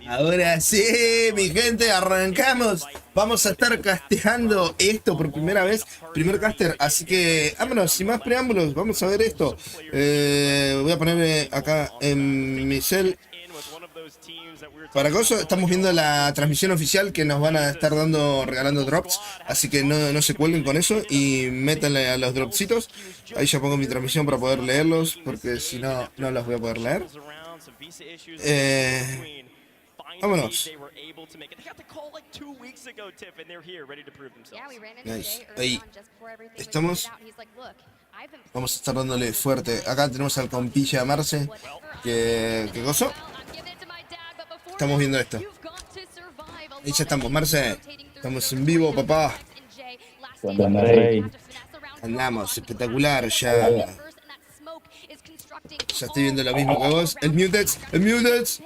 Ahora sí, mi gente, arrancamos. Vamos a estar casteando esto por primera vez, primer caster, así que vámonos, sin más preámbulos, vamos a ver esto. Voy a poner acá en mi cel. Para Gozo, estamos viendo la transmisión oficial que nos van a estar regalando drops, así que no se cuelguen con eso y métanle a los dropsitos. Ahí ya pongo mi transmisión para poder leerlos, porque si no, no los voy a poder leer. Vámonos. Nice. Ahí estamos. Vamos a estar dándole fuerte. Acá tenemos al compilla Marce. ¿Qué gozo? Estamos viendo esto. Ahí ya estamos, Marce. Estamos en vivo, papá. Andamos, espectacular. Ya estoy viendo lo mismo que vos. El Mutex, el Mutex.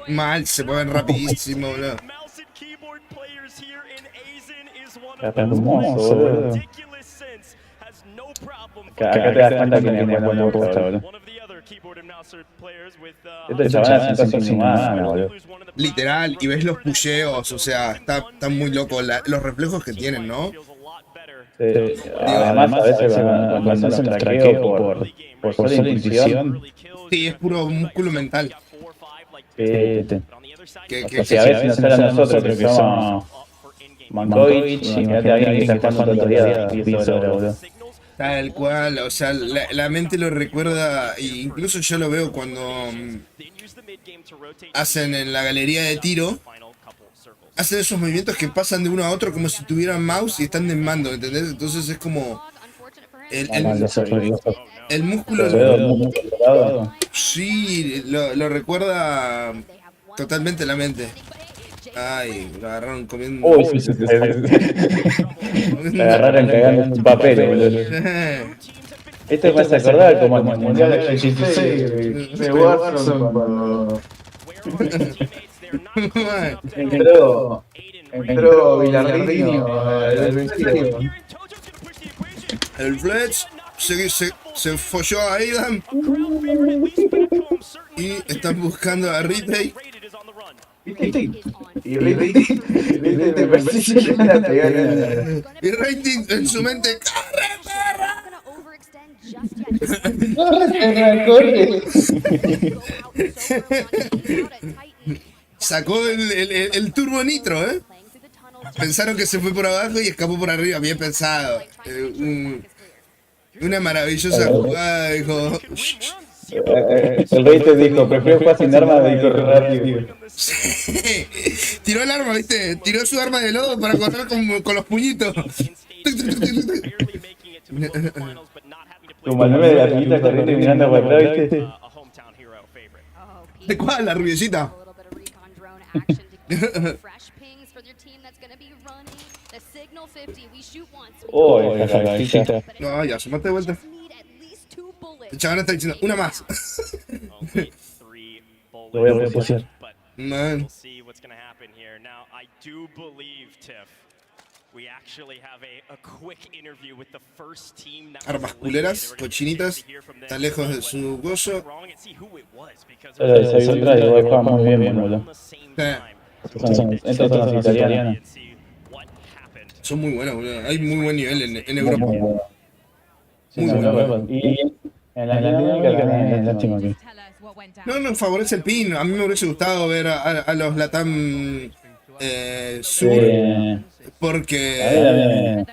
Mal, se mueven rapidísimo, boludo. Hermoso, boludo. Acá te das cuenta que tiene buena posta, boludo. Este chaval es una boludo. Literal, y ves los pusheos, o sea, está muy loco los reflejos que tienen, ¿no? Además, a veces cuando hacen los traqueos por sola intuición. Sí, es puro músculo mental. O sea, a veces nos sale a nosotros que somos Mankovic y mirate a alguien que está jugando todos los días 10 horas, boludo. Tal cual, o sea, la mente lo recuerda, e incluso yo lo veo cuando hacen en la galería de tiro, hacen esos movimientos que pasan de uno a otro como si tuvieran mouse y están en mando, ¿entendés? Entonces es como el músculo, sí, lo recuerda totalmente la mente. Ay, lo agarraron comiendo. Uy, me agarraron cagando en un papel, boludo. Esto me hace acordar como el Mundial de 16 de Warzone cuando entró Villarreal al vestuario. El Fletch se folló a Aidan y están buscando a Ridley. Y Rating me parece que van a pegar. Y Rating en su mente, ¡corre, perra! ¡Corre! Sacó el turbo nitro, ¿eh? Pensaron que se fue por abajo y escapó por arriba, bien pensado. Una maravillosa jugada, dijo. El rey te dijo, prefiero jugar sin arma, dijo rápido. Sí. Tiró el arma, ¿viste? Tiró su arma de lodo para correr con los puñitos. Como el meme de la piñita corriendo y mirando para atrás, ¿viste? ¿De cuál? ¿La rubiecita? Oh, esa cabecita. No, ya, sumate de vuelta. El chaval está diciendo, una más. Lo voy a propiciar. Man. Armas culeras, cochinitas, está lejos de su gozo. Pero de esa otra yo juega muy bien, boludo. Estos son los italianos. Son muy buenos, boludo. Hay muy buen nivel en Europa. Muy bueno. Y en la dinámica, lástima que. No, favorece el pin. A mí me hubiese gustado ver a los Latam Sur, porque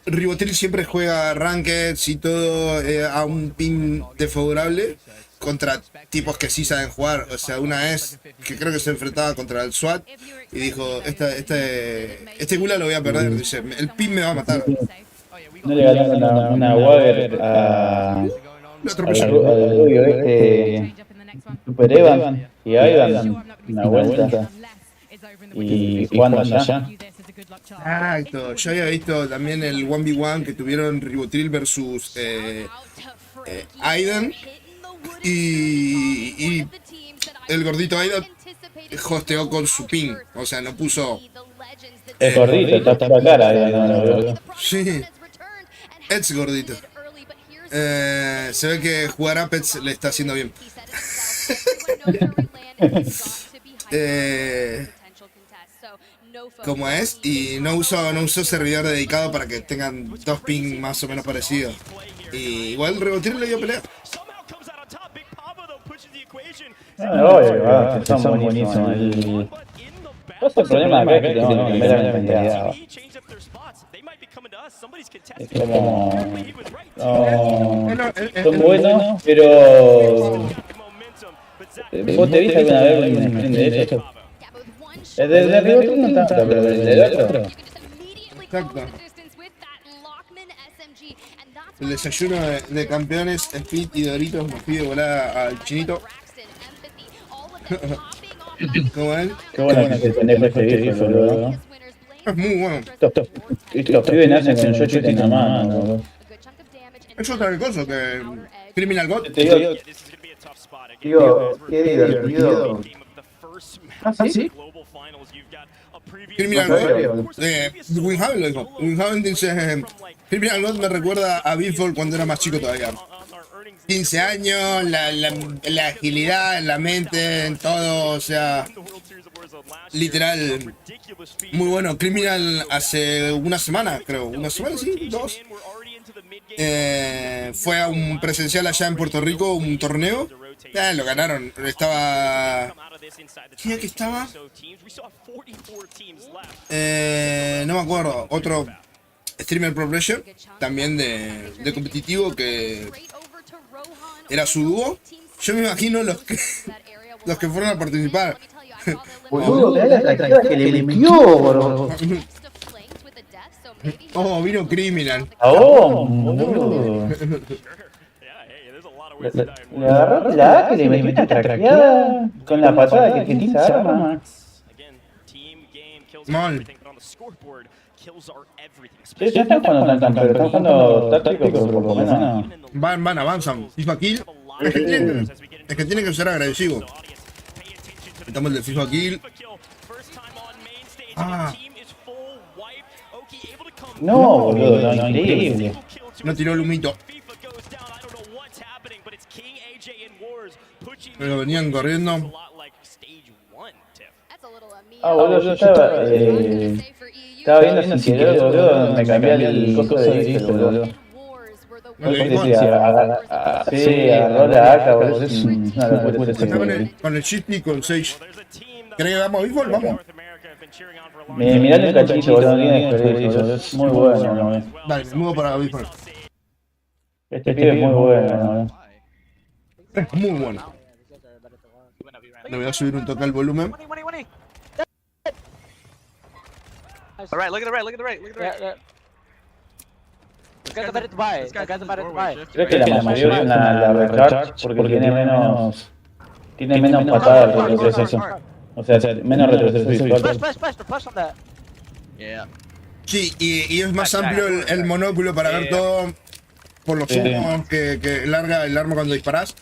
Ribotril siempre juega rankeds y todo a un pin desfavorable contra tipos que sí saben jugar. O sea, una vez que creo que se enfrentaba contra el SWAT y dijo, este gula lo voy a perder, dice, el pin me va a matar. No le ganaron una Wager a Super Evan y Aidan una vuelta y jugando allá. Exacto, yo había visto también el 1v1 que tuvieron Ribotril versus Aidan y el gordito Aidan hosteó con su ping. O sea, no puso... Es gordito, está toda la cara. No, no, no. Sí, es gordito. Se ve que jugar Apex le está haciendo bien. Como es, y no uso servidor dedicado para que tengan 2 ping más o menos parecidos. Y igual Rebotir le dio pelea. Obvio, son buenísimos. El problema acá es que tenemos que cambiar la mentalidad. Es como... son buenos, pero... ¿Vos te viste alguna vez un stream de ellos? El de Reboot no tanto, pero el del otro. Exacto. El desayuno de campeones, Speed y Doritos nos pide volar al chinito. ¿Cómo es? Qué bueno que el pendejo este viejo, boludo. Es muy bueno. Los pibes nacen con un joystick en la mano, boludo. Es otra cosa que Criminal God. Te digo, qué divertido. ¿Ah, sí? Criminal God. Winhaven lo dijo. Winhaven dice: Criminal God me recuerda a Beefball cuando era más chico todavía. 15 años, la agilidad en la mente, en todo, o sea, literal, muy bueno. Criminal hace una semana, creo, una semana, sí, 2. Fue a un presencial allá en Puerto Rico, un torneo. Lo ganaron. Estaba... ¿Quién es que estaba? No me acuerdo. Otro streamer progression, también de competitivo, que era su dúo. Yo me imagino los que fueron a participar. Boludo, la tractada que le metió, bro. Oh, vino Criminal. Oh, boludo. Le agarró la que le metió una traqueada con la patada que tiene esa arma. Mal. Sí, ya están jugando tan, pero están jugando táctico, por lo menos. Avanzan. FIFA Kill. Es que tienen que ser agresivos. Estamos el de FIFA Kill. Ah. No, boludo, no, increíble. No tiró el humito. Pero venían corriendo. Ah, boludo, yo estaba viendo sin querer, boludo, me cambié el coso de vista, boludo. Sí, agarró la AK, boludo, es una locura ese juego. Con el shift y con 6. ¿Querés que vamos a Bifol? Vamos. Mirale el cachito, boludo, no tiene desperdicio, boludo, es muy bueno, boludo. Dale, me muevo para Bifol. Este pibe es muy bueno, boludo. Es muy bueno. Le voy a subir un toque al volumen. Alright, look at the right, look at the right, look at the right. This guy's about to buy. This guy's about to buy. Creo que la mayoría usan la recharge porque tiene menos patada de retroceso. O sea, menos retroceso. Push on that. Yeah. Sí, y es más amplio el monóculo para ver todo por los humos que larga el arma cuando disparás.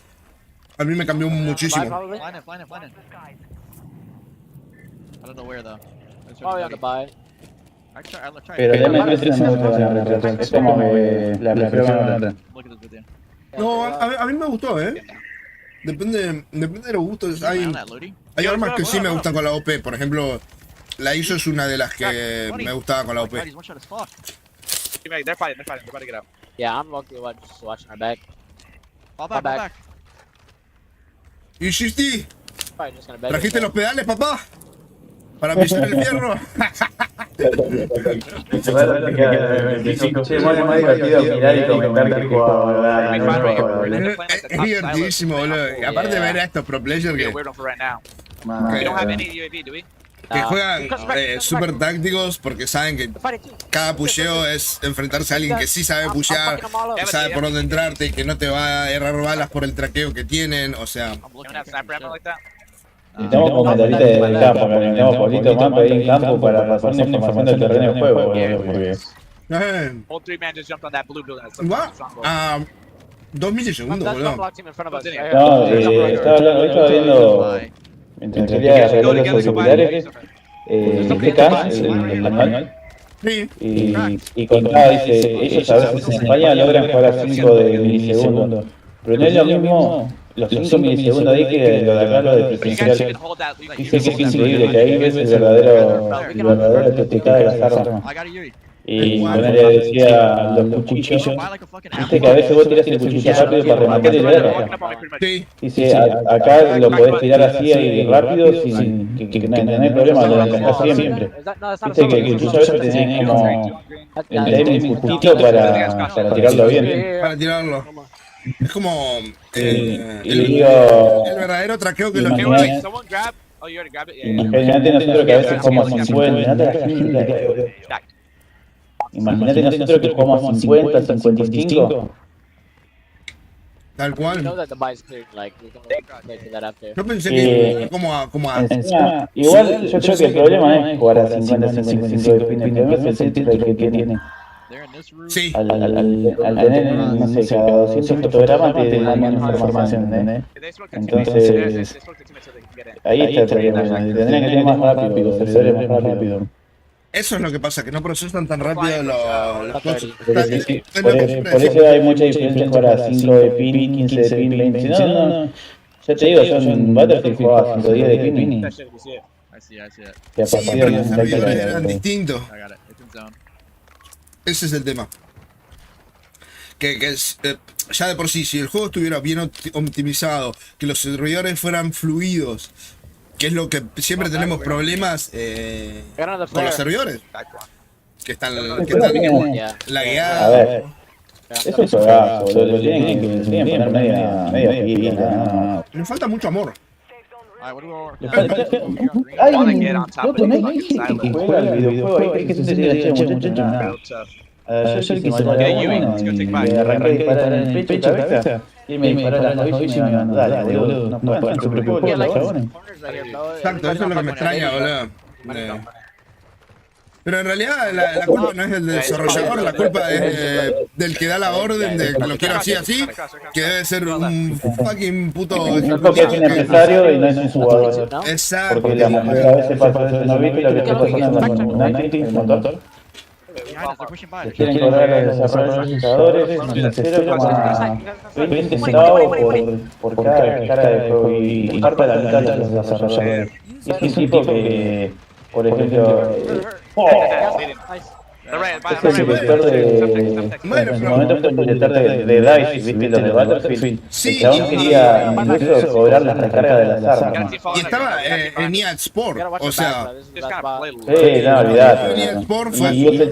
A mí me cambió muchísimo. Flying it. I don't know where though. Probably on the buy. I'll try. Pero el M3 no me gusta la recharge. Es como que la prefiero con otra. Look at this video. No, a mí me gustó, Depende de los gustos. Hay armas que sí me gustan con la OP. Por ejemplo, la ISO es una de las que me gustaba con la OP. They're fighting. They're about to get out. Yeah, I'm just watching our back. Fall back. ¿Y Shifty? Probably just gonna beg. ¿Trajiste los pedales, papá? Para pisar el fierro. Che, es más divertido mirar y comentar que jugaba, Es divertidísimo, boludo. Y aparte de ver a estos pro players que juegan super tácticos porque saben que cada pusheo es enfrentarse a alguien que sí sabe pushear, que sabe por dónde entrarte y que no te va a errar balas por el traqueo que tienen, o sea... Necesitamos comentarista del campo, necesitamos poquito más para ir en campo para pasarnos información del terreno de juego, porque... Va a 2 milisegundos, boludo. No, estaba viendo mientras quería arreglar los auriculares, ¿viste Kant, el manual? Sí. Y contaba, dice, ellos a veces en España logran jugar a 5 de milisegundos, pero no es lo mismo los 5 milisegundos de ahí que lo de acá, lo de presencial. Dice que es increíble, que ahí ves el verdadero TTK de las armas. Y bueno, le decía los cuchillos, viste que a veces vos tirás el cuchillo rápido para rematar y lo erras. Sí. Dice, acá lo podés tirar así ahí rápido sin que no hay problema, lo encajás siempre. Viste que el cuchillo a veces tenés como el timing justito para tirarlo bien. Para tirarlo. Es como Y el verdadero traqueo que lo que imagínate nosotros que a veces jugamos 50, imagínate nosotros que jugamos 50, 55. tal cual. know that the buy is cleared, like we can wait till that after. Yo pensé que como a Encima, igual yo creo que el problema es jugar a 50, 55 de pines, pero no es el centro que tiene. sí. Al tener, no sé, cada 200 fotogramas te dan más información, ¿entendés? Entonces, ahí está el problema, tendrían que ir más rápido, los servidores más rápido. Eso es lo que pasa, que no procesan tan rápido las cosas. Sí, por eso hay mucha diferencia en jugar a 5 de pin, 15 de pin, 20. Si no, ya te digo, yo en Battlefield jugaba a 110 de pin y te Sí, apasiona pero los un servidores eran baile. distintos. Ese es el tema. Que es, ya de por sí, si el juego estuviera bien optimizado, que los servidores fueran fluidos, que es lo que siempre tenemos problemas con los servidores, que están Yeah. A lagueados. ver, es un juegazo, lo tienen que poner media pila, nada. Le falta mucho amor. Hay un loco en México que juega el videojuego, hay que se decía, muchacho, nada. Yo el que se mató uno y le arranqué a disparar en el pecho, cabeza, y me disparó las rodillas y me iban, dale, boludo, no juegan su propio juego, los chabones. Exacto, eso es lo que me extraña, boludo. Pero en realidad la culpa no es del desarrollador, la culpa es del que da la orden de que lo quiera así, que debe ser un fucking puto No es porque es un empresario y no es un jugador. Exacto. Porque la mayoría de veces pasa eso, ¿no viste lo que está pasando con United, el motor? Les quieren cobrar a los desarrolladores 0,20 centavos por cada cara de juego y parte de la mitad de los desarrolladores. Y es un tipo que, por ejemplo, es el director de... En su momento fue el director de DICE, ¿viste? Los de Battlefield. El chabón quería incluso cobrar las recargas de las armas. Y estaba en EA Sport, o sea, Sí, no, olvidate. EA Sport fue Y es el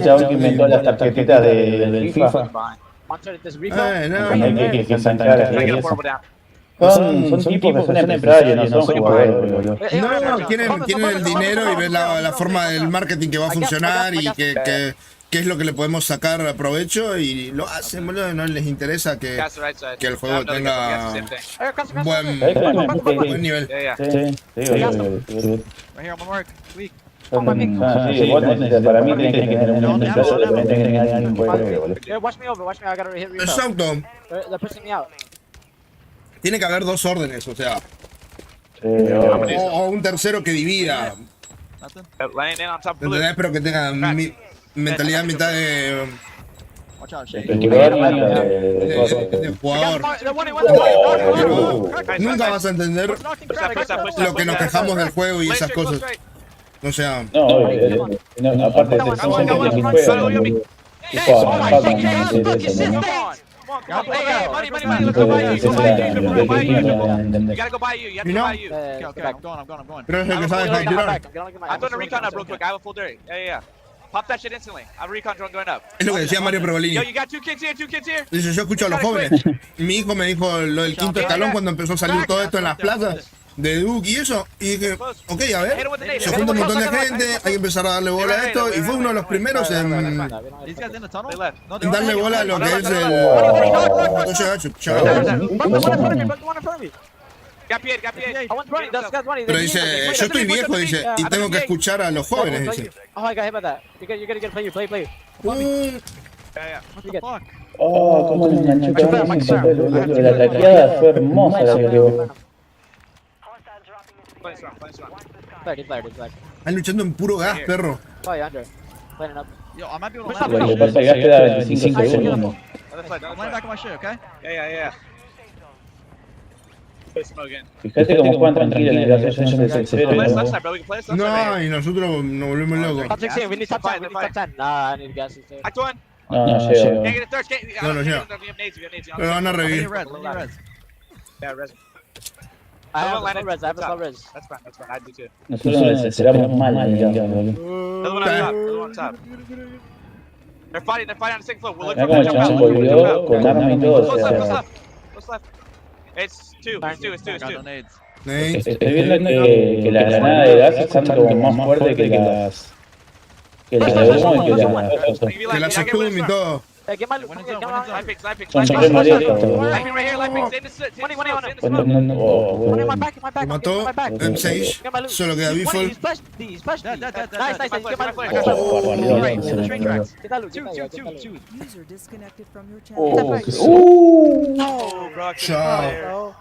chabón que inventó las tarjetitas del FIFA. Que son caras y eso. Son tipos que son empresarios, no son jugadores, boludo. no, quieren el dinero y ver la forma del marketing que va a funcionar y qué es lo que le podemos sacar a provecho y lo hacen, boludo, no les interesa que el juego tenga buen nivel. Sí. Para mí tenés que tener un empresario, tenés que tener alguien que juegue, boludo. Watch me over, watch me, I gotta hit refill. Exacto. They're pushing me out. Tiene que haber dos órdenes, o sea, Obvio. o un tercero que divida, ¿entendés? Pero que tenga mentalidad mitad de jugador. Pero nunca vas a entender lo que nos quejamos del juego y esas cosas. O sea, No, obvio. No, aparte de son gente que juega. pero es el que sabe capturar. I'm doing a recon up real quick. I have a full dirt. Yeah. Pop that shit instantly. I have a recon drone going up. Es lo que decía Mario Pergolini. Yo, you got two kids here. Dice, yo escucho a los jóvenes. Mi hijo me dijo lo del quinto escalón cuando empezó a salir todo esto en las plazas de Duke y eso. Y dije, ok, a ver, se junta un montón de gente, hay que empezar a darle bola a esto. Y fue uno de los primeros en darle bola a lo que es el... Pero dice, yo estoy viejo, dice, y tengo que escuchar a los jóvenes, dice. Oh my god, hit by that. You gotta get play. Oh, cómo le enganchó con ese papel, boludo. La taqueada fue hermosa la que pegó. playing strong, playing strong. Flared. Están luchando en puro gas, perro. Probably under. Planning up. Yo, I might be able to Push land up, back Lo my que pasa shit. es que ya queda 25 segundos. Another play, another I'm landing play. back on my shit, okay? Yeah. Play smoke again. Fíjate cómo juegan tranquilo en el gas, ellos no se Play desesperan. this ¿no? left side, bro. We can play this left side No, right here. y nosotros nos volvemos locos. Top 16, we need top 10, we need top 10. Nah, I need gases too. Back to one. No, no llego. Get it third. No, no, We yeah. have nades, we have nades. Pero van a I need revivir. res, I need res. Yeah, res. I have a landed. slow res, I have a slow res. That's fine. I do too. Nosotros nos desesperamos mal en el gas, boludo. Another one on top. They're fighting on the second floor. We'll look Mirá for cómo them el to jump chabón out. volvió con arma y todo, o Close left. sea... Close left. It's two. Got no nades. Nate. Estoy viendo que las granadas de gas están como más fuertes que las... que las de humo y que las... Que la Sactum y todo. Hey, get my They loot, went get in zone, my went in zone. Snipe Son picks. re molestos, boludo. Light right here, light picks. In the smoke, in the smoke. Cuando no... oh, One in my boludo. back, in my back. Lo mató Get my back. M6. Get my loot. Solo queda He's Biffle. flashed D, he's flashed D. Dead. Nice, get my loot. Flash. Get my loot. Oh, Right, boludo, in the se train me tracks. Get that loot, Two. User disconnected from your channel. Oh, Right. qué... Oh, bro. Chao.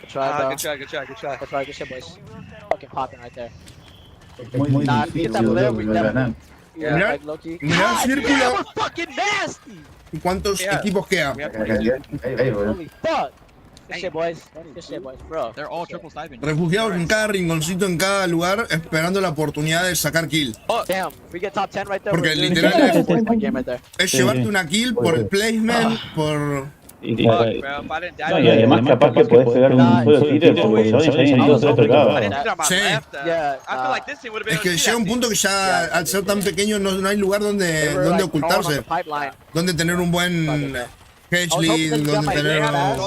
Good try, bro. Good try. Good try, good shit, boys. Fucking popping right there. muy Nah, if you get that flare, we definitely... Mirá, Yeah, like low-key. mirá el That círculo. was fucking nasty! ¿Y cuántos Yeah. equipos quedan? Holy fuck! Good shit, boys. Good shit, boys. Bro. They're all triple sniping. Refugiados en cada rinconcito, en cada lugar, esperando la oportunidad de sacar kill. Damn, if we get top 10 right there, Porque we're doing literal a es- 40-point game right there. Es llevarte una kill por el placement, por... Y, Fuck, bro. If I didn't die, no, y además capaz que podés pegar un solo tiro porque el chabón ya viene todo I tocado. didn't do that on my Sí. left. Yeah, I feel like this team would have been Es able que to see llega un that punto que ya, al ser tan pequeño, no hay lugar They donde were, like, ocultarse. crawling on the pipeline. Donde tener un buen hedge lead, donde tener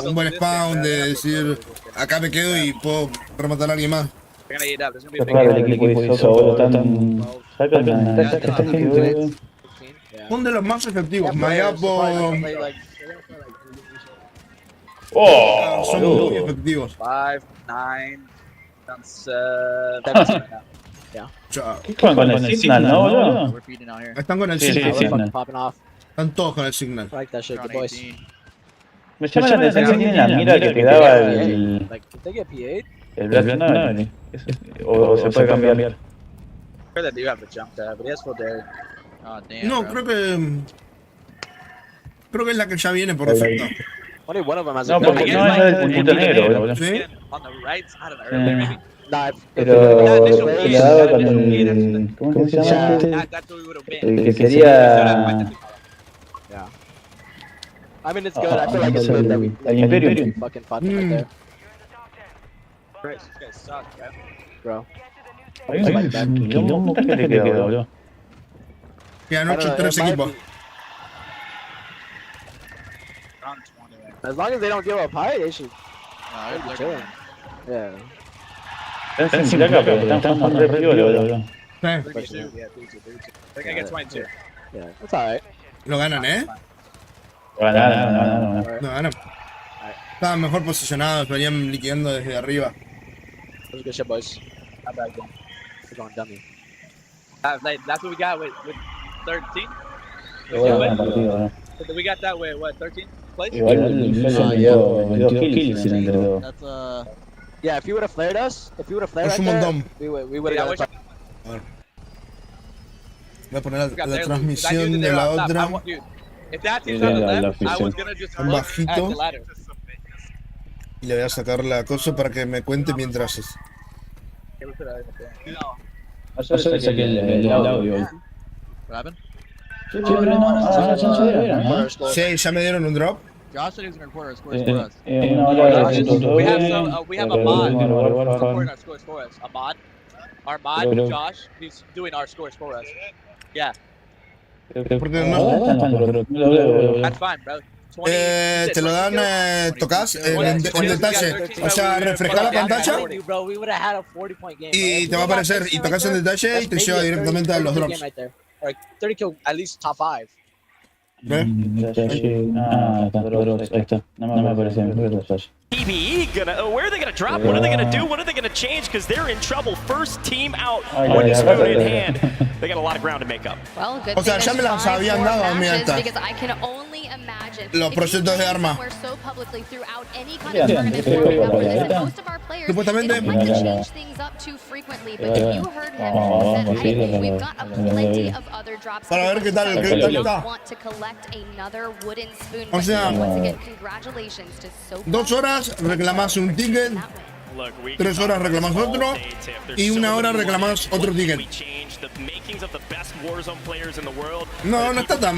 un buen spawn, de decir, acá me quedo y puedo rematar a alguien más. They're gonna eat up. There's gonna be a Es big raro game. el equipo de Sosa, boludo, tan... Sacan esta gente, boludo. Yeah. Son de los más efectivos. Yeah, players, Magapo they're probably gonna play, like, ¡Oh, son muy boludo! efectivos. 5, 9, down 7. 17 right now. Chao. ¿Qué juegan con el Signal, no, boludo? We're feeding out here. Están con el Sí, sí, signal. We're sí. fucking popping off. Están todos con el signal. I like that shit, They're good on boys. 18. Me llama la atención que tiene la mira que te daba el... Like, if they get P8, el Black Knight. O se puede cambiar. Sure that you have the jump there, but he has full dare. Oh, damn, No, bro. creo que... Creo que es la que ya viene por defecto. only one of them has No, a porque no es el puntito negro, boludo. ¿Sí? On the right side of the earlier, maybe. Nah, if Pero se la daba con el... ¿Cómo se llama este? That's where we would have been. El que sería... Yeah. I mean, it's good. I feel like it's good that we El Imperium. fucking fought them right there, Chris, these guys suck, bro. bro. Hay un quilombo, ¿cuánta gente queda, boludo? Quedan I don't 8, know, 3 it might equipos. be- Around 20, man. As long as they don't give up high, they should No, be they're chilling. good. Yeah. Están sin placa, pero están jugando re piola, boludo. Sí, 32, yeah, 32. They're gonna get 22. Yeah, it's alright. lo ganan, ¿eh? No. Lo ganan. Estaban mejor posicionados, venían liquidando desde arriba. That was good shit, boys. Not bad game. We're going dummy. That's what we got with 13. Buen partido, ¿no? We got that with what, 13 place? Igual el Infel dio 22 kills en entre dos. That's Yeah, if you would have flared us, if you would have flared Es right un there, montón. we would Yeah, I have wish got I- Voy a poner we got la their loot, 'cause I knew transmisión that de they were la on top. otra. Dude, if that team's Yeah, on the la left, I was afición. gonna just Un look bajito. at the ladder. Y le voy a sacar la cosa para que me cuente mientras es. Okay, we put that in there. No. Yo le saqué el audio. what happened? Sí, pero no, son severas, ¿no? our score. Sí, ya me dieron un drop. Josh said he was gonna record our scores for us. Una hora de We have some. We have a mod recording our scores for us. A mod. Our mod, Pero- Josh, he's doing our scores for us. Yeah, Porque no- that's fine, bro. 20, te lo dan, tocas en detalle. O sea, refrescar la pantalla Bro, we would have had a 40-point game. y te va a aparecer. Y tocas en detalle y te lleva directamente a los drops. Or 30 kill, at least top 5. ¿Ves? Ah, está, ahí está. No me aparece en el PBE gonna, where are they gonna drop? What are they gonna do? What are they gonna change? Because they're in trouble. First team out, one spoon in hand. They got a lot of ground to make up. Well, good O sea, ya me las habían dado a mí estas. because I can only imagine Los proyectos de arma. so publicly throughout any kind of tournament warming up for this, and most of our players they Supuestamente. don't like to change things up too frequently, but if you heard him, he said, hey, we've got a plenty of other drops. Para ver qué tal está. Want to collect another wooden spoon. O sea, once again, congratulations to so 2 horas reclamás un ticket, 3 horas reclamás otro y 1 hora reclamás otro ticket. No, no está tan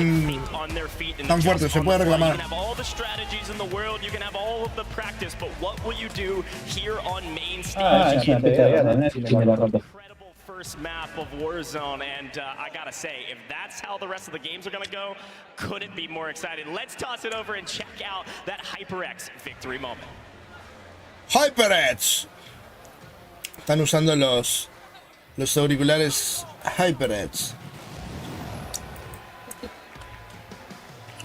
fuerte, se puede reclamar. First map of Warzone, and I gotta say, if that's how the rest of the games are gonna go, couldn't be more excited. Let's toss it over and check out that HyperX victory moment. HyperX. Están usando los auriculares HyperX.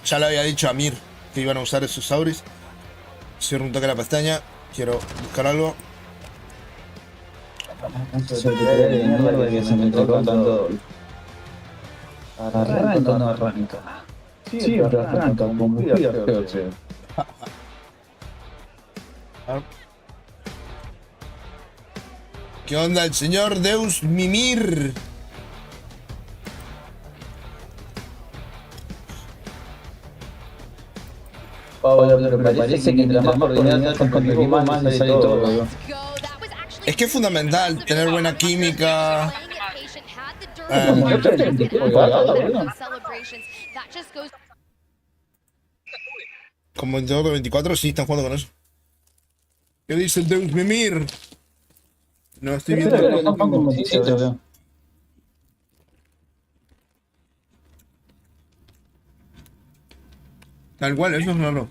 Ya le había dicho a Mir que iban a usar esos auris. Cierro un toque a la pestaña. Quiero buscar algo. Arranca o no arranca. Sí, arranca, con cuidado. ¿Qué onda el señor Deus Mimir? Pablo, pero parece que mientras más coordinado con más le sale todo. Es que es fundamental tener buena química. Como en 24 sí están jugando con eso. ¿Qué dice el Deus Mimir? No estoy viendo. Tal cual, eso es raro.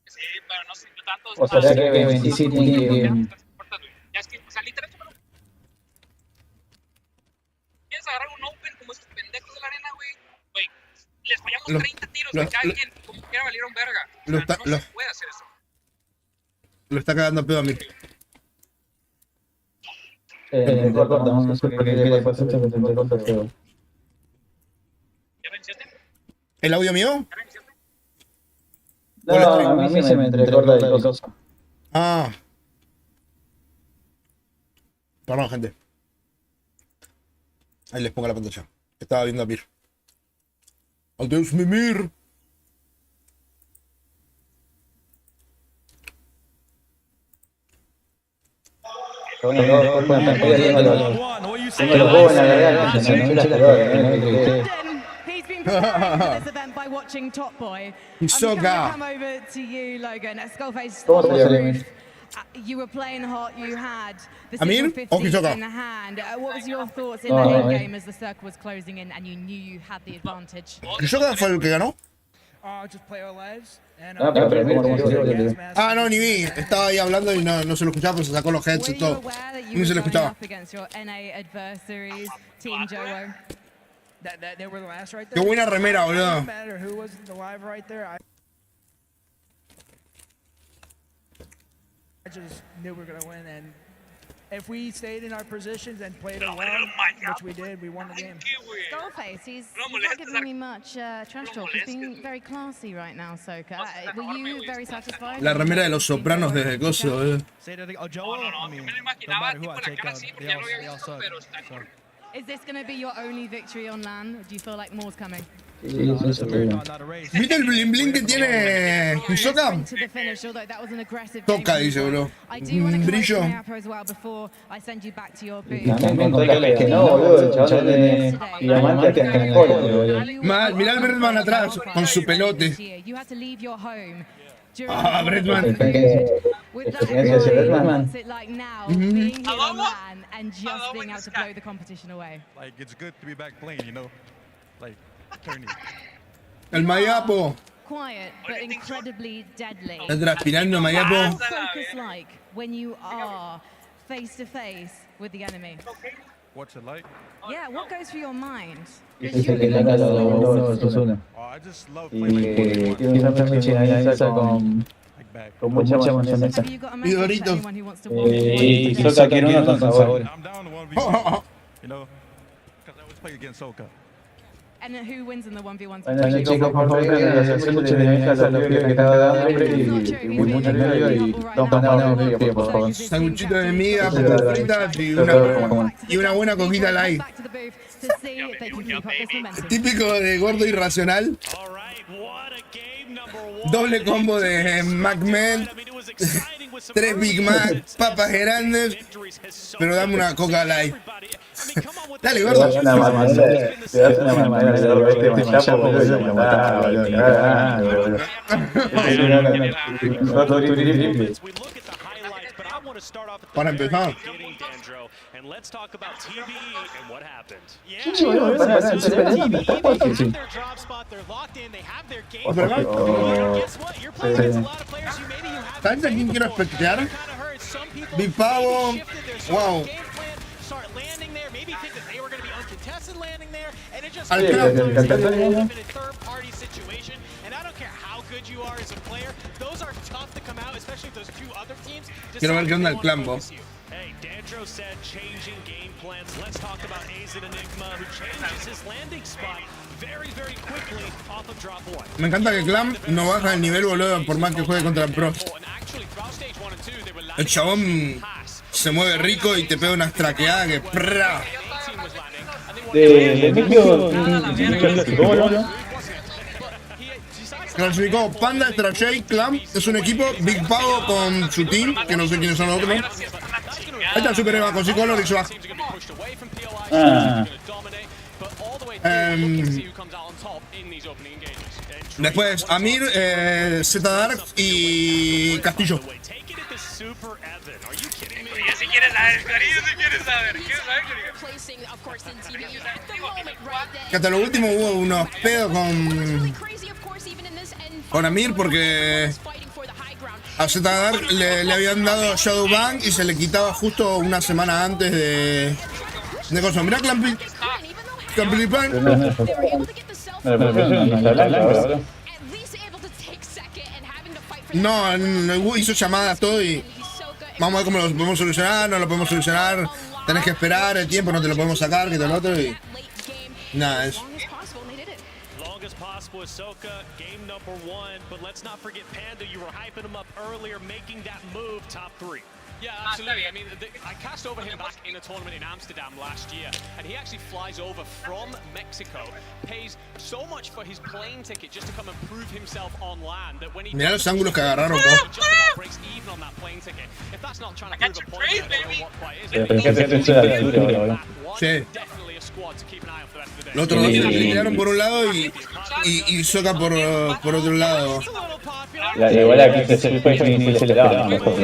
Sí, pero no sé tanto. O sea que 27 tiene que... Ya es que, o sea, literalmente, quieres agarrar un open como esos pendejos de la arena, güey. Les fallamos 30 tiros de que alguien como quiera valieron verga. No se puede hacer eso. Lo está cagando a pedo a mí. No sé por qué después se me corta el juego. ¿Ya venciste? ¿El audio mío? No, a mí se me entrecorta el cosa. Ah. Perdón, gente. Ahí les pongo la pantalla. Estaba viendo a Mir. ¡Al Deus Mimir! He's been preparing for this event by watching Top Boy. I'm just going to come over to you, Logan. At Skullface, you were playing hot. You had the Signal 50 in the hand. What was your thoughts in the end game as the circle was closing in and you knew you had the advantage? ¿Kisoka fue el que ganó? Just play our lives. And, No, ni vi. Estaba ahí hablando y no se lo escuchaba, pues se sacó los heads y todo. Ni se lo escuchaba. they were the last right Qué there. buena remera, boludo. No matter who was alive right there. I just knew we were gonna win, and if we stayed in our positions and played it well, which we did, we won the game. Skullface, he's not giving me much trash talk. He's being very classy right now, Soka. Were you very satisfied? La remera de los sopranos desde Coso, Say that Joel, I mean, no matter who I take out, they all suck. So. Is this going to be your only victory on LAN? Or do you feel like more's coming? ¿Viste el bling bling que tiene Kisoka? Toca, dice, bro. Un brillo. Mirá al Bretman atrás, con su pelote. Bretman. Like, it's good to be back playing, you know? Like, turning. El Mayapo. Quiet but incredibly deadly. Está transpirando Mayapo. Focus like when you are face to face with the enemy. What's it like? Yeah, what goes through your mind? I just love playing with back. Con mucha mayonesa. Have you got a Y message for Doritos. anyone who wants to walk Y Soca quiere uno con sabores. I'm down to 1v1, you know, because I always play against Soca. And who wins in the 1v1s? Bueno, chicos, por favor, los sándwiches de mesa, los pibes que estaba dando hambre y mucho nervio y dos panados de medio, por favor. Sanguchito de miga, papas fritas y una buena coquita light. Back to the booth to see if they can keep up this momentum. Típico de gordo irracional. All right, what a game number one. Doble combo de McMahon. 3 Big Mac, papas grandes. Pero dame una coca light. Dale, Te gordo. das una mamadera de lo este machapo, boludo, y lo mataba, boludo. Para empezar. And let's talk about TV and what happened. Sí, boludo, pará, está fácil, sí. ¿Sabes a quién quiero espectear? Big Pavo. Wow. Quiero ver qué onda el clan, vos. Hey, Dandro said changing game plans. Let's talk about Ace and Enigma, who changes his landing spot very, very quickly off of drop one. Me encanta que Clam no baja el nivel, boludo, por más que juegue contra el Pro. El chabón se mueve rico y te pega una traqueada que prrra. De Mikio, Clasificó Panda, Strachey, Clam, es un equipo, Big Pavo con su team, que no sé quiénes son los otros. Ahí está Super Eva con Psicolor y se va. Después Amir, Z Dark y Castillo. Si quieres saber, cariño, si quieres saber. Que hasta lo último hubo unos pedos con Amir porque a Z Dark le habían dado Shadowban y se le quitaba justo una semana antes de cosa. Mirá Clamplipan. No, hizo llamadas todo y vamos a ver cómo lo podemos solucionar, no lo podemos solucionar, tenés que esperar el tiempo, no te lo podemos sacar, que todo lo otro y nada, eso. With Soka, game number one, but let's not forget Panda. You were hyping him up earlier, making that move top 3. Yeah, absolutely. I mean, I cast over him back in a tournament in Amsterdam last year, and he actually flies over from Mexico, pays so much for his plane ticket just to come and prove himself on land that when he mirá los ángulos que agarraron, just about breaks even on that plane ticket. If that's not trying to prove a point, I don't know what quite is. Sí. Los otros dos se quedaron por un lado y Soka por otro lado. Igual aquí se fue y se le daba mejor.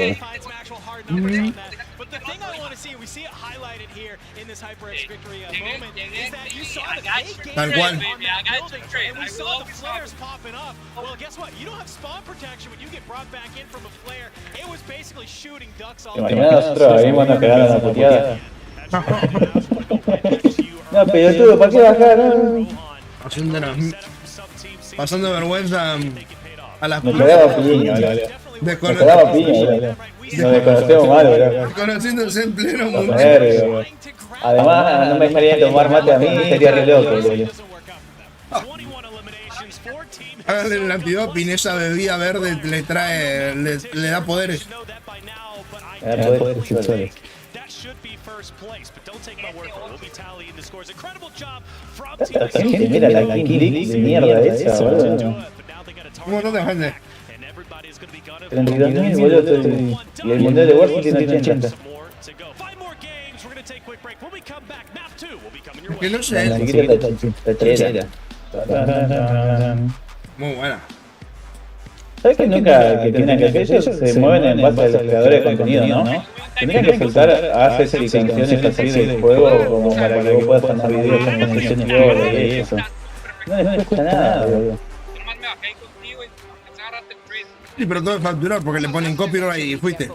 But the thing I want to see, we see it highlighted here in this HyperX victory moment, is that you saw that they Tal cual. on that building, and we saw the flares popping up. Well, guess what? You don't have spawn protection when you get brought back in from a flare. It was basically shooting ducks all Imagina nosotros ahí cuando pegaron la puteada. No, pero tú, ¿para qué bajar? Pasando vergüenza a las Nos quedaba piña, nos quedaba piña, nos desconocemos mal, bro. Conociéndose en pleno mundo. Además, no me dejarían tomar mate a mí, sería re loco, bro. Háganle el antidoping, esa bebida verde le trae, le da poderes. Le da poderes sexuales. Esta gente, mira la King League de mierda esa, boludo. Un montón de gente. 32.000, boludo, y el Mundial de Warzone tiene 80. Que no sé. La chiquita está chera. Muy buena. ¿Sabes que nunca que tienen que hacer ellos? Se mueven en base a los creadores de contenido, ¿no? Tendrían que soltar assets y canciones así del juego como para que vos puedas mandar videos con sesiones de oro y eso. No les cuesta nada, boludo. Sí, pero todo es facturar porque le ponen copyright y fuiste.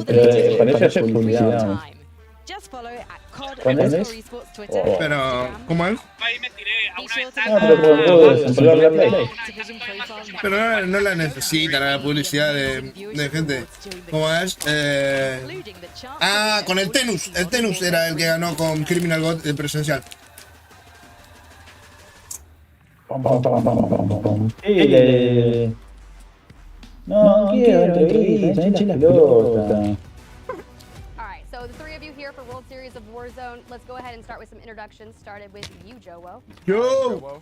Pero para eso es publicidad. Just follow at ¿Cuándo es? COD_esports Twitter. Oh. Pero, ¿cómo es? Ahí me tiré a una Be sure to Ah, ventana. pero puedo desempolvar la Play. Activision profile Pero no la necesitan la publicidad de gente. ¿Cómo es? including the chance to Con el Tenus. El Tenus era el que ganó con Criminal God el presencial. Sí, no, quiero entrevista, eche la pelota. All right, so the three of you here for World Series of Warzone. Let's go ahead and start with some introductions. Started with you, Joe. Yo.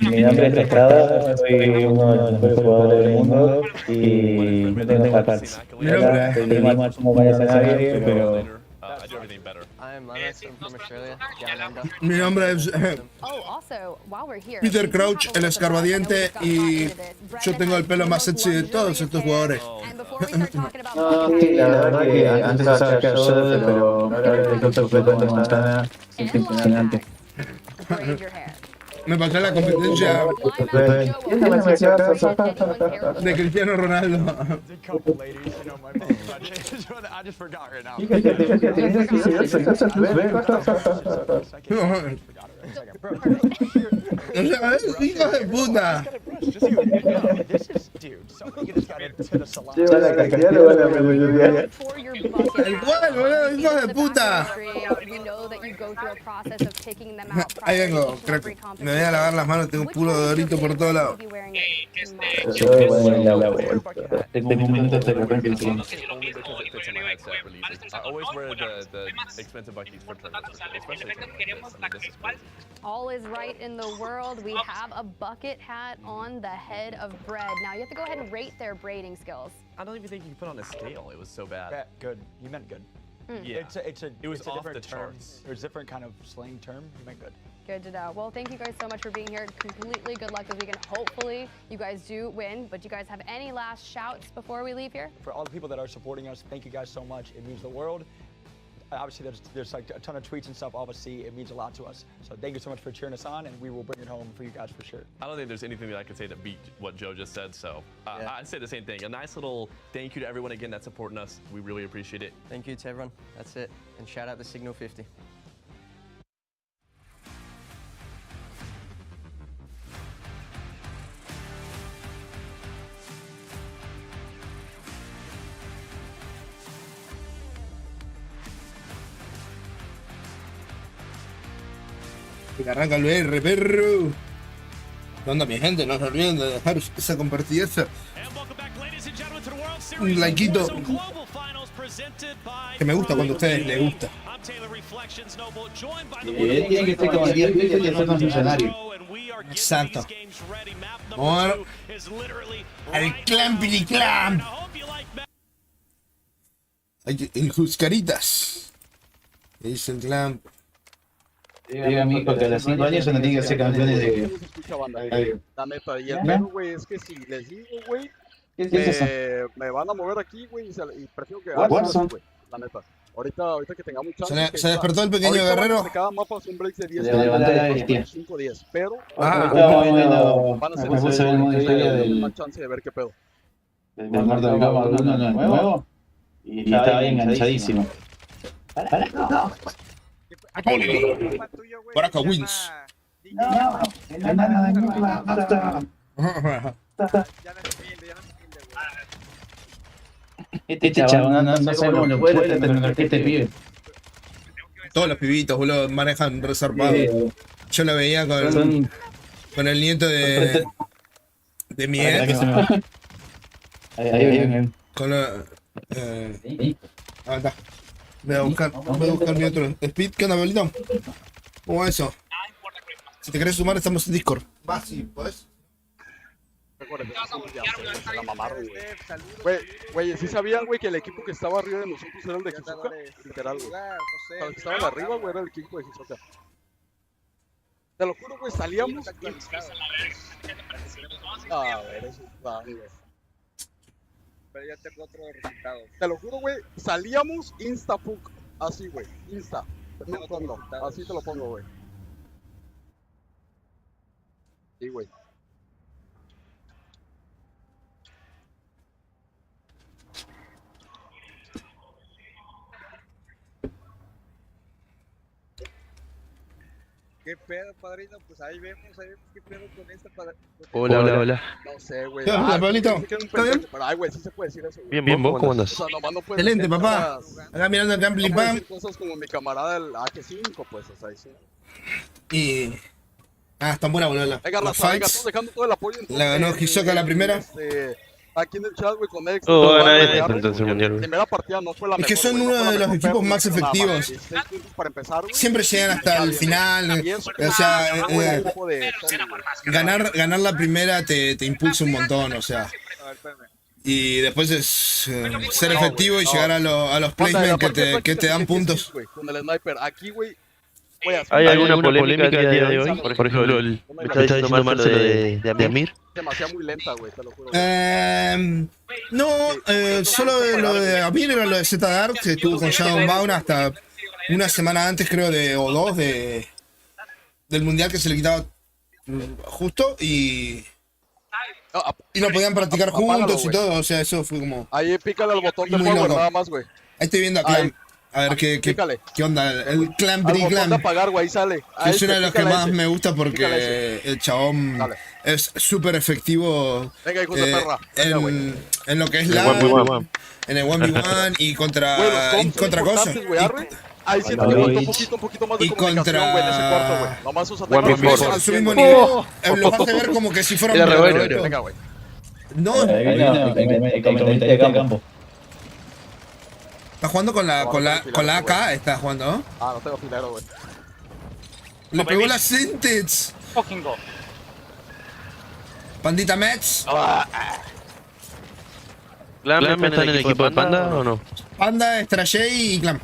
Mi nombre es Estrada, soy uno de los mejores jugadores del mundo y no tengo hacks. Mi nombre es... Soy más como para nadie, pero... I do everything better. I am Lennox. I'm from Australia. Down under. Mi nombre es Oh, also, while we're here, Peter Crouch, el escarbadiente, y yo tengo el pelo más sexy de todos estos jugadores. and before we start talking about No, sí, la verdad que antes estaba callado, pero ahora el doctor fue de Montana, es impresionante. braid your hair. Me pasé la competencia de Cristiano Ronaldo. I just forgot right now. O sea, hijos de puta. For your bucket El cual, boludo, hijos de puta. we know that you go through a process of picking them out Ahí prior to vengo, each and crack. every Me competition. voy a lavar las manos, tengo un Which puro one is your dorito por favorite todos one lados. to be wearing it tomorrow? Yo voy a la vuelta. Tengo un minuto hasta que arranque el tiempo. Only because it fits in my headset releases. I always wear the expensive buckies for tournaments, especially tournaments like this. I mean, this is crazy. All is right in the world. We have a bucket hat on the head of bread. Now you have to go ahead and rate their braiding skills. I don't even think you can put on a scale. It was so bad. Yeah, good. You meant good. Yeah. It was it's a off the different term. charts. There's different kind of slang term. You meant good. Good to know. Well, thank you guys so much for being here. Completely good luck this weekend. Hopefully you guys do win, but do you guys have any last shouts before we leave here? For all the people that are supporting us, thank you guys so much. It means the world. Obviously, there's like a ton of tweets and stuff. Obviously, it means a lot to us. So thank you so much for cheering us on, and we will bring it home for you guys for sure. I don't think there's anything that I could say to beat what Joe just said, so I'd say the same thing. A nice little thank you to everyone again that's supporting us. We really appreciate it. Thank you to everyone. That's it. And shout out the Signal 50. Que arranca el BR, perro. ¿Qué onda, mi gente? No se olviden de dejar esa compartida, un likeito. Que me gusta cuando a ustedes les gusta. Tiene que ser como 10 veces y hacer funcionario. Exacto. Vamos a ver al Clampity Clamp. El Juscaritas. ¿Qué dice el Clamp? Diga a mi hijo que a los 5 años no tiene que ser campeones de... Dame para y el pedo, güey, es que si les digo, güey, me van a mover aquí, güey, y prefiero que Warzone, güey, la neta. Ahorita que tengamos chance. Se despertó el pequeño guerrero. De cada mapa son breaks de 10 5-10, pero van a ser más chance de ver qué pedo. El muerto de cama, uno nuevo. Y estaba bien enganchadísimo. Por acá wins. Este chabón no sabemos lo fuerte de tener que este pibe. Todos los pibitos, boludo, manejan reservado. Yo lo veía con el nieto de mi ex. Ahí. Con la... está. Voy a buscar mi otro speed. ¿Qué onda, Belito? ¿Cómo va eso? Si te querés sumar, estamos en Discord. Va, sí, ¿podés? La mamaron, güey, ¿sí sabían, güey, que el equipo que estaba arriba de nosotros era el de Hisoka? Literal, güey. Los que estaban arriba, güey, era el equipo de Hisoka. Te lo juro, güey, salíamos... A ver, eso está, güey. Pero ya tengo otro resultado. Te lo juro, güey, salíamos insta-fuck. Así, güey, insta. Así te lo pongo, güey. Sí, güey. ¿Qué pedo, padrino? Pues ahí vemos qué pedo con esta padrino. Hola. No sé, güey. ¿Qué onda, Pablito? ¿Está bien? Pero, ay, güey, sí se puede decir eso, güey. Bien, ¿vos cómo andas? O sea, nomás no puedes Excelente, decir papá. cosas- Acá mirando el Gambling No puedes Pam. decir cosas como mi camarada el AK5, pues, o sea, sí. Y. Está buena, boludo. Venga, Los raza, venga, fights. estamos dejando todo el apoyo. La ganó Hisoka la primera. Aquí en el chat, güey, con Ex. Todo gana güey, este güey, entonces el mundial, güey. primera partida no fue la Es mejor. que son güey, no uno fue la de los mejor, equipos pero más no nada, efectivos. 16 puntos para empezar, güey. Siempre llegan hasta el final. O sea, ganar la primera te impulsa un montón, o sea. Y después es ser efectivo y llegar a los placements que te dan puntos. Con el sniper, aquí, güey. ¿Hay alguna polémica el día de hoy? Por ejemplo, me está diciendo Marcelo de Amir. Demasiado muy lenta, güey, te lo juro. No, solo lo de Amir era lo de Z Dark, que estuvo con Shadow Bound hasta una semana antes, creo, o dos del mundial, que se le quitaba justo y no podían practicar juntos y todo, o sea, eso fue como. Ahí pícale al botón de muy power, loco. nada más, güey. Ahí estoy viendo a Clam. A ver qué onda, el Clam Bri Clam. Apagar, güey, sale. Es uno de los que más me gusta porque el chabón es súper efectivo en lo que es la en el 1v1 y contra cosas. Ahí sí te falta un poquito más de comunicación, güey, en ese cuarto, güey. Nomás usa a su mismo nivel, los hace ver como que si fueran Venga, güey. No, de campo. está jugando con la AK, está jugando, ¿no? No tengo filero, güey. Le pegó la Sentence. Fucking go. Pandita Mets. ¿Clam está en el equipo de Panda o no? Panda, Strajay y Clam.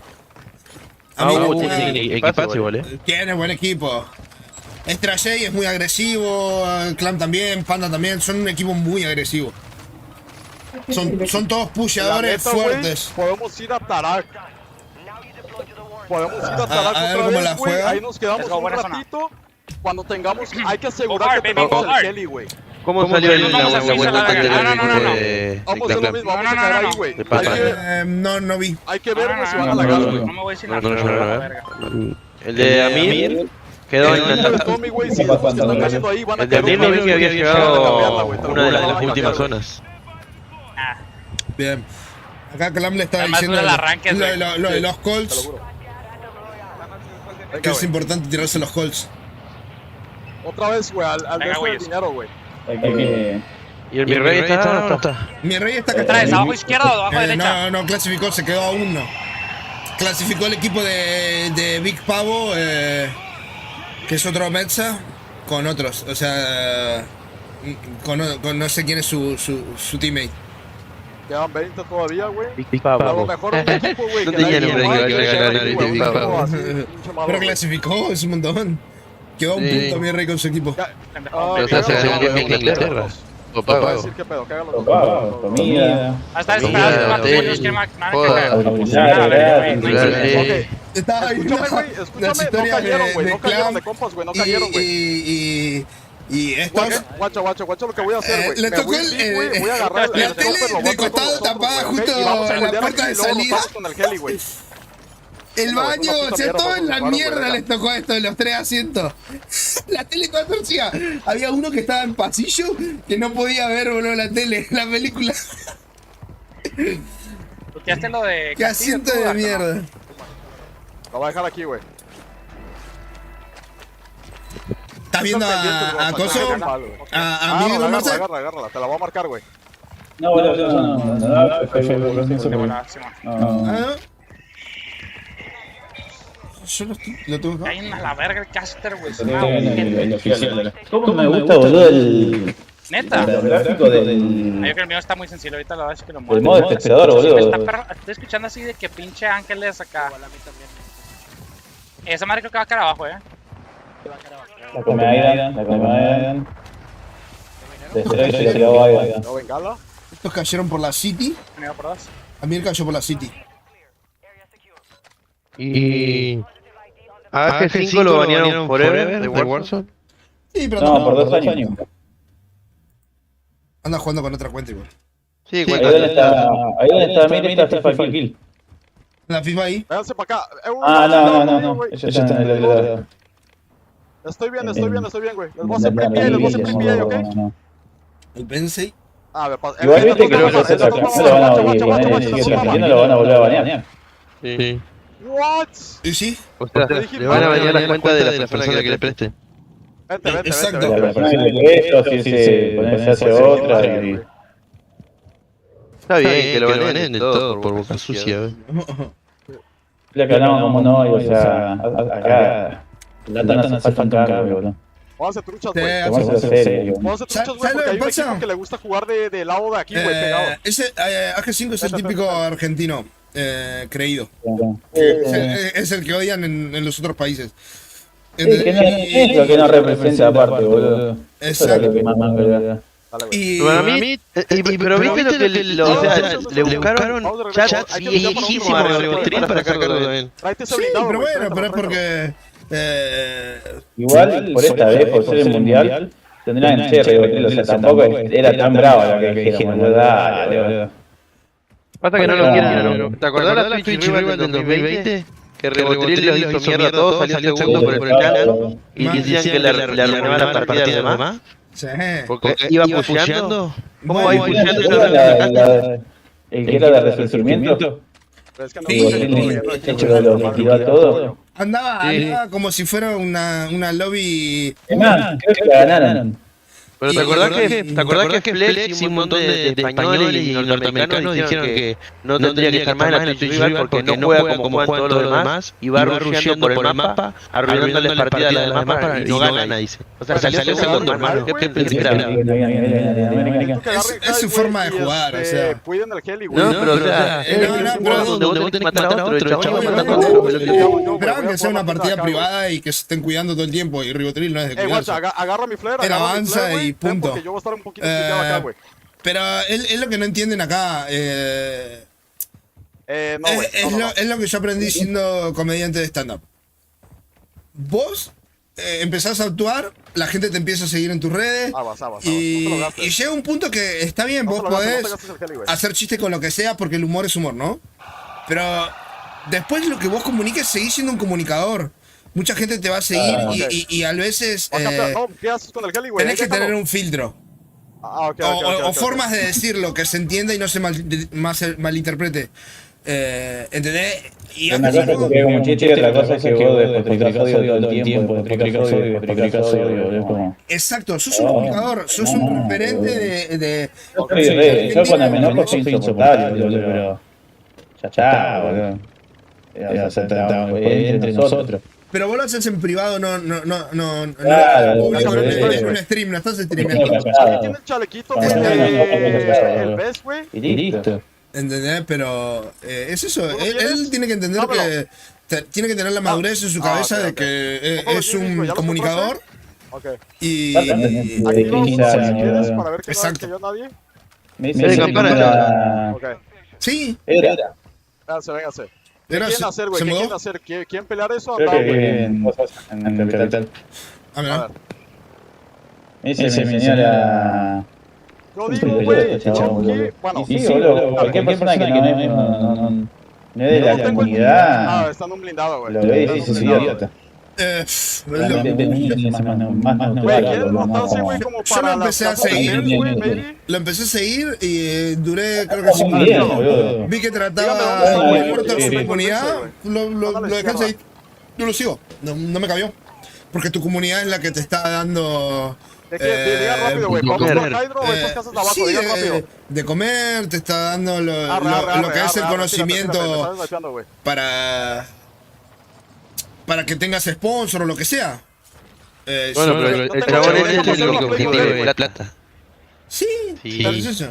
Tiene equipazo igual, Tiene buen equipo. Strajay es muy agresivo, Clam también, Panda también, son un equipo muy agresivo. Son todos pusheadores fuertes. Podemos ir a Tarak. Podemos ir a Tarak a ver otra cómo vez, la güey. juega. Ahí nos quedamos un ratito. Cuando tengamos, hay que asegurar que tenemos el Kelly, güey. ¿Cómo salió la vuelta anterior de Vamos a hacer lo mismo, vamos a caer ahí, güey. No vi. Hay que ver, güey, si van a la gas, güey. No me voy a decir nada. El de Amir quedó en el Tommy, güey, si están cayendo ahí, van a el de Amir me dijo que había llegado una de las últimas zonas. Bien. Acá Clam le estaba Además, diciendo lo de los Colts. Que es importante tirarse los Colts. Otra vez, güey, al resto del dinero, güey. ¿Y el mi rey está o no está? Mi rey está acá. ¿Traes abajo izquierdo o abajo derecha? No clasificó, se quedó a uno. Clasificó el equipo de Big Pavo, que es otro Metza, con otros. O sea, con no sé quién es su teammate. Quedan 20 todavía, güey. A lo mejor un equipo, güey. No tenía nombre que iba a ganar el Big Pavo. Pero clasificó, es un montón. Quedó a un punto mi rey con su equipo. O sea, se ganó en Inglaterra. O Voy a pago. decir qué pedo, que hagan los Comida. Hasta esperando más niños que Estaba ahí escúchame, no cayeron, güey, no cayeron de compas, güey, no cayeron, güey. Y estos... Guacho, lo que voy a hacer, güey. Le tocó voy a agarrar la tele de costado tapada justo en la puerta de salida. El baño, o sea, todo en la mierda les tocó esto de los 3 asientos. La tele toda torcida. Había uno que estaba en pasillo que no podía ver, boludo, la tele, la película. ¿Qué lo de qué asiento de mierda? Lo voy a dejar aquí, güey. ¿Estás viendo a Coso? ¿A mí, don Marcel? Agárrala, te la voy a marcar, güey. No, no. Yo lo tengo acá. Hay a la verga el caster, güey. ¿Cómo me gusta, boludo, el... Neta. El gráfico del... Yo creo que el mío está muy sencillo, ahorita la verdad es que lo muevo. El modo espectador, boludo. Estoy escuchando así de que pinche ángeles acá. Esa madre creo que va a caer abajo, La come Aidan. Se quedó Aidan. ¿No bengala? Estos cayeron por la City. Amir cayó por la City. Y... ¿A G5 lo banearon forever de Warzone? Sí, pero no, por 2 años. Anda jugando con otra cuenta igual. Sí, ahí donde está Amir, está FIFA Kill. ¿La FIFA ahí? Véanse para acá. No. Eso está en el otro lado. Estoy bien, güey. Les voy a hacer PPA, ¿ok? El Pensei. A ver, igual viste que los otros acá no lo van a volver a banear, lo van a volver a banear. Sí. What? ¿Y sí? O sea, le van a banear la cuenta de la persona que le preste. Vente. Exacto. La persona que le preste, si se hace otra. Está bien que lo baneen del todo por boca sucia. Le ganamos como no, o sea, acá. La no hace falta un cambio, boludo. Vamos a hacer truchas, güey. Vamos a hacer serio. Vamos a hacer truchas, güey, porque hay un equipo que le gusta jugar de lado de aquí, güey, pegado. Ese AG5 es el típico argentino creído. Es el que odian en los otros países. Sí, que no, que no representa aparte, boludo. Exacto. Para mí, pero viste lo que le buscaron chats viejísimos a Ribotril para sacarlo también. Sí, pero bueno, pero es porque... Igual, por esta vez, por ser el mundial, tendrían que ser Ribotril, o sea, tampoco era tan brava la que dijeron, dale, boludo. Pasa que no lo quieren, ¿te acordás de la Twitch Rival del 2020? Que Ribotril los hizo mierda a todos, salió segundo por el canal y decían que le arruinaban la partida de los demás. Sí. Porque iba pusheando. ¿Cómo va a ir pusheando? El que era de resurgimiento. Lo tiró a todo. Andaba como si fuera una lobby. Es más, creo que la ganaron. Pero ¿te acordás que Flex y un montón de españoles y norteamericanos dijeron que no tendría que estar más en la Twitch Rival porque no juega como juegan todos los demás y va rusheando por el mapa, arruinando las partidas de las demás y no gana, dice. O sea, salió segundo, hermano. ¿Qué esperaba? Es su forma de jugar, o sea. Cuiden el heli, güey. No, pero o sea, es un juego donde vos tenés que matar a otro, el chabón matando a otro. Esperaban que sea una partida privada y que se estén cuidando todo el tiempo y Ribotril no es de cuidarse. Agarra mi flare, él avanza y punto. Porque yo voy a estar un poquito acá, güey. Pero es lo que no entienden acá. Es lo que yo aprendí siendo comediante de stand-up. Vos empezás a actuar, la gente te empieza a seguir en tus redes. Y llega un punto que está bien, vos podés hacer chistes con lo que sea porque el humor es humor, ¿no? Pero después lo que vos comuniques, seguís siendo un comunicador. Mucha gente te va a seguir y a veces tenés que tener un filtro. O formas de decirlo que se entienda y no se malinterprete. ¿Entendés? Y una cosa es que pega como chiste y otra cosa es que vos despotricás odio todo el tiempo, despotricás odio. Exacto, sos un comunicador, sos un referente de... Yo cuando me enojo soy insoportable, boludo, pero... boludo. Entre nosotros. Pero vos lo haces en privado, no público, en un stream, no estás streameando. Tiene el chalequito, güey, el best, güey. Y listo. ¿Entendés? Pero es eso, él tiene que entender que tiene que tener la madurez en su cabeza de que es un comunicador. Y... Exacto. Me dice campana. Sí. Véngase. ¿Quién hacer, güey? ¿Quién hacer? ¿Quién pelear eso? Creo que en capital. A ver. Me dice mi señora... Yo digo, güey, bueno, sí, boludo, cualquier persona que no es de la comunidad... está en un blindado, güey. Lo ve y dice, es idiota. Yo lo empecé a seguir, lo empecé a seguir y duré creo que 5 años. Vi que trataba muy corto su comunidad, lo dejé seguir. Yo lo sigo, no me cambió. Porque tu comunidad es la que te está dando... de comer, te está dando lo que es el conocimiento para que tengas sponsor o lo que sea. Bueno, pero el chabón es el único objetivo de la plata. Sí, tal vez eso.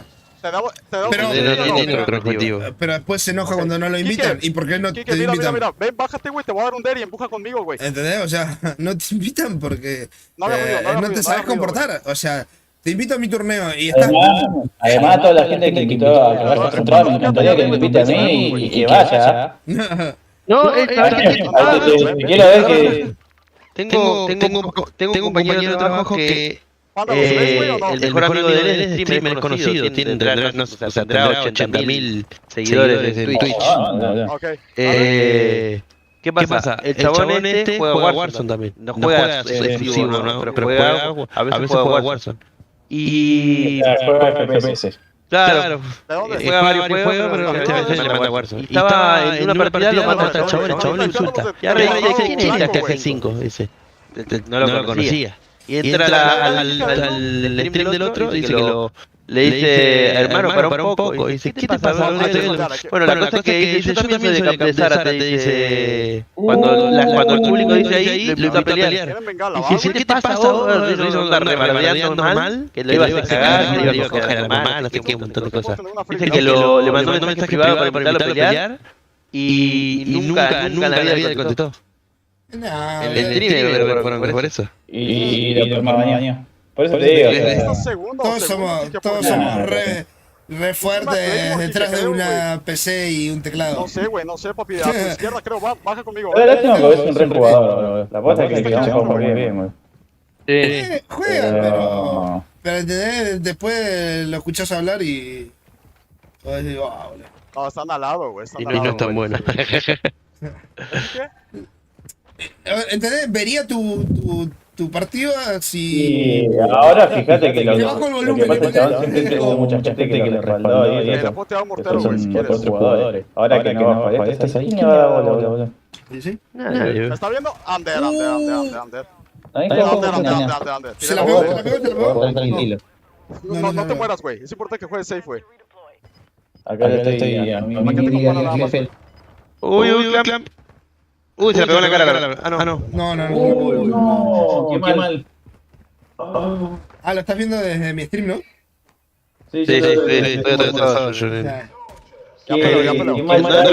Pero después se enoja cuando no lo invitan. ¿Y por qué no te invitan? Mira, ven, bájate, güey, te voy a dar un dare y empuja conmigo, güey. ¿Entendés? O sea, no te invitan porque no te sabes comportar. O sea, te invito a mi torneo y estás... Además, toda la gente que invitó a Carlos Control, me encantaría que me invite a mí y que vaya. No, quiero ver que... Tengo un compañero de trabajo que... el mejor amigo de él es streamer conocido, tendrá 80.000 seguidores desde Twitch. ¿Qué pasa? El chabón este juega Warzone también. No juega exclusivo, ¿no? Pero juega, a veces juega Warzone. Y... Juega FPS. Claro, juega varios juegos, pero a veces le manda Warzone. Y estaba en una partida, lo mata al chabón, el chabón le insulta. Y ahora dice, ¿quién es este AG5? Dice, no lo conocía. Y entra al stream del otro, dice que le dice, hermano, para un poco. Y dice, ¿qué te pasa? Bueno, la cosa es que dice, yo también soy de Camp de Zárate, dice, cuando el público dice ahí, lo invita a pelear. Y dice, ¿qué te pasa vos? Lo hizo andar rebardeando normal, que lo ibas a cagar, que lo iba a coger a la mamá, no sé qué, un montón de cosas. Dice que le mandó un mensaje privado para invitarlo a pelear, y nunca en la vida le contestó. El streamer, por eso. Y lo toma baño. Por eso te digo. Todos somos re fuertes detrás de una PC y un teclado. No sé, güey, no sé, papi. A tu izquierda, creo, baja conmigo. La verdad es un re jugador, la cosa es que vamos a jugar muy bien, güey. Juega, pero ¿entendés? Después lo escuchás hablar y... podés decir, wow, boludo. No, están al lado, güey. Y no es tan bueno. ¿Entendés? Vería tu partido si... Sí, ahora fíjate que le bajo el volumen, lo que pasa es que siempre hubo mucha gente que lo respaldó y eso, que son otros jugadores. Ahora que no va para esto, estás ahí, no va, boludo. ¿Sí? ¿Me está viendo? Under. Se la pegó. Tranquilo. No te mueras, güey. Es importante que juegues safe, güey. Acá estoy a mi jefe. Uy, clamp. Uy, se la pegó en la cara. Ah, no. No, qué mal. Ah, lo estás viendo desde mi stream, ¿no? Sí, estoy atrasado yo. Qué mala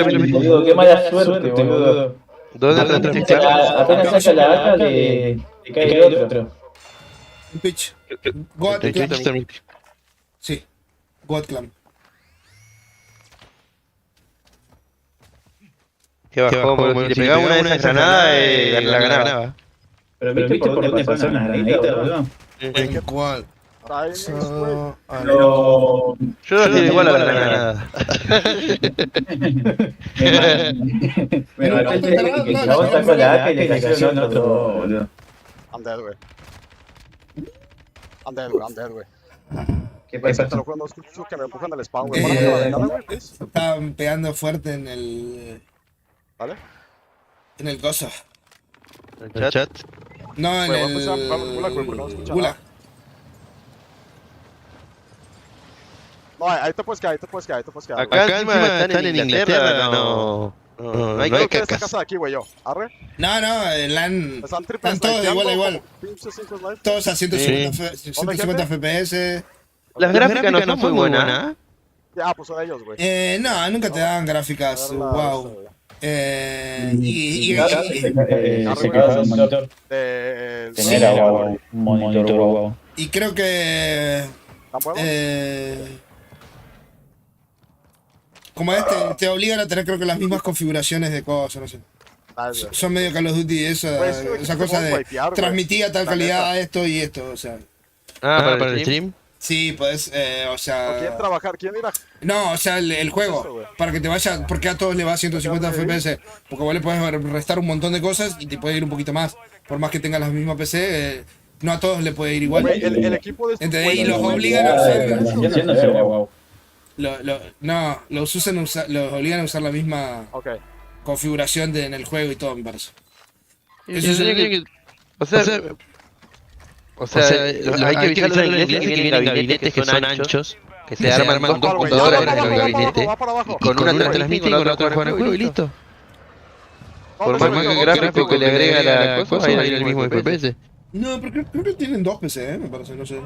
suerte, boludo. Apenas saca la AK le cae otro. Un pitch. God Clam. Sí, God Clam. Que bajó, si le pegaba una de esas granadas, la ganaba. Pero viste por dónde pasaron las granaditas, boludo. ¿En cuál? Yo lo hacía igual a la granada. Me mató que el chabón sacó la AK y le cayó en otro, boludo. I'm dead, güey. ¿Qué pasa? Te lo juro, no escucho que me empujan del spawn, güey. Estaban pegando fuerte en el... ¿Vale? En el coso. ¿El chat? No, en el... Gulag. No, ahí te puedes quedar, Acá encima están en Inglaterra, no hay que cacas. esta casa de aquí, güey, yo. ¿Arre? No, LAN... Están todos igual. Todos a 150 FPS. Las gráficas no son muy buenas. Ya, pues son ellos, güey. No, nunca te dan gráficas, wow. Y creo que como te obligan a tener creo que las mismas configuraciones de cosas, no sé. Son medio Call of Duty esa cosa de transmitir a tal calidad esto y esto, o sea. ¿Para el stream? Sí, pues, o sea... ¿Quién trabajar? ¿Quién irá? No, o sea, el juego, para que te vaya, porque a todos le va a 150 FPS, porque vos le puedes restar un montón de cosas y te puede ir un poquito más, por más que tengas la misma PC, no a todos le puede ir igual. El equipo de... ¿Entendés? Y los obligan a usar... los obligan a usar la misma configuración en el juego y todo, me parece. O sea, hay que avisar a los ingleses que vienen gabinetes que son anchos, que se arman dos computadoras en el gabinete, y con una transmite y con la otra juegan el juego y listo. Por más que gráfico que le agrega la cosa, va a ir el mismo FPS. No, pero creo que tienen dos PC, me parece, no sé.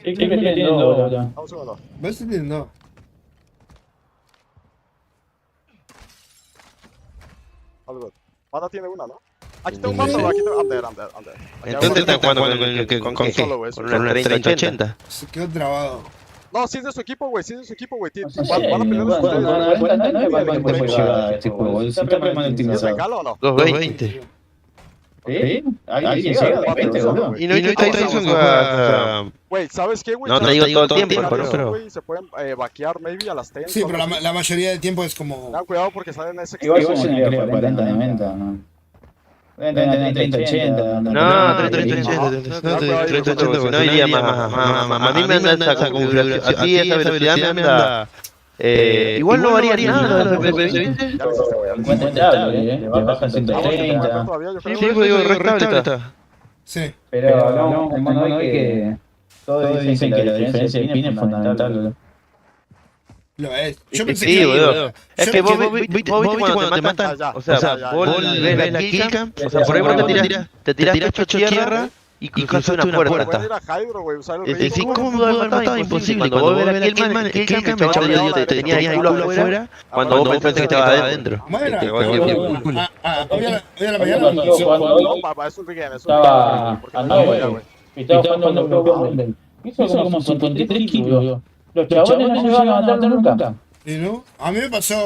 Sí, creo que tienen dos. ¿Ves si tienen dos? Algo. Ahora tiene una, ¿no? Aquí tengo un mando, aquí tengo... Under. Entonces están jugando con solo, güey. Con una 3080. Se quedó trabado. No, sí es de su equipo, güey. Van a pelear de ustedes. ¿220? ¿Sí? ¿Alguien llega de repente, boludo? Y no está Tyson que va. Güey, ¿sabes qué, güey? No te digo todo el tiempo, pero. Güey, se pueden vaquear maybe a las 10. Sí, pero la mayoría del tiempo es como... Ten cuidado porque salen ese... Igual son 40, 90, ¿no? 30, 80. No, 30, 80. No iría más. A mí me anda esa configuración. A ti esa velocidad me anda. Igual no varía nada, ¿viste? Le bajan 130. Sí, digo, restable está. Sí. Pero hablamos en mono hoy que todos dicen que la diferencia de pin es fundamental, boludo. Lo es. Yo pensé Sí, que... boludo. Es que vos viste cuando te matan. O sea, vos ves la killcam. O sea, por ahí vos te tirás pecho tierra y cruzaste una puerta. Decís, ¿cómo me puedo haber matado? Imposible. Cuando vos ves la killcam, el chabón te tenía el culo afuera cuando vos pensaste que estabas adentro. Bueno, hoy a la mañana... Estaba a 9, estaba jugando Pro. Hizo como 53 kilos. Los chabones no llegaban a matarlo nunca. ¿Y no? A mí me pasó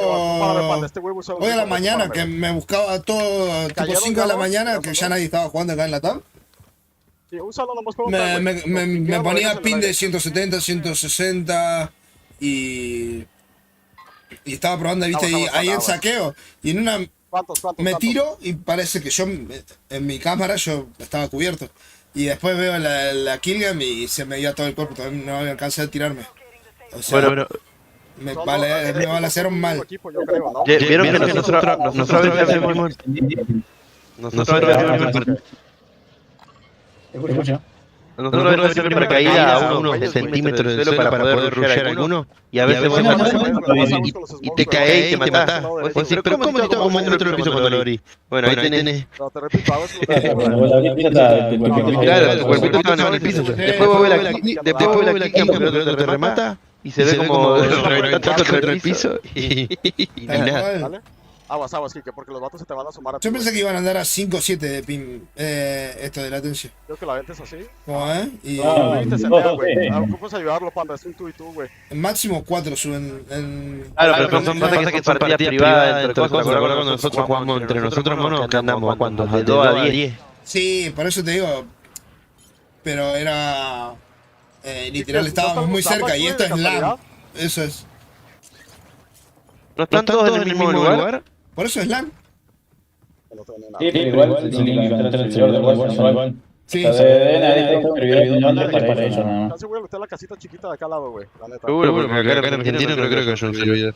hoy a la mañana que me buscaba todo tipo 5 de la mañana, que ya nadie estaba jugando acá en la TAM. Me ponía pin de 170, 160 y estaba probando, viste, ahí en saqueo. Y en una me tiro y parece que yo en mi cámara yo estaba cubierto. Y después veo la killcam y se me iba todo el cuerpo, todavía no me alcancé a tirarme. O sea, Bueno, me balancearon mal. Vieron que nosotros hacemos nosotros a veces para caída a unos centímetros del suelo para poder rushear a alguno y a veces vos y te caes y te matás. Vos decís, pero ¿cómo te estás como un metro del piso cuando lo abrís? Bueno, ahí tenés. Claro, tu cuerpito estaba en el piso. Después vos ves la kickan porque el otro te remata y se ve como reventando contra el piso y nada. Aguas, Kike, porque los vatos se te van a sumar a ti. Yo pensé que iban a andar a 5 o 7 de pin, esto de latencia. Creo que la venta es así. ¿Cómo, Y... güey. Ocupas ayudarlo, panda, es un tú y tú, güey. Máximo 4 suben en... Claro, pero son cosas que son partidas privadas entre cosas. ¿Te acuerdas cuando nosotros jugamos entre nosotros, monos? Que andamos cuando de 2 a 10. Sí, por eso te digo. Pero era... literal, estábamos muy cerca y esto es LAN. Eso es. ¿No están todos en el mismo lugar? Por eso es LAN. Sí, pero igual se tiene que encontrar el servidor de Warzone. Sí, deben haber hecho servidores para ellos, nada más. Casi voy a meter la casita chiquita de acá al lado, güey. Seguro, porque acá en Argentina no creo que haya un servidor.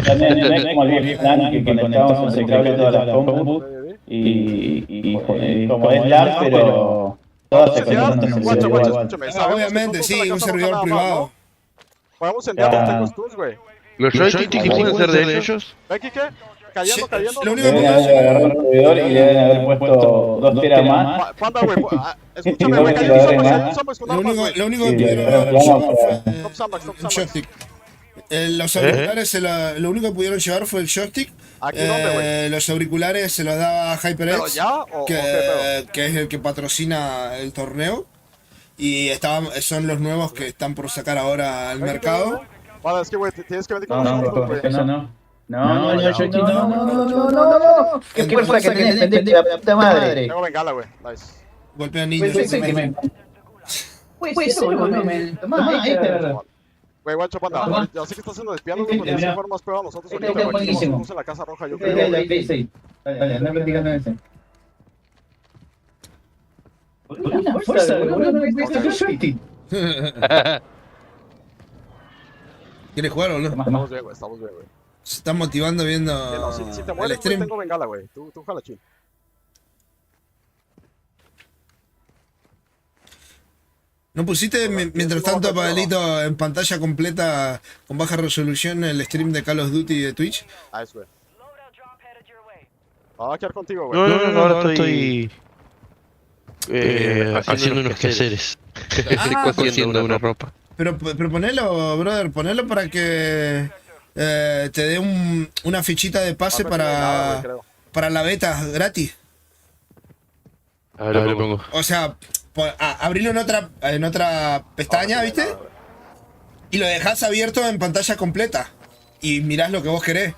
También es como el viejo LAN que conectamos el cable a todas las compu y como es LAN, pero todas se conectan en el servidor. Obviamente, sí, un servidor privado. Podemos enviar los tecos tus, güey. ¿Los joysticks pueden ser de ellos? ¿Ve, Kike? Cayendo. Lo único deben haber agarrado el servidor y deben haber puesto 2 teras más. Panda, güey, escúchame, güey, lo único que pudieron llevar fue el joystick. Los auriculares, lo único que pudieron llevar fue el joystick. Los auriculares se los daba HyperX, que es el que patrocina el torneo. Y son los nuevos que están por sacar ahora al mercado. Vale, es que, güey, tienes que venir con nosotros, güey. No. ¿Qué fuerza que tenés, pendejo, la puta madre? Tengo bengala, güey. Nice. Golpea niños. Güey, guacho, panda. Ya sé que estás haciendo despiados, pero tienes que jugar más prueba a nosotros ahorita, güey. Estamos en la casa roja, yo creo, güey. Dale, anda practicando ese. Una fuerza, boludo, no me cuesta joystick. ¿Quieres jugar o no? Estamos bien, güey, Se están motivando viendo si te el mueres, stream. tengo bengala, güey. Tú jala chill. ¿No pusiste mientras tanto, Pablito, en pantalla completa con baja resolución el stream de Call of Duty de Twitch? Eso, güey. Vamos a quedar contigo, güey. No, ahora estoy haciendo unos quehaceres. Cosiendo una ropa. Pero ponelo, brother, ponelo para que te dé una fichita de pase para la beta gratis. A ver, lo pongo. O sea, abrilo en otra pestaña, ¿viste? Y lo dejás abierto en pantalla completa. Y mirás lo que vos querés.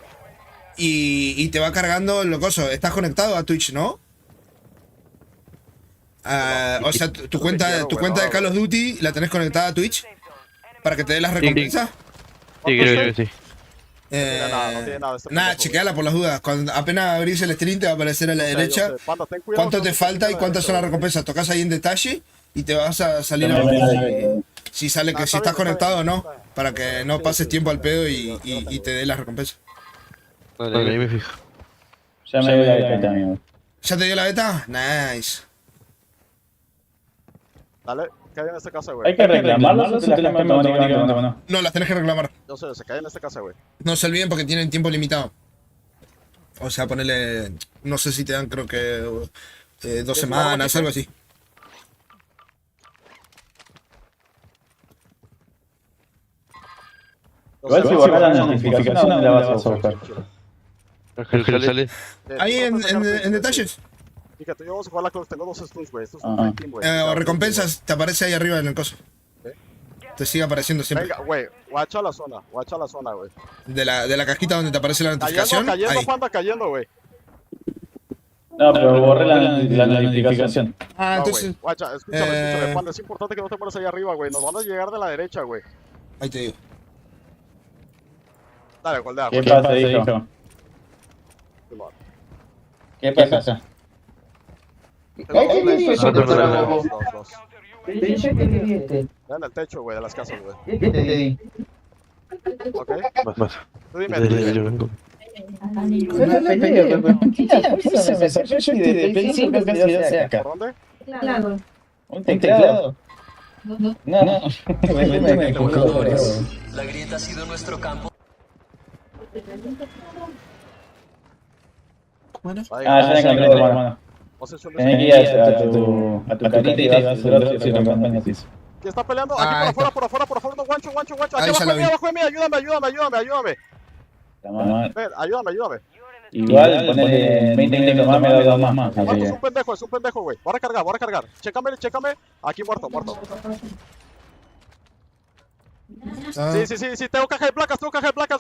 Y te va cargando lo coso. Estás conectado a Twitch, ¿no? O sea, tu cuenta de Call of Duty la tenés conectada a Twitch para que te dé las recompensas. Sí, creo que sí. Nada, chequeala por las dudas. Cuando apenas abrís el stream te va a aparecer a la derecha cuánto te falta y cuántas son las recompensas. Tocas ahí en detalle y te vas a salir a ver si sale que si estás conectado o no, para que no pases tiempo al pedo y te dé las recompensas. Vale, ahí me fijo. Ya me dio la beta, amigo. ¿Ya te dio la beta? Nice. Dale, ¿qué hay en esta casa, güey? ¿Hay que reclamarlos o te las cambian automáticamente o no? No, las tenés que reclamar. No sé, se cae en esta casa, güey. No se olviden porque tienen tiempo limitado. O sea, ponele, no sé si te dan, creo que 2 semanas, algo así. Igual si borras la notificación, ¿a dónde la vas a buscar? Ahí en detalles. Fíjate, yo vamos a jugar la Close, tengo 2 stuns, güey. Esto es un team, güey. O recompensas, te aparece ahí arriba en el coso. Te sigue apareciendo siempre. Venga, güey, guacha la zona, güey. De la cajita donde te aparece la notificación. Cayendo, ahí. Panda, cayendo, güey. No, pero borré la notificación. Ah, No, entonces. güey. Guacha, escúchame, Panda, es importante que no te pones ahí arriba, güey. Nos van a llegar de la derecha, güey. Ahí te digo. Dale, goldea. ¿Qué pasa, hijo? ¿Qué pasa? Dos. En el techo, güey, de las casas, güey. Ok. Más. Tú dime. Yo vengo. ¿Por dónde? ¿Un teclado? No. La grieta ha sido nuestro campo. Bueno. Ya me cambié, hermano. Tenés que ir a tu carita y vas a hacer otro si te acompañas. ¿Quién está peleando? Aquí por afuera, no, guancho. Aquí abajo de mí, ayúdame. Ven, ayúdame. Igual, ponele 20 minutos más, me da 2 más. Marco, es un pendejo, güey. Voy a cargar. Chécame. Aquí muerto. Sí, tengo caja de placas,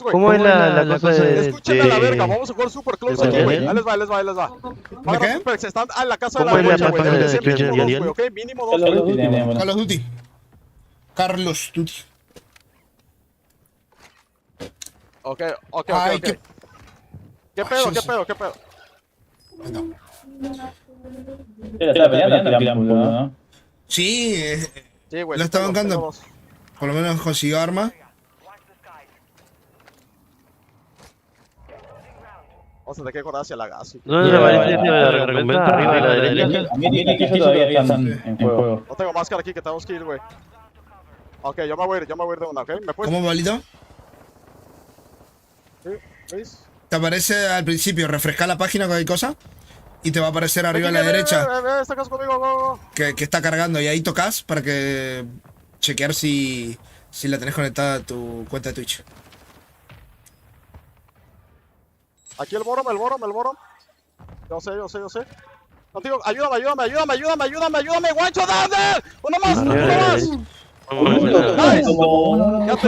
güey. ¿Cómo es la cosa de...? Escúchenme a la verga, vamos a jugar super close aquí, güey. Ahí les va. Para super, se están en la casa de la derecha, güey. Deben ser mínimo 2, güey, ¿ok? Mínimo 2. Carlos Duty. Ok. Ay, ¿Qué pedo? Está peleando, ¿no? Sí, güey. lo está bancando. Por lo menos consiguió arma. Vamos a tener que correr hacia la gas. No, la recompensa arriba de la derecha. A mí tiene que ellos todavía están en juego. No tengo máscara aquí, que tenemos que ir, güey. Ok, yo me voy a ir de una, ¿ok? ¿Me puedes? ¿Cómo, Valito? Sí, ¿veis? Te aparece al principio, refresca la página con cualquier cosa y te va a aparecer arriba a la derecha Esta casa conmigo, go. que está cargando y ahí tocas para que chequear si la tenés conectada a tu cuenta de Twitch. Aquí el bottom. Yo sé. Contigo, ayúdame, guancho, dale. Uno más. Nice.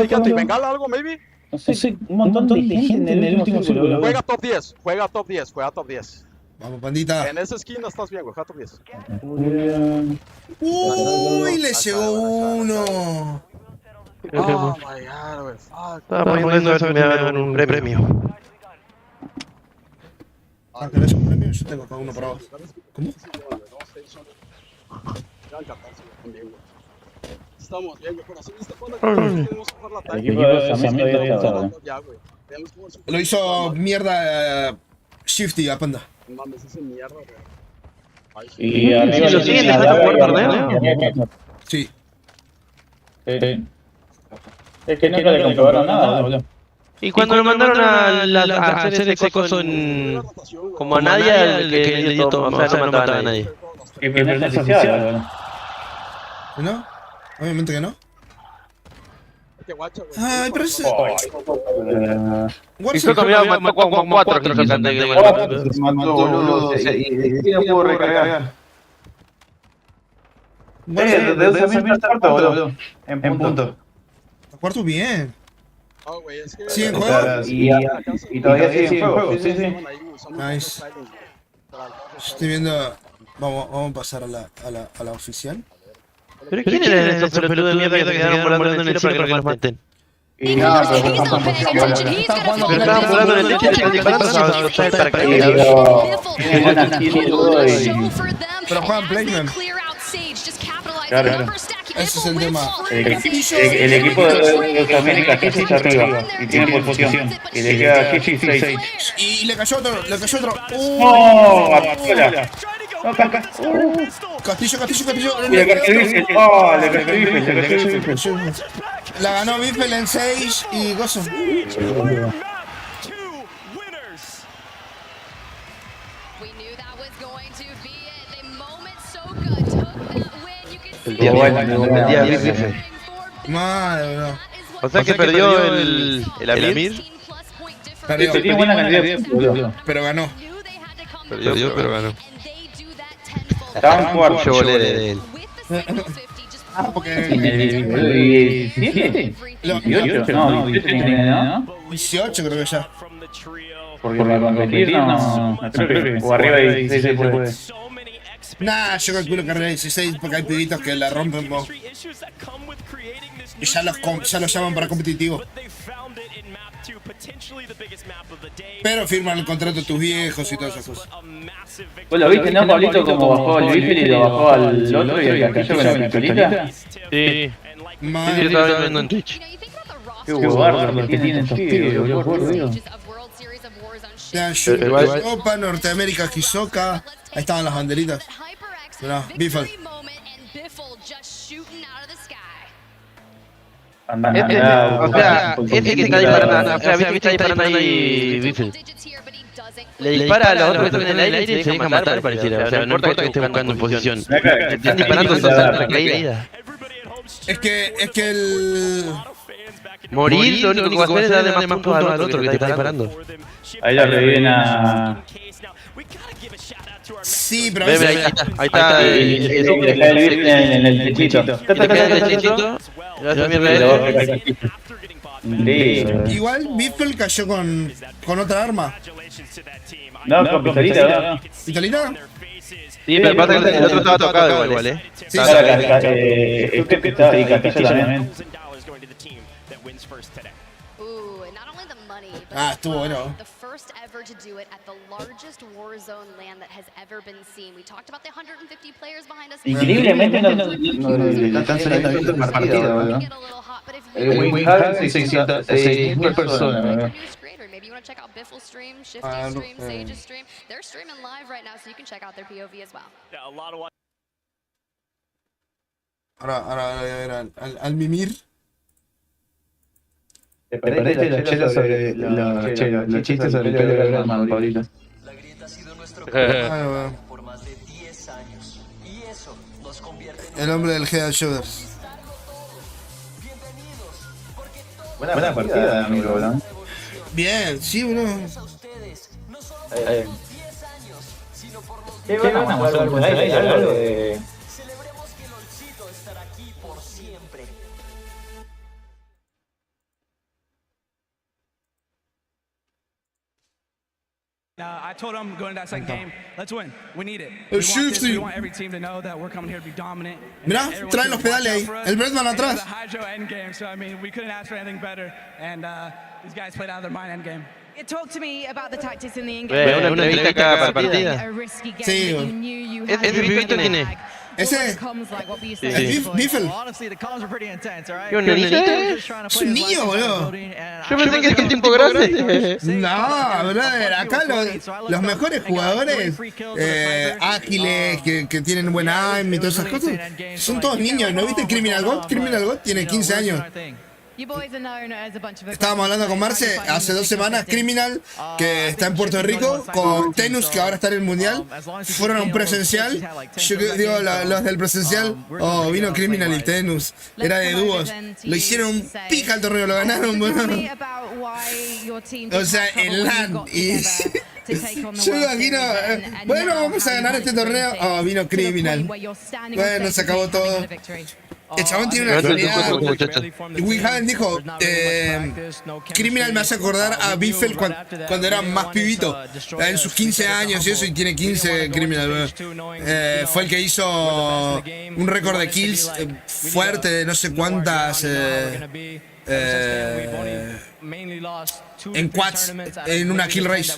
Quédate, bengala algo, maybe. No sé, un montón de gente en el último celular. Juega top 10. Vamos, pandita. En esa esquina estás bien, güey, juega top 10. Uy, le llegó uno. Oh my god, güey, fuck. Estaba poniendo eso, me daban un premio. ¿Querés un premio? Yo tengo acá uno para vos. ¿Cómo? Estamos bien, güey, corazón. Tenemos que jugar la El equipo de Samir Lo hizo mierda Shifty a Panda. Mames, ese mierda, güey. Y arriba lo siguen dejando jugar torneo. Sí. Es que nunca le comprobaron nada, boludo. Y cuando lo mandaron a hacer ese coso como a nadie, el que le dio todo, o sea, no mandaba a nadie. Que pertenece social, boludo. ¿No? Obviamente que no. Ay, pero ese... Y creo que mató con 4, creo que antes que mató, boludo. Y no pudo recargar. De Samir está cuarto, boludo. En punto. Cuarto bien. ¿Sí en juego? Y todavía sigue en juego, sí. Nice. Estoy viendo Vamos a pasar a la oficial. ¿Pero quién eran esos peludos de mierda que se quedaron volando en el cielo para que los maten? No, pero están estaban volando en el techo y están disparando a traer paracaídas. Pero juegan Playman. Claro. Ese es el tema. El equipo de América Kichi está arriba y tiene posición. Y le queda Kichi 6. Y le cayó otro. ¡No! ¡Afuera! Castillo. Le cayó Biffle. La ganó Biffle en 6 y Gozo. Madre mía. O sea que perdió el Amir. Tiene buena cantidad, pero ganó. Perdió, pero ganó. Estaba en cuarto. Yo volé de él. Porque... 18, no, 18 creo que ya. Porque para competir no creo que o arriba de 16 se puede. Nah, yo calculo que arriba de 16 porque hay pibitos que la rompen vos. Y ya los llaman para competitivo. Pero firman el contrato tus viejos y todas esas cosas. ¿Vos lo viste, no, Pablito, como bajó el Biffle y lo bajó al otro y el cayó con la pistolita? Sí. Madre, Yo estaba viendo en Twitch. Qué guardo que tienen estos tíos, boludo. Europa, Norteamérica, Kizoka. Ahí estaban las banderitas. Mirá, Biffle. O sea, este que está disparando, o sea, viste que está disparando ahí Biffle. Le dispara a los otros que están en el aire y se deja matar, pareciera. O sea, no importa que esté buscando en posición. Están disparando en la caída. Es que el... Morir, lo único que va a hacer es darle más puntos al otro que te está disparando. Ahí lo reviven a... Sí, pero ahí está en el techito. igual Biffle cayó con otra arma. No, con pistolita. ¿Pistolita? Sí, pero pasa que el otro estaba tocado igual, Sí, usted que está ahí, Castillo también. Ah, estuvo bueno. The first ever to do it at the largest Warzone LAN that has ever been seen. We talked about the 150 players behind us. Increíblemente no están saliendo bien las partidas, ¿verdad? El WinHub 600 personas. Maybe you want to check out Biffle's stream, Shifty's stream, Sage's stream. They're streaming live right now, so you can check out their POV as well. Yeah, a lot of Ahora al mimir. Te perdiste los chelos sobre los chistes sobre el pelo de Galman, Pablito. La grieta ha sido nuestro por más de 10 años. Y eso nos convierte en el hombre del Head and Shoulders. Buena partida, amigo, ¿verdad? Bien, sí, uno. ¿Qué van a mostrar algo de... Celebremos que LOLcito estará aquí por siempre. I told them going into that second game, let's win. We need it. We want this. We want every team to know that we're coming here to be dominant. Mirá, traen los pedales ahí. El Breadman atrás. Hydro end game, so I mean, we couldn't ask for anything better. And these guys played out of their mind end game. Talk to me about the tactics in the in-game. Una entrevista cada partida. Sí. ¿Ese pibito quién es? Ese es Biffle. ¿Qué un nenito? Es un niño, boludo. Yo pensé que era el tiempo grande. No, brother, acá los mejores jugadores ágiles, que tienen buena aim y todas esas cosas, son todos niños. ¿No viste Criminal God? Criminal God tiene 15 años. Estábamos hablando con Marce hace 2 semanas. Criminal, que está en Puerto Rico, con Tenus, que ahora está en el Mundial, fueron a un presencial. Yo digo, los del presencial, vino Criminal y Tenus, era de dúos. Lo hicieron un pica al torneo, lo ganaron, bueno. O sea, en LAN. Y yo digo, aquí no, bueno, vamos a ganar este torneo. Vino Criminal. Bueno, se acabó todo. El chabón tiene una agilidad. Y Wihaven dijo, Criminal me hace acordar a Biffel cuando era más pibito, en sus 15 años y eso, y tiene 15 Criminal. Fue el que hizo un récord de kills fuerte de no sé cuántas en quads, en una kill race.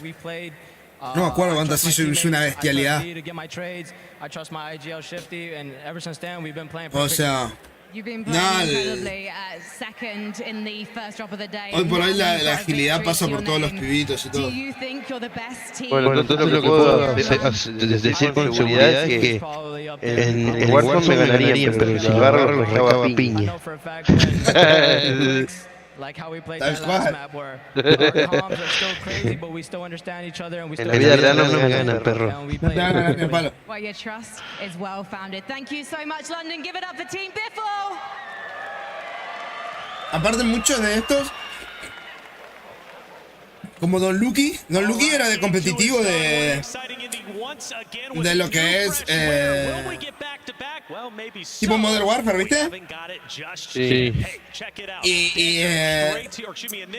No me acuerdo cuántas hizo, es una bestialidad. O sea, hoy por hoy la agilidad pasa por todos los pibitos y todo. Bueno, entonces lo que puedo decir con seguridad es que en Warzone me ganarían, pero si barro los recaba piña. Tal cual. En la vida real no me ganan, perro. Well, your trust is well founded. Thank you so much, London. Give it up for Team Biffle. Aparte, muchos de estos, como Don Lucky era de competitivo de lo que es tipo Modern Warfare, ¿viste? Sí. Y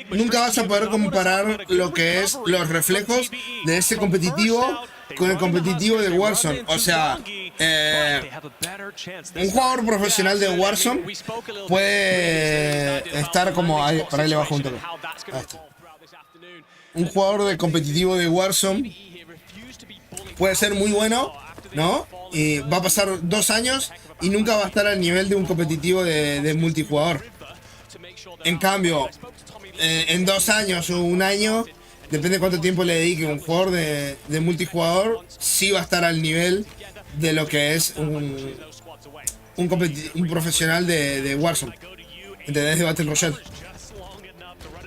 nunca vas a poder comparar lo que es los reflejos de ese competitivo con el competitivo de Warzone. O sea, un jugador profesional de Warzone puede estar como ahí, por ahí le bajo un toque. Un jugador de competitivo de Warzone puede ser muy bueno, ¿no? Y va a pasar 2 años y nunca va a estar al nivel de un competitivo de multijugador. En cambio, en 2 años o 1 año, depende de cuánto tiempo le dedique un jugador de multijugador, sí va a estar al nivel de lo que es un profesional de Warzone. ¿Entendés? De Battle Royale.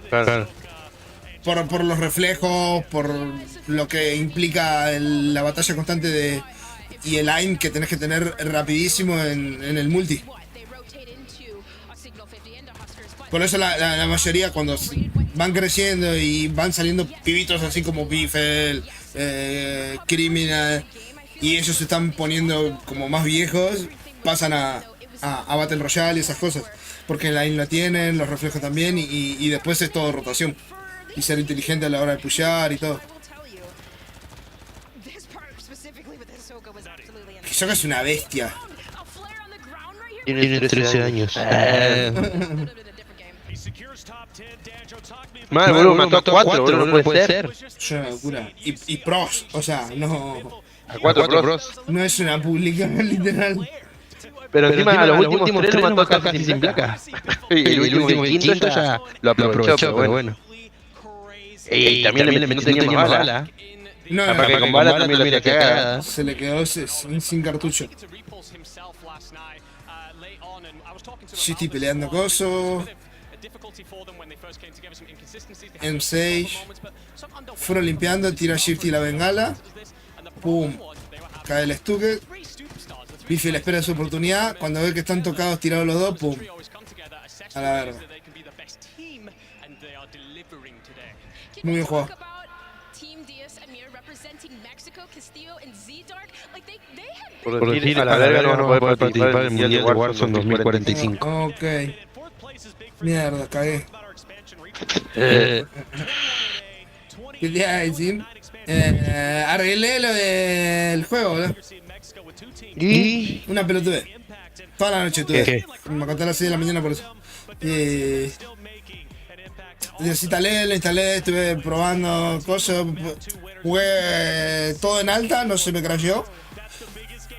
Claro. Por los reflejos, por lo que implica la batalla constante y el aim que tenés que tener rapidísimo en el multi. Por eso la mayoría, cuando van creciendo y van saliendo pibitos así como Biffel, Criminal, y ellos se están poniendo como más viejos, pasan a Battle Royale y esas cosas. Porque el aim la tienen, los reflejos también, y después es todo rotación. Y ser inteligente a la hora de pushear y todo. Hisoka es una bestia. Tiene 13 años. Mal, boludo, mató a 4, boludo, no puede ser. Es una locura. Y pros, o sea, no. A 4 pros. No es una pública, literal. Pero encima a los últimos 3 lo mató casi sin placa. Y el último quinto ya lo aprovechó, pero bueno. Y también no tenía más bala. No, para que con bala también lo hacía cagada. Se le quedó sin cartucho. Yo estoy peleando coso. M6. Fueron limpiando, tira Shift y la bengala. Pum. Cae el Stucket. Biffy le espera su oportunidad. Cuando ve que están tocados, tirados los dos, pum. A la verga. Muy bien jugado. Por decir, a la verga no vamos a poder participar en el Mundial de Warzone 2045. Ok. Mierda, cagué. ¿Qué te iba a decir? Arreglé lo del juego, ¿no? ¿Y? Una pelotudez. Toda la noche tuve. ¿Qué? Me acosté a las 6 de la mañana por eso. Instalé, estuve probando cosas. Jugué todo en alta, no se me crasheó.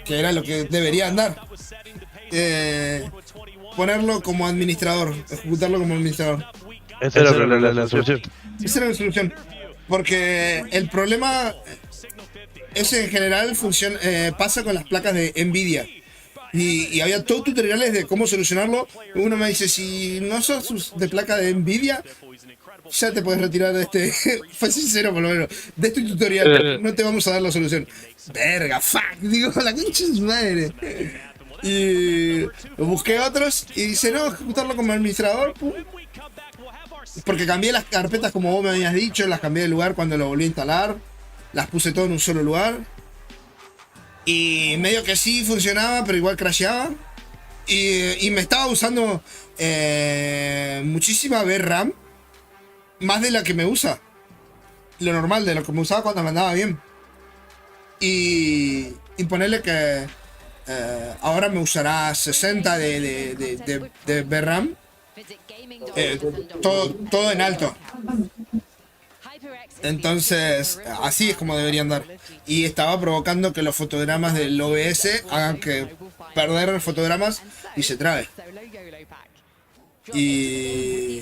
Que era lo que debería andar. Ponerlo como administrador, ejecutarlo como administrador. Esa era la solución. Esa era la solución. Porque el problema es en general pasa con las placas de Nvidia. Y había todos tutoriales de cómo solucionarlo. Uno me dice, si no sos de placa de Nvidia, ya te puedes retirar de este. Fue sincero por lo menos. De este tutorial no te vamos a dar la solución. Verga, fuck, digo, la concha de su madre. Y busqué otros y dice, no, ejecutarlo como administrador. Pum. Porque cambié las carpetas como vos me habías dicho, las cambié de lugar cuando lo volví a instalar. Las puse todo en un solo lugar. Y medio que sí funcionaba, pero igual crasheaba. Y me estaba usando muchísima VRAM, más de la que me usa. Lo normal, de lo que me usaba cuando me andaba bien. Y ponerle que ahora me usará 60 de VRAM. Todo en alto. Entonces, así es como debería andar. Y estaba provocando que los fotogramas del OBS hagan que perder fotogramas y se trabe. Y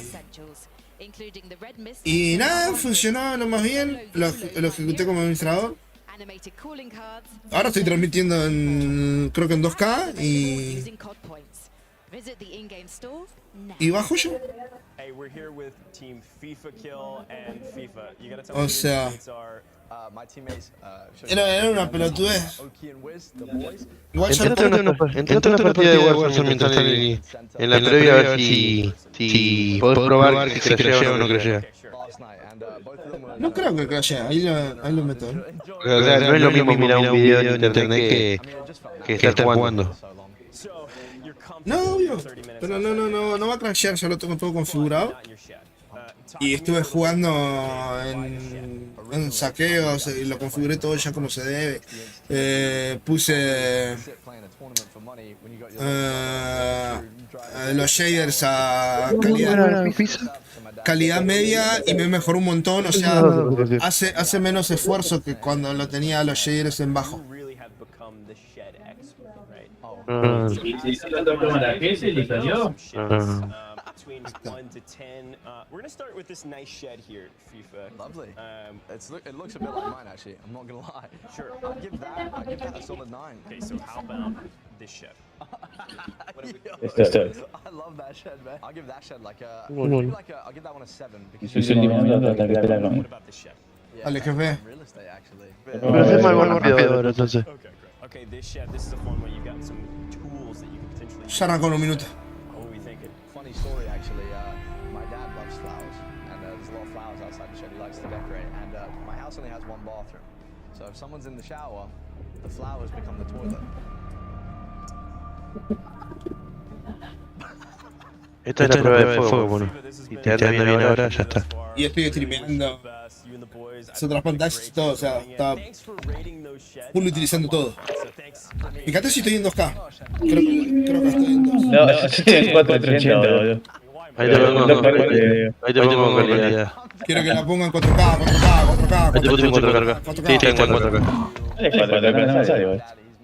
nada, funcionó lo más bien. Lo ejecuté como administrador. Ahora estoy transmitiendo creo que en 2K y bajo yo. O sea, era una pelotudez. Igual ya entrate una partida de Warzone mientras están en la previa a ver si podés probar si crashea o no crashea. No creo que crashea, ahí lo meto. O sea, no es lo mismo mirar un video en internet que estar jugando. No, obvio. Pero no va a crashear, ya lo tengo todo configurado. Y estuve jugando en saqueos y lo configuré todo ya como se debe. Puse los shaders a calidad media y me mejoró un montón. O sea, hace menos esfuerzo que cuando lo tenía los shaders en bajo. ¿Y si lo toma la GS y le salió? Between 1 to 10. We're gonna start with this nice shed here, FIFA. Lovely. It looks a bit like mine actually. I'm not gonna lie. Sure. I'll give that a solid 9. Okay, so how about this shed? I love that shed, man. I'll give that shed like a. I'll give that one a 7 because. What about this shed? Dale, jefe. Real estate actually. Pero hacemos algo rápido ahora entonces. Okay, this shed. This is a fun one. You got some tools that you can potentially. Ya arrancó en un minuto. What are we thinking? Funny story actually. My dad loves flowers, and there's a lot of flowers outside the shed. He likes to decorate, and my house only has one bathroom. So if someone's in the shower, the flowers become the toilet. Esta es la prueba de fuego, bueno. Y te anda bien ahora, ya está. Y estoy streameando las otras pantallas y todo, o sea, está full utilizando todo. Fíjate si estoy en 2K. Creo que estoy en 2K. No, yo estoy en 480, boludo. Ahí te pongo con calidad. Quiero que la pongan 4K, 4K. Ahí te puse en 4K. Sí, está en 4K.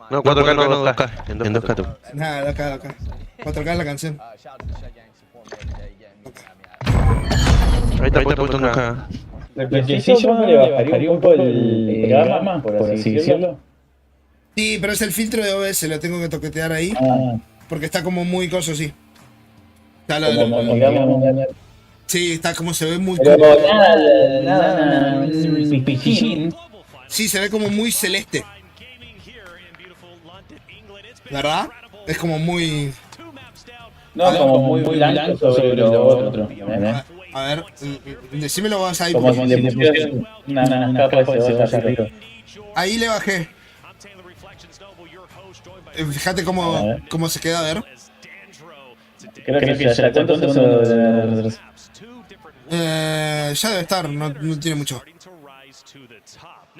No, 4K no, 2K. En 2K tú. Nada, 2K. 4K es la canción. Ahí está puesto en 2K. Lo que sí yo le bajaría un poco el gama, por así decirlo. Sí, pero es el filtro de OBS, lo tengo que toquetear ahí. Porque está como muy coso, sí. Sí, está como se ve muy... Pero nada, sí, se ve como muy celeste. ¿Verdad? Es como muy... No, como muy blanco sobre lo otro. A ver, decímelo vos ahí. Como si le pusieran una capa de cebolla arriba. Ahí le bajé. Fíjate cómo se queda, a ver. Creo que ya está. ¿Cuántos son? Ya debe estar, no tiene mucho.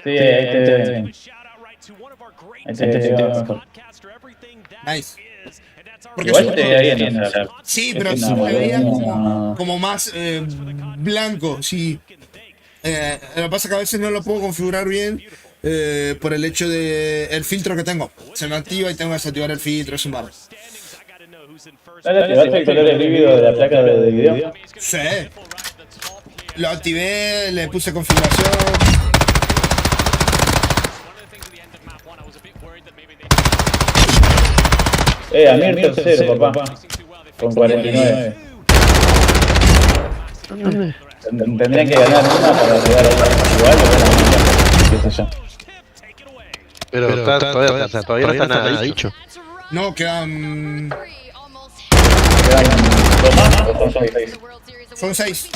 Sí, ahí te veo bien. Ahí te veo mejor. Nice. Porque igual te veía bien, o sea, sí, pero se veía como más blanco, sí. Lo que pasa es que a veces no lo puedo configurar bien por el hecho de el filtro que tengo. Se me activa y tengo que desactivar el filtro, es un barro. ¿Ahora activaste el color líquido de la placa de video? Sí. Lo activé, le puse configuración. Amir tercero, papá. Con 49. Tendrían que ganar una para llegar ahí. Igual o qué sé yo. Pero todavía no está nada dicho. No, quedan... ¿Dos más o son 6? Son 6.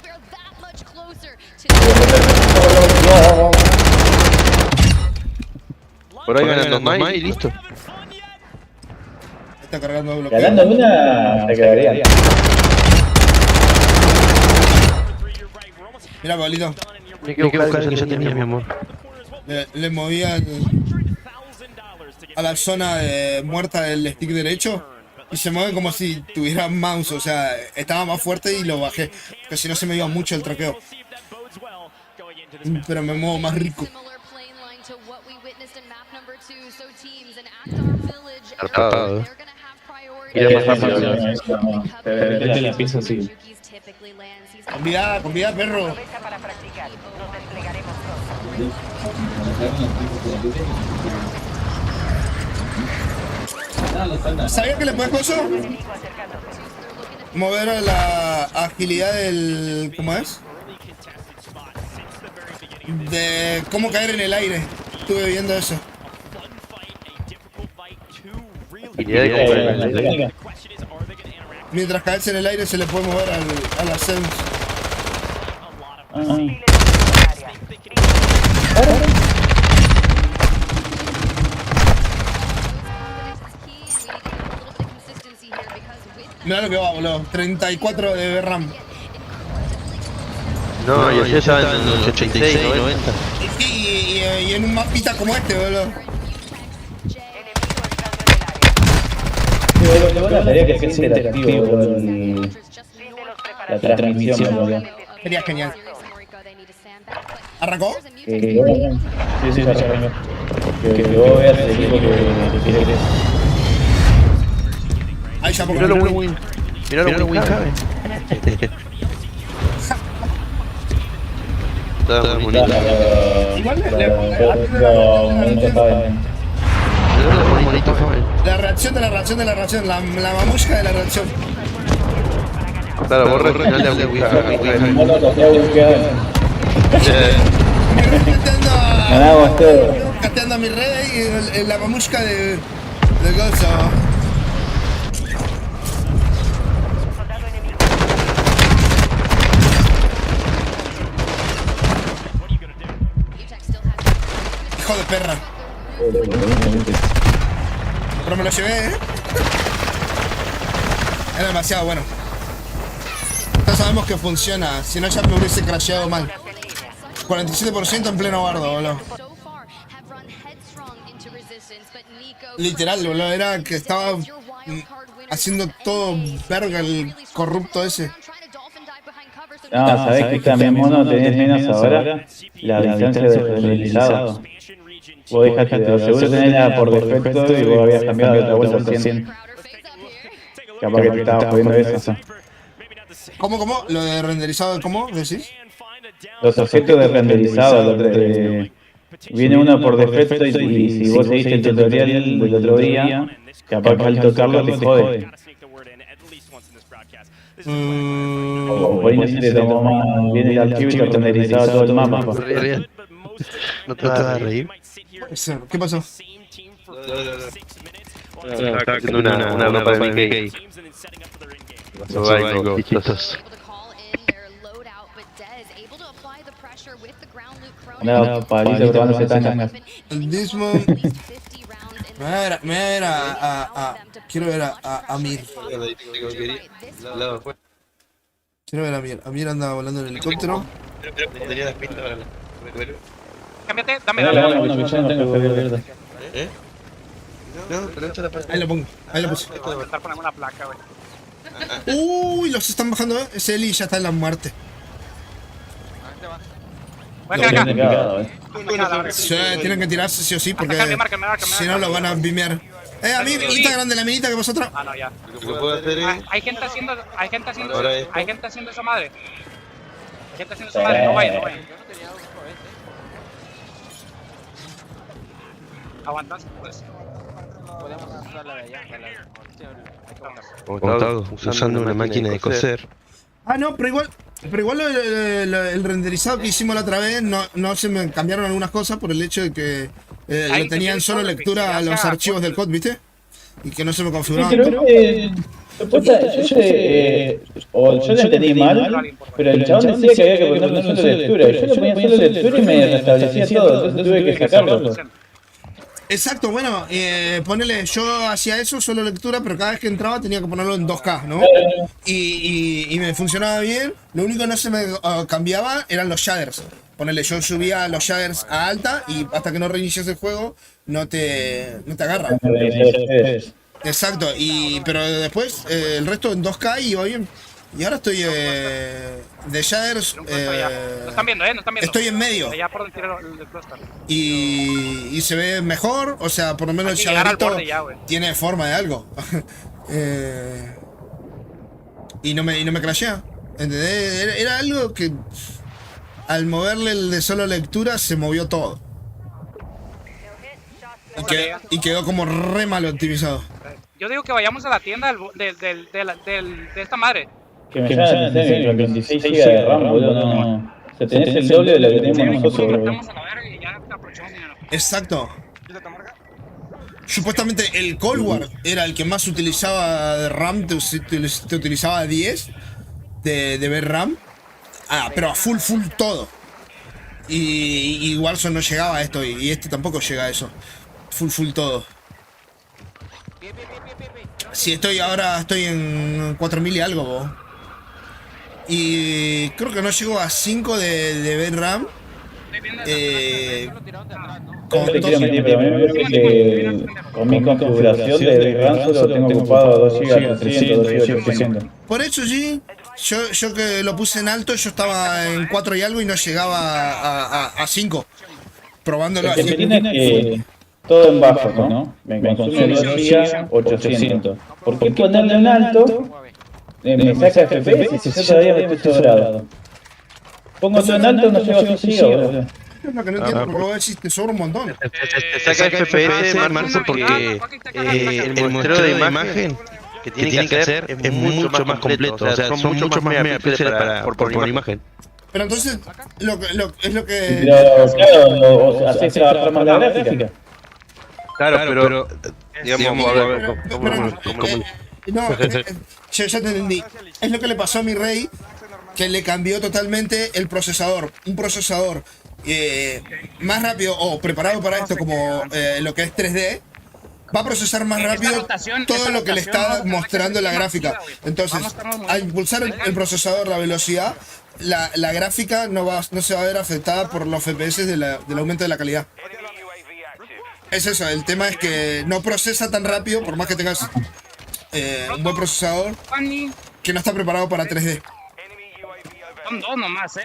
Por ahí ganan 2 más y listo. está cargando de bloqueo. Ganando una, se quedaría. Mira, Pablito. Me quiero buscar el que yo tenía, mi amor. Le movía a la zona muerta del stick derecho y se mueve como si tuviera mouse, o sea, estaba más fuerte y lo bajé, porque si no se me iba mucho el traqueo. Pero me muevo más rico. Arpado. Mira más rápido. Te la piso así. Con vida, perro. ¿Sabías que le puedes coso? Mover a la agilidad del... ¿Cómo es? De cómo caer en el aire. Estuve viendo eso. Mientras caerse en el aire se le puede mover a la sense. Mira lo que va, boludo. 34 de RAM. No, yo ya estaba en el 86, 90. Y en un mapita como este, boludo. Lo bueno sería que sea interactivo con la transmisión, boludo. Sería genial. ¿Arrancó? Sí, ya arrancó. Que vos veas el equipo que querés. Ahí ya pongo. Mirá lo Win cabe. Está bonito. Igual la reacción de la reacción, la mamushka de la reacción. Claro, borra el final de Win Ganamos todo. Casteando a mi rey y la mamushka de gozo. Hijo de perra. Pero me lo llevé, Era demasiado bueno. Ya sabemos que funciona, si no ya me hubiese crasheado mal. 47% en pleno bardo, boludo. Literal, boludo, era que estaba haciendo todo verga el corrupto ese. No, sabés que también mono tenés menos ahora la distancia de renderizado. Vos dejaste de seguro tenés por defecto y vos habías cambiado de otra vuelta a 100. Capaz que te estabas jodiendo eso. ¿Cómo? ¿Lo de renderizado cómo decís? Los objetos de renderizado, viene uno por defecto y si vos seguiste el tutorial del otro día, capaz que al tocarlo te jode. O por ahí no se te tomó más, viene el archivo y te renderizaba todo el mapa. ¿No te vas a reír? ¿Qué pasó? Estaba haciendo una ropa de Mickey. Pasó algo chistoso. No, Pablito probándose tangas. El mismo... Me ver quiero ver a Mir. Quiero ver a Mir. Amir anda volando en el helicóptero. Tenía las pistas para Cámbiate, dame. ¿Eh? No, pero echa la parte. Ahí lo pongo, ahí lo puse. Voy a intentar ponerme una placa, güey. Uy, los están bajando, Ese Eli ya está en la muerte. Voy a quedar acá. Sí, tienen que tirarse sí o sí porque si no lo van a bimear. A mí, Instagram de la minita que vosotros. Ah, no, ya. Lo que puedo hacer es... Hay gente haciendo esa madre. No vayan. Aguantas, pues. Podemos usar la de allá, Estaba usando una máquina de coser. Ah, no, pero igual el renderizado que hicimos la otra vez no se me cambiaron algunas cosas por el hecho de que le tenían solo lectura a los archivos del code, ¿viste? Y que no se me configuraban. Yo lo entendí mal, pero el chabón decía que había que ponerle solo lectura. Yo le ponía solo lectura y me restablecía todo, entonces tuve que sacarlo. Exacto, bueno, ponele, yo hacía eso, solo lectura, pero cada vez que entraba tenía que ponerlo en 2K, ¿no? Y me funcionaba bien. Lo único que no se me cambiaba eran los shaders. Ponele, yo subía los shaders a alta y hasta que no reinicias el juego no te agarra. Exacto, pero después el resto en 2K y iba bien. Y ahora estoy de shaders. No están viendo, no están viendo. Estoy en medio. Allá por donde tira el cluster. Y se ve mejor, o sea, por lo menos el shaderito tiene forma de algo. Y no me crashea. ¿Entendés? Era algo que al moverle el de solo lectura se movió todo. Y quedó como re mal optimizado. Yo digo que vayamos a la tienda de esta madre. Que me llaman en serio, 26 GB de RAM, boludo, no. O sea, tenés el doble de lo que tenemos nosotros, boludo. Exacto. Supuestamente el Cold War era el que más utilizaba de RAM, te utilizaba 10 de RAM. Pero a full todo. Y Warzone no llegaba a esto, y este tampoco llega a eso. Full todo. Sí, ahora estoy en 4000 y algo, vos. Y creo que no llego a 5 de VRAM. Con mi configuración de VRAM solo tengo ocupado 2 GB, 300, 200. Por eso sí, yo que lo puse en alto, yo estaba en 4 y algo y no llegaba a 5. Probándolo así. Que todo en bajo, ¿no? Me consume 2 GB, 800. ¿Por qué ponerlo en alto? Me saca FPS si yo todavía me estoy sobrado. Pongo todo en alto, no llego a 5 GB. Es lo que no entiendo, porque vos decís te sobra un montón. Te saca FPS, Marzo, porque el muestreo de imagen que tiene que hacer es mucho más completo. O sea, son muchos más megapíxeles por imagen. Pero entonces, es lo que... Pero claro, haces trabajar más la gráfica. Claro, pero digamos, a ver, no, ya te entendí. Es lo que le pasó a mi rey, que le cambió totalmente el procesador. Un procesador más rápido o preparado para esto, como lo que es 3D, va a procesar más rápido todo lo que le está mostrando la gráfica. Entonces, al impulsar el procesador, la velocidad, la gráfica no se va a ver afectada por los FPS del aumento de la calidad. Es eso, el tema es que no procesa tan rápido, por más que tengas un buen procesador, que no está preparado para 3D. Son 2 nomás,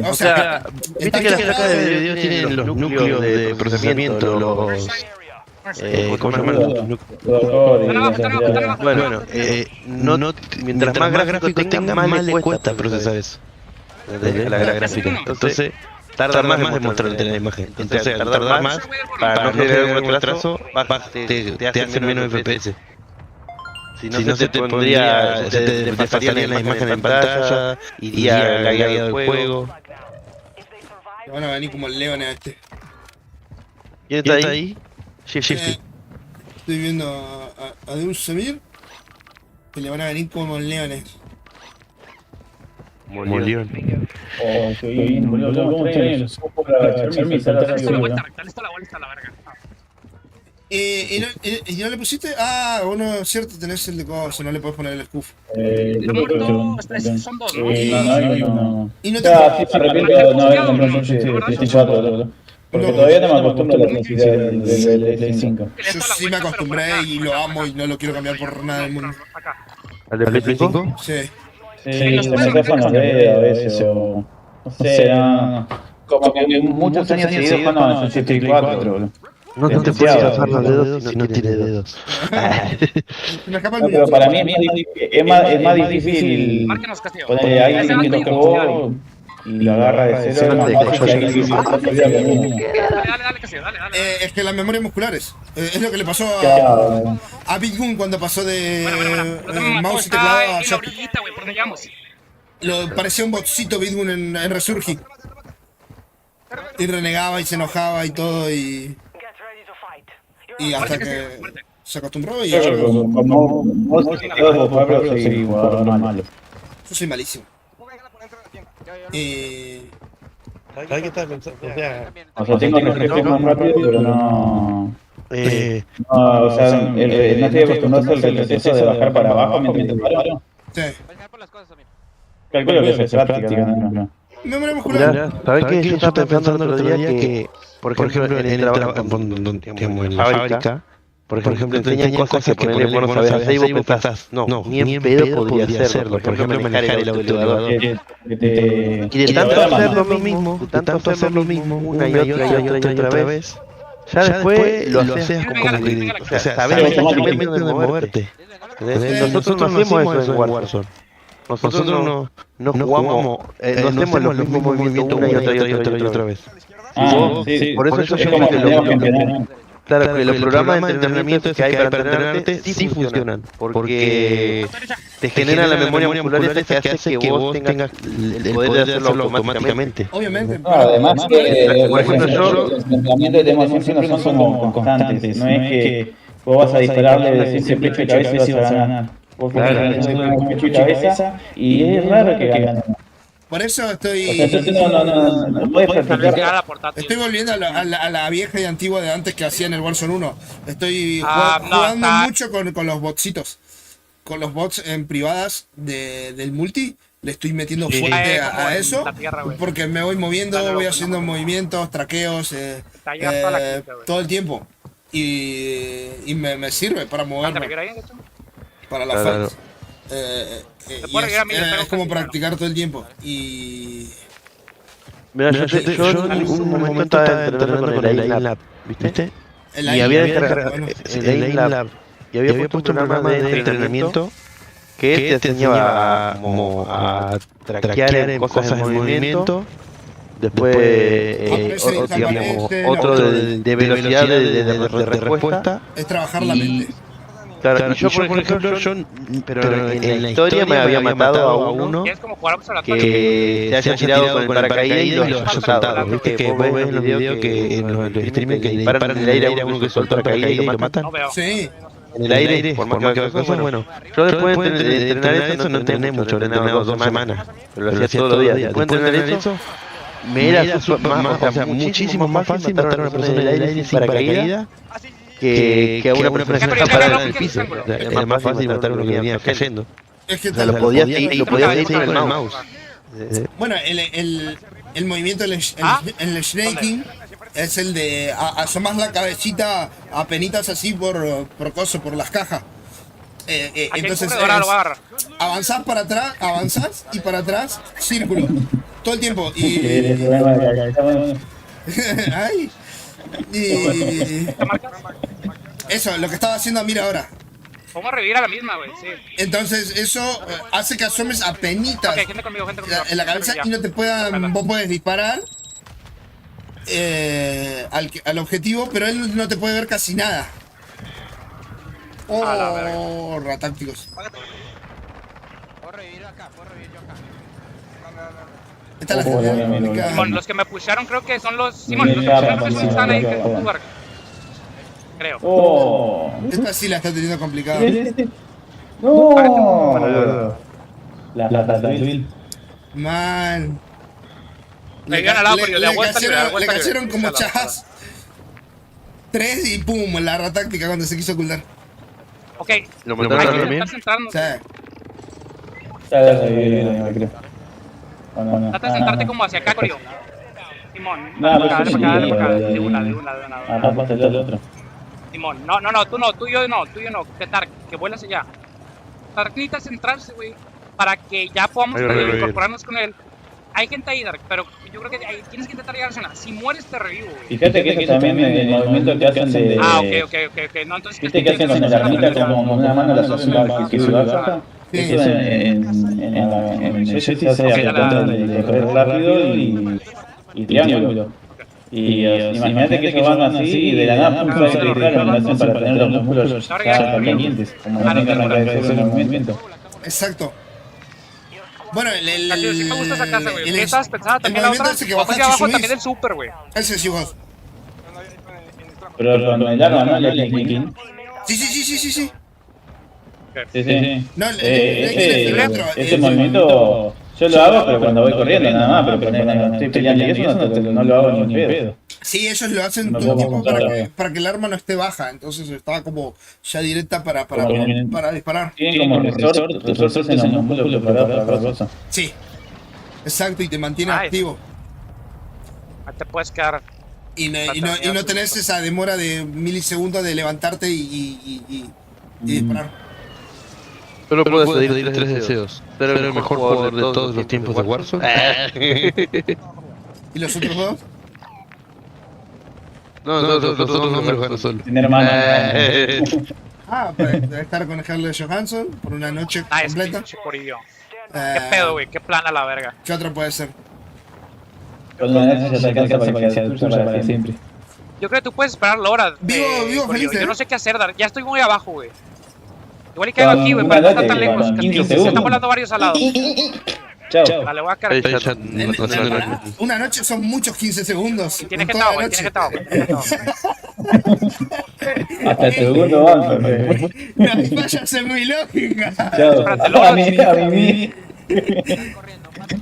O sea, viste que las placas de video tienen los núcleos de procesamiento, los... ¿cómo se llaman los núcleos? Bueno, mientras más gráfico tenga, más le cuesta procesar eso. La gráfica. Entonces, tarda más en mostrarte la imagen. Entonces, al tardar más, para no generar un retraso, te hacen menos FPS. Si no se te pondría, se te desfasarían las imágenes en pantalla, iría lagueado el juego. Te van a venir como el león a este. ¿Quién está ahí? Shifty. Estoy viendo a Deus Semir, que le van a venir como leones. Como león. Oh, qué bien, boludo. ¿Cómo extraño los ojos para agacharme y saltar así, boludo? ¿Y no le pusiste? Bueno, cierto, tenés el de cosas, no le podés poner el scuff. Son 2, ¿no? No. Y no te... Sí, me arrepiento de no haber comprado un PlayStation 4, boludo. Porque todavía no me acostumbro a la sensibilidad del Play 5. Yo sí me acostumbré y lo amo y no lo quiero cambiar por nada del mundo. ¿Al de Play 5? Sí. Sí, se me zafan los dedos a veces, o... No sé, como que muchos años seguidos jugando a la 64, boludo. No te puedes zafar los dedos si no tienes dedos. Pero para mí es más difícil poner a alguien que no jugó y lo agarra de cero. Es que las memorias musculares, es lo que le pasó a Big Boom cuando pasó de mouse y teclado a joystick. Parecía un botcito Big Boom en Resurgi. Y renegaba y se enojaba y todo y hasta que se acostumbró y... Como yo soy malísimo. ¿Sabes qué estaba pensando? O sea, tengo reflexos más rápido, pero no... no, o sea, no estoy acostumbrado al retroceso de bajar para abajo mientras paro. Sí. Calculo que es práctica, ¿no? Memoria muscular. ¿Sabes qué? Yo estaba pensando el otro día que, por ejemplo, en el trabajo, en la fábrica, por ejemplo, enseñan cosas que ponele, vos no sabés hacer y vos pensás, no, ni en pedo podría hacerlo. Por ejemplo, manejar el autoelevador. Y de tanto hacer lo mismo, una y otra vez, ya después lo haces como que, o sea, sabés exactamente dónde moverte. Nosotros no hacemos eso en Warzone. Nosotros no jugamos, no hacemos los mismos movimientos una y otra vez. Por eso yo creo que claro, que los programas de entrenamiento que hay para entrenarte sí funcionan, porque te generan la memoria muscular que hace que vos tengas el poder de hacerlo automáticamente. Obviamente. Además que, por ejemplo, los entrenamientos de emoción siempre no son como constantes, no es que vos vas a dispararle de siempre pecho y cabeza y vas a ganar. Vos pecho y cabeza y es raro que ganen. Por eso estoy. O sea, no puedes practicar. Estoy volviendo a la vieja y antigua de antes que hacía en el Warzone 1. Estoy jugando mucho con los botsitos. Con los bots en privadas del multi. Le estoy metiendo fuerte a eso. Porque me voy moviendo, voy haciendo movimientos, traqueos. Todo el tiempo. Y me sirve para moverme. Para la fight. Es como practicar todo el tiempo. Y. Mira, yo en un momento estaba entrenando con el AIM-Lab, ¿viste? Y había descargado el AIM-Lab y había puesto un programa de entrenamiento que te enseñaba a traquear cosas en movimiento. Después, digamos, otro de velocidad de respuesta. Es trabajar la mente. Claro, y yo por ejemplo, pero en la historia me había matado a uno que se haya tirado con el paracaídas y lo haya soltado. Viste que vos ves en los videos que en los streamers que disparan en el aire a uno que soltó el paracaídas y lo matan. Sí. En el aire, por más que haga cosas, bueno. Yo después de entrenar eso no entrené mucho, entrené 2 semanas, pero lo hacía todos los días. Después de entrenar eso, me era muchísimo más fácil matar a una persona en el aire sin paracaídas que a una persona que está parada en el piso. Era más fácil matar a uno que venía cayendo. Es que lo podías seguir con el mouse. Bueno, el movimiento, el snaking, es el de asomás la cabecita a penitas así por las cajas. Entonces avanzás para atrás, avanzás y para atrás, círculo. Todo el tiempo. Ay. Y eso, lo que estaba haciendo Amir ahora. Vamos a revivir a la misma, güey, sí. Entonces eso hace que asomes a penitas gente conmigo, en la cabeza y no te puedan, vos podés disparar al objetivo, pero él no te puede ver casi nada. Oh, ratácticos. Puedo revivir acá, puedo revivir yo acá. Esta es la Simón, los que me pusharon creo que son los... Simón, los que me pusharon no sé si están ahí en tu lugar. Creo. Esta sí la está teniendo complicada. No. La Man. Le cayeron como chas. 3 y pum, la ratáctica cuando se quiso ocultar. Ok. ¿Lo mataron también? Sí. Trata de sentarte como hacia acá, Corio. Simón, dale para acá, de una. el otro. Simón, no, tú y yo no, que Tark, que vuelas allá. Tark necesita centrarse, güey, para que ya podamos incorporarnos con él. Hay gente ahí, Dark, pero yo creo que tienes que intentar llegar a la zona. Si mueres, te revivo, güey. Fíjate que eso también el movimiento que hacen de... ok. No, entonces... Viste que hacen con la armita como una mano la suba que se baja. Eso en el jet se hace a punta de correr rápido y triángulo. Y imagínate que ellos van así y de la nada pum, se lo hacen para tener los músculos ya calientes, como no tengan que agradecer el movimiento. Exacto. Bueno, sí me gusta esa casa, güey. ¿Qué estabas pensando también la otra? Vamos abajo también del super, güey. Ese sí, vos. Pero con el arma, ¿no? El clicking. Sí. Sí. No, ese movimiento Yo lo hago, pero cuando voy corriendo nada más, pero cuando estoy peleando y eso no lo hago ni en pedo. Sí, ellos lo hacen No todo el podemos tiempo controlar. para que el arma no esté baja, entonces estaba como ya directa para disparar. Tienen como resortes en los músculos preparados para cosas. Sí, exacto, y te mantiene Nice. activo. Ahí te puedes quedar. Y no tenés esa demora de milisegundos de levantarte y disparar. Solo puedes pedir 3 deseos. Ser el mejor jugador de todos los tiempos de Warzone. ¿Y los otros dos? No, los otros no me los gano solo. Tener hermano. Para estar con Scarlett Johansson por una noche completa. Pinche corillo. ¿Qué pedo, güey? ¿Qué plan a la verga? ¿Qué otro puede ser? Con una vez ya se alcanza para que sea tuya para siempre. Yo creo que tú puedes esperar la hora. Vivo corillo. feliz, Yo no sé qué hacer, Dar. Ya estoy muy abajo, güey. Igual y caigo aquí, güey, pero no está tan lejos. Se están volando varios al lado. Chao. Vale, voy a cargar. Una noche son muchos 15 segundos. Tiene que toda estar, la güey. noche. Tiene que estar. Hasta el segundo banco. No hay fallas en mi lógica. Chao. A mí.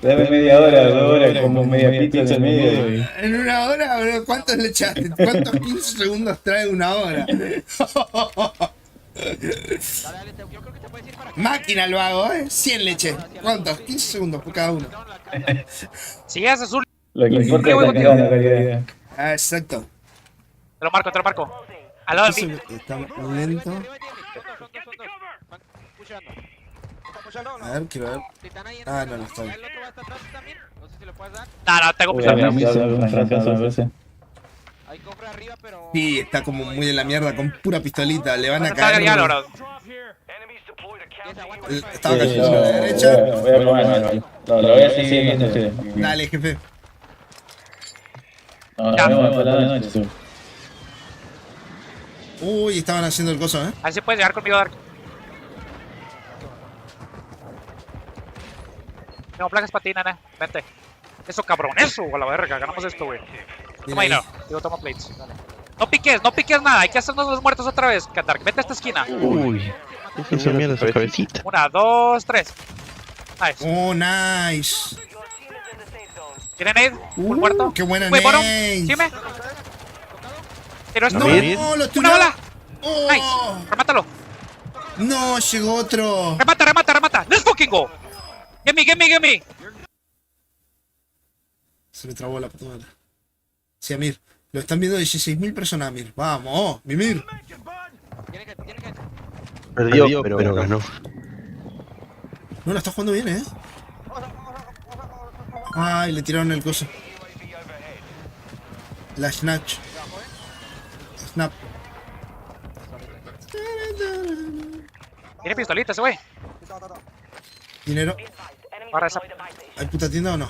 Dame media hora, 2 horas, como media pizza en el medio. En una hora, bro, ¿cuántos le echaste? ¿Cuántos 15 segundos trae una hora? Máquina lo hago, 100 leche. ¿Cuántos? 15 segundos por cada uno. Si llegas azul. Lo que importa es la calidad. Ah, exacto. Te lo marco. Al lado de mí. Está lento. A ver, quiero ver. Ah, no está bien. No, tengo pistola. Sí, está como muy en la mierda con pura pistolita. Le van a caer. Estaba cayendo a la derecha. Lo voy a seguir viendo. Dale, jefe. Nos vemos para la noche. Uy, estaban haciendo el coso, A ver si puedes llegar conmigo, Dark. Tengo placas para ti, nene. Vente. Eso, cabrón. Eso, a la verga. Ganamos esto, güey. Toma ahí, no. Digo, toma plates. Dale. No piques nada. Hay que hacernos los muertos otra vez. Dark, vete a esta esquina. Uy. Esa mierda esa cabecita. 1, 2, 3. Nice. Oh, nice. ¿Tiene nade? ¿Un muerto? Qué buena Güey, bottom. nade. Sígueme. Tiro esto. No, lo ¡Una bala! Oh. Nice. Remátalo. No, llegó otro. Remata. Let's fucking go. Get me. Se me trabó la puta madre. Sí, Amir. Lo están viendo 16.000 personas, Amir. Vamos, Mimir. Perdió, pero ganó. No, la está jugando bien, Ay, le tiraron el coso. La snatch. Snap. Tiene pistolita ese güey. Dinero. Ahora esa. ¿Hay puta tienda o no?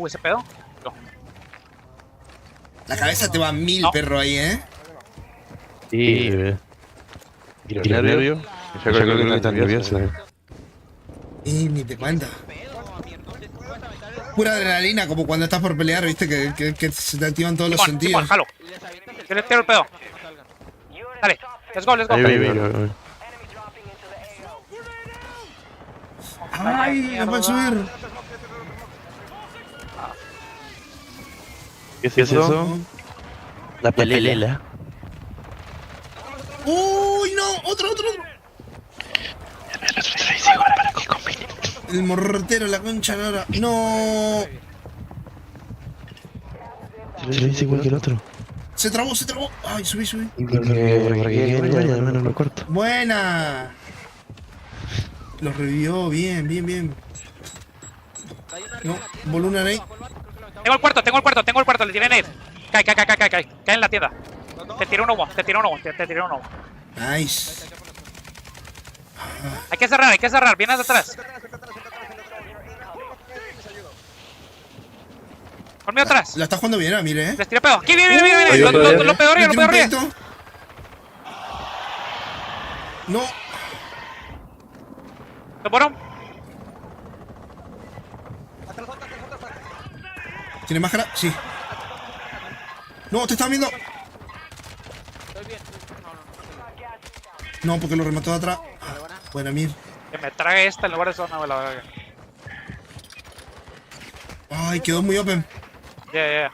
Ese pedo. No. La cabeza te va a 1000, perro, ahí, Sí, ¿Y nervio? Yo creo que no está nervioso. Ni te cuenta. Pura adrenalina, como cuando estás por pelear, viste, que se te activan todos los sentidos. Jalo. Yo le tiro el pedo. Dale, let's go. Ahí. Ay, no pueden subir. ¿Qué es eso? La pelela. ¡Uy, no! ¡Otro! El mortero, la concha de ahora. ¡No! Se lo dice igual que el otro. Se trabó. Ay, subí. Porque lo corto. ¡Buena! Los revivió, bien. No, voló una nade. Tengo el cuarto, le tiré nade. Cae en la tienda. Te tiró un humo. Nice. Hay que cerrar, vienes de atrás. Conmigo atrás. La está jugando bien, mire, Les tiré pedo. Aquí, viene. Lo peor. No. ¿Lo fueron? ¿Tiene máscara? Sí. No, te están viendo. No, porque lo remató de atrás. Buena, Mir. Que me trague esta en lugar de zona, la verga. Ay, quedó muy open. Yeah.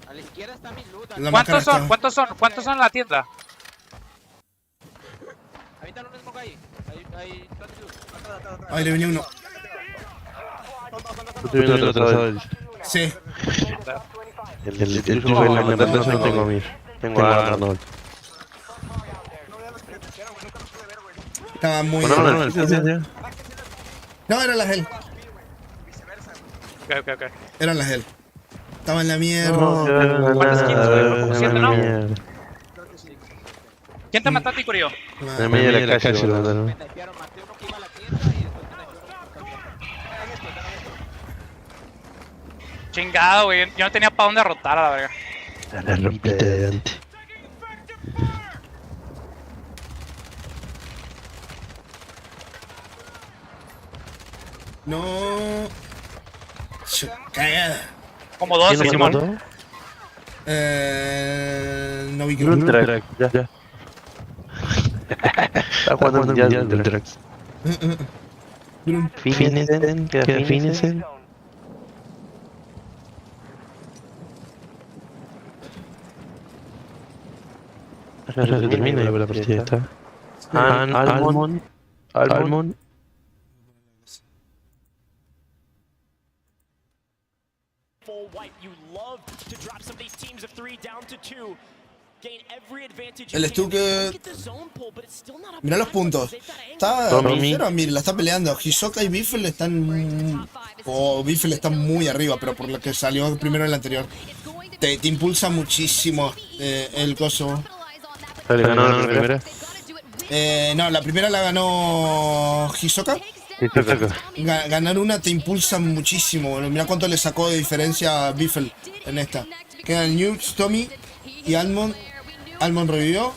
A la izquierda está mi loot. La máscara ¿Cuántos está. son en la tienda? Ahorita no smoke ahí. Ahí. Ay, le venía uno. Estoy viendo el otro. Sí. El tuyo fue la mitad, no tengo a mí. Tengo a Arnold. Estaba muy... No, eran las él. Ok. Eran las él. Estaba en la mierda. ¿Quién te mató a ti, Curio? En medio de la calle, ¿no? Chingado, güey. Yo no tenía para dónde rotar a la verga. La rompiste de delante. No. Cagada. Como 12, Simón. No vi que lo Track, ya. Está jugando el Mundial del Drax. Finesen, queda Finesen. Ya se termina la partida esta. Almond. Full wipe. You love to drop some of these teams of 3 down to 2. Gain every advantage. El Stuke. Mirá los puntos. Está 0 a 1000, la está peleando. Hisoka y Biffle están. Biffle está muy arriba, pero por lo que salió primero en el anterior. Te impulsa muchísimo el coso. ¿Le ganó la primera? No, la primera la ganó Hisoka. Ganar una te impulsa muchísimo. Mirá cuánto le sacó de diferencia a Biffle en esta. Quedan Newt, Tommy y Almond. Almond revivió.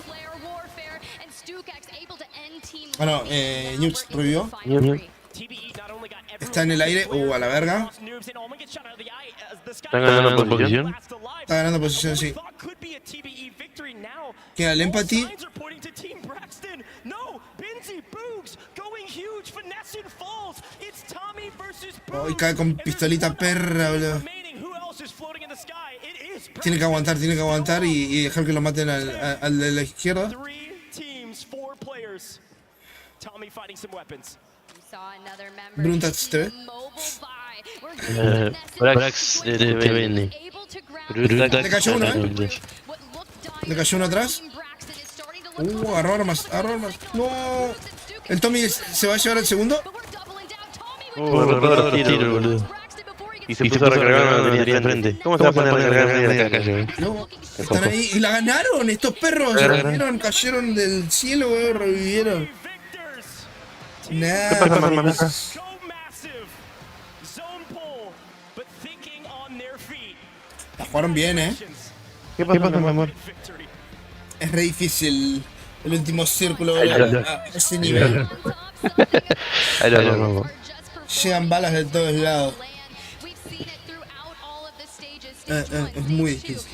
Ah, no, Newt revivió. Está en el aire. A la verga. ¿Están ganando posición? Está ganando posición, sí. Queda el empathy. Y cae con pistolita perra, boludo. Tiene que aguantar y dejar que lo maten al de la izquierda. Bruntas TV. Brax te vende. Le cayó uno, Le cayó uno atrás. Agarró armas. No. El Tommy se va a llevar el segundo. Tiro, boludo. Y se puso a recargar una batería de frente. ¿Cómo se va a poner a recargar en la calle? No, están ahí y la ganaron. Estos perros cayeron del cielo, revivieron. ¿Qué pasa, mamá? La jugaron bien, ¿Qué pasa, mi amor? Es re difícil el último círculo a ese nivel. Ahí lo vamos. Llegan balas de todos lados. Es muy difícil.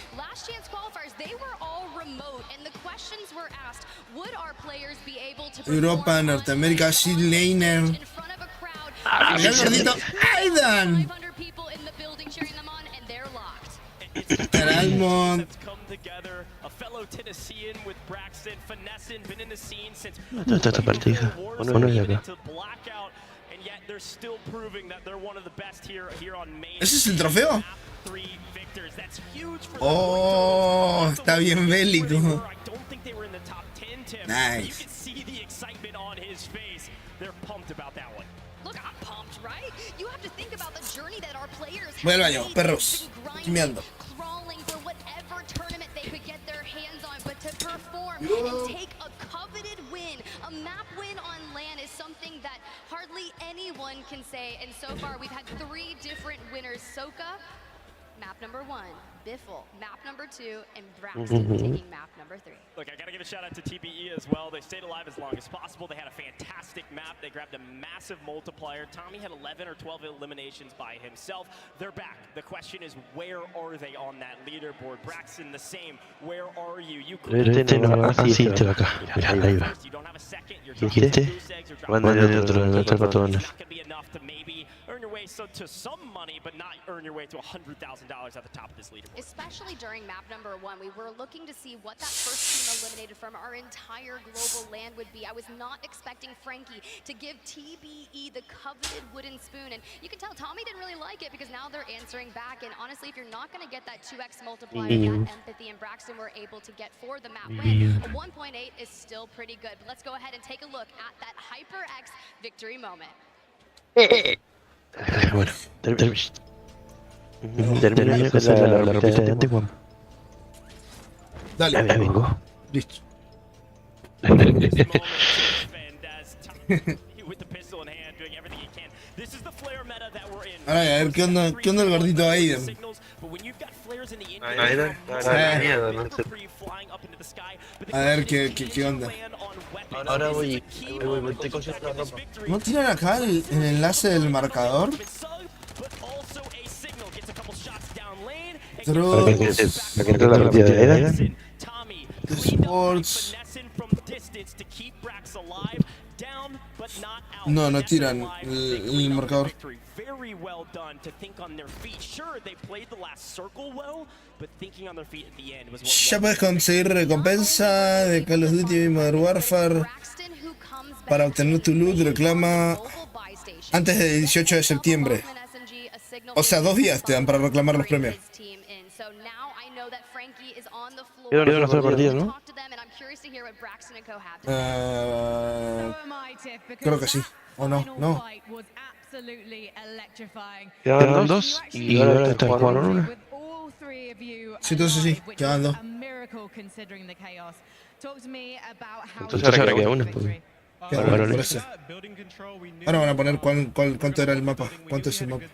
Europa, Norteamérica, Shit Laner. Acá el gordito Aidan. Almond. ¿Dónde está esta partida? ¿O no es de acá? ¿Ese es el trofeo? Oh, está bien bélico. Nice. Voy al baño, perros. Estoy meando. Anyone can say, and so far we've had 3 different winners. Soka, map number 1, Biffle, map number 2, and Braxton taking map number 3. Look, I gotta give a shout out to TBE as well. They stayed alive as long as possible. They had a fantastic map. They grabbed a massive multiplier. Tommy had 11 or 12 eliminations by himself. They're back. The question is, where are they on that leaderboard? Braxton, the same. Where are you? You así te va acá. Mirá, ahí va. ¿Y este? Van a ir otro patón. so to some money, but not earn your way to $100,000 at the top of this leaderboard. Especially during map number 1, we were looking to see what that first team eliminated from our entire global land would be. I was not expecting Frankie to give TBE the coveted wooden spoon, and you can tell Tommy didn't really like it because now they're answering back. And honestly, if you're not going to get that 2x multiplier, that empathy and Braxton were able to get for the map win, a 1.8 is still pretty good. But let's go ahead and take a look at that HyperX victory moment. Bueno, termina de hacer la ropita de antes, Juan. Dale. Ahí vengo. Listo. Ahora, a ver, ¿qué onda el gordito Aiden? Aiden, miedo, no sé. A ver, ¿qué onda? Ahora voy, te consigo la ropa. ¿No tiran acá el enlace del marcador? Drops. ¿Para que la ropita de Aiden? Sports. No tiran el marcador. Ya puedes conseguir recompensa de Call of Duty y Modern Warfare para obtener tu loot. Reclama antes del 18 de septiembre. O sea, 2 días te dan para reclamar los premios. Quedan las 3 partidas, ¿no? Creo que sí. ¿O no? No. Quedan 2 y ahora están jugando una. Sí, entonces sí, quedan 2. Entonces ahora queda una. Por eso. Ahora van a poner cuánto era el mapa. ¿Cuánto es el mapa?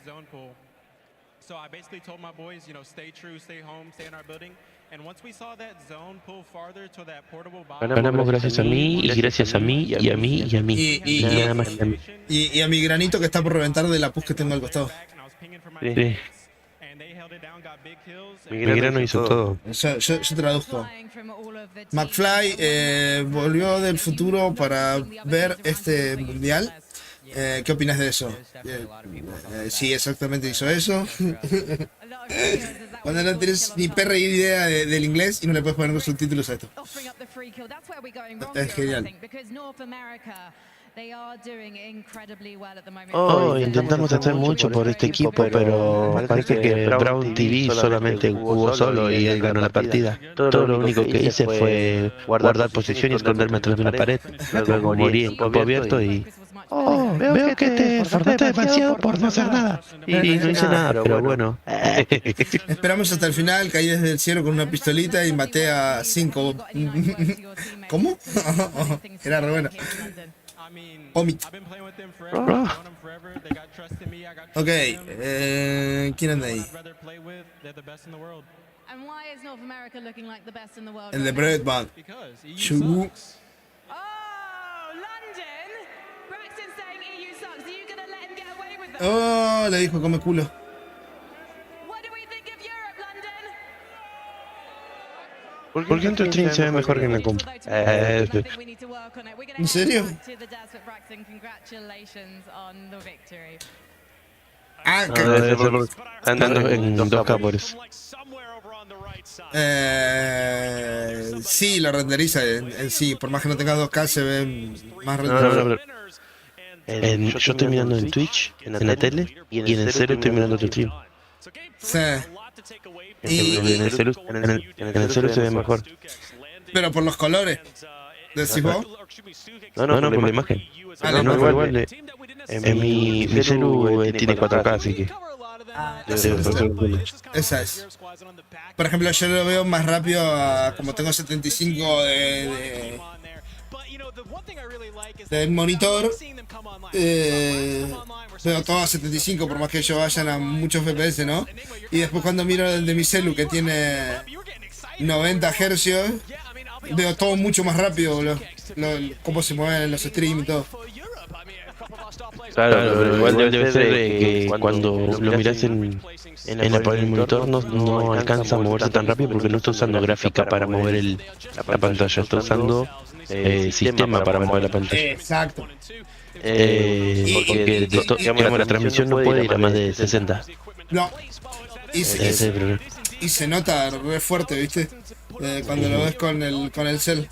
So I basically told my boys, stay true, stay home, stay in our building. And once we saw that zone pull farther to that portable bomb, ganamos gracias a mí y gracias a mí y a mí y a mí. Nada más que a mí. Y a mi granito que está por reventar de la push que tengo al costado. Sí. Mi grano hizo todo. Yo traduzco. McFly volvió del futuro para ver este mundial. ¿Qué opinas de eso? Sí, exactamente hizo eso. Cuando no tienes ni perra idea del inglés y no le puedes poner los subtítulos a esto. Es genial. Intentamos hacer mucho por este equipo, pero parece que Brown TV solamente jugó solo y él ganó la partida. Todo lo único que hice fue guardar posición y esconderme atrás de una pared. Luego morí en campo abierto y... veo que te esforzaste demasiado por no hacer nada. Y no hice nada, pero bueno. Esperamos hasta el final, caí desde el cielo con una pistolita y maté a 5. ¿Cómo? Era re bueno. Omit. Ok, ¿quién anda ahí? El de Breadband. Oh, le dijo come culo. ¿Por qué en tu stream se ve mejor que en la comp? ¿En serio? Ah, andando en 2K por eso. Sí, lo renderiza en sí. Por más que no tenga 2K se ve más renderizado. Yo estoy mirando en Twitch, en la tele, y en el celu estoy mirando tu stream. Sí. En el celu se ve mejor. Pero por los colores, ¿decís vos? No, por la imagen. No, igual. En mi celu tiene 4K, así que... Esa es. Por ejemplo, yo lo veo más rápido como tengo 75 del monitor. Veo todo a 75, por más que ellos vayan a muchos FPS, ¿no? Y después cuando miro el de mi celu que tiene 90 Hz, veo todo mucho más rápido, cómo se mueven los streams y todo. Claro, pero igual debe ser que cuando lo miras en el monitor no alcanza a moverse tan rápido porque no está usando gráfica para mover la pantalla, está usando sistema para mover la pantalla. Exacto. Porque digamos, la transmisión no puede ir a más de 60. No. Y se nota re fuerte, ¿viste? Cuando lo ves con el cel.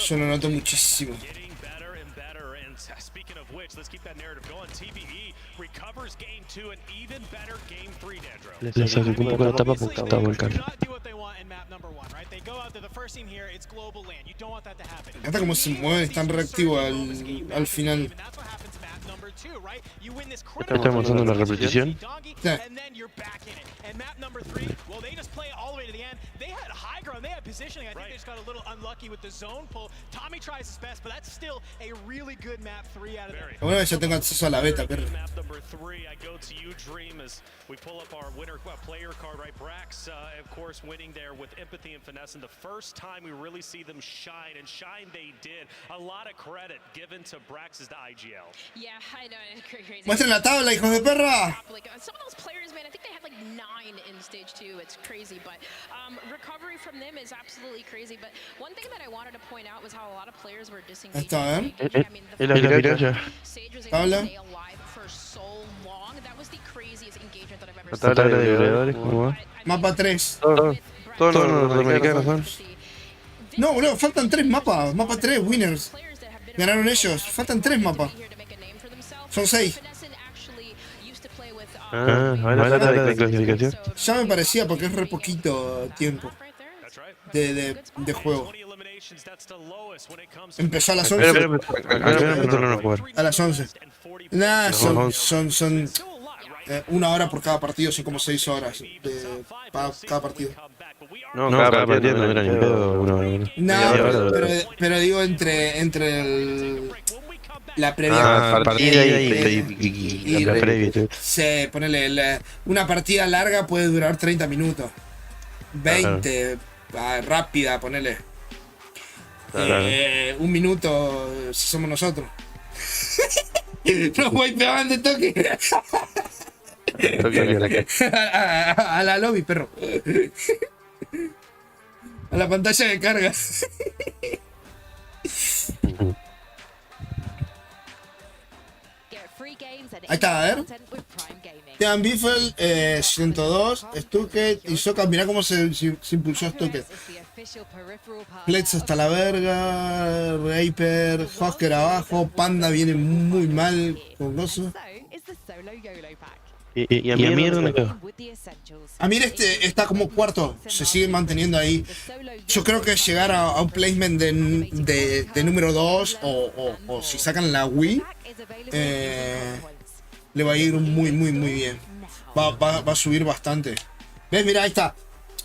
Yo lo noto muchísimo. Le saqué un poco la tapa porque estaba volcando. Me encanta cómo se mueve, es tan reactivo al final. ¿Estamos mostrando una repetición? Sí. And map number 3, well, they just play it all the way to the end. They had high ground, they had positioning. I think they just got a little unlucky with the zone pull. Tommy tries his best, but that's still a really good map 3 out of there. Una vez ya tengo acceso a la beta, perro. Map number 3, I go to you, Dream, as we pull up our winner player card, right? Brax, of course, winning there with empathy and finesse. And the first time we really see them shine, and shine they did. A lot of credit given to Brax as the IGL. Yeah, I know, it's crazy. Muestren la tabla, hijos de perra. Like, some of those players, man, I think they have like 9 in stage 2. It's crazy, but recovery from them is absolutely crazy. But one thing that I wanted to point out was how a lot of players were disengaging. Está, I mean, the Sage was able to stay alive for so long. That was the craziest engagement that I've ever seen. La tabla de goleadores, ¿cómo va? Mapa 3. Todos los norteamericanos son. No, boludo, faltan 3 mapas. Mapa 3, winners. Ganaron ellos. Faltan 3 mapas. Son 6. ¿Ahora la tabla de clasificación? Ya me parecía porque es re poquito tiempo de juego. Empezó a las 11. A las 11. Nah, son 1 hora por cada partido, son como 6 horas para cada partido. No, cada partido no era ni pedo. No, pero digo entre la previa partida y la previa. Sí, ponele, una partida larga puede durar 30 minutos. 20, rápida, ponele. 1 minuto si somos nosotros. Nos wipeaban de toque. A la lobby, perro. A la pantalla de carga. Ahí está, a ver. Team Biffle, 102, Stucket y Soka. Mirá cómo se impulsó Stucket. Pletz hasta la verga. Raper, Husker abajo. Panda viene muy mal con gozo. ¿Y Amir dónde quedó? Amir está como cuarto, se sigue manteniendo ahí. Yo creo que llegar a un placement de número 2 o si sacan la Wii, le va a ir muy bien. Va a subir bastante. ¿Ves? Mira, ahí está.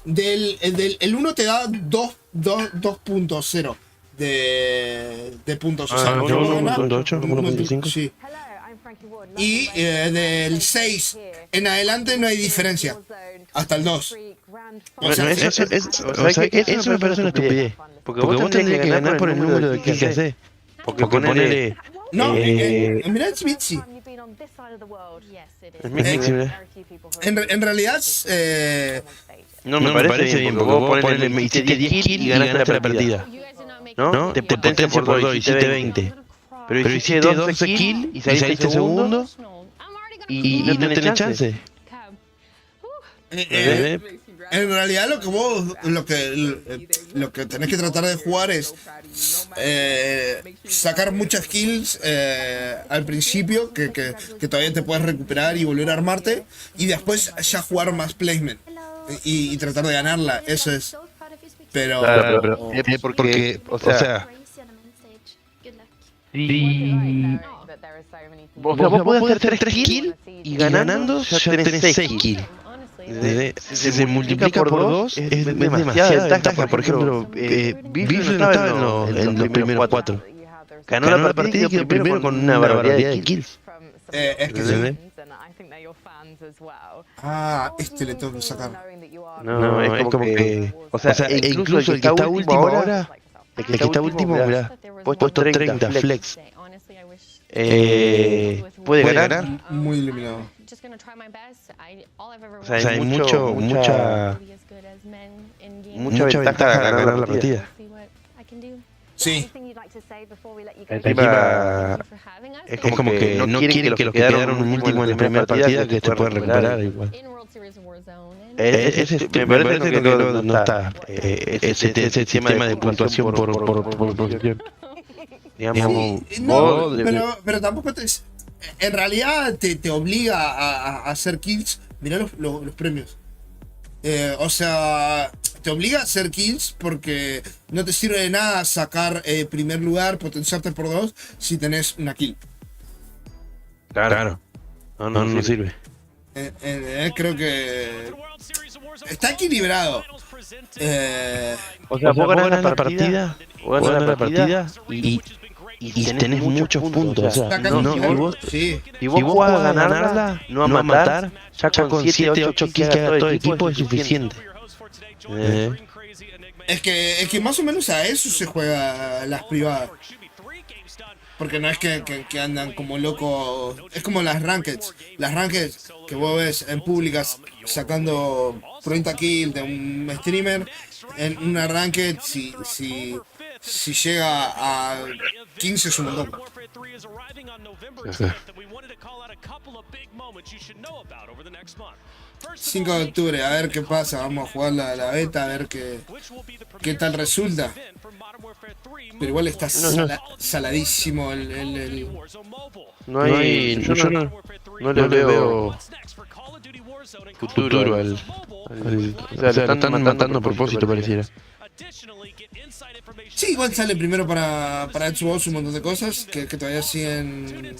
El 1 te da 2.0 de puntos. O sea, 1.8, 1.5. Sí. Y del 6 en adelante no hay diferencia. Hasta el 2. Bueno, eso me parece una estupidez. Porque vos tendrías que ganar por el número de kills que haces. Porque ponele... No, mirá el Mitzi. En realidad... no me parece bien, porque vos ponele, hiciste 10 kills y ganaste la partida. ¿No? Te potencia por 2, hiciste 20. Pero hiciste 12 kills y saliste segundo y no tenés chance. En realidad lo que tenés que tratar de jugar es sacar muchas kills al principio que todavía te puedes recuperar y volver a armarte, y después ya jugar más placement y tratar de ganarla. Eso es. Pero porque o sea vos podés hacer 3 kills y ganando ya tenés 6 kills. Si se multiplica por 2 es demasiada ventaja. Por ejemplo, Biffle no estaba en los primeros 4. Ganó la partida y quedó primero con una barbaridad de kills. Es que se... le tengo que sacar. No, es como que... O sea, incluso el que está último ahora... El que está último, mirá, puesto 30, flex. Puede ganar. Muy iluminado. O sea, hay mucha ventaja a ganar la partida. Sí. Encima, es como que no quieren que los que quedaron últimos en la primera partida que se puedan recuperar igual. Me parece que no está ese sistema de puntuación por posición. Digamos, no, pero tampoco en realidad te obliga a hacer kills. Mirá los premios. O sea, te obliga a hacer kills porque no te sirve de nada sacar primer lugar, potenciarte por 2 si tenés una kill. Claro. No sirve. Creo que está equilibrado. O sea, vos ganás la partida, y tenés muchos puntos. O sea, si vos jugás a ganarla, no a matar, ya con 7, 8 kills que haga todo el equipo es suficiente. Es que más o menos a eso se juega las privadas. Porque no es que andan como locos. Es como las rankeds. Las rankeds que vos ves en públicas sacando 30 kills de un streamer. En una ranked, si llega a 15 es un montón. 5 de octubre, a ver qué pasa. Vamos a jugar la beta, a ver qué tal resulta. Pero igual está saladísimo el... No le veo futuro al... O sea, lo están matando a propósito, pareciera. Sí, igual sale primero para Xbox un montón de cosas que todavía siguen,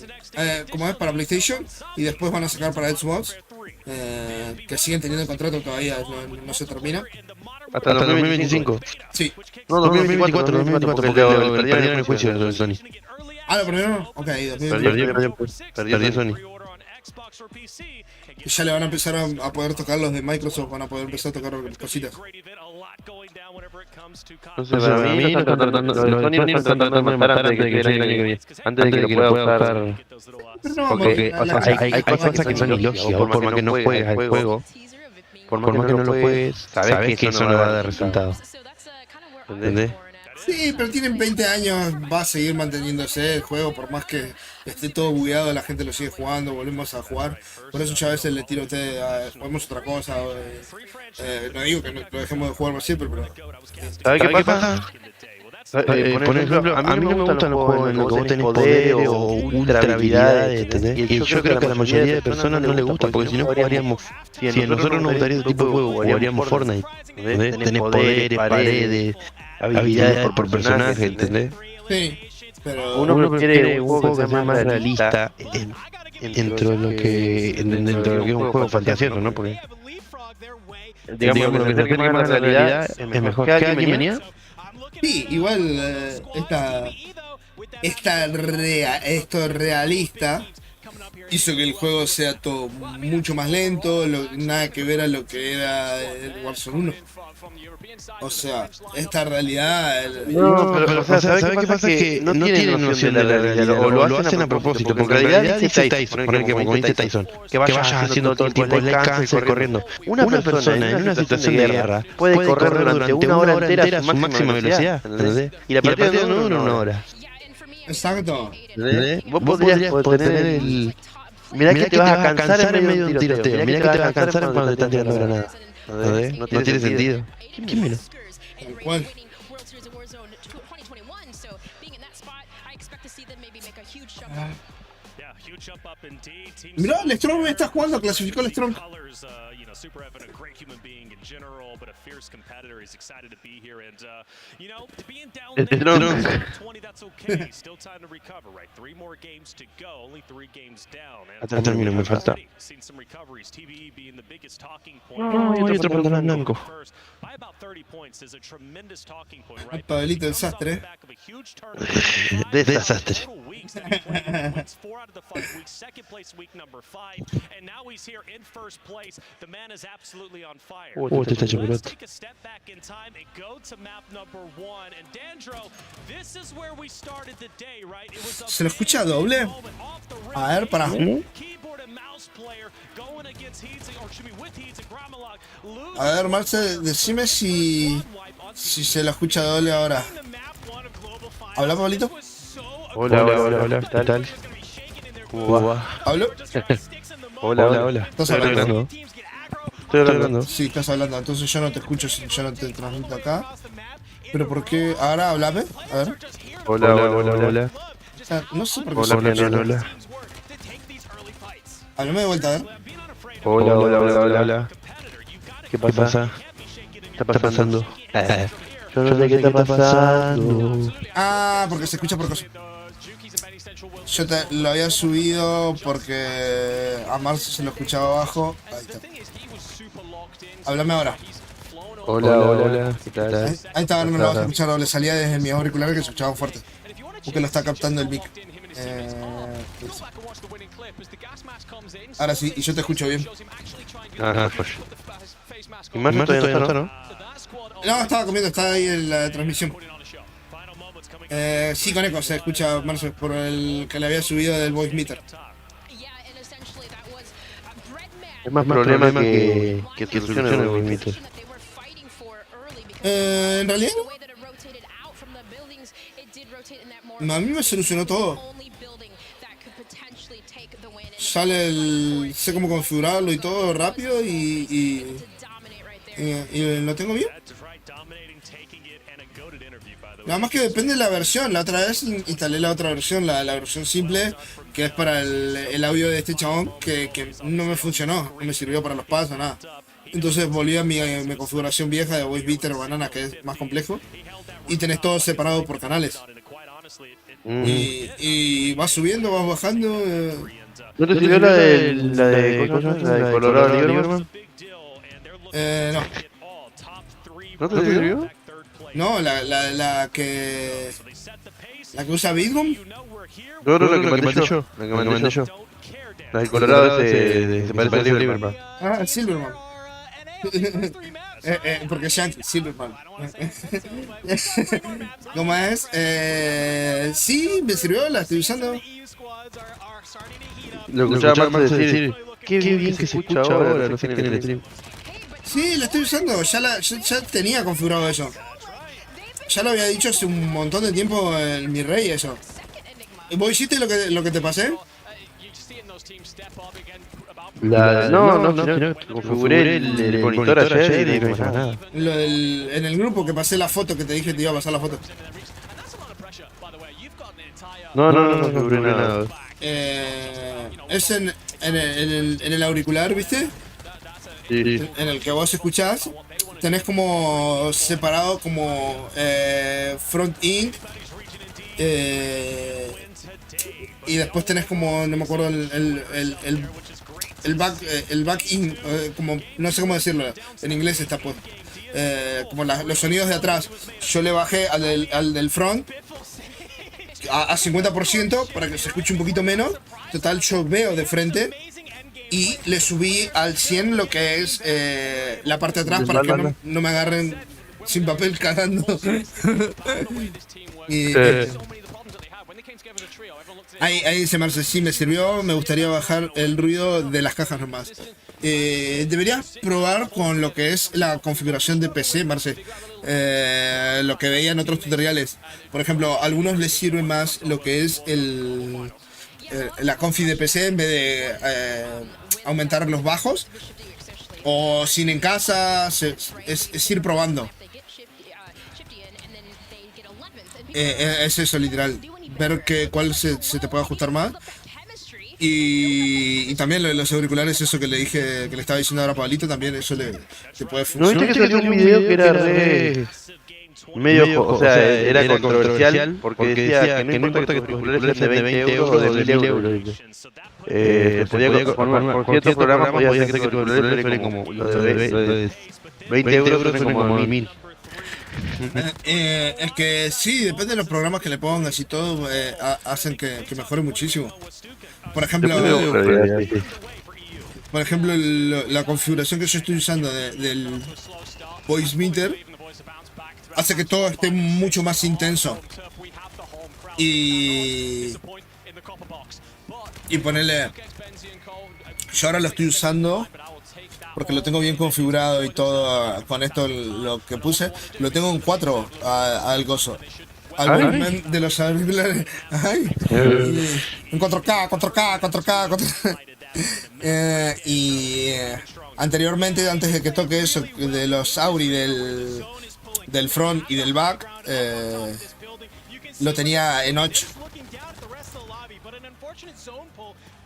como es, para PlayStation, y después van a sacar para Xbox, que siguen teniendo el contrato todavía, no se termina. ¿Hasta el 2025? Sí. No, 2024, porque lo perdieron en el juicio de Sony. Ah, ¿lo perdieron? Ok, 2024. Perdió Sony. Y ya le van a empezar a poder tocar los de Microsoft, van a poder empezar a tocar cositas. No sé, para mí los de Sony están tratando de matar antes de que llegue el año que viene. Antes de que lo pueda usar. Porque, o sea, hay cosas que son ilógicas. Vos por más que no juegues al juego, por más que no lo juegues, sabés que eso no va a dar resultado. ¿Entendés? Sí, pero tienen 20 años, va a seguir manteniéndose el juego, por más que esté todo bugueado, la gente lo sigue jugando, volvemos a jugar. Por eso yo a veces le tiro a ustedes, juguemos otra cosa. No digo que no lo dejemos de jugar siempre, pero... ¿Sabes qué pasa? Por ejemplo, a mí no me gustan los juegos en los que vos tenés poder o ultra habilidades, ¿entendés? Y yo creo que a la mayoría de personas no les gusta, porque si no jugaríamos... Si a nosotros nos gustaría este tipo de juego, jugaríamos Fortnite, ¿entendés? Tenés poderes, paredes, habilidades por personaje, ¿entendés? Sí, pero... Uno quiere un juego que sea más realista dentro de lo que es un juego fantasioso, ¿no? Porque... Digamos, lo que se acerque más a la realidad es mejor. ¿Que alguien venía? Sí, igual esto realista hizo que el juego sea todo mucho más lento, nada que ver a lo que era el Warzone 1. O sea, esta realidad... No, pero o sea, ¿sabes qué pasa? Que no tienen noción de la realidad, o lo hacen a propósito, porque en realidad dice Tyson, como dice Tyson, que vayas haciendo todo el tiempo el descanso y corriendo. Una persona en una situación de guerra puede correr durante una hora entera a su máxima velocidad, ¿entendés? Y la partida no dura una hora. Exacto. Vos podrías tener el... Mirá que te vas a cansar en medio de un tiroteo, mirá que te vas a cansar cuando te están tirando granadas. No tiene sentido. ¿Quién mira? Tal cual. Mirá, el Strong está jugando, clasificó el Strong. Super Evan, a great human being in general, but a fierce competitor. He's excited to be here, and being down 20, that's okay. Still time to recover, right? 3 more games to go, only 3 games down. And termino, me falta. Seen some recoveries. TBE being the biggest talking point. No, hay otro pantalón blanco. By about 30 points is a tremendous talking point, right? Pablito desastre. Desastre. 4 out of the 5 weeks, second place week number 5, and now he's here in first place. The man is absolutely on fire. Let's take a step back in time and go to map number 1. And Dandro, this is where we started the day, right? It was ¿Se lo escucha doble? A ver, para. Keyboard and mouse player going against Heats, or excuse me, with Heats and Gramalog. A ver, Marce, decime si se lo escucha doble ahora. ¿Habla, Pablito? Hola, ¿qué tal? ¿Cómo va? ¿Hablo? Hola. ¿Estás hablando? Estoy hablando. Sí, estás hablando. Entonces yo no te escucho si yo no te transmito acá. ¿Pero por qué? Ahora háblame. A ver. Hola. O sea, no sé por qué. Hola. Háblame de vuelta, a ver. Hola. ¿Qué pasa? ¿Qué está pasando? Yo no sé qué está pasando. Ah, porque se escucha por cosas. Yo te lo había subido porque a Marce se lo escuchaba abajo. Ahí está. Háblame ahora. Hola. ¿Qué tal? Ahí está, no me lo vas a escuchar, le salía desde mis auriculares que se escuchaban fuerte. Porque lo está captando el mic. Pues. Ahora sí, y yo te escucho bien. Ajá, pues. ¿Y más no está, no? No, estaba comiendo, está ahí en la transmisión. Sí, con eco, se escucha Marce por el que le había subido del voice meter. Es más problema que solución el voice meter. En realidad no. A mí me solucionó todo. Sale sé cómo configurarlo y todo rápido y lo tengo bien. Nada más que depende de la versión. La otra vez instalé la otra versión, la versión simple, que es para el audio de este chabón, que no me funcionó, no me sirvió para los pasos, nada. Entonces volví a mi configuración vieja de Voice Beater Banana, que es más complejo, y tenés todo separado por canales. Y vas subiendo, vas bajando. ¿No te sirvió la de Colorado Lieberman? No. ¿No te sirvió? No, la que usa Bitboom. No, la que mandé yo. La de Colorado se parece a Lieberman. Ah, Silverman. Porque es Yankee, Silverman. ¿Cómo es? Sí, me sirvió, la estoy usando. Lo escuchaba más decir, qué bien que se escucha ahora, no sé qué en el stream. Sí, la estoy usando, ya tenía configurado eso. Ya lo había dicho hace un montón de tiempo en mi rey eso. ¿Vos hiciste lo que te pasé? No, configuré el monitor ayer y no hizo nada. En el grupo que pasé la foto, que te dije que te iba a pasar la foto. No configuré nada. Es en el auricular, ¿viste? Sí. En el que vos escuchás, tenés como separado como front in y después tenés como, no me acuerdo, el back in, como, no sé cómo decirlo, en inglés está pues, como los sonidos de atrás. Yo le bajé al del front a 50% para que se escuche un poquito menos. Total, yo veo de frente. Y le subí al 100 lo que es la parte de atrás para que no me agarren sin papel cagando. Ahí dice Marce, sí me sirvió, me gustaría bajar el ruido de las cajas nomás. Deberías probar con lo que es la configuración de PC, Marce. Lo que veía en otros tutoriales. Por ejemplo, a algunos les sirve más lo que es la confi de PC en vez de aumentar los bajos, o sin en casa, es ir probando. Es eso, literal, ver cuál se te puede ajustar más. Y también lo de los auriculares, eso que le dije, que le estaba diciendo ahora a Pablito, también eso te puede funcionar. ¿No viste que salió un video que era medio, o sea, era controversial porque decía que no importa que tus auriculares sean de 20 euros o de 1000 euros? Por ciertos programas podía hacer que tus auriculares suenen como lo de 20 euros suenen como 1000. Es que sí, depende de los programas que le pongas y todo, hacen que mejore muchísimo. Por ejemplo, la configuración que yo estoy usando del voice meter hace que todo esté mucho más intenso. Y ponerle, yo ahora lo estoy usando porque lo tengo bien configurado y todo. Con esto lo que puse, lo tengo en 4 al gozo. al volumen de los auriculares. Ay. En 4K, 4K, 4K, 4K. Anteriormente, antes de que toque eso, de los Auri del front y del back, lo tenía en 8.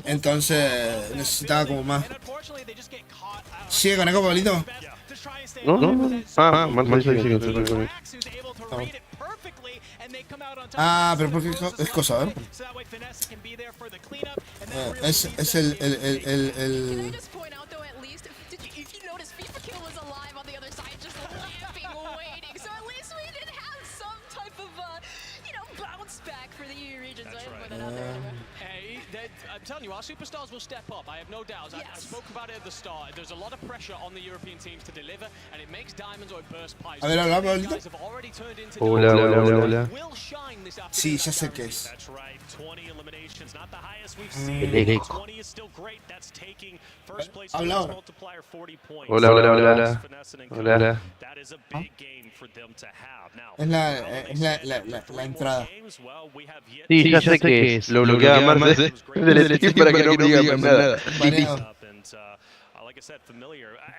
Entonces necesitaba como más. ¿Sigue con eco, Pablito? No. Mal sigue. Ah, pero porque es cosa, a ver. Es el I'm telling you, our superstars will step up. I have no doubts. I spoke about it at the start. There's a lot of pressure on the European teams to deliver, and it makes diamonds or burst pies. A ver, habla, Pablito. Hola. Sí, ya sé qué es. El eco. Habla ahora. Hola. Es la entrada. Sí, ya sé que es. Lo bloqueaba más del Steam para que no me digan nada.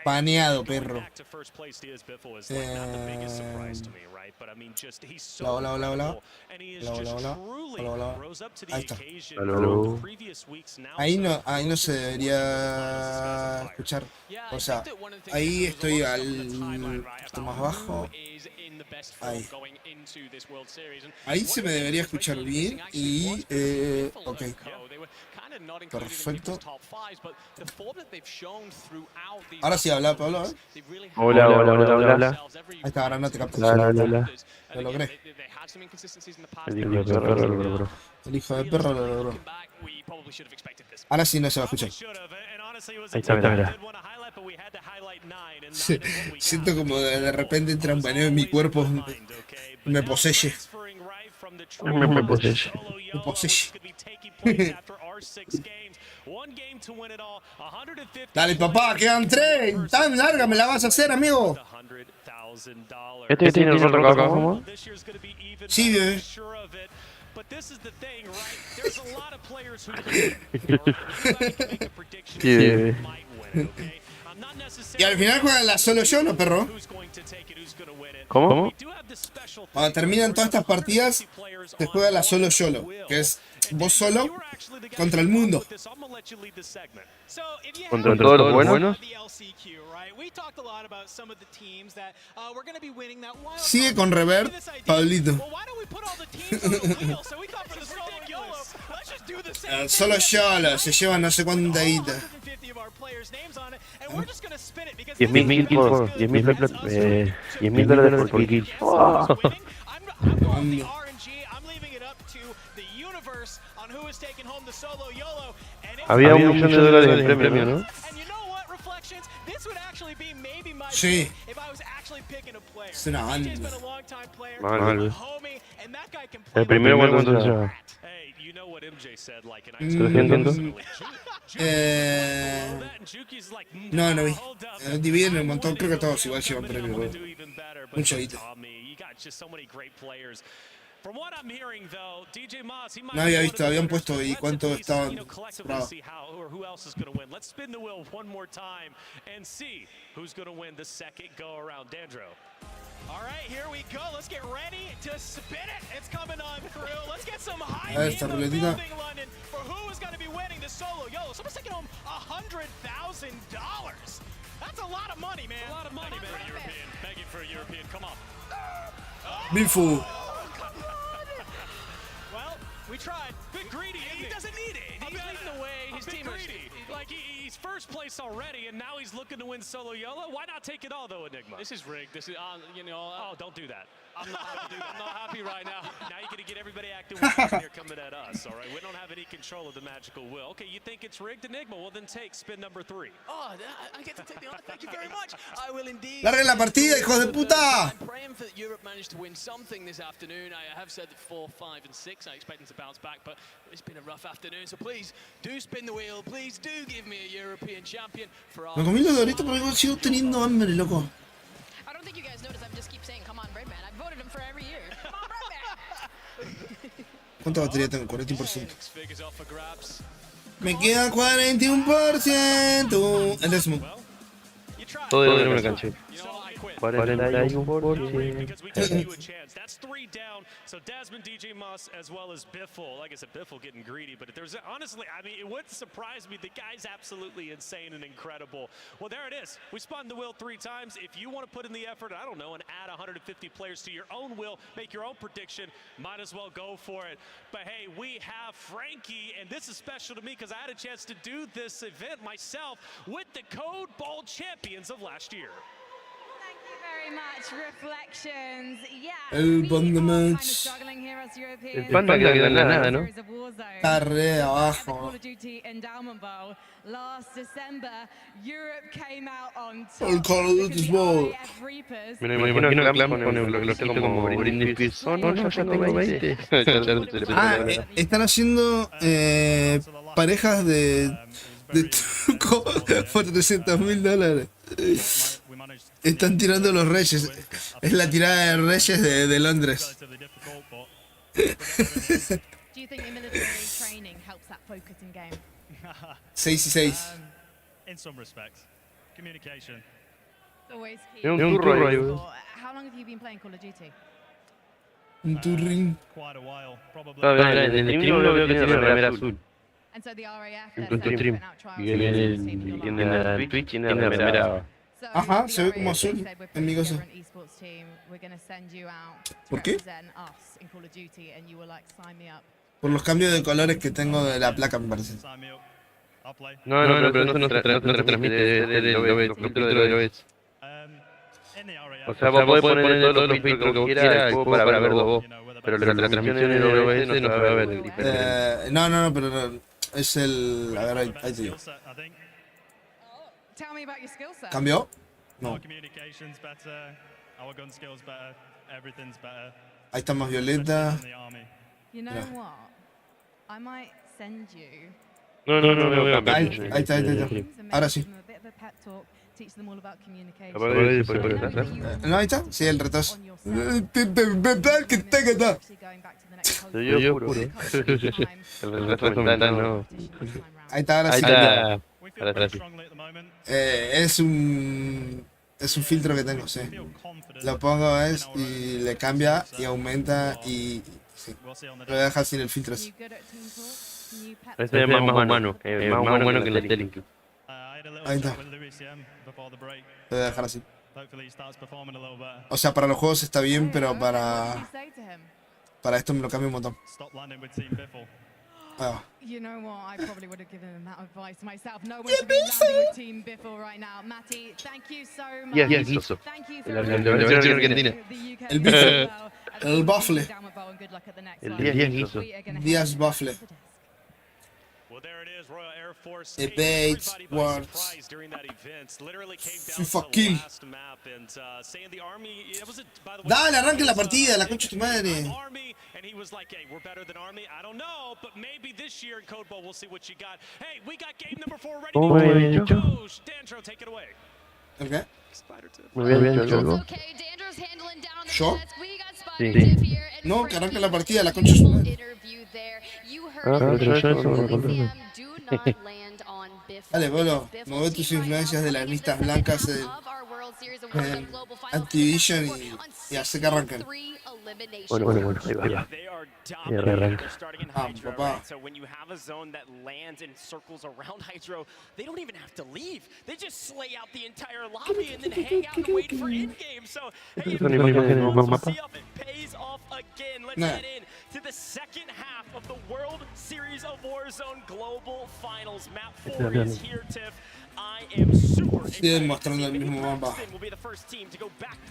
Baneado, perro. Hola. Ahí está. Ahí no se debería escuchar. O sea, ahí estoy esto más bajo. Ahí se me debería escuchar bien y ok. Perfecto. Ahora sí habla, Pablo, ¿eh? Hola. Ahí está, ahora no te captas. Hola. Lo logré. El hijo de perro lo logró. El hijo de perro lo logró. Ahora sí no se va a escuchar. Ahí está, mira. Siento como de repente entra un baneo en mi cuerpo. Me poseye. Me poseye. Dale, papá, quedan 3. Tan larga me la vas a hacer, amigo. ¿Este tiene el rol acá abajo? Sí, bebé. Sí. Y al final juegan la solo yo, ¿no, perro? ¿Cómo? Cuando terminan todas estas partidas, se juega la solo YOLO, que es vos solo contra el mundo. ¿Contra todos los buenos? Sigue con revert, Pablito. Solo YOLO, se lleva no sé cuánta guita. 10.000 dólares por kill. Había $1 millón en premio, ¿no? Sí. Es una banda. Mal. El primero, ¿cuánto se llama? 300. No vi. Dividen un montón, creo que todos igual llevan premio. Mucha guita. No había visto, habían puesto y cuánto estaban. Bravo. A ver esta ruletita. Bifu. We tried. Bit greedy. He doesn't need it. He's leading the way. His team is like he's first place already, and now he's looking to win solo YOLO. Why not take it all though, Enigma? This is rigged. This is oh, don't do that. I'm not happy. I'm not happy right now. Now you're gonna get everybody acting wild when you're coming at us. All right, we don't have any control of the magical will. Okay, you think it's rigged, Enigma? Well, then take spin number 3. Oh, I get to take the honor. Thank you very much. I will indeed. Larguen la partida, hijos de puta. I'm praying for Europe managed to win something this afternoon. I have said that 4, 5, and 6. I expect them to bounce back, but it's been a rough afternoon. So please do spin the wheel. Please do give me a European champion for our. Me comí los doritos porque sigo teniendo hambre, loco. I don't think you guys notice. I just keep saying, "Come on, Breadman." I voted him for every year. Come on, Breadman. ¿Cuánta batería tengo? 41%. Me queda 41%. El décimo. Todo de una canción. 41%. That's 3 down. So Desmond, DJ Moss, as well as Biffle. Like I said, Biffle getting greedy, but there's honestly, I mean, it wouldn't surprise me. The guy's absolutely insane and incredible. Well, there it is. We spun the wheel 3 times. If you want to put in the effort, I don't know, and add 150 players to your own wheel, make your own prediction, might as well go for it. But hey, we have Frankie, and this is special to me because I had a chance to do this event myself with the Code Ball champions of last year. Very much reflections. Yeah. El Panda Match. El Panda queda en la nada, ¿no? Está re abajo. El Call of Duty Ball. Me lo imagino que Clam pone un bloqueo como Brindis Spears. No, ya tengo 20. Están haciendo parejas de truco por $300,000. Están tirando los reyes. Es la tirada de reyes de Londres. 6 y 6. In some respects. Communication. Es un turro ahí. How long have you been playing Call of Duty? Un turring. Quite a while. Probably. En el stream lo veo que tiene la remera azul. And so the RAF, En tu stream. Y en el Twitch tiene la remera. Ajá, se ve como azul en mi cosa. ¿Por qué? Por los cambios de colores que tengo de la placa, me parece. No, pero eso no transmite lo ves. O sea, vos podés poner todos los filtros que vos quieras para verlo vos. Pero la transmisión en el OBS no se va a ver. No, pero es el... A ver, ahí te digo. ¿Cambió? No. Ahí está más violeta. You know what? I might send you. No, veo cambiar. Ahí está. Ahora sí. No, ahí está. Sí, el retraso. Que está. Yo juro. El retraso mental no. Ahí está, ahora sí. Ahora sí. Es un filtro que tengo, sí. Lo pongo y le cambia y aumenta y sí. Lo voy a dejar sin el filtro así. Este es más humano. Más humano que el de Telling. Ahí está. Lo voy a dejar así. O sea, para los juegos está bien, pero para esto me lo cambio un montón. You know what? I probably would have given him that advice myself. No one should be landing with Team Biffle right now. Matty, thank you so much. Yes, Thank you for la versión argentina. El Biffle. El Buffle. El Díaz Buffle. Debate, words, FIFA kill. Dale, arranque la partida, la concha de tu madre. And he was like, hey, we're better than Army. I don't know, but maybe this year in Code Bowl we'll see what you got. Hey, we got game number 4 ready to go. Dandro, take it away. Okay. Muy bien, Choco. ¿Yo? Sí. No, que arranque la partida, la concha de su madre. Dale, Bolo, mueve tus influencias de las listas blancas en Activision y hace que arranquen. Bueno, ahí va. Y arranca. Papá. So when you have a zone that lands in circles around Hydro, they don't even have to leave. They just slay out the entire lobby and then hang out and wait for in-game. So, hey, if see if it pays off again. Let's head in to the second half of the World Series of Warzone Global Finals. Map 4 is here, Tiff. I am super Siguen mostrando el mismo mapa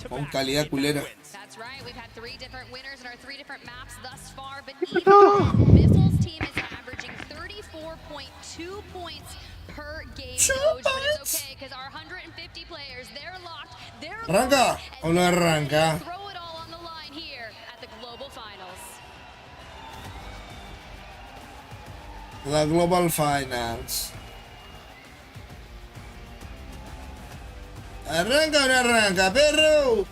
con calidad culera. That's right. We've had 3 different winners in our 3 different maps thus far, but Biffle's team is averaging 34.2 points per game. But it's okay because our 150 players, they're locked. They're ¿Arranca o no arranca? throw it all on the line here at the Global Finals. La Global Finals. ¿Arranca o no arranca, perro?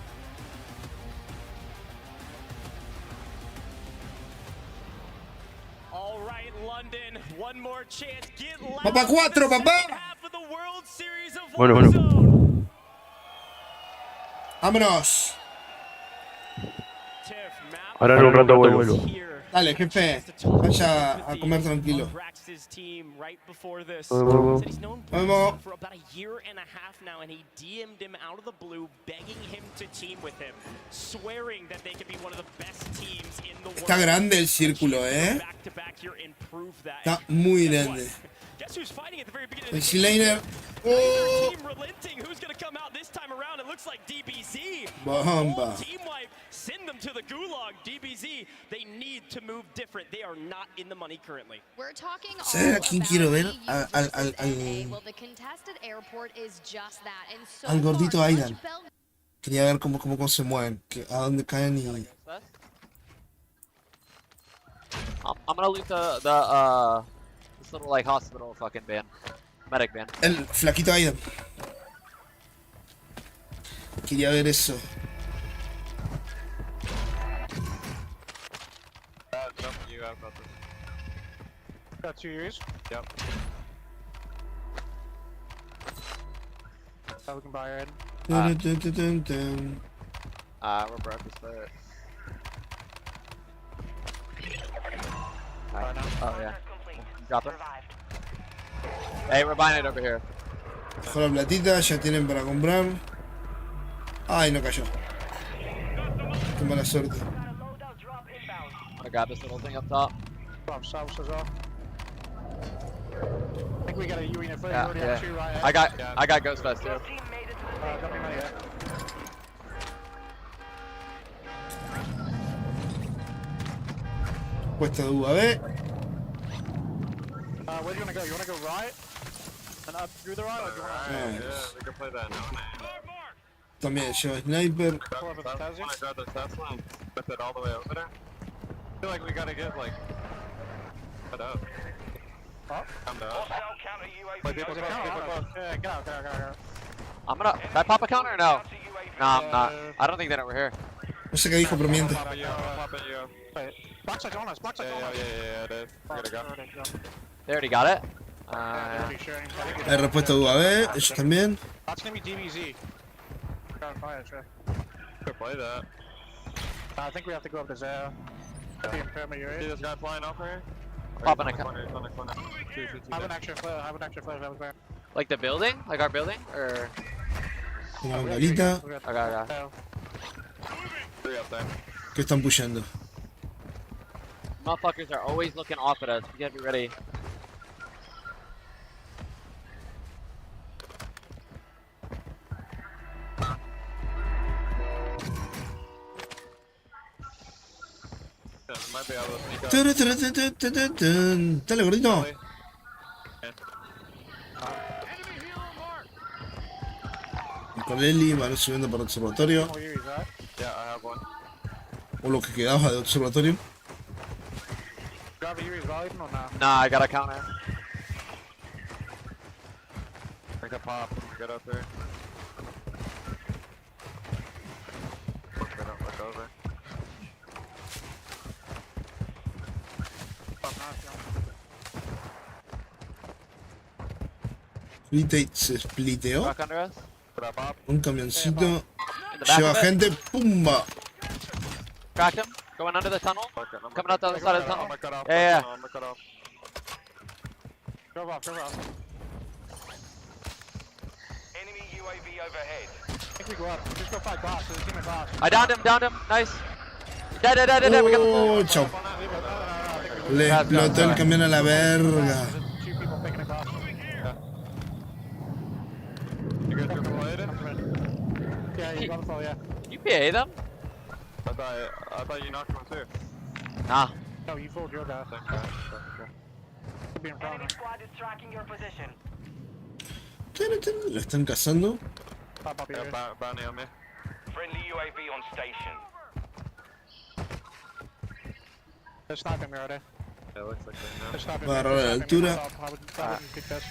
Papá 4, papá. Bueno. Vámonos. Ahora en un rato vuelvo. Dale, jefe. Vaya a comer tranquilo. Vamos. Está grande el círculo, Está muy grande. El C-Laner. ¡Oh! Bomba. ¿Sabes a quién quiero ver? Al gordito Aidan. Quería ver cómo se mueven, a dónde caen y... I'm gonna loot this little like hospital fucking van, medic van. El flaquito Aidan. Quería ver eso. Got 2 years. Yep. We can buy it. Dun, dun, dun, dun, dun. We're broke as fuck. Oh yeah. Drop it. Hey, we're buying it over here. Dejó la platita, ya tienen para comprar. Ay, no cayó. Qué mala suerte. I'm gonna grab this little thing up top. I think we got a UE in it. Yeah. I got Ghost Vest too. Got me money yet. Puesta de UAV. Where do you wanna go? You wanna go right? And up through the right, or do you wanna... Yeah, we can play that now. También lleva sniper. Pull up with the Tesla. I grab the Tesla and whip it all the way over there. I feel like we gotta get like... Cut up. Come down. Wait, people close, people close. Yeah, get out, get out. I'm gonna... Can I pop a counter or no? No, I'm not. I don't think they're over here. No sé qué dijo, pero miente. Blackside's on us, Blackside's on us. Yeah, it is. We're gonna go. They already got it? Hay respuesta de UAV, ellos también. That's gonna be DBZ. Gotta fire, sure. Could play that. I think we have to go up to Zero. See this guy flying up here? Popping a counter. Have an extra flare, that was there. Like the building? Like our building? Or... Una bengalita. Okay. Three up there. ¿Qué están pushando? Motherfuckers are always looking off at us. We gotta be ready. Dale, gordito. Nicolelli van subiendo para el observatorio. O lo que quedaba de observatorio. Nah, I got a counter. Make a pop, get up there. Look over. Fleet se spliteó. Rock under us. Un camioncito. Lleva gente. ¡Pumba! Cracked him. Going under the tunnel. Coming out the other side of the tunnel. Yeah. Go off. Enemy UAV overhead. I think we go up. Just go fight boss. There's a team of boss. I downed him. Nice. Dead. We got the Oh, chao. Le explotó el camión a la verga. You guys deployed it? Yeah, you got the fall, yeah. You PA them? I thought you knocked one too. Nah. No, you fooled your guy. Be in front of me. Squad is tracking your position. Lo están cazando. Bounty on me. Friendly UAV on station. They're sniping me already. Yeah, it looks like they're sniping me. Va a agarrar la altura. I wouldn't pick this.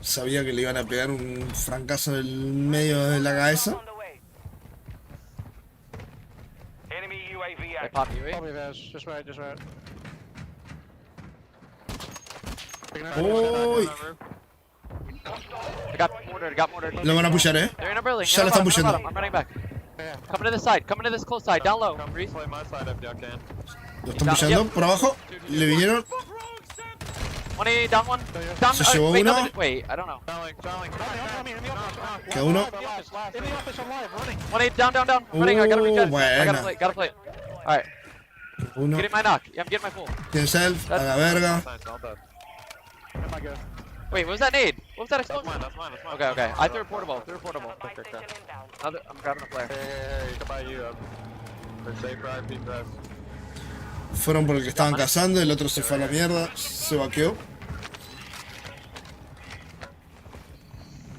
Sabía que le iban a pegar un francazo en el medio de la cabeza. Enemy UAV They active. pop UAV. Probably theirs. Just right, just right. Uy. I got mortared. Lo van a pushar, They're in a building. Ya lo están pushando. I'm running back. Coming to this side. Coming to this close side. Down low. Reese. Lo están pushando por abajo. Le vinieron. 20 down one. Down. Se llevó Wait, uno. wait, I don't know. Queda uno. 20 down. Running. I gotta reach it. I Buena. gotta play. All right. Uno. Getting my knock. Yeah, I'm getting my full. Tiene self. A la verga. Wait, what was that nade? What was that explosion? That's mine. Okay. I threw a portable. I'm grabbing a player. Hey, come by you. Stay fried, be pressed. Fueron por el que estaban cazando, el otro se fue a la mierda, se vaqueó.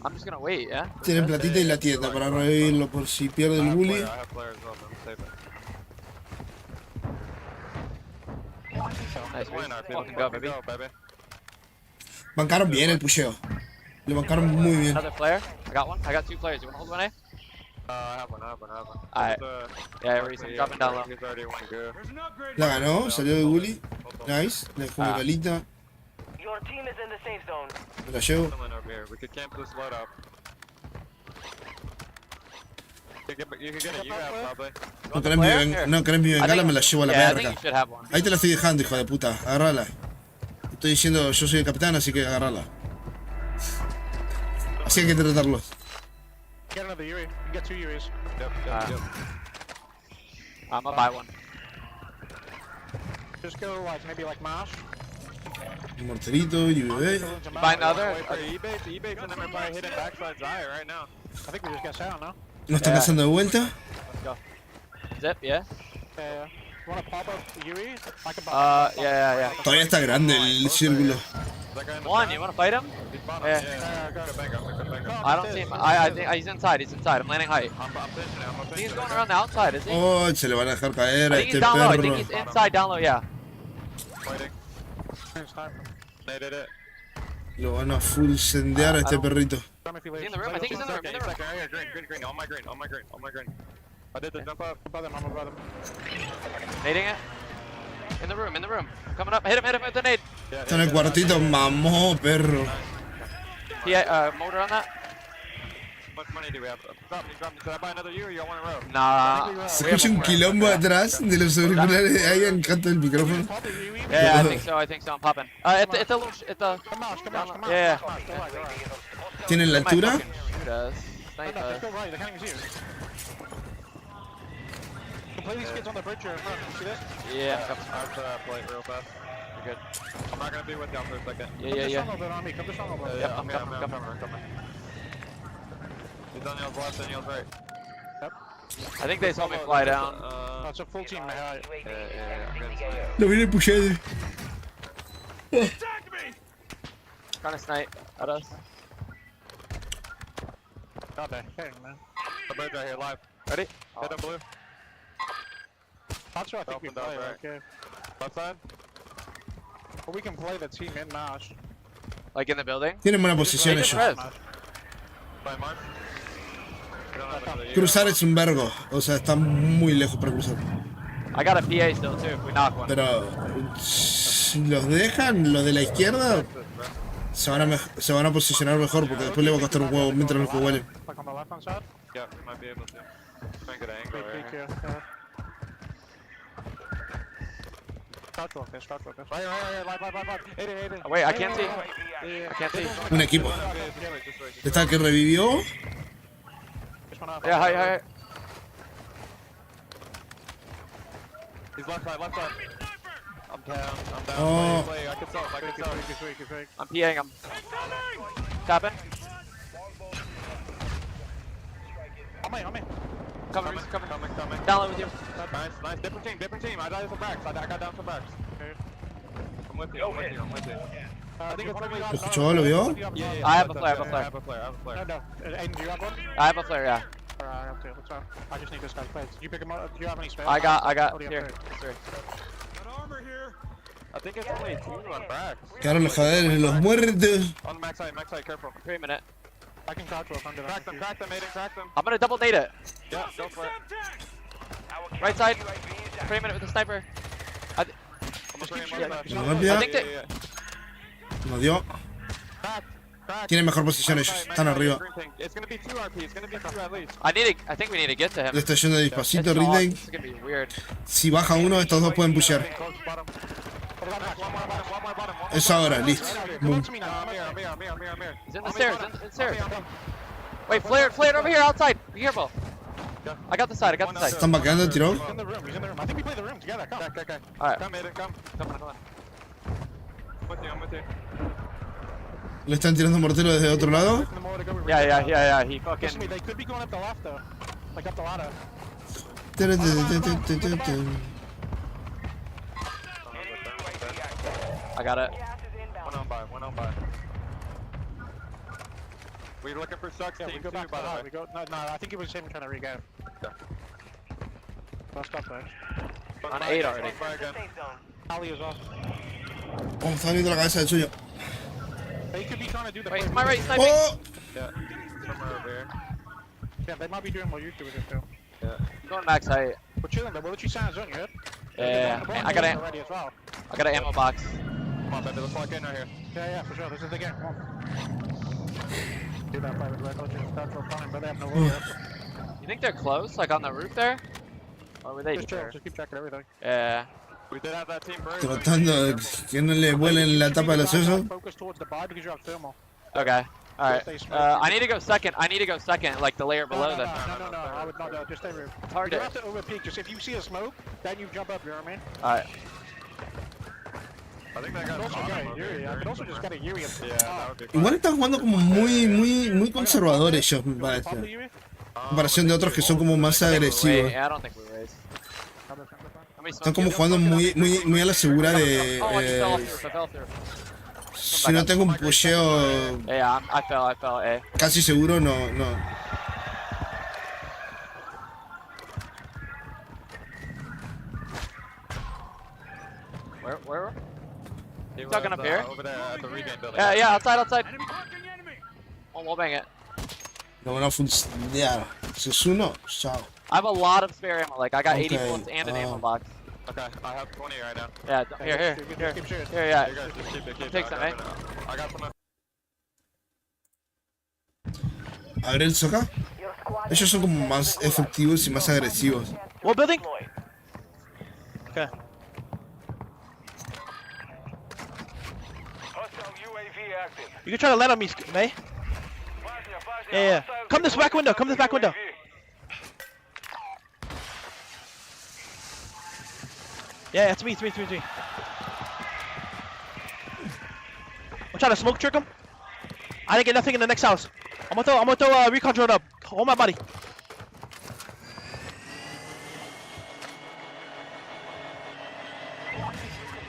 I'm just gonna wait, yeah? Tienen platita y la tienda para revivirlo por si pierde el bully. Nice, fucking go, baby. Bancaron bien el pusheo. Le bancaron muy bien. Another player. I got one. I got 2 players. You wanna hold one, eh? I have one. Alright. Yeah, Reese, I'm dropping down low. La ganó, salió de bully. Nice. Le dejó mi balita. Your team is in the safe zone. Me la llevo. We could camp this load up. You could get a UAV probably. No querés mi bengala, me la llevo a la Yeah, I verga. think you should have one. Ahí te la estoy dejando, hijo de puta. Agarrala. Estoy diciendo, yo soy el capitán, así que agarrala. Así hay que tratarlos. Get another UAV. You can get 2 UAVs. Yep. I'm gonna buy one. Just go like maybe like Marsh. Un morterito y bebé. Buy another. eBay and them are probably hitting backside Zaya right now. I think we just got sound now. ¿No están cazando de vuelta? Let's go. Zip, yeah? Yeah. You wanna pop up the UE? I can buy Yeah. Todavía está grande el círculo. One, you wanna fight him? Yeah. I don't see him. I think he's inside. I'm landing height. I think he's going around the outside, is he? Oh, se le van a dejar caer I a think este he's down low. I perro. think he's inside, down low, yeah. They did it. Lo van a full sendear a este perrito. Is he in the room? I think he's in the room. Green. On my green. I did the jump up. above them. I'm above them. Nading it. In the room. Coming up. Hit him with the nade. Está en el cuartito, mamó, perro. Motor on that? How much money do we have? Drop me. Should I buy another U or you want one in a row? Nah. Se escucha un quilombo atrás de los auriculares ahí en el canto del micrófono. Yeah, I think so. I'm popping. It's a little. It's a. Come on. Yeah. ¿Tienen la altura? Shoot us. Snipe Just us. go right. They can't even see you. Play these kids on the bridge here in front. See this? Yeah. I have to play it real fast. You're good. I'm not gonna be with y'all for a second. Yeah. Come on me. Come to Stronghold. Yep, I'm coming. He's on y'all's left and y'all's right. Yep. I think they saw me fly down. No, it's a full team. Yeah. Lo viene pushando. Trying to snipe at us. God dang, man. The bird's right here, live. Ready? Hit him blue. That's what I think we Opened up, play, right. okay. Left side. But we can play the team in Marsh. Like in the building? Tienen buena posición They just ellos. res. Play Marsh. We don't have another U. Cruzar es un vergo, o sea, está muy lejos para cruzar. I got a PA still too if we knock one. Pero si los dejan, los de la izquierda, se van a posicionar mejor porque después le va a costar un huevo mientras los que huelen. Like on the left hand side? Yeah, we might be able to. Try and get an angle Great right peek here. here. Start focus. Right. Live. Hit it. Oh, wait, I can't see. I can't see. Un equipo. Está que revivió. Yeah, hi. He's left side. I'm down. Oh. Play. I can sell. I'm PAing him. Tapping. On me. Coming. Coming. Down low with you. Nice. Different team. I died for Brax. I got down for Brax. I'm with you. I think it's ¿Lo escuchó? ¿Lo vio? Yeah. I have a flare. No. Aiden, do you have one? I have a flare, yeah. Alright, I have two. That's fine. I just need this guy's plates. You pick him up. Do you have any space? I got Oh, do you here. have three? I think it's only 2 on Brax. Quedaron los joderes, los muertos. On the max side, careful. 3 minute. I can crouch rope under Crack them, Aiden, crack them. I'm gonna double nade it. Yeah, go for it. Right side. Frame it with the sniper. I think they... Nos dio. Tienen mejor posición ellos. Están arriba. I think we need to get to him. Le está yendo despacito, Ridley. This is gonna be weird. Si baja uno, estos dos pueden pushear. Es ahora, listo. Boom. He's in the stairs, in the stairs. Wait, flare it over here outside. Be careful. I got the side, Están vaqueando el tirón. Alright. Le están tirando mortero desde otro lado. Yeah. He fucking... They could be going up the loft though. Like up the ladder. I got it. One on by. We're looking for Sucks team too, by the way. No, I think he was him trying to regain. Last up there. On 8 already. Ali as well. Oh, está viendo la cabeza del suyo. They could be trying to do the... Wait, to my right, sniping! Oh! Yeah, somewhere over here. Yeah, they might be doing what you're doing too. Yeah. Going max height. We're chilling though, we'll let you sound zone, you heard? Yeah, I got already as well. I got an ammo box. Come on, baby, let's lock in right here. Yeah, for sure, this is the game, come on. Do that private red, let's just start for fun, but they have no way. You think they're close, like on the roof there? Or were they Just chill, there? just keep checking everything. Yeah. We did have that team bird. Tratando de que no le vuelen la tapa de los sesos. Focus towards the bar because you have thermal. Okay. Alright. I need to go second. Like the layer below them. No, I would not, just stay room. Hard You don't have to overpeak, just if you see a smoke, then you jump up, you know what I mean? Alright. I think that got Also got a Yuri, I could also just get a Yuri up Yeah, that would be Igual están jugando como muy conservadores ellos, me parece. En comparación de otros que son como más agresivos. Yeah, I don't think we raised. Están como jugando muy a la segura de... Oh, I fell through. Si no tengo un pusheo Yeah, I fell, casi seguro, no. Where? You talking up here? Over there at the regain building. Yeah, outside. Oh, we'll bang it. No van a funcionar. Si es uno, chao. I have a lot of spare ammo, like I got 80 Okay, bullets and an ammo box. Okay, I have 20 right now. Yeah, here, yeah. You guys just keep Take some, eh? I got some. A ver el Soca. Ellos son como más efectivos y más agresivos. What building? Okay. You can try to land on me, May. Yeah. Come this back window. Yeah, it's me. I'm trying to smoke trick him. I didn't get nothing in the next house. I'm gonna throw a recon drone up. Hold my body.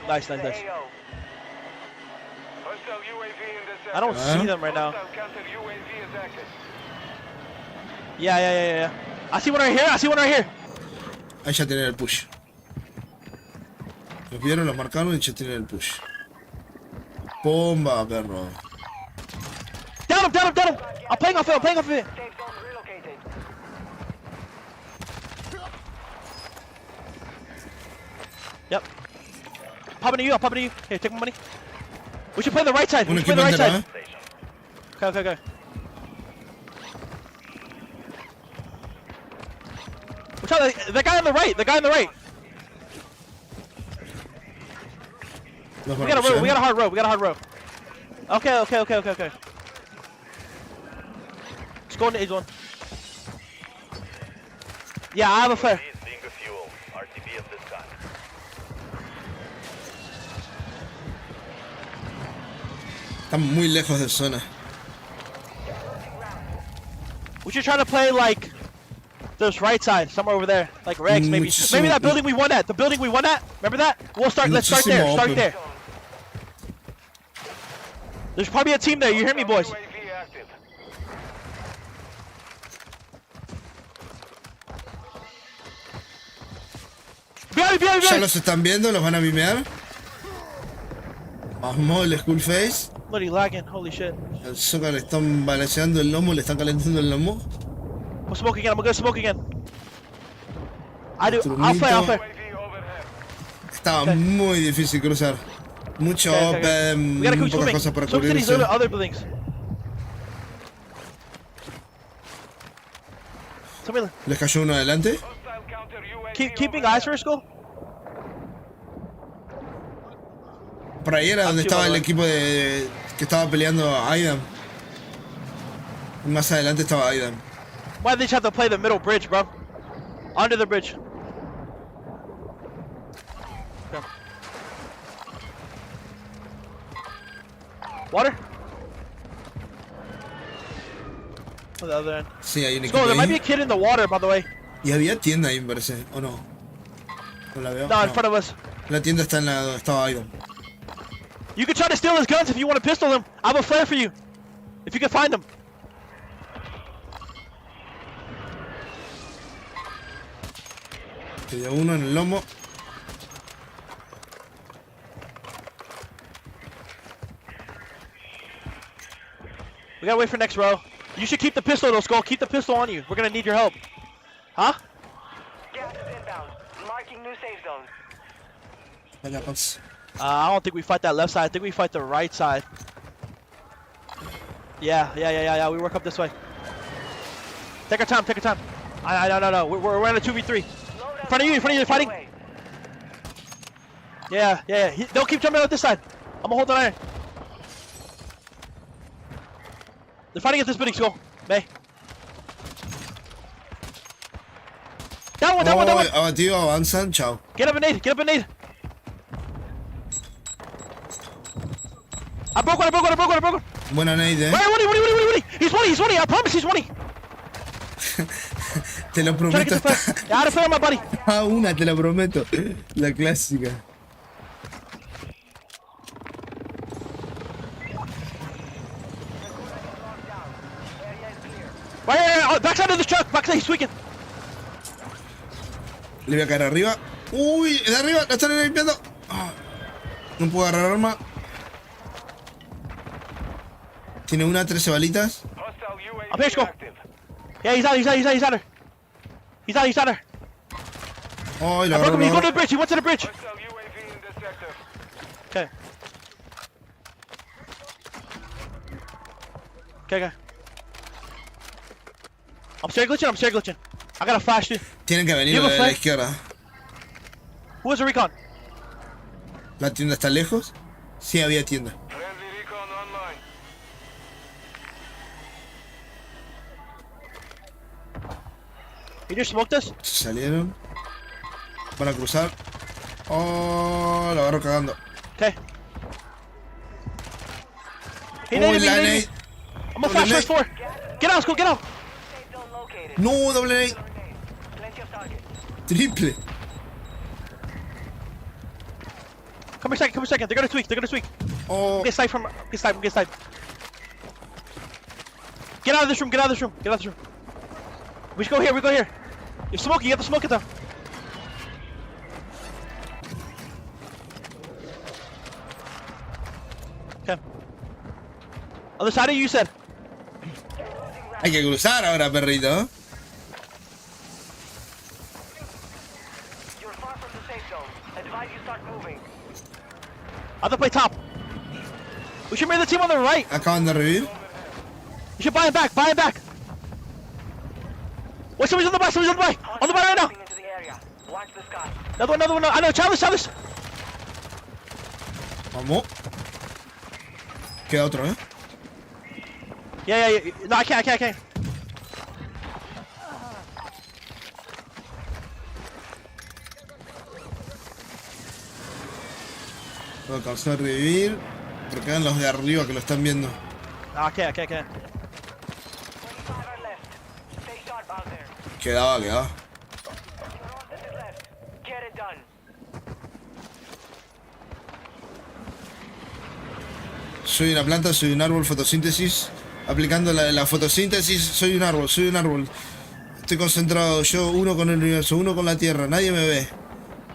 Nice. I don't see them right now. Yeah. I see one right here. Ahí ya tienen el push. Los vieron, los marcaron y ya tienen el push. Bomba, perro. Down him! I'm playing off it. Yep. Popping to you. Here, take my money. We should play the right side. Un equipo entero, ¿eh? Okay. Watch out, the guy on the right. Los We got a hard row. Okay. Let's go into A-zone. Yeah, I have a flare. Están muy lejos de zona. We should try to play like this right side, somewhere over there, like Rex maybe. Maybe that building we won at. Remember that? Let's start there. There's probably a team there. You hear me, boys? Ya los están viendo, los van a vimear. Vamos, el Skullface. Bloody lagging, holy shit. El Soca le están balanceando el lomo, le están calentando el lomo. I'm gonna smoke again. I'll play. Estaba muy difícil cruzar. Mucho open, pocas cosas para cubrirse. ¿Les cayó uno adelante? Keeping eyes for Skull. Por ahí era donde estaba el equipo que estaba peleando a Aidan. Más adelante estaba Aidan. Why they just have to play the middle bridge, bro? Under the bridge. Okay. Water? On the other end. Sí, hay un equipo Skull, there ahí. might be a kid in the water, by the way. Y había tienda ahí, me parece, ¿o no? ¿No la veo? No, in front of us. La tienda está en la donde estaba Aidan. You can try to steal his guns if you want to pistol him. I have a flare for you. If you can find them. Te dio uno en el lomo. We gotta wait for next row. You should keep the pistol though, Skull. Keep the pistol on you. We're gonna need your help. Huh? Gas is inbound. Marking new safe zone. I don't think we fight that left side. I think we fight the right side. Yeah. We work up this way. Take our time. No. We're in a 2v3. In front of you, they're fighting. Yeah. Don't keep jumping out this side. I'm gonna hold the iron. They're fighting at this building, Skull. May. That one. Abatido, avanzan, chao. Get up and nade. I broke one. Buena nade, eh. Wait. He's 20. I promise he's 20. Te lo prometo. Out of my buddy. Una, te lo prometo. La clásica. Right, backside of this truck. Backside, he's tweaking. Le voy a caer arriba. Uy, de arriba, la están limpiando. No puedo agarrar arma. Tiene una, 13 balitas. Up here, Skull. Yeah, he's out there. He's out there. Oh, lo He agarró. went to the bridge. Okay. I'm stair glitching. I got a flash, dude. Tienen que venir de la izquierda. Who has a recon? ¿La tienda está lejos? Sí, había tienda. You just smoked us? Se salieron. Van a cruzar. Oh, lo agarro cagando. Okay. Oh, la nade. I'm gonna flash first 4. Get out, Skull, get out. No, doble nade. Triple. Come here second. They're gonna tweak. Oh. Get sniped. Get out of this room. We should go here. You're smoking. You have to smoke it though. Okay. Other side of you said. Hay que cruzar ahora, perrito. I have to play top. We should bring the team on the right. Acaban de revivir. You should buy it back. Wait, somebody's on the buy. On the buy right now. Another one. I know, challenge. Vamos. Queda otro, eh. Yeah. No, I can't. Lo alcanzó a revivir. Pero quedan los de arriba que lo están viendo. No, I can't. Quedaba. Soy una planta, soy un árbol, fotosíntesis. Aplicando la fotosíntesis, soy un árbol. Estoy concentrado, yo uno con el universo, uno con la tierra, nadie me ve.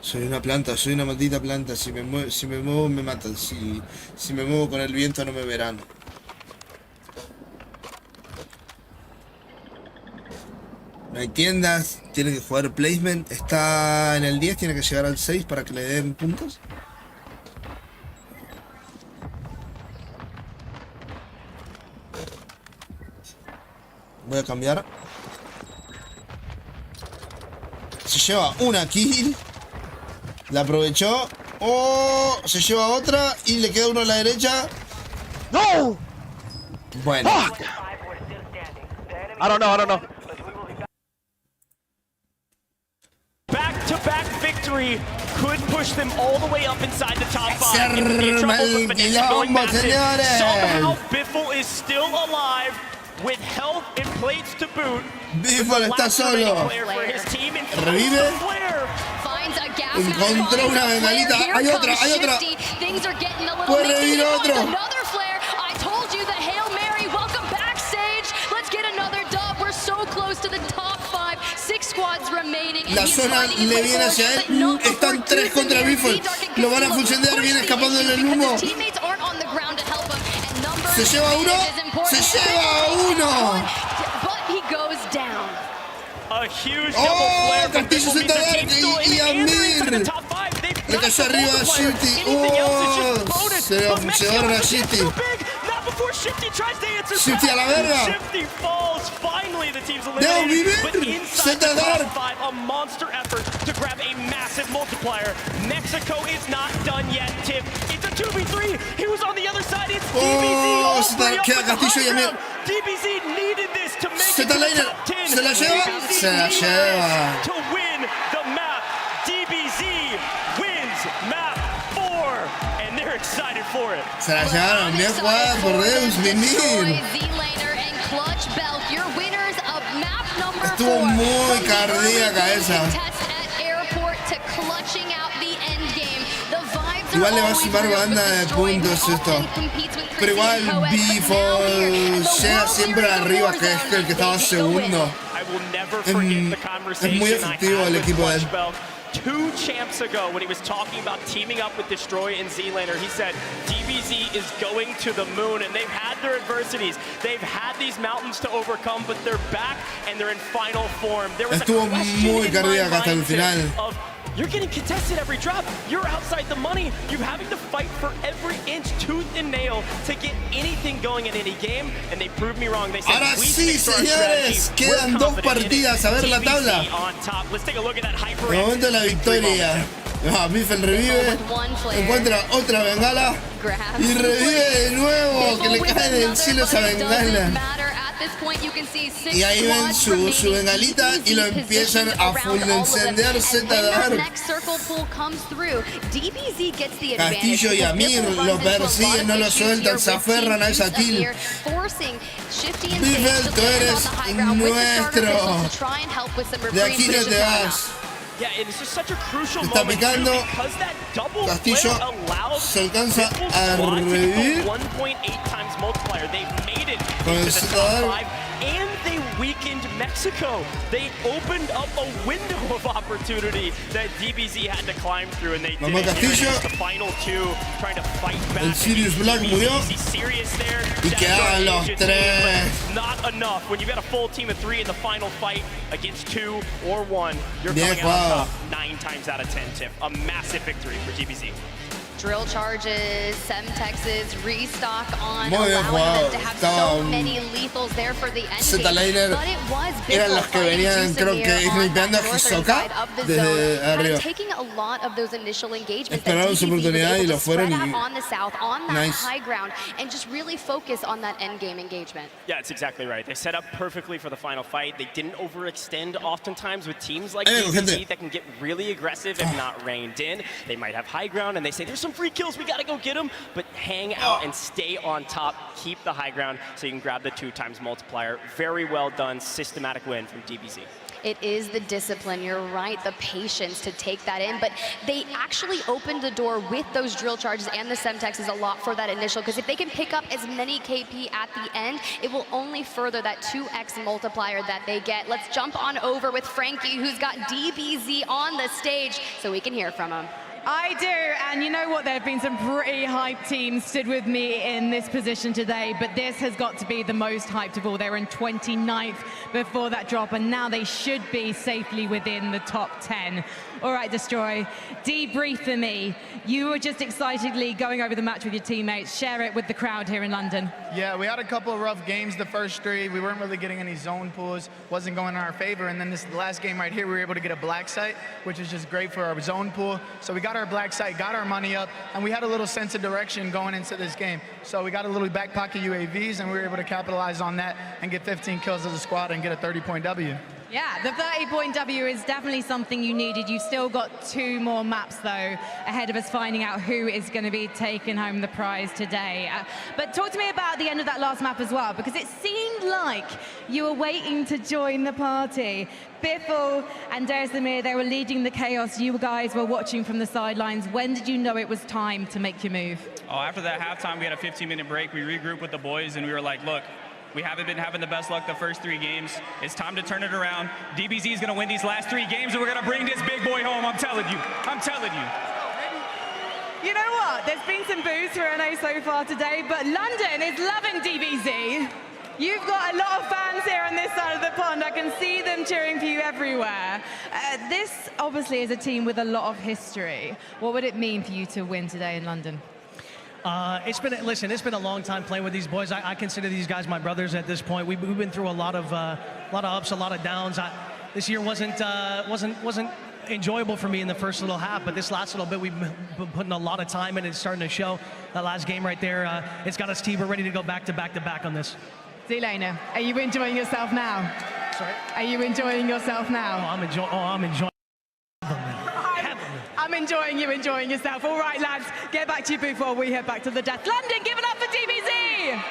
Soy una planta, soy una maldita planta. Si me muevo me matan. Si me muevo con el viento no me verán. No hay tiendas, tiene que jugar placement. Está en el 10, tiene que llegar al 6 para que le den puntos. Voy a cambiar. Se lleva una kill. La aprovechó. Oh, se lleva otra y le queda uno a la derecha. ¡No! Bueno. Fuck. I don't know. Back-to-back victory could push them all the way up inside the top 5. Se arma el quilombo, señores. Somehow Biffle is still alive with health and plates to boot. Biffle está solo. Revive. Encontró una bengalita. Hay otra. Puede revivir otro. La zona le viene hacia él. Están 3 contra Biffle. Lo van a fusiondear. Viene escapando en el humo. Se lleva uno. Oh, Castillo se está dando y Amir. Le cayó arriba a Shifty. Oh, se va a Shifty. Shifty a la verga. Debo vivir. Z Dark. A monster effort to grab a massive multiplier. Mexico is not done yet, Tim. It's a 2v3. He was on the other side. It's DBZ. Oh, queda Castillo y Amir. DBZ needed this to make it to the top 10. Se la lleva. To win the map. DBZ wins map 4. And they're excited for it. Se la llevaron. Bien jugada por Deus Mimir. Estuvo muy cardíaca esa. Igual le va a sumar banda de puntos esto. Pero igual Biffle llega siempre arriba, que es el que estaba segundo. Es muy efectivo el equipo de él. 2 champs ago, when he was talking about teaming up with Destroy and Z-Laner, he said DBZ is going to the moon, and they've had their adversities. They've had these mountains to overcome, but they're back and they're in final form. There was Estuvo muy cardíaca hasta el final. You're getting contested every drop. You're outside the money. You're having to fight for every inch, tooth and nail to get anything going in any game. And they proved me wrong. They said, ahora sí, señores, quedan 2 partidas. A ver la tabla. De momento la victoria. Biffle revive, encuentra otra bengala y revive de nuevo, que le cae del cielo esa bengala. Y ahí ven su bengalita y lo empiezan a full encender Z Dark. Castillo y Amir lo persiguen, no lo sueltan, se aferran a esa kill. Biffle, tú eres nuestro. De aquí no te vas. Está picando. Castillo se alcanza a revivir con el Z Dark. And they weakened Mexico. They opened up a window of opportunity that DBZ had to climb through, and they did it. The final 2 trying to fight back. El Sirius Black murió y quedaban los 3. Not enough. When you got a full team of 3 in the final fight against 2 or 1, you're coming out on top 9 times out of 10, Tip. A massive victory for DBZ. Drill charges, Semtexes, restock on, allowing them to have so many lethals there for the endgame. But it was Biffle fighting snipeando a Hisoka desde arriba. Taking a lot of those initial engagements. Esperaron su oportunidad y lo fueron y on the south, on that high ground, and just really focus on that endgame engagement. Yeah, it's exactly right. They set up perfectly for the final fight. They didn't overextend oftentimes with teams like DBZ that can get really aggressive if not reined in. They might have high ground and they say, there's some free kills, we gotta go get them, but hang out and stay on top, keep the high ground so you can grab the 2 times multiplier. Very well done, systematic win from DBZ. It is the discipline, you're right, the patience to take that in, but they actually opened the door with those drill charges and the Semtexes a lot for that initial, because if they can pick up as many KP at the end, it will only further that 2x multiplier that they get. Let's jump on over with Frankie, who's got DBZ on the stage, so we can hear from him. I do, and you know what? There have been some pretty hyped teams stood with me in this position today, but this has got to be the most hyped of all. They were in 29th before that drop, and now they should be safely within the top 10. All right, Destroy, debrief for me. You were just excitedly going over the match with your teammates. Share it with the crowd here in London. Yeah, we had a couple of rough games the first 3. We weren't really getting any zone pulls, wasn't going in our favor, and then this last game right here, we were able to get a black site, which is just great for our zone pool. So we got our black site, got our money up, and we had a little sense of direction going into this game. So we got a little back pocket UAVs, and we were able to capitalize on that and get 15 kills as a squad and get a 30-point W. Yeah, the 30-point W is definitely something you needed. You've still got 2 more maps, though, ahead of us finding out who is going to be taking home the prize today. But talk to me about the end of that last map as well, because it seemed like you were waiting to join the party. Biffle and Derzimir, they were leading the chaos. You guys were watching from the sidelines. When did you know it was time to make your move? Oh, after that halftime, we had a 15-minute break. We regrouped with the boys, and we were like, look, we haven't been having the best luck the first 3 games. It's time to turn it around. DBZ is going to win these last 3 games, and we're going to bring this big boy home. I'm telling you. I'm telling you. You know what? There's been some boos for NA so far today, but London is loving DBZ. You've got a lot of fans here on this side of the pond. I can see them cheering for you everywhere. This obviously is a team with a lot of history. What would it mean for you to win today in London? It's been a long time playing with these boys. I consider these guys my brothers at this point. We've been through a lot of ups, a lot of downs. This year wasn't enjoyable for me in the first little half, but this last little bit we've been putting a lot of time in. It's starting to show. That last game right there, it's got us team. We're ready to go back to back on this. Zelena, are you enjoying yourself now? Sorry? Are you enjoying yourself now? I'm enjoying. I'm enjoying you enjoying yourself. All right, lads, get back to your booth while we head back to the death. London, give it up for DBZ!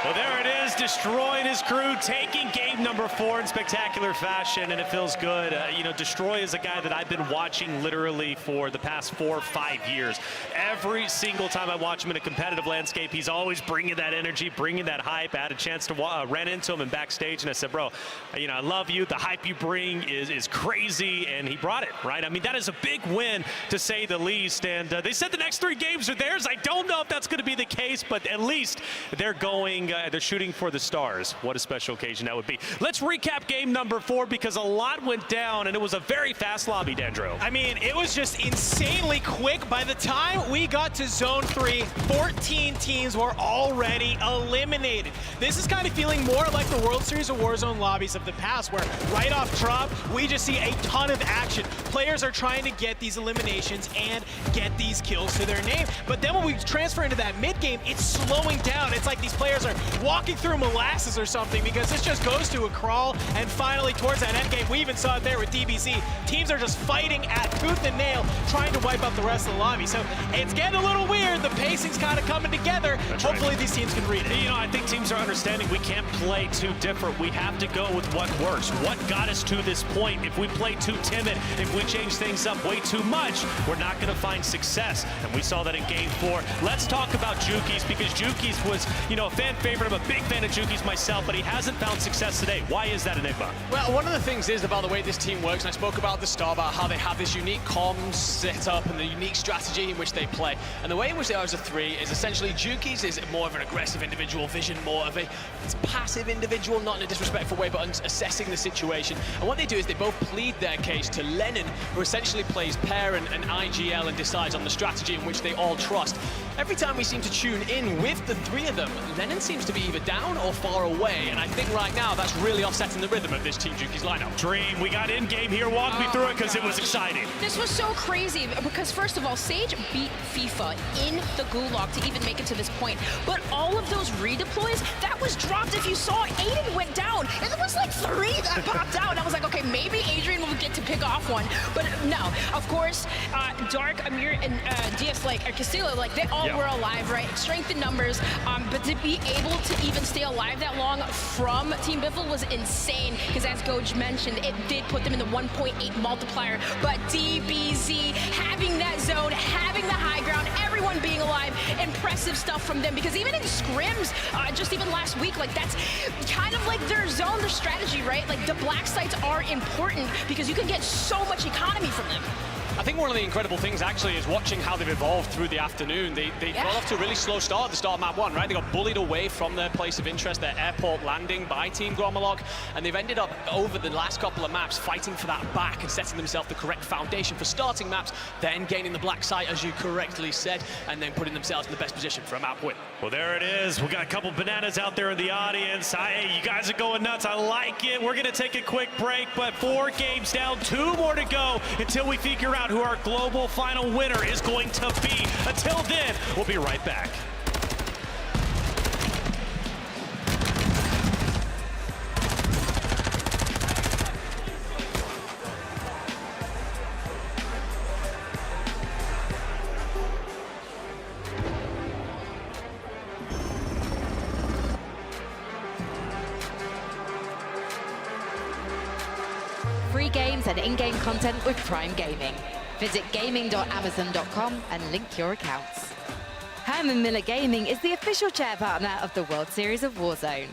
Well, there it is, Destroy and his crew taking game number 4 in spectacular fashion, and it feels good. You know, Destroy is a guy that I've been watching literally for the past 4 or 5 years. Every single time I watch him in a competitive landscape, he's always bringing that energy, bringing that hype. I had a chance to ran into him in backstage, and I said, bro, you know, I love you. The hype you bring is crazy, and he brought it, right? I mean, that is a big win, to say the least, and they said the next 3 games are theirs. I don't know if that's going to be the case, but at least they're going, they're shooting for the stars. What a special occasion that would be. Let's recap game number 4, because a lot went down, and it was a very fast lobby, Dandro. I mean, it was just insanely quick. By the time we got to Zone 3, 14 teams were already eliminated. This is kind of feeling more like the World Series of Warzone lobbies of the past, where right off drop, we just see a ton of action. Players are trying to get these eliminations and get these kills to their name. But then when we transfer into that mid game, it's slowing down. It's like these players are walking through molasses or something, because this just goes to a crawl, and finally towards that end game, we even saw it there with DBZ. Teams are just fighting at tooth and nail, trying to wipe out the rest of the lobby. So it's getting a little weird. The pacing's kind of coming together. That's Hopefully right. These teams can read it. You know, I think teams are understanding we can't play too different. We have to go with what works. What got us to this point? If we play too timid, if we change things up way too much, we're not going to find success. And we saw that in game 4. Let's talk about Jukies, because Jukies was, you know, a fan favorite. I'm a big fan of Jukies myself, but he hasn't found success today. Why is that, Enigma? Well, one of the things is about the way this team works, and I spoke about at the start about how they have this unique comms setup and the unique strategy in which they play. And the way in which they are as a 3 is essentially Jukies is more of an aggressive individual vision, more of a passive individual, not in a disrespectful way, but assessing the situation. And what they do is they both plead their case to Lennon, who essentially plays pair and IGL and decides on the strategy in which they all trust. Every time we seem to tune in with the 3 of them, Lennon seems to be either down or far away, and I think right now that's really offsetting the rhythm of this Team Jukies lineup. Dream, we got in-game here. Walk me through it, because it was exciting. This was so crazy, because first of all, Sage beat FIFA in the Gulag to even make it to this point, but all of those redeploys, that was dropped. If you saw, Aiden went down, and there was like 3 that popped out, and I was like, okay, maybe Adrian will get to pick off one, but no. Of course, Dark, Amir, and DS, like, Castillo, like, they all were alive, right? Strength in numbers, but to be able to even stay stay alive that long from Team Biffle was insane, because as Goj mentioned, it did put them in the 1.8 multiplier, but DBZ having that zone, having the high ground, everyone being alive, impressive stuff from them, because even in scrims, just even last week, like that's kind of like their zone, their strategy, right? Like the black sites are important because you can get so much economy from them. I think one of the incredible things actually is watching how they've evolved through the afternoon. They got off to a really slow start at the start of map 1, right? They got bullied away from their place of interest, their airport landing by Team Gromalog, and they've ended up over the last couple of maps fighting for that back and setting themselves the correct foundation for starting maps, then gaining the black site, as you correctly said, and then putting themselves in the best position for a map win. Well, there it is. We got a couple bananas out there in the audience. Hey, you guys are going nuts. I like it. We're going to take a quick break, but 4 games down, 2 more to go until we figure out who our global final winner is going to be. Until then, we'll be right back. Free games and in-game content with Prime Gaming. Visit gaming.amazon.com and link your accounts. Herman Miller Gaming is the official chair partner of the World Series of Warzone.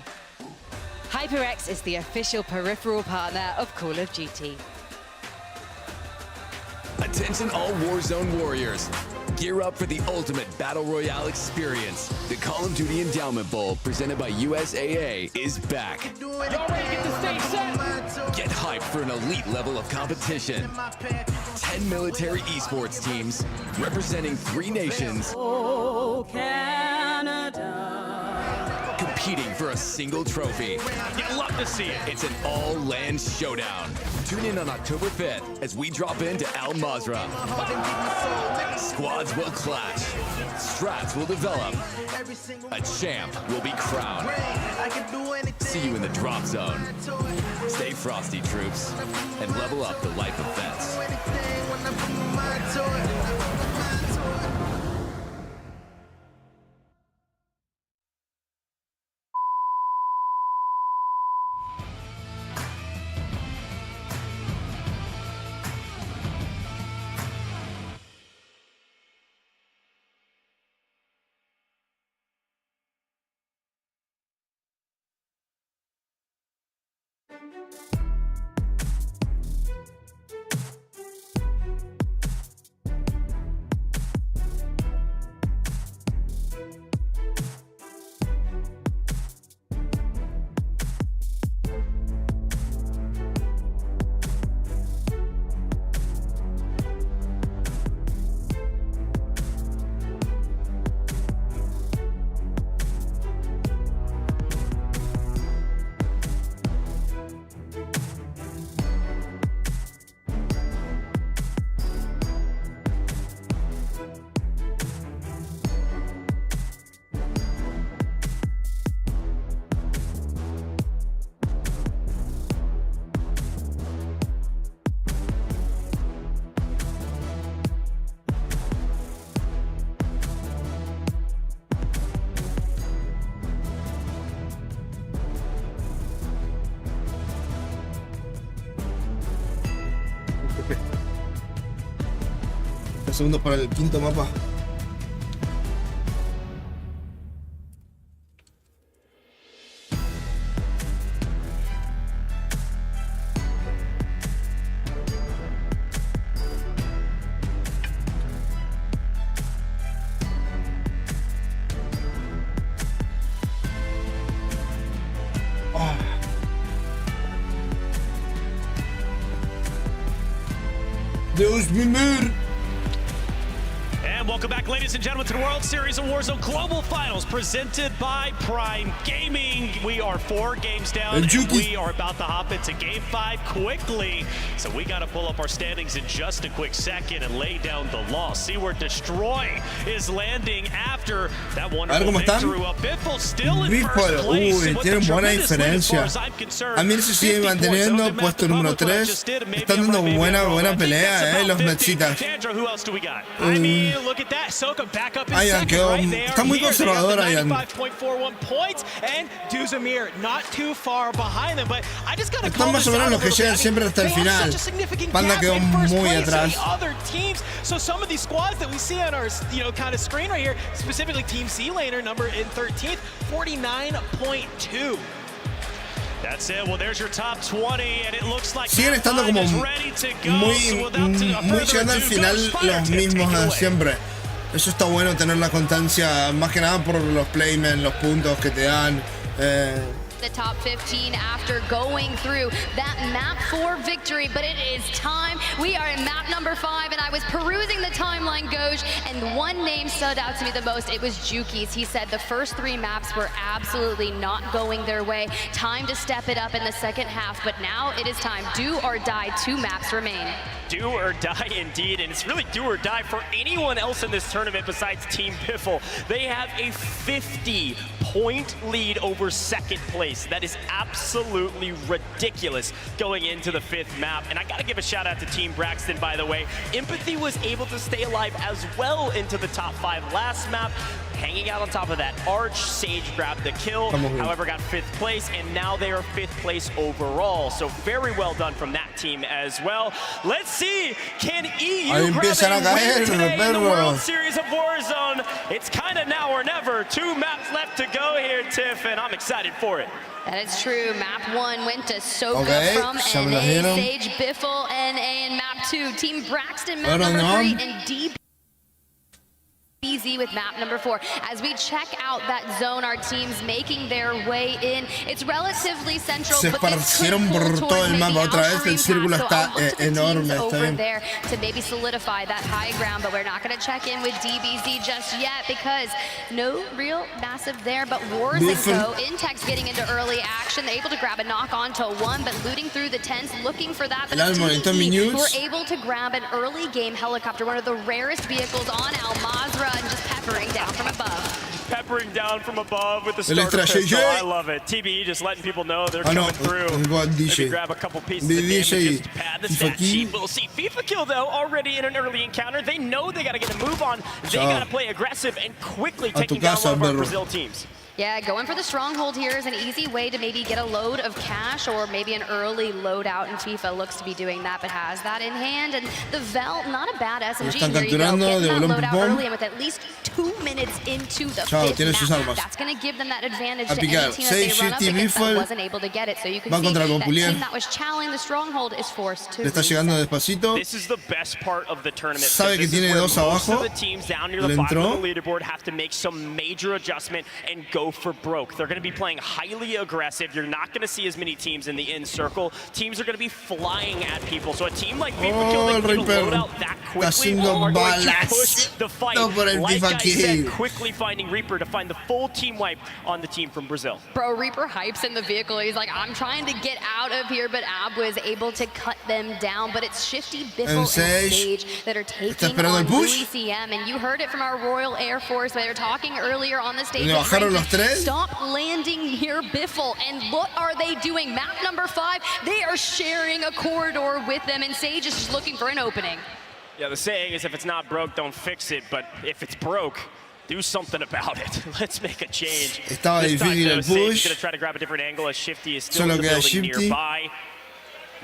HyperX is the official peripheral partner of Call of Duty. Attention all Warzone warriors. Gear up for the ultimate Battle Royale experience. The Call of Duty Endowment Bowl, presented by USAA, is back. Y'all ready to get the stage set? Get hyped for an elite level of competition. 10 military esports teams representing 3 nations. Oh, Canada. Competing for a single trophy. You'd love to see it. It's an all-land showdown. Tune in on October 5th as we drop into Al Mazrah. Squads will clash. Strats will develop. A champ will be crowned. See you in the drop zone. Stay frosty, troops, and level up the life of vets. Segundos para el quinto mapa. Deus me mir. And welcome back, ladies and gentlemen, to the World Series of Warzone Global Finals presented by Prime Gaming. We are 4 games down, and we are about to hop into Game 5 quickly. So we got to pull up our standings in just a quick second and lay down the law. See where Destroy is landing after that wonderful victory. Biffle still in first place. Tienen buena diferencia. Amir se sigue manteniendo puesto número 3. Están dando buena pelea, los Metsitas. Ayan quedó. Está muy conservador, Ayan. 1.41 points, and Duzamir not too far behind them, but I just gotta Están call más this o menos out a los que little llegan bit. siempre hasta el They have final. such a significant Panda gap quedó in first muy place to atrás. the other teams, so some of these squads that we see on our kind of screen right here, specifically Team C Laner number in 13th, 49.2. That's it. Well, there's your top 20, and it looks like Siguen estando como muy llegando al final los mismos de siempre. Eso está bueno, tener la constancia, más que nada por los playmen, los puntos que te dan. The top 15 after going through that map 4 victory, but it is time. We are in map number 5, and I was perusing the timeline, Goj, and one name stood out to me the most. It was Juki's. He said the first 3 maps were absolutely not going their way. Time to step it up in the second half, but now it is time. Do or die, 2 maps remain. Do or die indeed, and it's really do or die for anyone else in this tournament besides Team Biffle. They have a 50-point lead over second place. That is absolutely ridiculous going into the 5th map. And I gotta give a shout out to Team Braxton, by the way. Empathy was able to stay alive as well into the top 5 last map, hanging out on top of that arch. Sage grabbed the kill, however got 5th place, and now they are 5th place overall. So very well done from that team as well. Let's see, can EU grab a win today in the World Series of Warzone? It's kind of now or never. 2 maps left to go here, Tiff, and I'm excited for it. That is true. Map 1 went to Soka from NA, Sage, Biffle, NA, and map 2. Team Braxton, map number 3, and DBZ with map number 4. As we check out that zone, our teams making their way in. It's relatively central, Se esparcieron por todo el mapa otra vez. El círculo está enorme. Está bien. There to maybe solidify that high ground, but we're not going to check in with DBZ just yet because no real massive there. But Wars and Co. Intex getting into early action. They're able to grab a knock onto 1, but looting through the tents, looking for that. But TBE were able to grab an early game helicopter, one of the rarest vehicles on Al Mazrah, and just peppering down from above. Peppering down from above with the starter pistol. I love it. TBE just letting people know they're coming through. Maybe grab a couple pieces of damage just to pad the stat sheet. We'll see. FIFA kill, though, already in an early encounter. They know they got to get a move on. They got to play aggressive and quickly taking down one of our Brazil teams. Yeah, going for the stronghold here is an easy way to maybe get a load of cash or maybe an early loadout, and FIFA looks to be doing that, but has that in hand. And the Vel, not a bad SMG. Here you go, getting that loadout early, and with at least 2 minutes into the 5th map, that's going to give them that advantage to any team that they run up against that wasn't able to get it. So you can see that team that was challenging the stronghold is forced to Está llegando despacito. This is the best part of the tournament. Sabe que tiene 2 abajo. The teams down near the bottom of the leaderboard have to make some major adjustment and go for broke. They're going to be playing highly aggressive. You're not going to see as many teams in the in circle. Teams are going to be flying at people. So a team like FIFA Kill that can load out that quickly are going to push the fight. Like I said, quickly finding Reaper to find the full team wipe on the team from Brazil. Bro, Reaper hypes in the vehicle. He's like, I'm trying to get out of here, but Ab was able to cut them down. But it's Shifty, Biffle, and Sage that are taking on Louis CM. And you heard it from our Royal Air Force. They were talking earlier on the stage. Stop landing near Biffle, and what are they doing? Map number 5, they are sharing a corridor with them, and Sage is just looking for an opening. Yeah, the saying is if it's not broke, don't fix it, but if it's broke, do something about it. Let's make a change. Estaba difícil el push. Sage is going to try to grab a different angle as Shifty is still in the building nearby.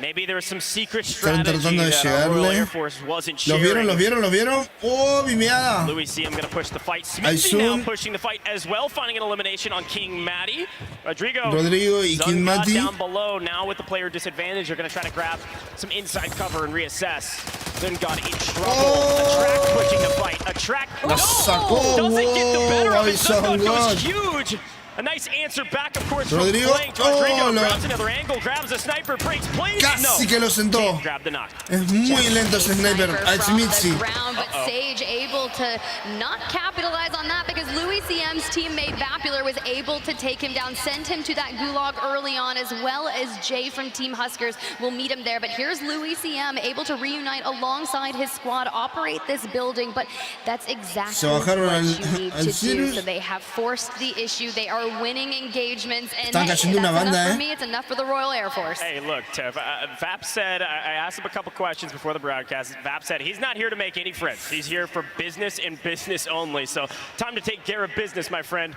Maybe there was some secret strategy that our Royal Air Force wasn't sharing. ¿Los vieron? Oh, bimeada. Louis CM going to push the fight. Smithy now pushing the fight as well, finding an elimination on King Matty. Rodrigo y King Matty down below now with the player disadvantage. They're going to try to grab some inside cover and reassess. Zungod in trouble. Attract pushing the fight. Attract doesn't get the better of it. Zungod goes huge. A nice answer back, of course, from Blank. Rodrigo grabs another angle, grabs a sniper, breaks plays. Casi que lo sentó. Grab the knock. Es muy lento ese sniper. It's Mitzi. But Sage able to not capitalize on that because Louis CM's teammate Vapular was able to take him down, send him to that gulag early on, as well as Jay from Team Huskers will meet him there. But here's Louis CM able to reunite alongside his squad, operate this building, but that's exactly what you need to do. So they have forced the issue. They are winning engagements, and hey, that's enough for me. It's enough for the Royal Air Force. Hey, look, Tiff, Vap said, I asked him a couple questions before the broadcast. Vap said he's not here to make any friends. He's here for business and business only. So time to take care of business, my friend.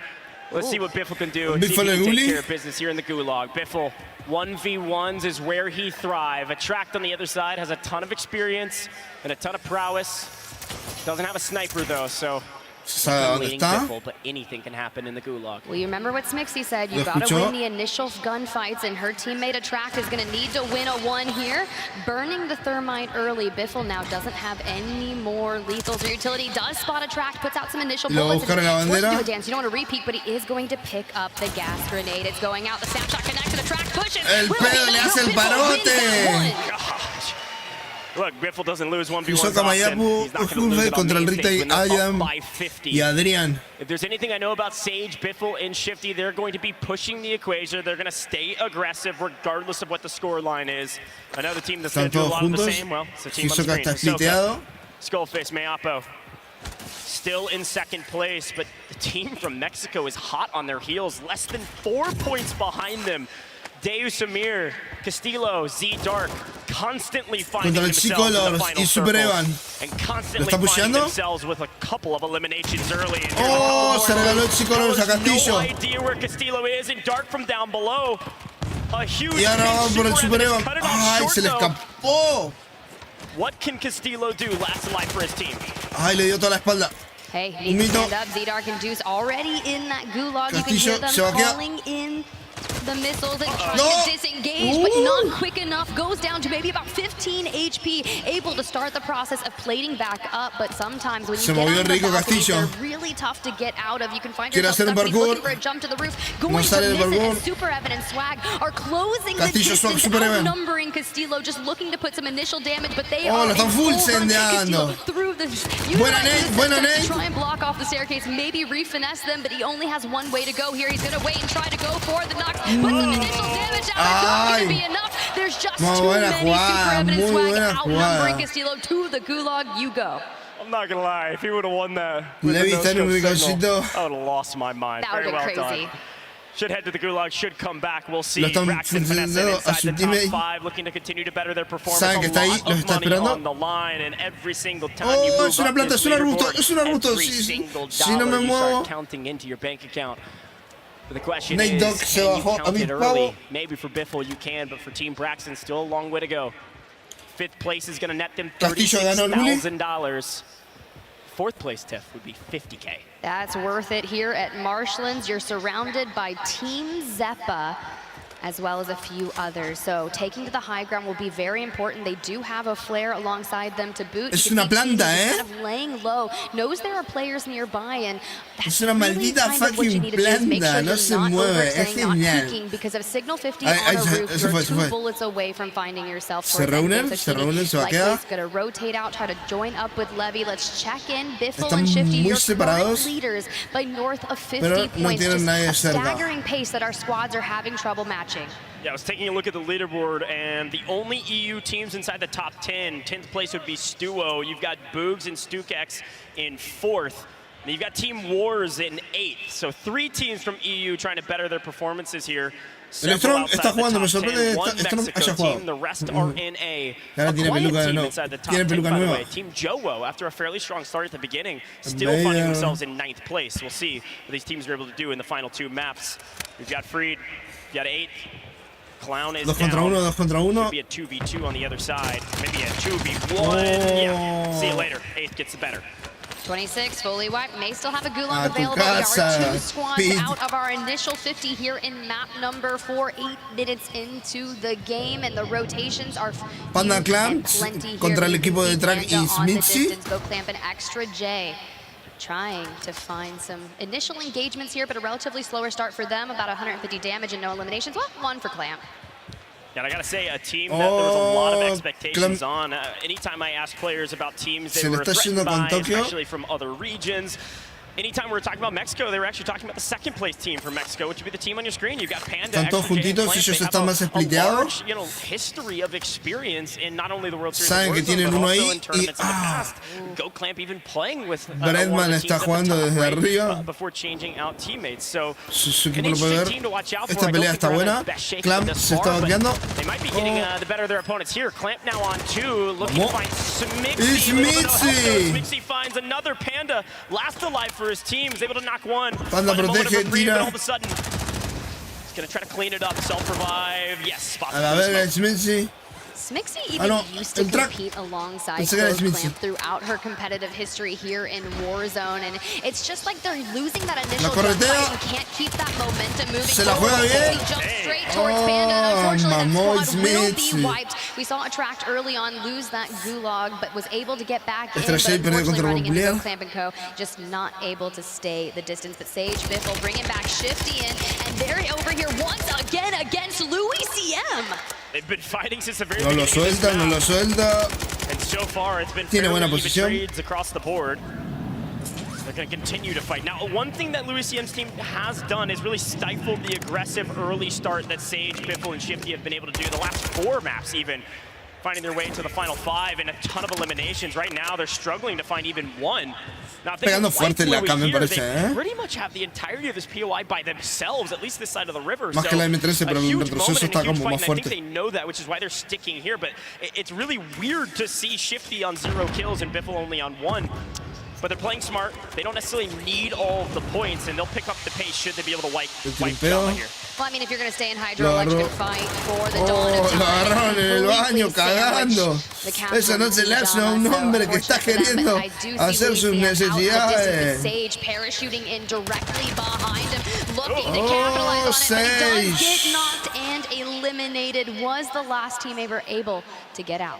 Let's see what Biffle can do. And see if he can take care of business here in the Gulag. Biffle, 1v1s is where he thrives. Attract on the other side has a ton of experience and a ton of prowess. Doesn't have a sniper though, so Biffle, but anything can happen in the Gulag. Well, you remember what Smixy said. You gotta win the initial gunfights, and her teammate Attract is gonna need to win a one here. Burning the thermite early. Biffle now doesn't have any more lethals or utility. Does spot Attract, puts out some initial bullets. Force to do a dance. You don't want to repeat, but he is going to pick up the gas grenade. It's going out. The snapshot connects, and Attract pushes. El pedo le hace el parote. Look, Biffle doesn't lose 1v1 Hizo Kamayapu contra el Rita, Adam y Adrián. If there's anything I know about Sage, Biffle, and Shifty, they're going to be pushing the equation. They're going to stay aggressive regardless of what the score line is. Another team that's going to do a lot of the same. Well, it's a team on the screen. Skullface, Mayapo. Still in second place, but the team from Mexico is hot on their heels. Less than 4 points behind them. Deus Amir, Castillo, Z Dark, constantly finding themselves in the final circles and constantly finding themselves with a couple of eliminations early. Se regaló el Chicolores a Castillo. No idea where Castillo is, and Dark from down below. A huge y ahora vamos por el Super Evan. Ay, se le escapó. What can Castillo do last alive for his team? Ay, le dio toda la espalda. Hey, he needs to stand up. Z-Dark and Deuce already in that gulag. Castillo, you can hear them calling in the missiles and trying to disengage, but not quick enough. Goes down to maybe about 15 HP, able to start the process of plating back up, but sometimes when you get out of the balcony, they're really tough to get out of. You can find yourself looking for a jump to the roof, going to miss it, and Super Evan and Swag are closing the distance, outnumbering Castillo, just looking to put some initial damage, but they are full sendeando. Through this. Buena Nate. Try and block off the staircase, maybe re-finesse them, but he only has one way to go here. He's going to wait and try to go for the knock. Put some initial damage out. It's not going to be enough. There's just too many Super Evan and Swag outnumbering Castillo to the Gulag. You go. I'm not going to lie. If he would have won that, I would have lost my mind. That would have been crazy. Should head to the Gulag, should come back. We'll see. Braxton Vanessa inside the top 5, looking to continue to better their performance. A lot of money on the line, and every single time you move es una planta, es un arbusto. Every single dollar you start counting into your bank account. But the question is, can you count it early? Maybe for Biffle you can, but for Team Braxton, still a long way to go. 5th place is going to net them $36,000. 4th place, Tiff, would be $50K. That's worth it here at Marshlands. You're surrounded by Team Zeppa, as well as a few others. So taking to the high ground will be very important. They do have a flare alongside them to boot. Es una planta, kind of laying low, knows there are players nearby, and es una maldita fucking planta, no se mueve, es genial. Because of Signal 50 on a roof, you're 2 bullets away from finding yourself. Se reúnen, se va a quedar. It's gonna rotate out, try to join up with Levy. Let's check in. Biffle and Shifty, your current leaders by north of 50 points. Just a staggering pace that our squads are having trouble matching. Yeah, I was taking a look at the leaderboard, and the only EU teams inside the top 10, 10th place would be Stuo. You've got Boogs and Stukex in 4th. And you've got Team Wars in 8th. So 3 teams from EU trying to better their performances here. Electron está jugando, me sorprende que Electron haya jugado. The rest are in a tiene peluca, no. Tiene peluca nueva. Team Jowo, after a fairly strong start at the beginning, still finding themselves in 9th place. We'll see what these teams are able to do in the final 2 maps. We've got Freed, we've got 8th. Clown is 2 contra 1, 2 contra 1. Maybe a 2v2 on the other side. Maybe a 2v1. Yeah, see you later. 8th gets the better. 26, fully wiped. May still have a Gulag available. We are 2 squads out of our initial 50 here in map number 4. 8 minutes into the game, and the rotations are Panda Clamp contra el equipo de Track y Smixy. Go Clamp and Extra J. Trying to find some initial engagements here, but a relatively slower start for them. About 150 damage and no eliminations. Well, 1 for Clamp. Yeah, and I gotta say, a team that there was a lot of expectations on. Anytime I ask players about teams they were threatened by, especially from other regions, anytime we're talking about Mexico, they were actually talking about the 2nd place team from Mexico, which would be the team on your screen. You've got Panda, Están todos juntitos, ellos están más spliteados. History of experience in not only the World Series Saben que tienen uno ahí y Go Clamp even playing with Bredman está jugando desde arriba. Before changing out teammates. So su equipo lo puede ver. Esta pelea está buena. Clamp se está vaqueando. They might be getting the better of their opponents here. Clamp now on 2, looking to find Smixy. Smixy finds another Panda. Last alive for for his team. He's able to knock one. Panda protege, tira. All of a sudden, he's going to try to clean it up, self-revive. Yes, spots a la verga, Smixy. Smixy even used to compete alongside Clamp throughout her competitive history here in Warzone, and it's just like they're losing that initial jump fight and can't keep that momentum moving forward. He jumped straight towards Panda, and unfortunately that squad will be wiped. We saw Attract early on lose that gulag, but was able to get back in, but unfortunately running into Clamp & Co. just not able to stay the distance. But Sage Biffle bringing back Shifty in, and they're over here once again against Louis CM. They've been fighting since the very No lo suelta, no lo suelta. And so far, it's been Tiene buena even posición. trades across the board. They're going to continue to fight. Now, one thing that Louis CM's team has done is really stifled the aggressive early start that Sage, Biffle, and Shifty have been able to do the last 4 maps even, finding their way into the final 5 and a ton of eliminations. Right now, they're struggling to find even one. Now, Pegando fuerte la acá, me parece, they pretty much have the entirety of this POI by themselves, at least this side of the river. Más que la M13, pero el retroceso está como más I fuerte. think they know that, which is why they're sticking here. But it's really weird to see Shifty on 0 kills and Biffle only on 1. But they're playing smart. They don't necessarily need all of the points, and they'll pick up the pace should they be able to wipe Java here. Well, I mean, if you're going to stay in Hydro Electric and fight for the dawn of time, lo agarraron en el baño cagando. Eso no se le hace a un hombre que está queriendo hacer sus necesidades. Sage parachuting in directly behind him, looking to capitalize on it, but he does get knocked and eliminated. Was the last team ever able to get out?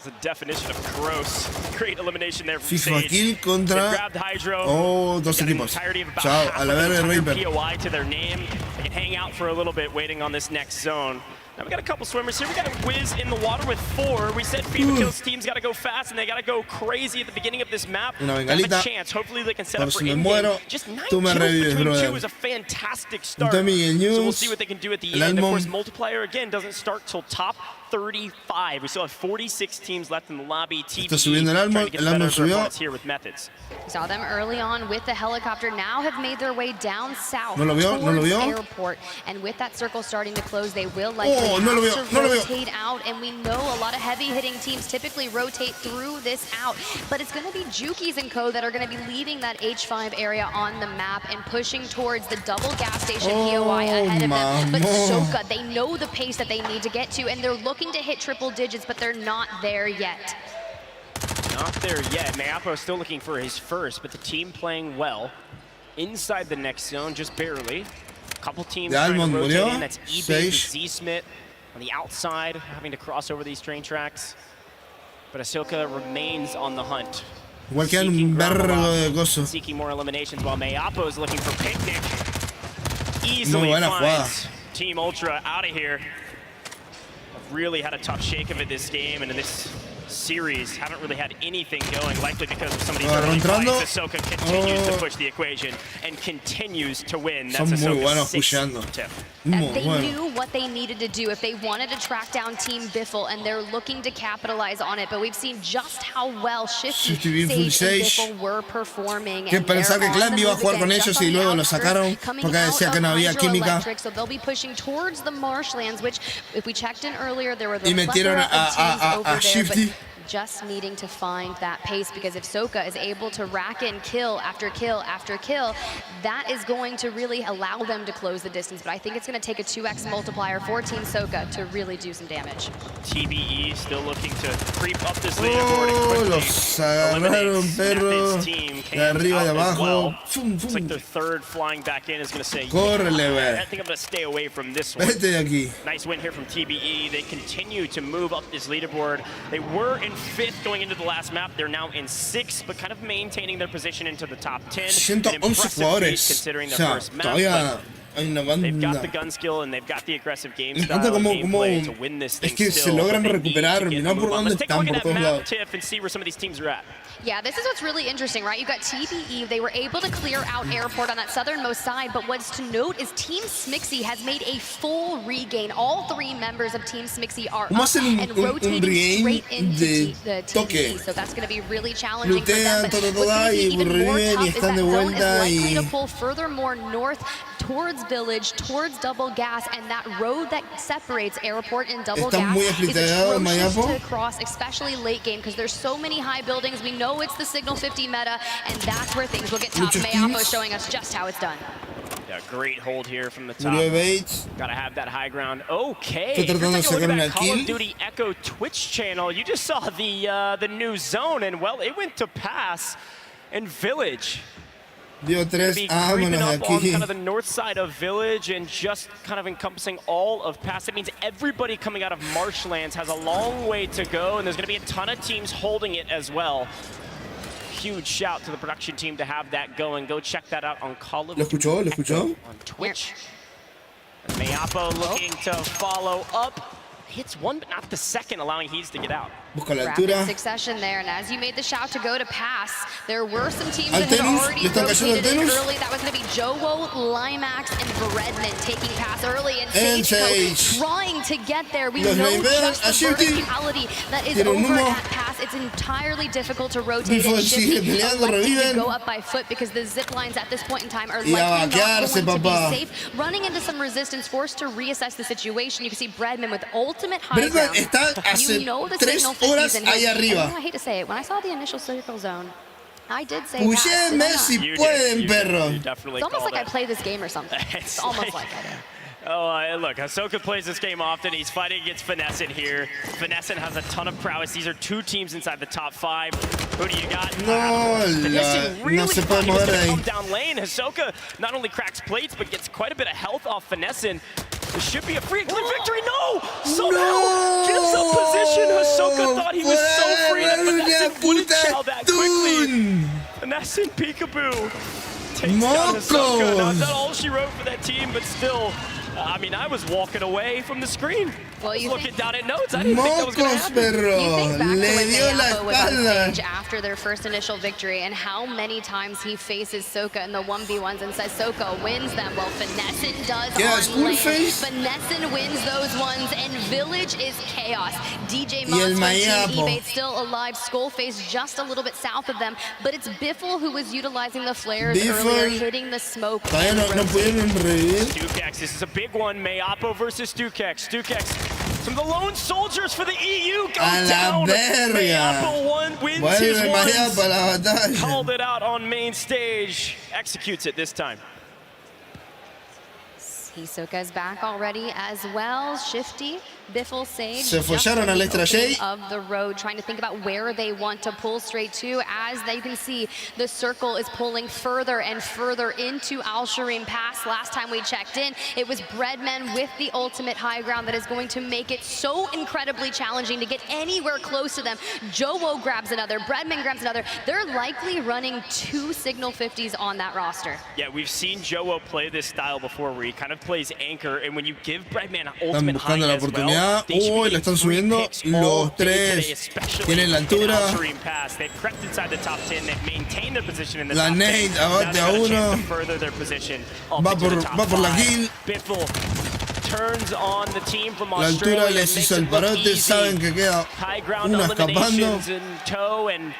The definition of gross. Great elimination there from FIFA Sage. kill contra. They grabbed Hydro. Oh, dos equipos. Chao, a la verga de Reaper. POI to their name. They can hang out for a little bit waiting on this next zone. Now we got a couple swimmers here. We got a Wiz in the water with 4. We said FIFA Kills teams got to go fast and they got to go crazy at the beginning of this map. Una They have a bengalita. chance. Hopefully they can set up for Si me in-game. muero, Just 9 tú me kills revives, between brother. 2 is a fantastic start. Entonces, Miguel So we'll News, see what they can do at the el end. Of Almond. course, multiplayer again doesn't start till top 35. We still have 46 teams left in the lobby. Está subiendo el Almond. El Almond subió. Here with methods. We saw them early on with the helicopter, now have made their way down south ¿No lo vio? ¿No lo towards vio? airport. And with that circle starting to close, they will likely Oh, no lo have vio, to no lo vio. rotate out. And we know a lot of heavy-hitting teams typically rotate through this out. But it's going to be Jukies and Co. that are going to be leaving that H5 area on the map and pushing towards the double gas station POI ahead of them. But Soka, they know the pace that they need to get to, and they're looking to hit triple digits, but they're not there yet. Not there yet. Mayapo still looking for his first, but the team playing well. Inside the next zone, just barely. A couple teams trying to rotate in. That's eBay and Z-Smith on the outside, having to cross over these train tracks. But Ahsoka remains on the hunt. Igual quedan un vergo de gozo. Seeking more eliminations while Mayapo is looking for Picnic. Easily Muy buena finds Team Ultra out of here. Really had a tough shake of it this game, and in this series haven't really had anything going, likely because of some of these early fights. Ahsoka continues to push the equation and continues to win. That's Ahsoka's 6th tip. They knew what they needed to do if they wanted to track down Team Biffle, and they're looking to capitalize on it. But we've seen just how well Shifty, Sage, and Biffle were performing. Que pensar que Clan iba a jugar con ellos y luego lo sacaron porque decía que no había química. So they'll be pushing towards the marshlands, which, if we checked in earlier, there were the Y metieron a Shifty. Just needing to find that pace, because if Soka is able to rack in kill after kill after kill, that is going to really allow them to close the distance. But I think it's going to take a 2x multiplier for Team Soka to really do some damage. TBE still looking to creep up this leaderboard and Los agarraron, perro. De arriba y abajo. Looks like their third flying back in is going to say, Córrele, I think I'm going to stay away from this one. Vete de aquí. Nice win here from TBE. They continue to move up this leaderboard. They were in 5th going into the last map. They're now in 6th, but kind of maintaining their position into the top 10. 111 jugadores. Considering O their sea, first map, todavía hay una banda. they've got the gun skill and they've got the aggressive game Me style encanta and cómo gameplay to win this thing. es que se still, logran but they recuperar, need to mirá get por a move on. dónde Let's take a están, look por at that todos map, lados. Tiff, and see where some of these teams are at. Yeah, this is what's really interesting, right? You've got TBE. They were able to clear out airport on that southernmost side, but what's to note is Team Smixy has made a full regain. All 3 members of Team Smixy are up and rotating straight into the TBE, so that's going to be really challenging for them. But what's going to be even more tough is that zone is likely to pull further more north towards Village towards Double Gas, and that road that separates Airport and Double Está muy Gas is explicado, atrocious Mayapo. to cross, especially late game, because there's so many high buildings. We know it's the Signal 50 meta, and that's where things will get tough. Mayapo showing us just how it's done. Yeah, great hold here from the top. Gotta have that high ground. Okay. If you're taking a look at that Call of Duty Echo Twitch channel, you just saw the new zone, and well, it went to pass and Village. Dio 3, vámonos On aquí. kind of the north side of Village and just kind of encompassing all of Pass. It means everybody coming out of Marshlands has a long way to go, and there's going to be a ton of teams holding it as well. Huge shout to the production team to have that going. Go check that out on Call of Duty ¿Lo escuchó? on Twitch. Mayapo looking to follow up. Hits one, but not the second, allowing He's to get out. Busca la Rapid altura. succession there, and as you made the shout to go to pass, there were some teams Al that had Tenus, already le están cayendo al rotated in Tenus. early. That was going to be Jowo, Limax, and Bredman taking pass early, and And Sage Sage. trying to get there. We Los know reivean just a the Shifty. verticality that is Tiene un over humo. at pass. It's entirely difficult to rotate Bifo and sigue Shifty peleando, electing to reviven. go up by foot because the zip lines at this point in time are Y a likely not vaquearse, going to papá. be safe. Running into some resistance, forced to reassess the situation. You can see Bredman with ultimate high Bredman ground. está hace You know the 3 Signal 50s horas in his- ahí arriba. I hate to say it, when I saw the initial circle zone, I did say Pusheme pass, did I not? si pueden, perro. Definitely It's almost called like I it. play this game or something. It's almost like it. Oh, look, Hisoka plays this game often. He's fighting against Finescent here. Finescent has a ton of prowess. These are 2 teams inside the top 5. Who do you got? Finescent really no se thought puede he was mover gonna ahí. come down lane. Hisoka not only cracks plates, but gets quite a bit of health off Finescent. This should be a free clean victory. No! Somehow gives up position. Hisoka thought he was so free that Finescent wouldn't chow that quickly. Finescent Peekaboo takes down Hisoka. Not all she wrote for that team, but still, I mean, I was walking away from the screen. Well, you looking down at notes. I didn't think that was going to Mocos, happen. perro. You think back to Le when dio la Mayapo was on espalda. stage after their first initial victory and how many times he faces Soka in the 1v1s and says Soka wins them. Well, Finescent does Yeah, on school lane. face. Finescent wins those ones, and Village is chaos. DJ Y el Moss from Team Mayapo. eBay still alive. Skullface just a little bit south of them, but it's Biffle who was utilizing the flares Biffle. earlier, hitting the smoke. Todavía no pudieron revivir. Stukex, this is a big one. Mayapo versus Stukex. Stukex, some of the lone soldiers for the EU go A la down. verga. Mayapo wins his Vuelve ones. Mayapo a la batalla. Called it out on main stage. Executes it this time. Hisoka's back already as well. Shifty, Biffle, Sage. Se just follaron on al the Extra opening J. of the road, trying to think about where they want to pull straight to. As they can see, the circle is pulling further and further into Al Shireen Pass. Last time we checked in, it was Bredman with the ultimate high ground that is going to make it so incredibly challenging to get anywhere close to them. Jowo grabs another, Bredman grabs another. They're likely running 2 Signal 50s on that roster. Yeah, we've seen Jowo play this style before where he kind of plays anchor, and when you give Bredman Están ultimate high buscando la as well, oportunidad. they should be Uy, la getting están 3 subiendo. picks all Los day today, 3 especially tienen la in altura. Al Shireen Pass. They've crept inside the top 10. They've maintained their position in the La top 10. Nate Now abate they've a got a chance uno. to further their position up Va into por- the top va por la 5. kill. Biffle turns on the team from La Australia. altura les makes hizo el it look parote. easy. Saben que queda High ground una escapando. eliminations in tow, and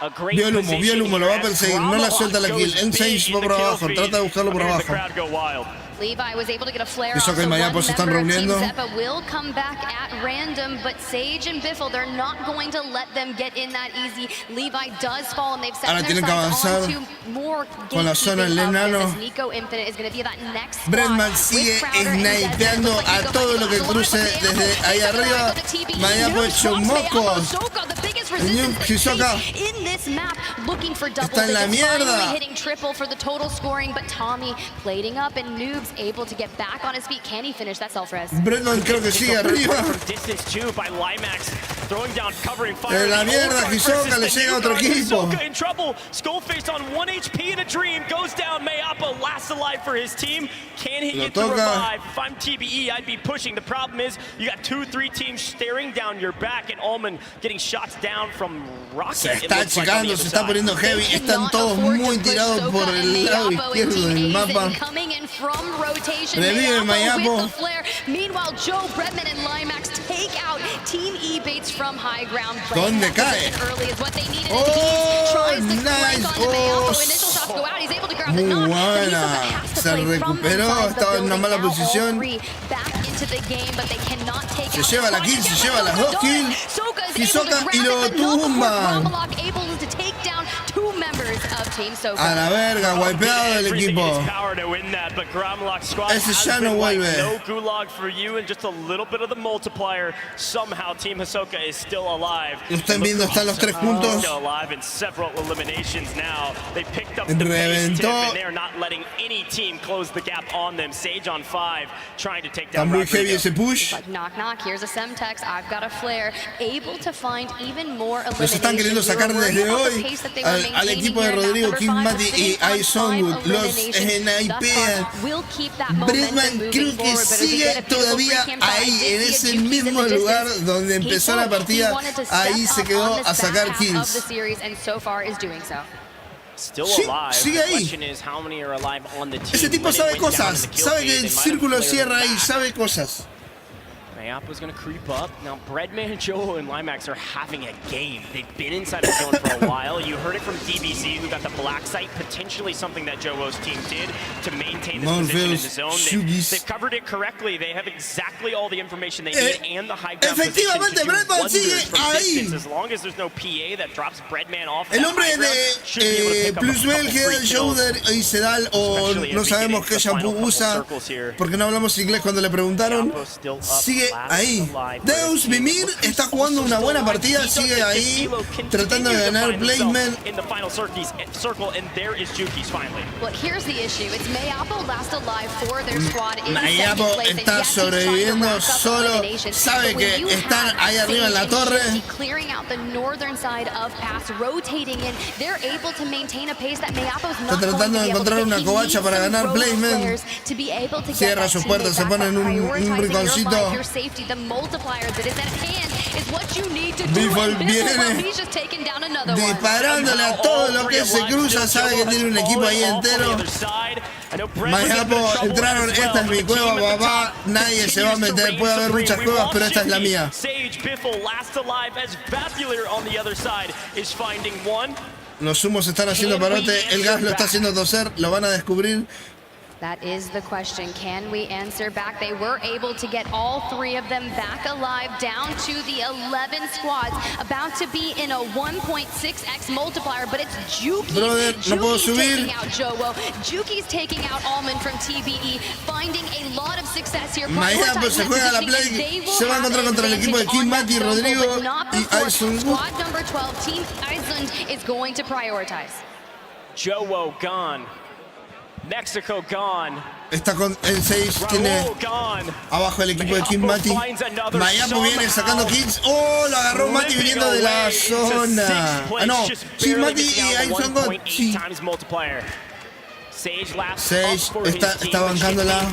a great Vio el humo, vio el humo, lo va a position perseguir. No la here as suelta la kill. Bravo En goes 6 big va in por the abajo. kill feed. Trata de buscarlo por Here's the abajo. crowd go wild. Levi was able to get a flare Eso off, que so Mayapo one se están member of Team reuniendo. Zeppa will come back at random, but Sage and Biffle, they're not going to let them get in that easy. Levi does fall, and they've set Ahora their tienen que sights avanzar onto more con la zona del gatekeeping of enano. this, as Nico Infinite is going to be that next spot Bredman with sigue Crowder and Desert. snipeando Looks like a Nico todo might lo que get a cruce lot of desde Mayapo. ahí He's gonna arriba. go to TBE. Mayapo News hecho from Mayapo. mocos. Soka, the biggest El resistance New they Hisoka face in this map, looking for double está en la digits, finally mierda. hitting triple for the total scoring, but Tommy plating up and Noobs able to get back on his feet. Can he finish that self-res? Bredman creo que sigue arriba. From distance too by Limax, throwing down covering fire. En la mierda, Hisoka le llega a otro equipo. Hisoka in trouble. Skullface on 1 HP in a dream. Goes down. Mayapo last alive for his team. Can he Lo get the toca. revive? If I'm TBE, I'd be pushing. The problem is you got 2-3 teams staring down your back, and Ullman getting shots down from Rocket. Se it está looks like, on the achicando, other se está side. poniendo heavy. Están todos muy tirados por el lado izquierdo del mapa. Coming in from rotation. Revive Mayapo. With the flare. Meanwhile, Joe, Bredman, and Limax take out Team E-Bates from high ground. ¿Dónde That cae? position early is what they needed. Oh, Tries to nice. flank onto Mayapo. Initial shots go out. He's able to grab Muy buena. Se recuperó, estaba en una mala posición. Se lleva la kill, se lleva las 2 kills. Hisoka y lo tumban. A la verga, wipeado el equipo. Ese ya no vuelve. Lo están viendo, están los 3 puntos. Reventó. Está muy heavy ese push. Los están queriendo sacar desde hoy al equipo de Rodrigo, King Mati y Aizonwood. Los snipean. Bredman creo que sigue todavía ahí, en ese mismo lugar donde empezó la partida. Ahí se quedó a sacar kills. Sí, sigue ahí. Ese tipo sabe cosas. Sabe que el círculo cierra ahí, sabe cosas. Mayappa's going to creep up. Now, Breadman, Joe, and Limax are having a game. They've been inside the zone for a while. You heard it from DBZ, who got the black site, potentially something that Joe's team did to maintain this position in the zone. They've covered it correctly. They have exactly all the information they need and the high ground position to do wonders from distance. As long as there's no PA that drops Breadman off El hombre de Pluswell, Head Shoulder y Sedal, o no sabemos qué shampoo usa, porque no hablamos inglés cuando le preguntaron, sigue ahí. Deus Mimir está jugando una buena partida, sigue ahí tratando de ganar placement. Mayappo está sobreviviendo solo, sabe que están ahí arriba en la torre. Está tratando de encontrar una covacha para ganar placement. Cierra sus puertas, se pone en un rinconcito. Bifol viene disparándole a todo lo que se cruza, sabe que tiene un equipo ahí entero. Mayappo entraron, esta es mi cueva, papá, nadie se va a meter, puede haber muchas cuevas, pero esta es la mía. Los humos están haciendo parote, el gas lo está haciendo toser, lo van a descubrir. That is the question. Can we answer back? They were able to get all 3 of them back alive, down to the 11 squads, about to be in a 1.6x multiplier, but it's Juki. Brother, no puedo subir. Taking out Jowo. Juki's taking out Almond from TBE, finding a lot of success here. Mayappo se juega la play, se va a encontrar contra el equipo de King Mati, Rodrigo y Aizonwood. Squad number 12, Team Iceland, is going to prioritize. Jowo gone. Mexico gone. Está con el 6, tiene abajo el equipo de King Mati. Mayappo viene sacando kills. Oh, lo agarró Mati viniendo de la zona. Ah, no, King Mati y Aizonwood. Sí. Sage está bancándola.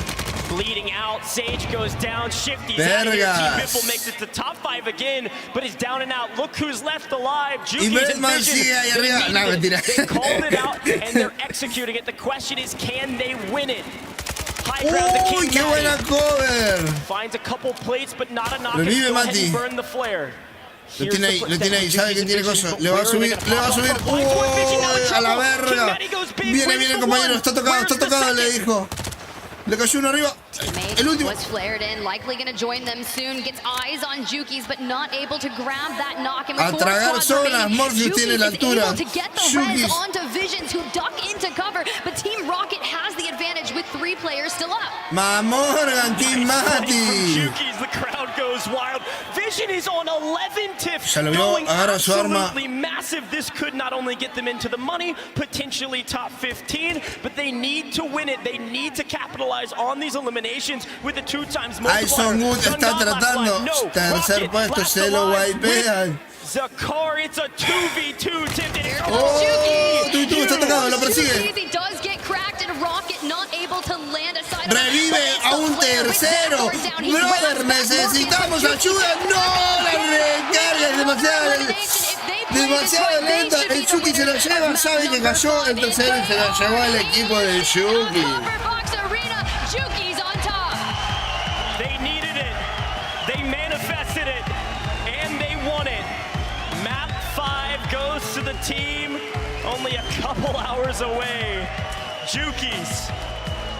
Bleeding out, Sage goes down, Shifty's Vergas. Biffle makes it to top 5 again, but he's down and out. Look who's left alive. Y Breadman sigue ahí arriba. No, mentira. They called it out and they're executing it. The question is, can they win it? High ground to King qué buena cover. Finds a couple plates, but not enough. Revive Mati. Burn the flare. Lo tiene ahí, sabe que tiene coso. Le va a subir. A la verga. Viene el compañero, está tocado, le dijo. Le cayó uno arriba. El último. Was flared in, likely going to join them soon. Gets eyes on Juki's, but not able to grab that knock. A tragar zonas, Morpheus tiene la altura. Juki's onto Visions, who duck into cover, but Team Rocket has the advantage with 3 players still up. Morgan, King Mati. Juki's, the crowd goes wild. Vision is on 11 tips. Ya lo vio, agarra su arma. Massive. This could not only get them into the money, potentially top 15, but they need to win it. They need to capitalize on these eliminations with the 2 times multiplier. Aizonwood está tratando. Tercer puesto, se lo wipean. Zakar, it's a 2v2 tipped. Tú está tocado, lo persigue. Revive a un tercero. Brother, necesitamos ayuda. No, la recarga es demasiado lenta. El Juki se lo lleva, sabe que cayó el tercero y se lo llevó el equipo de Juki. They needed it. They manifested it. And they won it. Map 5 goes to the team only a couple hours away. Jukies.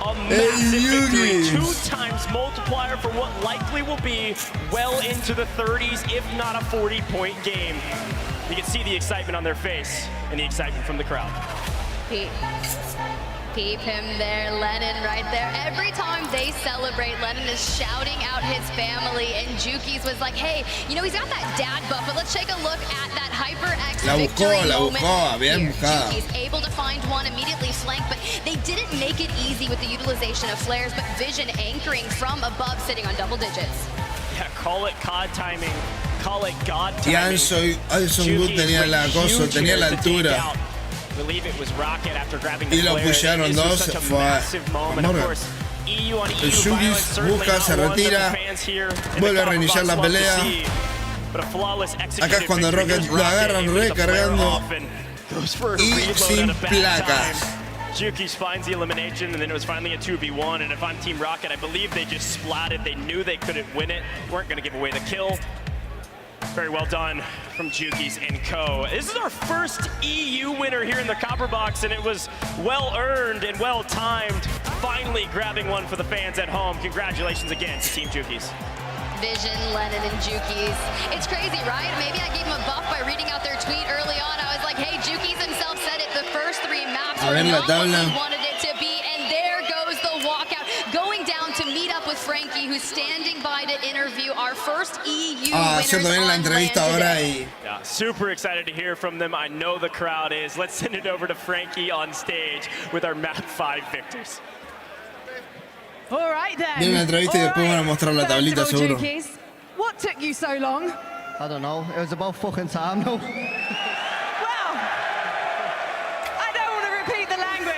A massive victory, 2 times multiplier for what likely will be well into the 30s, if not a 40-point game. You can see the excitement on their face and the excitement from the crowd. Keep him there, Lennon right there. Every time they celebrate, Lennon is shouting out his family, and Jukies was like, hey, you know, he's got that dad buff, but let's take a look at that HyperX victory moment here. Jukies able to find one, immediately flanked, but they didn't make it easy with the utilization of flares, but Vision anchoring from above, sitting on double digits. Yeah, call it COD timing, call it God timing. Y Alson Good tenía la cosa, tenía la altura. Y lo pusieron dos, fue el Jukies busca, se retira, vuelve a reiniciar la pelea. Acá es cuando Rocket lo agarran recargando y sin placas. Jukies finds the elimination, and then it was finally a 2v1, and if I'm Team Rocket, I believe they just splatted. They knew they couldn't win it, weren't going to give away the kill. Very well done from Jukies and co. This is our first EU winner here in the Copper Box, and it was well earned and well timed. Finally grabbing one for the fans at home. Congratulations again to Team Jukies. Vision, Lennon, and Jukies. It's crazy, right? Maybe I gave them a buff by reading out their tweet early on. I was like, hey, Jukies himself said it. The first 3 maps were not what he wanted it to be, and there goes the walkout. Going down to meet up with Frankie, who's standing by to interview our first EU winners on land today. Yeah, super excited to hear from them. I know the crowd is. Let's send it over to Frankie on stage with our map 5 victors. All right then. Viene la entrevista y después van a mostrar la tablita seguro. What took you so long? I don't know. It was about fucking time, no?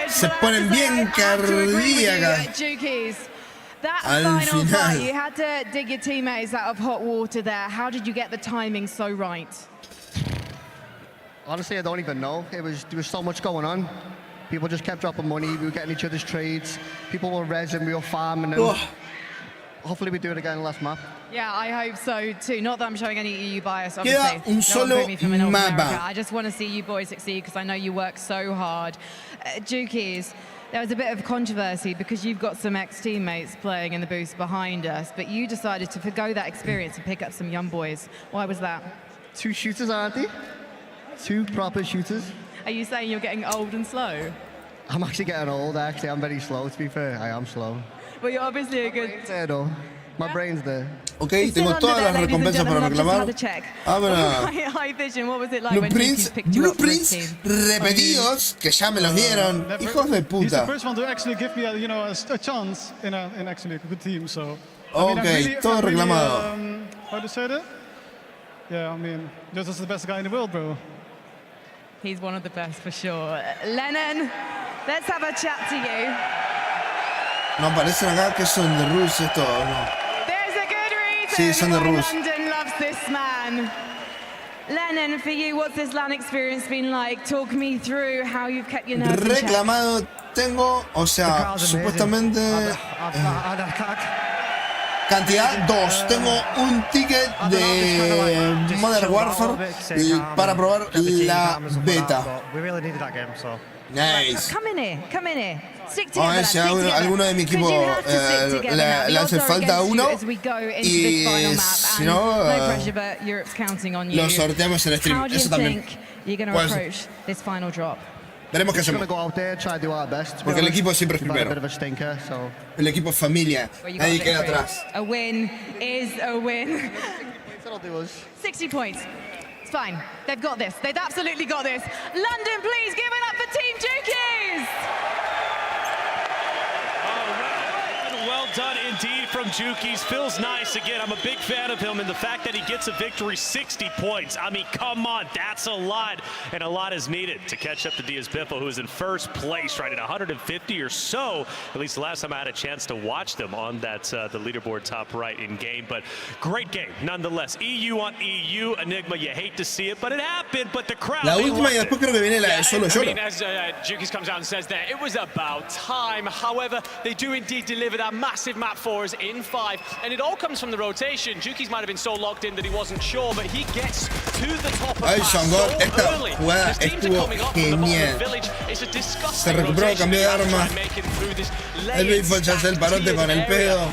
Se ponen bien cardíacas. That final fight, you had to dig your teammates out of hot water there. How did you get the timing so right? Honestly, I don't even know. There was so much going on. People just kept dropping money. We were getting each other's trades. People were resin, we were farming. And hopefully we do it again in the last map. Yeah, I hope so too. Not that I'm showing any EU bias, obviously. Queda un solo mapa. I just want to see you boys succeed because I know you work so hard. Jukies, there was a bit of controversy because you've got some ex-teammates playing in the booth behind us, but you decided to forgo that experience and pick up some young boys. Why was that? 2 shooters, aren't they? 2 proper shooters. Are you saying you're getting old and slow? I'm actually getting old, actually. I'm very slow, to be fair. I am slow. Well, you're obviously a good... My brain's there. Ok, tengo todas las recompensas para reclamar. Ahora, High Vision, what was it like when blueprints repetidos que ya me los dieron. Hijos de puta. He's the first one to actually give me a chance in actually a good team. So. Okay, todo reclamado. How to say that? Yeah, I mean, just as the best guy in the world, bro. He's one of the best for sure. Lennon, let's have a chat to you. No, parecen acá que son de Rus esto, ¿no? There's a good reason Sí, son de Rus. London loves this man. Lennon, for you, what's this LAN experience been like? Talk me through how you've kept your nerves in check. Reclamado tengo, o sea, supuestamente... Cantidad 2. Tengo un ticket de Modern Warfare para probar la beta. Nice. Come in here. Stick together. Si alguno de mi equipo le hace falta uno y si no, lo sorteamos en el stream. Eso también. Veremos qué hacemos. Porque el equipo siempre es primero. El equipo es familia. Nadie queda atrás. A win is a win. 60 points. It's fine. They've got this. They've absolutely got this. London, please give it up for Team Jukies. Well done indeed from Jukies. Feels nice. Again, I'm a big fan of him, and the fact that he gets a victory, 60 points. I mean, come on, that's a lot. And a lot is needed to catch up to Diaz Biffle, who is in first place, right at 150 or so. At least the last time I had a chance to watch them on that the leaderboard top right in game. But great game, nonetheless. EU on EU. Enigma, you hate to see it, but it happened. But the crowd, la última y después creo que viene la de solo I mean, as Jukies comes out and says there, it was about time. However, they do indeed deliver that massive map for us in 5, and it all comes from the rotation. Jukies might have been so locked in that he wasn't sure, but he gets Ay, Shangor, esta jugada estuvo genial. Se recuperó, cambió de arma. El Bigfoot ya hace el parote con el pedo.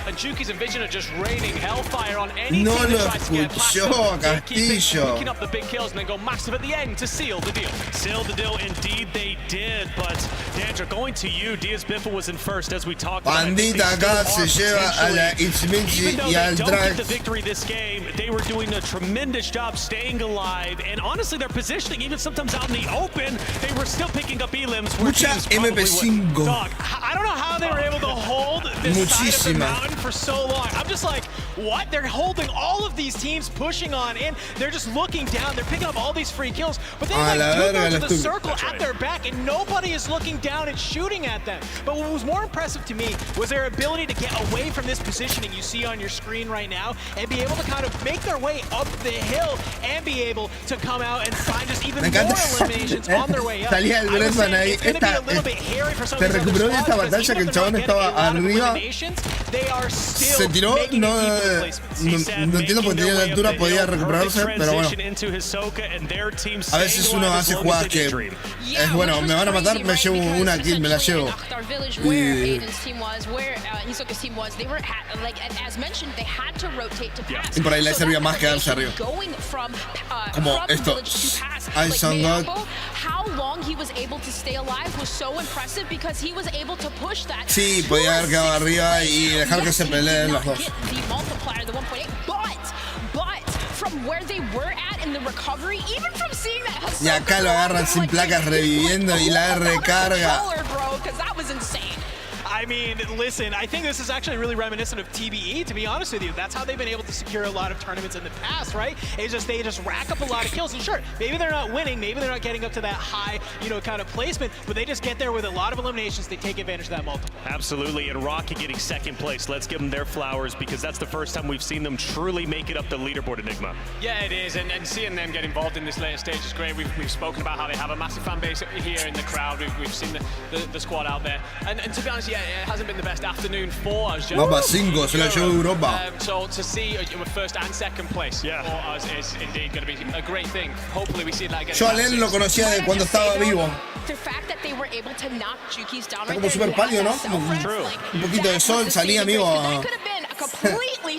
No lo escuchó, Castillo. Seal the deal, indeed they did, but Dandra, going to you, Diaz Biffle was in first as we talked about. Bandita acá se lleva a la Itzmichi y al Drag. The victory this game, they were doing a tremendous job staying alive, and honestly their positioning, even sometimes out in the open, they were still picking up elims. Mucha MP5. Dog, I don't know how they were able to hold this side of the mountain for so long. I'm just like, what? They're holding all of these teams pushing on in. They're just looking down. They're picking up all these free kills, but they to the circle at their back, and nobody is looking down and shooting at them. But what was more impressive to me was their ability to get away from this positioning you see on your screen right now and be able to kind of make their way up the hill and be able to come out and find just even more eliminations on their way up. Salía el Bresman ahí. Se recuperó de esta batalla que el chabón estaba arriba. Se tiró, no entiendo por qué tenía la altura, podía recuperarse, pero bueno. A veces uno hace jugadas que es bueno, me van a matar, me llevo una kill, me la llevo. Y por ahí le servía más quedarse arriba. Como esto. I Son God. Sí, podía haber quedado arriba y dejar que se peleen los dos. Y acá lo agarran sin placas reviviendo y la recarga. I mean, listen, I think this is actually really reminiscent of TBE, to be honest with you. That's how they've been able to secure a lot of tournaments in the past, right? It's just they just rack up a lot of kills. And sure, maybe they're not winning, maybe they're not getting up to that high, kind of placement, but they just get there with a lot of eliminations. They take advantage of that multiple. Absolutely, and Rocky getting second place. Let's give them their flowers because that's the first time we've seen them truly make it up the leaderboard, Enigma. Yeah, it is, and seeing them get involved in this later stage is great. We've spoken about how they have a massive fan base here in the crowd. We've seen the squad out there. And to be honest, yeah, it hasn't been the best afternoon for us. Mapa 5, se la llevó Europa. So to see first and second place for us is indeed going to be a great thing. Hopefully we see that again. Yo a Len lo conocía de cuando estaba vivo. Está como súper pálido, ¿no? Un poquito de sol, salía amigo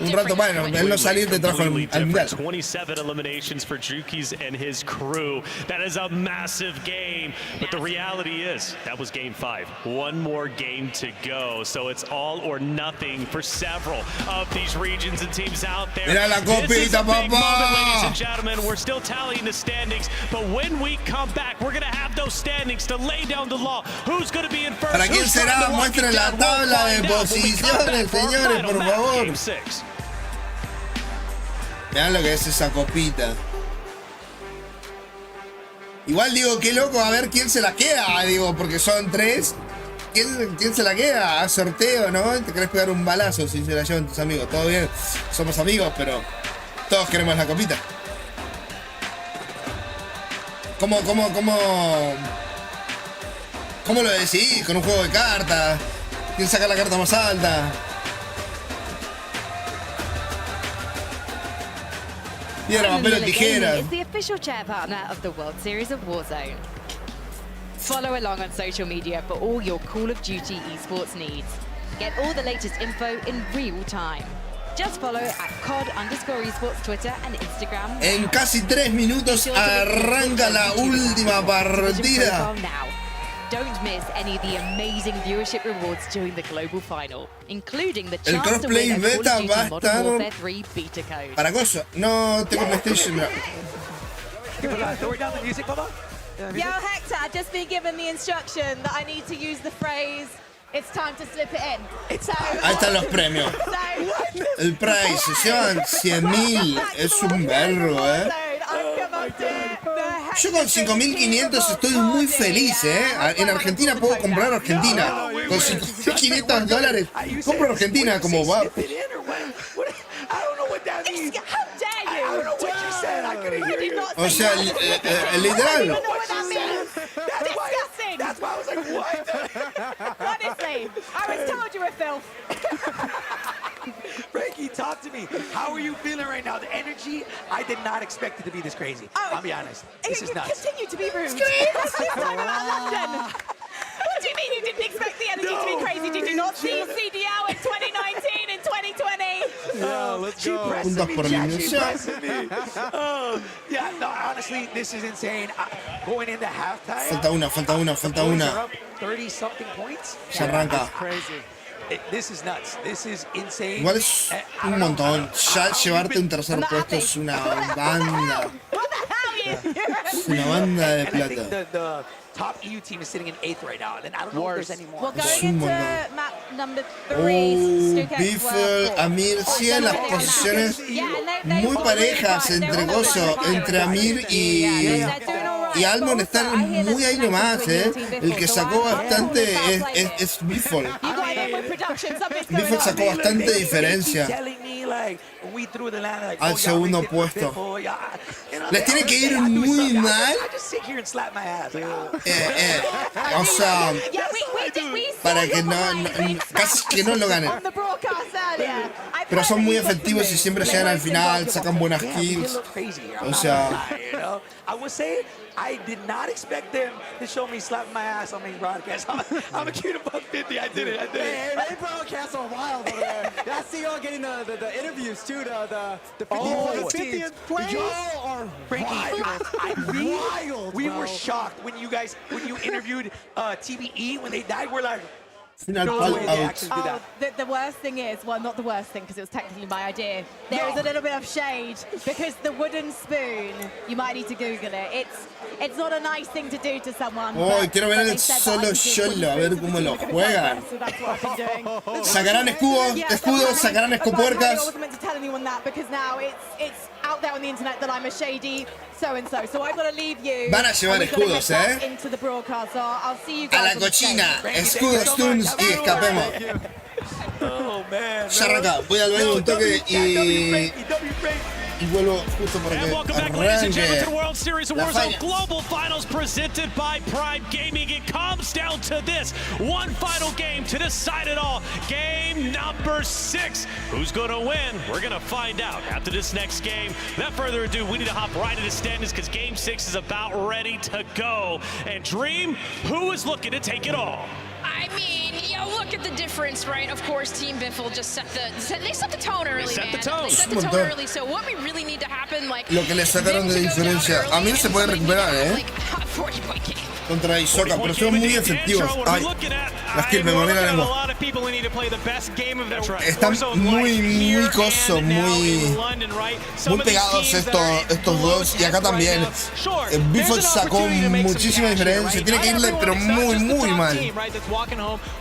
un rato bueno. Él no salía y te trajo al mundial. 27 eliminations for Jukis and his crew. That is a massive game. But the reality is that was game 5. One more game to go. So it's all or nothing for several of these regions and teams out there. Mira la copita, papá. Ladies and gentlemen, we're still tallying the standings, but when we come back, we're going to have those standings to lay down the law. Who's going to be in first? ¿Para quién será? Muestren la tabla de posiciones, señores, por favor. Vean lo que es esa copita. Igual digo, qué loco, a ver quién se la queda, digo, porque son 3. ¿Quién se la queda? A sorteo, ¿no? Te querés pegar un balazo si se la llevan tus amigos. Todo bien, somos amigos, pero todos queremos la copita. ¿Cómo lo decidís? ¿Con un juego de cartas? ¿Quién saca la carta más alta? Piedra, papel o tijera. Is the official chair partner of the World Series of Warzone. Follow along on social media for all your Call of Duty esports needs. Get all the latest info in real time. Just follow at COD_esports Twitter and Instagram. En casi 3 minutos arranca la última partida. Don't miss any of the amazing viewership rewards during the global final, including the chance to crossplay win a beta Call of Duty va a Modern estar Warfare 3 beta code. para cosa. No tengo PlayStation. Yo, Hector, I've just been given the instruction that I need to use the phrase, it's time to slip it in. Ahí están los premios. El price, se llevan 100.000. Es un verbo, Yo con 5.500 estoy muy feliz, En Argentina puedo comprar Argentina. Con $5.500 compro Argentina como va. O sea, literal. That's why I was like, what? Honestly, I was told you were filth. Frankie, talk talk to me. How are you feeling right now? The energy, I did not expect it to be this crazy. I'll be honest. This is nuts. Continue to be rude. What do you mean you didn't expect the energy to be crazy? Did you not see CDL in 2019 and 2020? Let's go. Puntos por eliminación. Yeah, no, honestly, this is insane. Going into halftime. Falta una. 30-something points. Se arranca. This is nuts. This is insane. Igual es un montón. Ya llevarte un tercer puesto es una banda. Es una banda de plata. The top EU team is sitting in 8th right now, and I don't know if there's any more. Well, going into map number 3, Biffle, Amir, siguen las posiciones muy parejas entre Amir y Almond están muy ahí nomás, El que sacó bastante es Biffle. Biffle sacó bastante diferencia al segundo puesto. Les tiene que ir muy mal. O sea, para que casi que no lo ganen. Pero son muy efectivos y siempre llegan al final, sacan buenas kills. O sea, I did not expect them to show me slapping my ass on my broadcast. I'm a cute above 50. I did it. Hey, they broadcast are wild over there. I see y'all getting the interviews too. The 50th place. Y'all are wild. We were shocked when you interviewed TBE when they died. We're like, the worst thing is, well, not the worst thing because it was technically my idea. There is a little bit of shade because the wooden spoon, you might need to Google it. It's not a nice thing to do to someone. Quiero ver el solo a ver cómo lo juegan. Sacarán escudos, sacarán escopuercas. I wasn't meant to tell anyone that because now it's out there on the internet that I'm a shady so-and-so. So I've got to leave you. Van a llevar escudos, into the broadcast. So I'll see you A guys la cochina, escudos, stuns y escapemos. Ya arranca, voy al baño un toque y vuelvo justo para que welcome back, ladies and gentlemen, arranque to the World Series of la Warzone falla. Global Finals presented by Prime Gaming. It comes down to this one final game to decide it all. Game number 6. Who's going to win? We're going to find out after this next game. Without further ado, we need to hop right into standings because Game 6 is about ready to go. And Dream, who is looking to take it all? I mean, look at the difference, right? Of course, Team Biffle just set the tone early, They set man. the tone. They set the tone early. So what we really need to happen, like, Lo que le sacaron de diferencia. A mí se puede recuperar, like, 40-point game. Contra Isoka, pero son muy efectivos. Ay, las kills me moví la lengua. Están muy cosos, muy pegados estos dos. Y acá también. Biffle sacó muchísima diferencia. Tiene que irle, pero muy mal.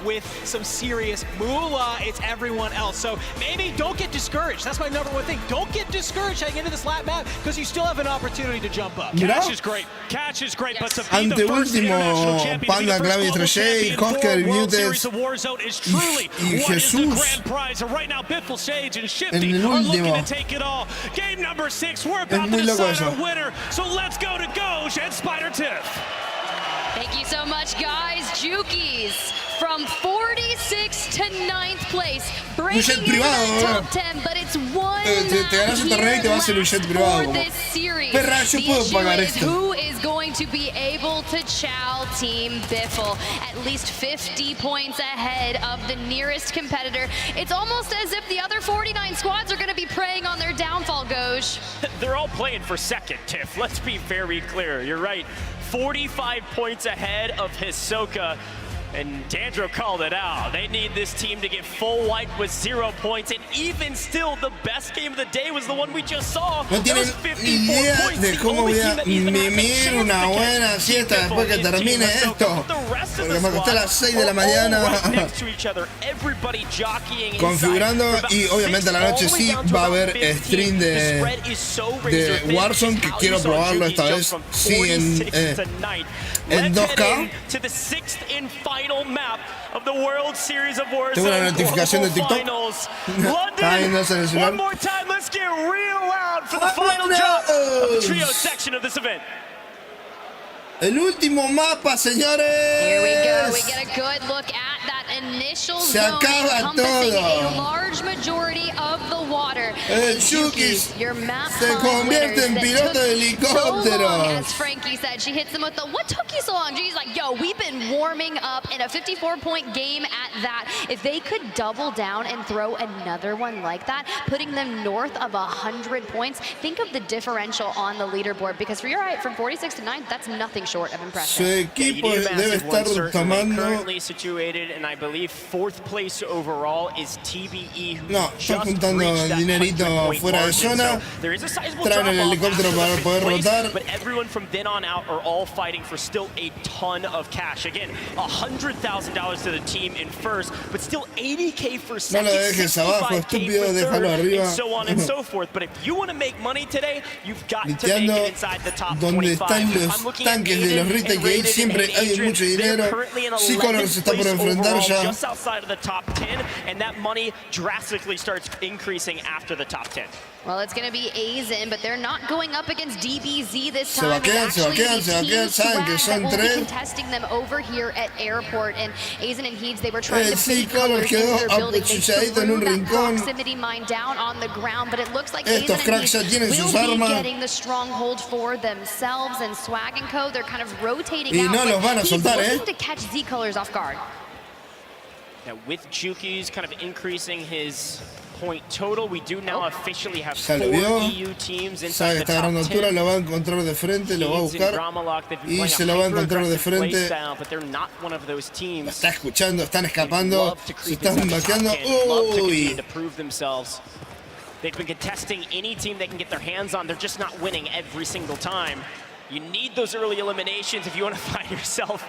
With some serious moolah, it's everyone else. So maybe don't get discouraged. That's my number one thing. Don't get discouraged heading into this lap map because you still have an opportunity to jump up. Catch is great. Catch is great, but to be the first international champion, Panda, Clavi, Trechey, Kosker, Mutes y Jesús. Right now, Biffle, Sage, and En Shifty el are looking último. to take it all. Game number 6, we're Es about to muy loco decide eso. our winner. So let's go to Goj and Spider Tiff. Thank you so much, guys. Jukies from 46 to 9th place, breaking into the top 10, but it's one te ganas el torneo y te vas en un jet privado. for Como, this series. perra, yo The puedo issue pagar is esto. who is going to be able to chow Team Biffle, at least 50 points ahead of the nearest competitor. It's almost as if the other 49 squads are going to be preying on their downfall, Goj. They're all playing for second, Tiff. Let's be very clear. You're right. 45 points ahead of Hisoka. And Dandro called it out. They need this team to get full wipe with 0 points. And even still, the best game of the day was the one we just saw. No tienen idea de cómo voy a mimir una buena siesta después que termine esto. Porque me acosté a las 6 de la mañana configurando y obviamente a la noche sí va a haber stream de Warzone, que quiero probarlo esta vez sí en 2K. Tengo una notificación de TikTok. Está viéndose en el celular. El último mapa, señores. Here we go. We get a good look at that initial Se zone acaba encompassing todo. a large majority of the water. El Yuki your map se convierte en piloto de helicóptero. So long, as Frankie said, she hits him with the, what took you so long? She's like, yo, we've been warming up in a 54-point game at that. If they could double down and throw another one like that, putting them north of 100 points, think of the differential on the leaderboard, because for your right, from 46 to 9, that's nothing short of impressive. Su equipo debe estar tomando. Currently situated, and I believe 4th place overall is TBE. No, están juntando dinerito fuera de zona. Traen el helicóptero para poder rotar. But everyone from then on out are all fighting for still a ton of cash. Again, $100,000 to the team in first, but still 80K for second. No lo dejes abajo, estúpido, déjalo arriba. And so on and so forth. But if you want to make money today, you've got to make it inside the top 25. Donde están los tanques de los retail que siempre hay mucho dinero. C-Color se está por enfrentar ya. Just outside of the top 10, and that money drastically starts increasing after the top 10. Well, it's going to be Aizen, but they're not going up against DBZ this Se time. vaquean, saben que son tres. Contesting them over here at airport, and Aizen and Heeds, they were trying to sí, put colors into their building. They acuchilladito en un threw that rincón. proximity mine down on the ground, but it looks like Estos Aizen and cracks ya Heeds tienen sus will be armas. getting the stronghold for themselves, and Swag and Co, they're kind of rotating Y out. no los van a He's soltar, looking to catch Z-Colors off guard. Now with Juki's kind of increasing his point total, we do now officially have 4 EU teams inside the top 10. Altura, lo va a encontrar de frente, lo va a buscar y se lo va a encontrar de frente. Lo está escuchando, están escapando, se están vaqueando. Uy. They've been contesting any team they can get their hands on. They're just not winning every single time. You need those early eliminations if you want to find yourself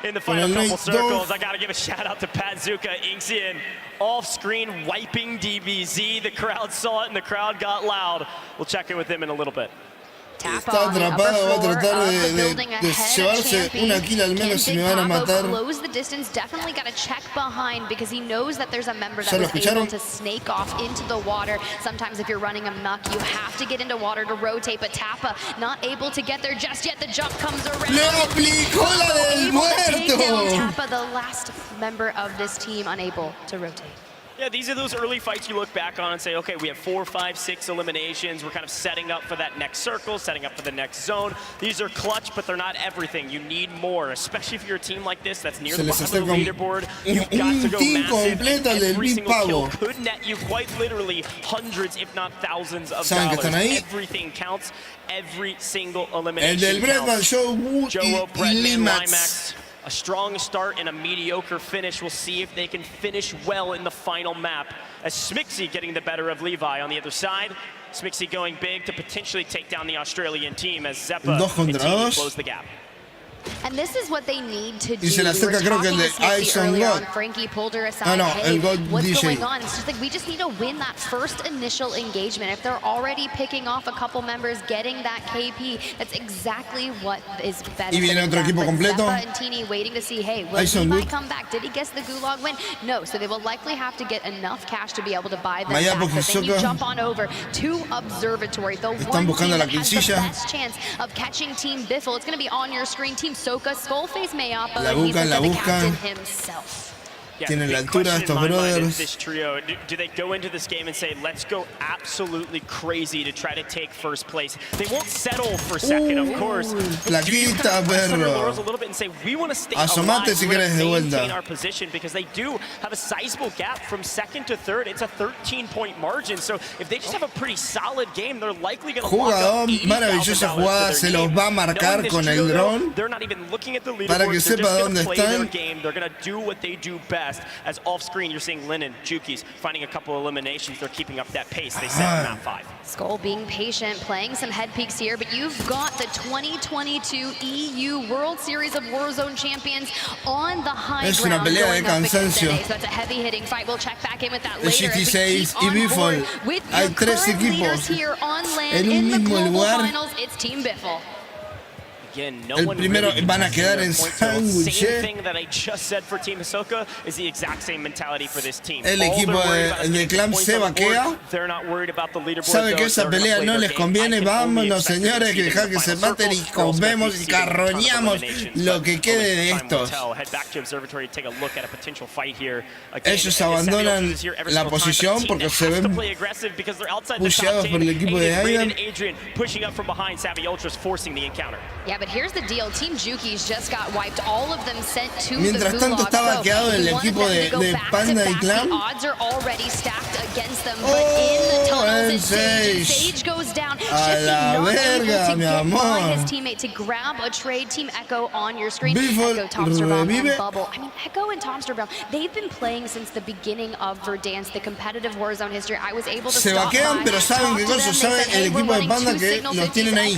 in the final couple circles. I got to give a shout out to Pat Zuka, Inxian, off screen wiping DBZ. The crowd saw it and the crowd got loud. We'll check in with him in a little bit. Está atrapado, va a tratar de llevarse una kill al menos si me van a matar. Close the distance, definitely got to check behind because he knows that there's a member that was able to snake off into the water. Sometimes if you're running amok, you have to get into water to rotate, but Tappa not able to get there just yet. The jump comes around. Le aplicó la del muerto. Tappa, the last member of this team, unable to rotate. Yeah, these are those early fights you look back on and say, okay, we have 4, 5, 6 eliminations. We're kind of setting up for that next circle, setting up for the next zone. These are clutch, but they're not everything. You need more, especially if you're a team like this that's near the bottom of the leaderboard. You've got to go massive. Every single kill could net you quite literally hundreds, if not thousands of dollars. Everything counts. Every single elimination counts. Joe, Breadman, Limax. A strong start and a mediocre finish. We'll see if they can finish well in the final map. As Smixy getting the better of Levi on the other side. Smixy going big to potentially take down the Australian team as Zeppa and team close the gap. And this is what they need to do. Y se le acerca, creo que el de Ison God. Frankie pulled her aside. El God what's DJ. going on? It's just like we just need to win that first initial engagement. If they're already picking off a couple members, getting that KP, that's exactly what is better. Y viene otro equipo completo. Zeppa and Teeny waiting to see, hey, will Levi come back? Did he guess the Gulag win? No, so they will likely have to get enough cash to be able to buy them back. But then you jump on over to Observatory, the one team that has the best chance of catching Team Biffle. It's going to be on your screen. Team Soka, Skullface Mayapa, and he's the captain himself. Tienen la altura estos brothers. This trio, do they go into this game and say, let's go absolutely crazy to try to take first place? They won't settle for second, of course. Plaquita, perro. A little bit and say, we want to stay Asomate si querés de maintain vuelta. our position because they do have a sizable gap from second to third. It's a 13-point margin. So if they just have a pretty solid game, they're likely going to Jugador, maravillosa jugada, se los va a marcar con el dron They're not even looking at the leaderboard. para que They're sepa just dónde going to play their están. game. They're going to do what they do best. As off screen, you're seeing Lennon, Juki's finding a couple eliminations. They're keeping up that pace. They set map 5. Skull being patient, playing some head peeks here, but you've got the 2022 EU World Series of Warzone champions on the high Es ground. una pelea de cansancio. So that's a heavy hitting fight. We'll check back in with that El later. GT6 y Biffle. Hay 3 equipos here on land en un in the mismo global lugar. finals. It's Team Biffle. El primero van a quedar en sándwich. El equipo de Clam se vaquea. Sabe que esa pelea no les conviene. Vámonos, señores, que dejar que se maten y comemos y carroñamos lo que quede de estos. Ellos abandonan la posición porque se ven pusheados por el equipo de Aidan. Mientras tanto está vaqueado el equipo de Panda y Clam. Oh, el Sage. A la verga, mi amor. Biffle revive. Echo and Tomster Brown, they've been playing since the beginning of Verdansk, the competitive Warzone history. I was able to se vaquean, pero saben que cosa sabe el equipo de Panda que los tienen ahí.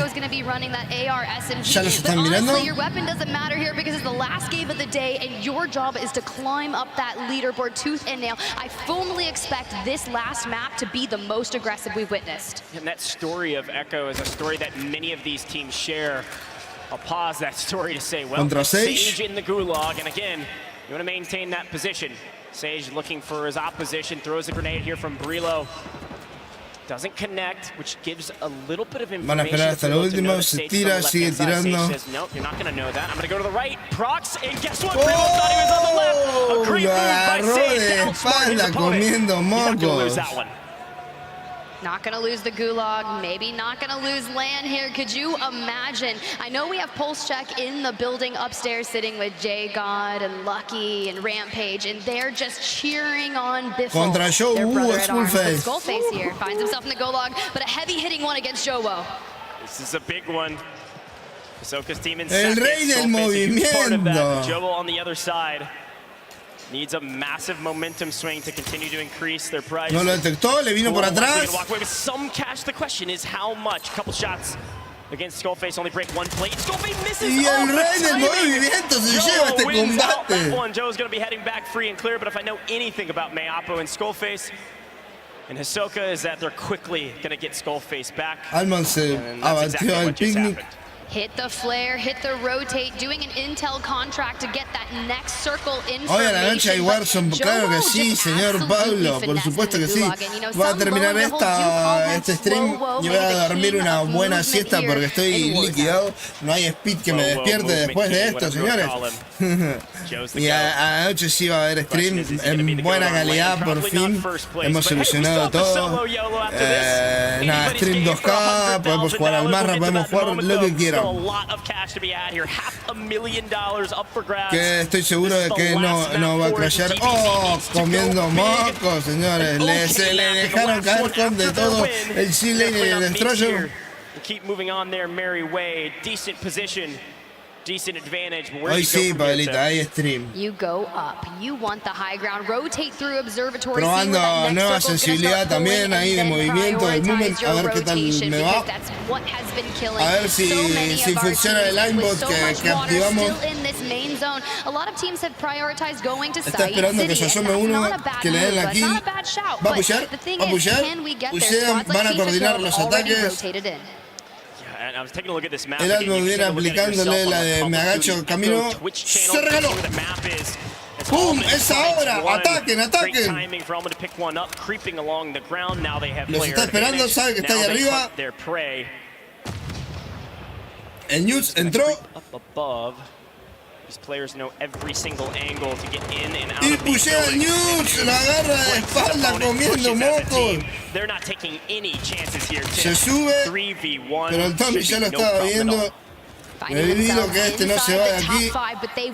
Ya los están mirando. Your weapon doesn't matter here because it's the last game of the day and your job is to climb up that leaderboard tooth and nail. I fully expect this last map to be the most aggressive we've witnessed. And that story of Echo is a story that many of these teams share. I'll pause that story to say, well, Sage in the gulag, and again, you want to maintain that position. Sage looking for his opposition, throws a grenade here from Brillo. Doesn't connect, which gives a little bit of information. Van a esperar hasta lo último, se tira, sigue tirando. Nope, you're not going to know that. I'm going to go to the right. Prox, and guess what? Brillo thought he was on the left. A great move by Sage to outsmart his opponent. You're not going to lose that one. Not gonna lose the gulag, maybe not gonna lose land here. Could you imagine? I know we have Pulse Check in the building upstairs sitting with J God and Lucky and Rampage, and they're just cheering on Biffle. Contra Joe, Skullface. Skullface here finds himself in the gulag, but a heavy hitting one against Jowo. This is a big one. Hisoka's team in El rey del movimiento. Jowo on the other side. Needs a massive momentum swing to continue to increase their price. No lo detectó, le vino por atrás. Walk away with some cash. The question is how much. Couple shots against Skullface, only break one plate. Skullface misses. Y el rey del movimiento se lleva este combate. Joe's going to be heading back free and clear, but if I know anything about Mayapo and Skullface and Hisoka is that they're quickly going to get Skullface back. Alman se abatió al picnic. Hit the flare, hit the rotate, doing an intel contract to get that next circle information. Hoy a la noche hay Warzone, claro que sí, señor Pablo, por supuesto que sí. Voy a terminar este stream y voy a dormir una buena siesta porque estoy liquidado. No hay speed que me despierte después de esto, señores. Y a la noche sí va a haber stream en buena calidad, por fin. Hemos solucionado todo. Nada, stream 2K, podemos jugar al Marra, podemos jugar lo que quieran. Que estoy seguro de que no va a crashear. Oh, comiendo mocos, señores. Se le dejaron caer con de todo el Chile y el Destroyer. Keep moving on there, Mary Way. Decent position. Decent advantage. Hoy sí, Pablita, hay stream. You go up. You want the high ground. Rotate through observatory. Probando nueva sensibilidad también ahí de movimiento del movement. A ver qué tal me va. A ver si funciona el linebot que activamos. Está esperando que se asome uno, que le den la kill. Va a pushear, pushean, van a coordinar los ataques. El Almo viene aplicándole la de me agacho camino. ¡Se regaló! ¡Pum! ¡Es ahora! ¡Ataquen, ataquen! Los está esperando, sabe que está ahí arriba. El News entró. Y pushea el News, la agarra de espalda comiendo mocos. Se sube, pero el Tommy ya lo estaba viendo. Me digo que este no se va de aquí.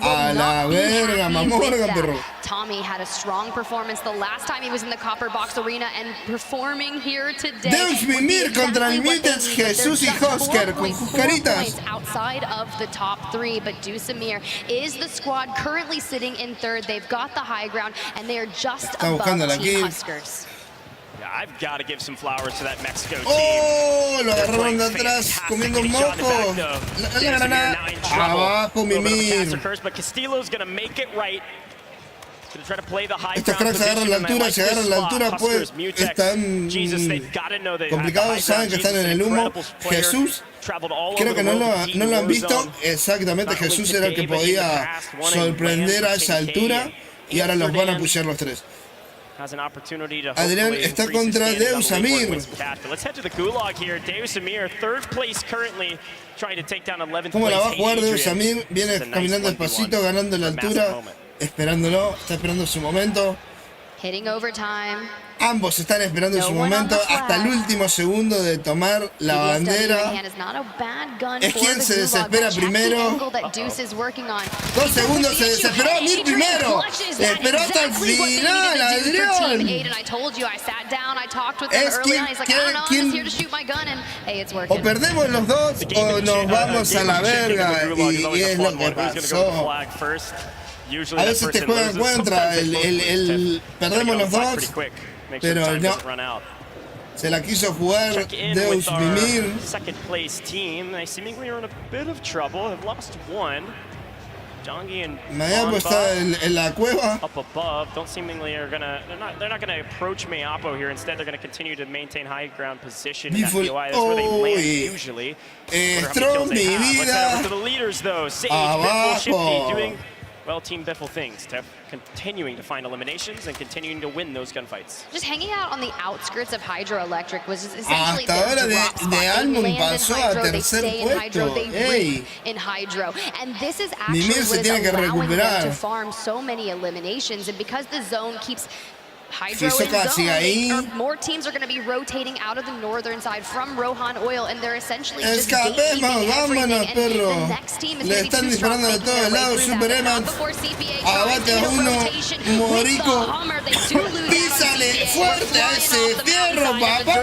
A la verga, mamorga, perro. Tommy had a strong performance the last time he was in the Copper Box Arena and performing here today. Deus Mimir contra el Mittens, Jesús y Hosker con sus caritas. Outside of the top three, but Dusamir is the squad currently sitting in third. They've got the high ground and they are just above Team Huskers. I've got to give some flowers to that Mexico team. Oh, lo agarraron de atrás comiendo un moco. La granada. Abajo, Mimir. But Castillo's going to make it right. Estos cracks agarran la altura, si agarran la altura, pues están complicados, saben que están en el humo. Jesús, creo que no lo han visto. Exactamente, Jesús era el que podía sorprender a esa altura y ahora los van a pushear los tres. Adrián está contra Deus Amir. ¿Cómo la va a jugar Deus Amir? Viene caminando despacito, ganando la altura, esperándolo, está esperando su momento. Ambos están esperando su momento hasta el último segundo de tomar la bandera. Es quien se desespera primero. 2 segundos se desesperó Amir primero. Esperó hasta el final, Adrián. Es quien o perdemos los dos o nos vamos a la verga. Y es lo que pasó. A veces te juegan en contra, perdemos los dos, pero no. Se la quiso jugar Deus Mimir. Mayapo está en la cueva. Strong, mi vida. Abajo. Well, Team Biffle things, continuing to find eliminations and continuing to win those gunfights. Just hanging out on the outskirts of Hydroelectric was essentially hasta ahora de álbum pasó a tercer puesto. In Hydro, and this is actually what is allowing them to farm so many eliminations, and because the zone keeps Hydro in zone, more teams are going to be rotating out of the northern side from Rohan Oil, and they're essentially just gatekeeping everything. And the next team is going to be too strong to make their way through that. Before CPA tries to do rotation with the Hummer, they do lose Písale fuerte a ese fierro, papá.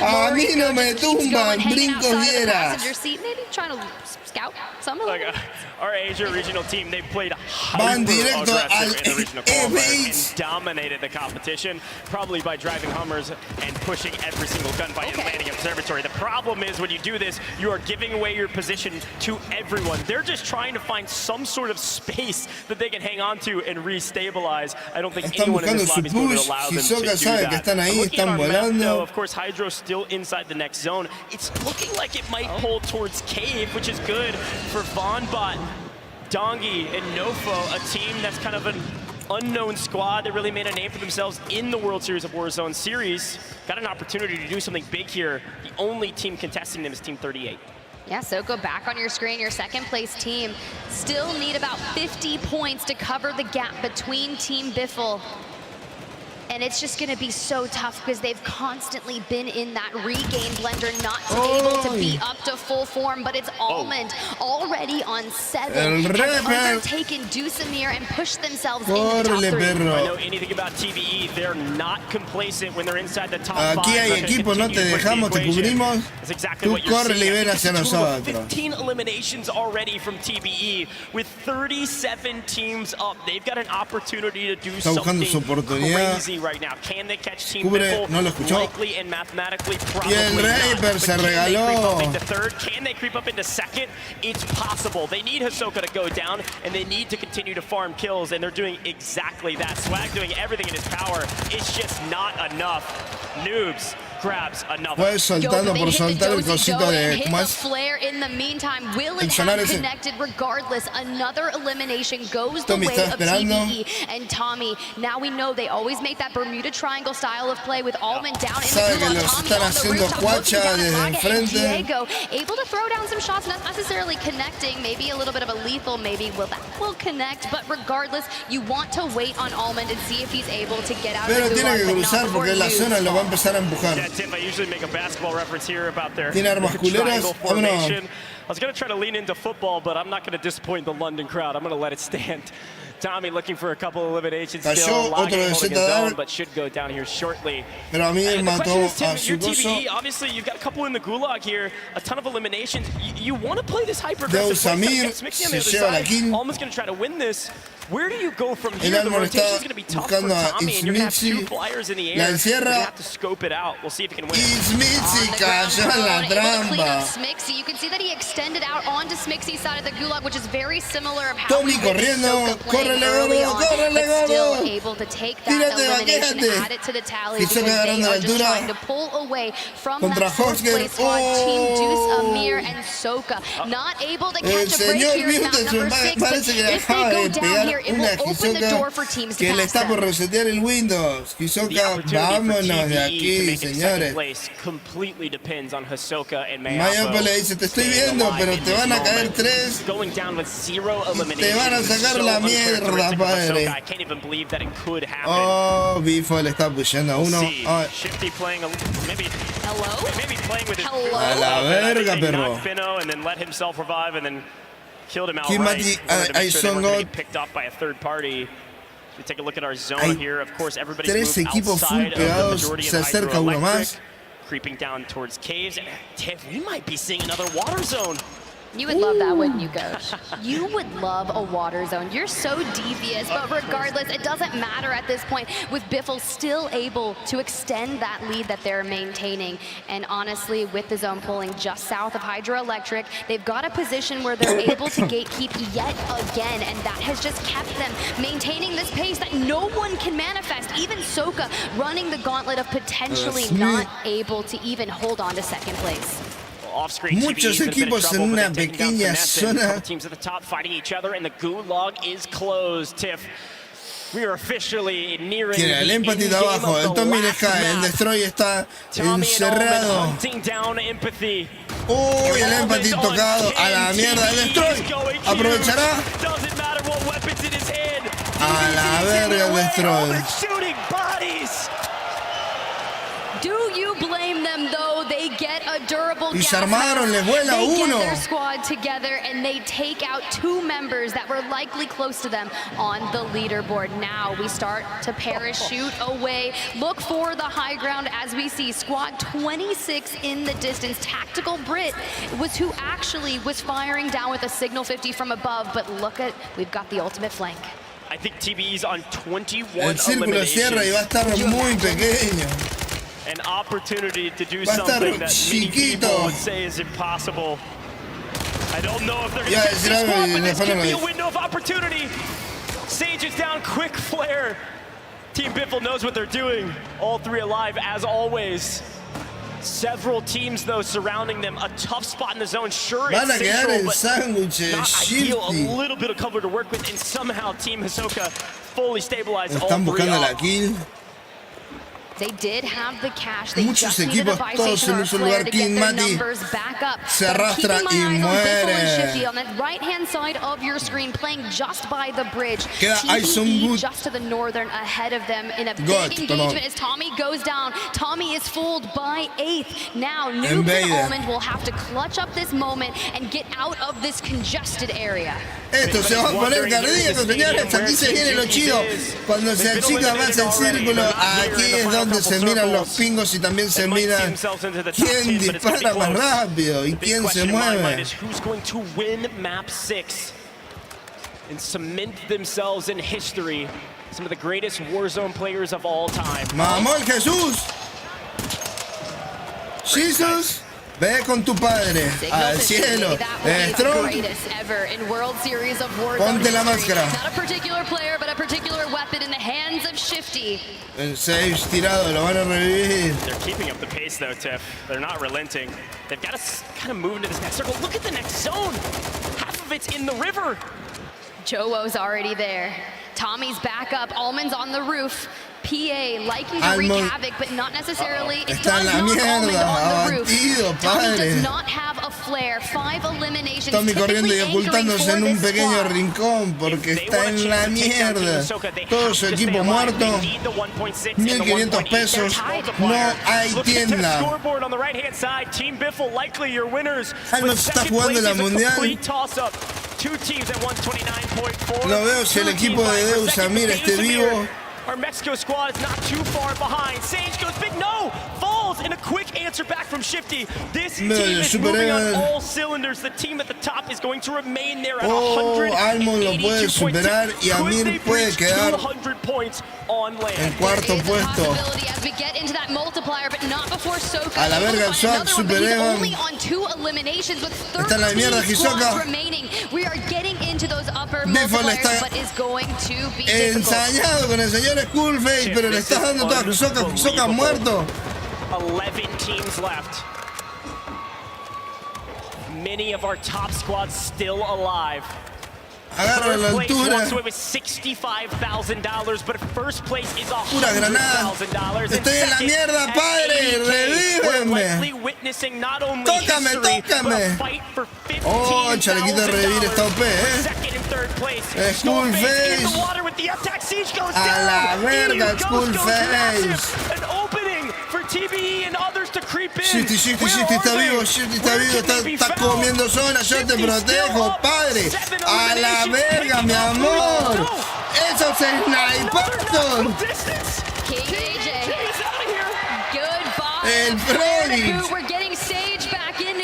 A mí no me tumban, brinco viera. Maybe trying to scout some of them. Our Asia regional team, they played hyper-aggressive in the regional qualifiers and dominated the competition, probably by driving Hummers and pushing every single gunfight and landing observatory. The problem is when you do this, you are giving away your position to everyone. They're just trying to find some sort of space that they can hang on to and restabilize. I don't think anyone in this lobby is going to allow them to do that. Looking at our map, though, of course, Hydro's still inside the next zone. It's looking like it might pull towards Cave, which is good for VonBot. Dongi and Nofo, a team that's kind of an unknown squad that really made a name for themselves in the World Series of Warzone series. Got an opportunity to do something big here. The only team contesting them is Team 38. Yeah, so go back on your screen. Your second place team still need about 50 points to cover the gap between Team Biffle. And it's just going to be so tough because they've constantly been in that regain blender, not able to be up to full form. But it's Almond already on 7. Has undertaken Deucemir and pushed themselves into the top 3. I know anything about TBE. They're not complacent when they're inside the top 5. Aquí hay equipo, no te dejamos, te cubrimos. Tú corre, libera hacia nosotros. 15 eliminations already from TBE with 37 teams up. They've got an opportunity to do something crazy right now. Can they catch Team Biffle? No lo escuchó. Likely and mathematically probably y el Reaper se regaló. Can they creep up into second? It's possible. They need Hisoka to go down, and they need to continue to farm kills, and they're doing exactly that. Swag doing everything in his power. It's just not enough. Noobs grabs another. Fue soltando por soltar el cosito de más. Flare in the meantime. Will it have connected regardless? Another elimination goes the way of TBE and Tommy. Now we know they always make that Bermuda Triangle style of play with Almond down in the middle. Tommy on the rooftop looking down at Raga and Diego, able to throw down some shots, not necessarily connecting. Maybe a little bit of a lethal. Maybe will connect. But regardless, you want to wait on Almond and see if he's able to get out of the tiene que cruzar porque la zona lo va a empezar a empujar. Tim, I usually make a basketball reference here about their triangle formation. I was going to try to lean into football, but I'm not going to disappoint the London crowd. I'm going to let it stand. Tommy looking for a couple of eliminations still. Logging holding his own, but should go down here shortly. Pero a mí mató a your TBE, obviously, you've got a couple in the gulag here, a ton of eliminations. You want to play this hyper-aggressive play. Smixy on the other side. Almost going to try to win this. Where do you go from here? The rotation's going to be tough for Tommy, and you're going to have 2 flyers in the air. You're going to have to scope it out. We'll see if he can win. Smixy cayó en la trampa. You can see that he extended out onto Smixy's side of the gulag, which is very similar of how Tommy corriendo, córrele gordo, still able to take that elimination, add it to the tally, because they are just trying to pull away from that fourth place squad. Team Deuce, Amir, and Soka not able to catch a break here in map number 6. If they go down here, it will open the door for teams to que le pass está por them. resetear el Windows. Hisoka, vámonos de aquí, señores. Mayopo le dice, te estoy viendo, pero te van a caer 3. Te van a sacar la mierda, padre. Oh, Bifo le está pushando a uno. Oh. A la verga, perro. Kimati, I son God. Take a look at our zone here. Of course, everybody's 3 equipos full pegados. Se acerca uno más. Creeping down towards caves. And Tiff, we might be seeing another water zone. You would love that, wouldn't you, Coach? You would love a water zone. You're so devious, but regardless, it doesn't matter at this point, with Biffle still able to extend that lead that they're maintaining. And honestly, with the zone pulling just south of Hydroelectric, they've got a position where they're able to gatekeep yet again, and that has just kept them maintaining this pace that no one can manifest. Even Soka running the gauntlet of potentially not able to even hold on to second place. Muchos equipos en una pequeña zona. Teams at the top fighting each other, and the gulag is closed. Tiff, we are officially nearing Tiene el empathy de abajo, el Tommy le cae, el Destroy está encerrado. Uy, el empathy tocado a la mierda, el Destroy aprovechará. A la verga el Destroy. Do you blame them though? They get a durable Y se armaron, les vuela uno. They get their squad together and they take out 2 members that were likely close to them on the leaderboard. Now we start to parachute away. Look for the high ground as we see squad 26 in the distance. Tactical Brit was who actually was firing down with a signal 50 from above, but look at, we've got the ultimate flank. I think TBE's on 21 El círculo cierra y va a estar muy pequeño. An opportunity to do something that many people would say is impossible. I don't know if they're going to fix this squad, but this could be a window of opportunity. Sage is down, quick flare. Team Biffle knows what they're doing. All 3 alive, as always. Several teams, though, surrounding them. A tough spot in the zone. Sure, it's central, but not ideal. A little bit of cover to work with, and somehow Team Hisoka fully stabilized all 3 up. They did have the cash. They Muchos just needed a equipos, todos en un solo flare lugar. to get King their Mati numbers back up. se arrastra y On muere. the right-hand side of your screen, playing just by the bridge. Queda TBE just to the northern, ahead of them in a big engagement as Tommy goes down. Tommy is fooled by 8th. Now, Noobs and Almond will have to clutch up this moment and get out of this congested area. Esto se va a poner cardíaco, señores. Aquí se viene lo chido. Cuando se achica más el círculo, aquí es donde se miran los pingos y también se mira quién dispara más rápido y quién se mueve. Who's going to win map 6 and cement themselves in history? Some of the greatest Warzone players of all time. ¡Mamón Jesús! Jesus, ve con tu padre al cielo. Destroy. Ponte la máscara. Not a particular player, but a particular weapon in the hands of Shifty. El Sage tirado, lo van a revivir. They're keeping up the pace though, Tiff. They're not relenting. They've got to kind of move into this next circle. Look at the next zone. Half of it's in the river. Jowo's already there. Tommy's back up. Almond's on the roof. PA liking to wreak havoc, but not necessarily. It does not Almond on the roof. Tommy does not have a flare. 5 eliminations. Tommy corriendo y ocultándose en un pequeño rincón porque está en la mierda. Todo su equipo muerto. 1.500 pesos. No hay tienda. Almond está jugando la Mundial. No veo si el equipo de Deus Amir esté vivo. Our Mexico squad is not too far behind. Sage goes big, no! Falls in a quick answer back from Shifty. This team is moving on all cylinders. The team at the top is going to remain there at 182 points. Y Amir puede quedar en cuarto puesto. get into that multiplier, but not before Soka. A la verga el Swag, Super Egon. Only on 2 eliminations with Está en la mierda 13 Hisoka. squads remaining. We are getting into those upper Biffle multipliers, está but is going to be difficult. ensañado con el señor Skullface, pero le está dando toda a Hisoka. Hisoka muerto. 11 teams left. Many of our top squads still alive. Agarra la altura. Walks away with $65,000, but first place is Pura granada. $100,000. Estoy en la mierda, padre. Revíveme. Tócame, tócame. Oh, chalequito de revivir está OP, Skullface. A la verga, Skullface. Shifty está vivo, está comiendo zona, yo te protejo, padre. A la verga, mi amor. Esos snipers. El Freddy.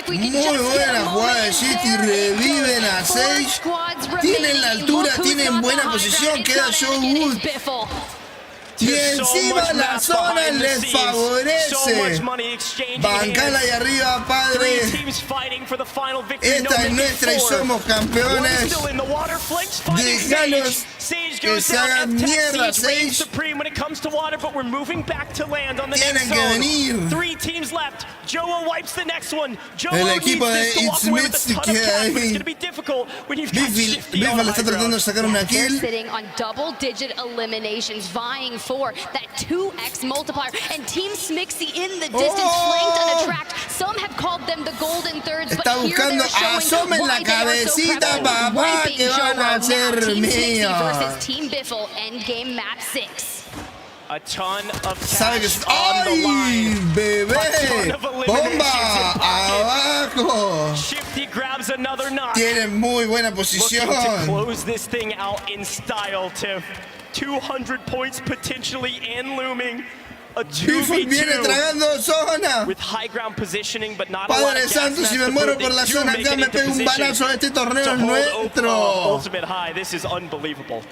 Muy buena jugada de Shifty, reviven a Sage. Tienen la altura, tienen buena posición, queda Joe Wood. Y encima la zona les favorece. Bancala ahí arriba, padre. Esta es nuestra y somos campeones. Déjalos que se hagan mierda, Sage. Tienen que venir. El equipo de It's Mitzi queda ahí. Biffle está tratando de sacar una kill. For that 2x multiplier, and Team Smixy in the distance, flanked and attract. Some have called them the golden thirds, está but buscando, asomen la cabecita, papá, que van a ser míos. Versus Team Biffle, endgame map 6. A ton of ¿Sabe que cash on the line. Bebé? ¡Bomba! ¡Abajo! Shifty grabs another knock. Tiene muy buena posición. Looking to close this thing out in style, Tiff. 200 points potentially and looming. A 2v2 viene tragando zona. with high ground positioning, but not Padre santo, si me muero por la zona acá me pego un balazo. Este torneo es nuestro. Ultimate high. This is unbelievable.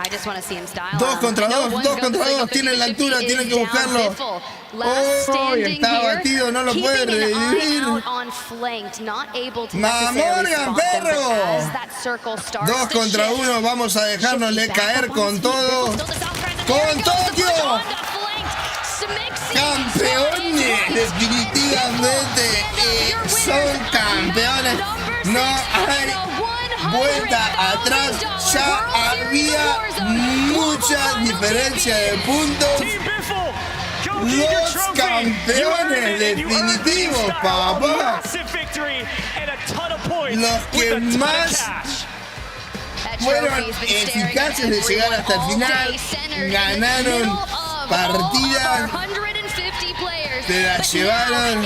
I just want to see him style. Dos contra dos, tienen la altura, tienen que buscarlo. Oh, está batido, no lo puede revivir. ¡Mamorgan, perro! 2 contra 1, vamos a dejárnosle caer con todo. ¡Con Tokio! ¡Campeones! Definitivamente son campeones. No hay vuelta atrás. Ya había mucha diferencia de puntos. Los campeones definitivos, papá. Los que más fueron eficaces de llegar hasta el final. Ganaron partidas. Se la llevaron.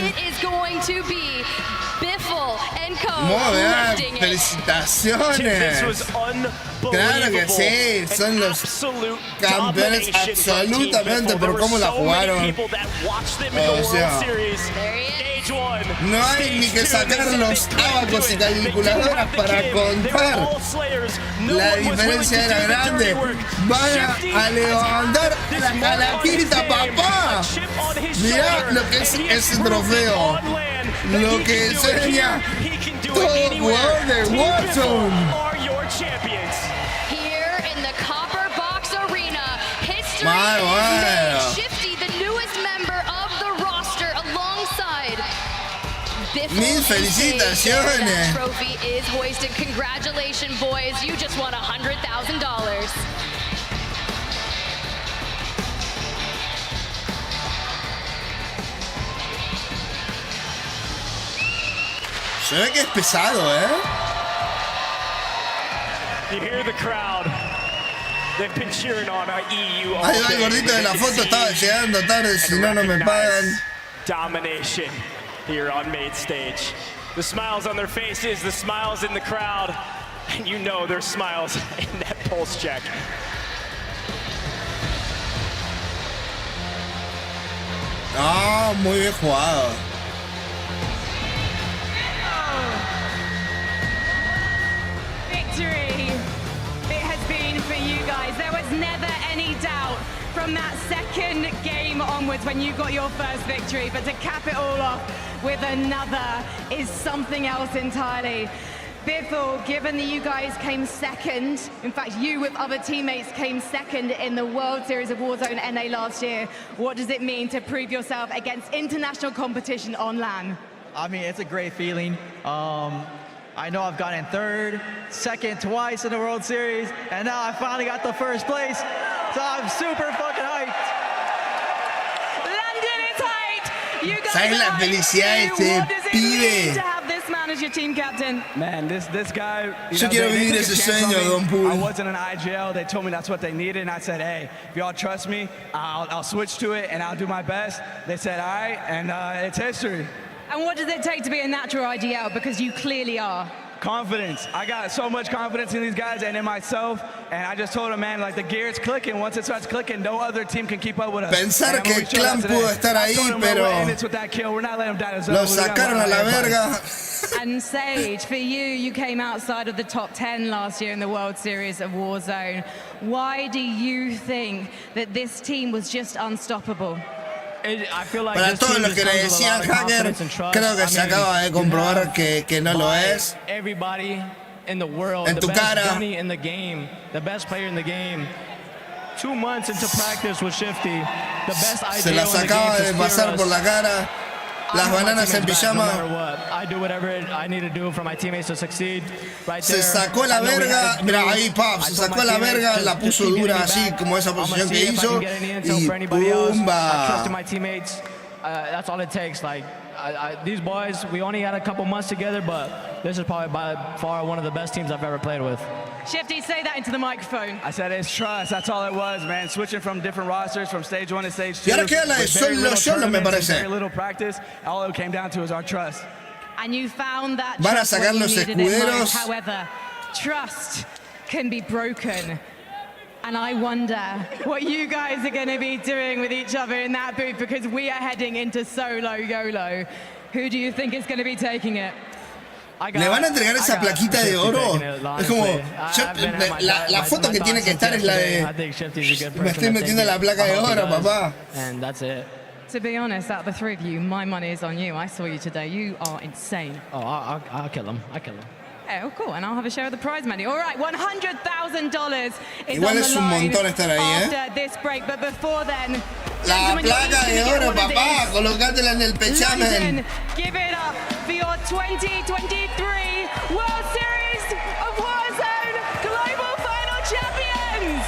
Muy bien, felicitaciones. Claro que sí, son los campeones absolutamente por cómo la jugaron. O sea, no hay ni que sacar los abacos y calculadoras para contar. La diferencia era grande. Van a levantar la calaquita, papá. Mirá lo que es ese trofeo. Lo que enseña todo jugador de Warzone. Muy bueno. Mis felicitaciones. Congratulations, boys. You just won $100,000. Se ve que es pesado, You hear the crowd. They've been cheering on our EU. Ahí va el gordito de la foto, estaba llegando tarde, si no, no me pagan. Domination here on main stage. The smiles on their faces, the smiles in the crowd, and you know there's smiles in that pulse check. Ah, muy bien jugado. Victory! It has been for you guys. There was never any doubt from that second game onwards when you got your first victory, but to cap it all off with another is something else entirely. Biffle, given that you guys came second, in fact, you with other teammates came second in the World Series of Warzone NA last year, what does it mean to prove yourself against international competition on LAN? I mean, it's a great feeling. I know I've gotten third, second twice in the World Series, and now I finally got the first place, so I'm super fucking hyped. London is hyped! You guys ¿Sabes la felicidad de este pibe? to have this man as your team captain? Man, this guy. Yo quiero vivir ese sueño, Don Pool. I wasn't an IGL. They told me that's what they needed, and I said, hey, if y'all trust me, I'll switch to it and I'll do my best. They said, all right, and it's history. And what does it take to be a natural IGL? Because you clearly are. Confidence. I got so much confidence in these guys and in myself, and I just told them, man, like the gear's clicking. Once it starts clicking, no other team can keep up with us. Pensar que el clan pudo estar ahí, pero lo sacaron a la verga. And Sage, for you, you came outside of the top 10 last year in the World Series of Warzone. Why do you think that this team was just unstoppable? Para todos los que le decían hacker, creo que se acaba de comprobar que no lo es. Everybody in the world, en tu cara. In the game, the best player in the game. 2 months into practice with Shifty, the best IGL se las acaba de pasar por la cara. Las bananas en pijama. Se sacó la verga. Mira, ahí, pap, se sacó la verga, la puso dura así, como esa posición que hizo. Y ¡pumba! That's all it takes. Like these boys, we only had a couple months together, but this is probably by far one of the best teams I've ever played with. Shifty, say that into the microphone. I said it's trust. That's all it was, man. Switching from different rosters, from stage 1 to stage 2. Y ahora queda la de solo, me parece. Very little practice. All it came down to is our trust. And you found that. Van a sacar los escuderos. However, trust can be broken. And I wonder what you guys are going to be doing with each other in that booth, because we are heading into solo YOLO. Who do you think is going to be taking it? ¿Le van a entregar esa plaquita de oro? Es como, la foto que tiene que estar es la de, me estoy metiendo la placa de oro, papá. And that's it. To be honest, out of the three of you, my money is on you. I saw you today. You are insane. Oh, I'll kill him. I'll kill him. Oh, cool. And I'll have a share of the prize money. All right, $100,000 is Igual on es the un line montón estar ahí, after this break. But before then, la placa de oro, papá, colocátela en el pechamen. Give it up for your 2023 World Series of Warzone Global Final Champions.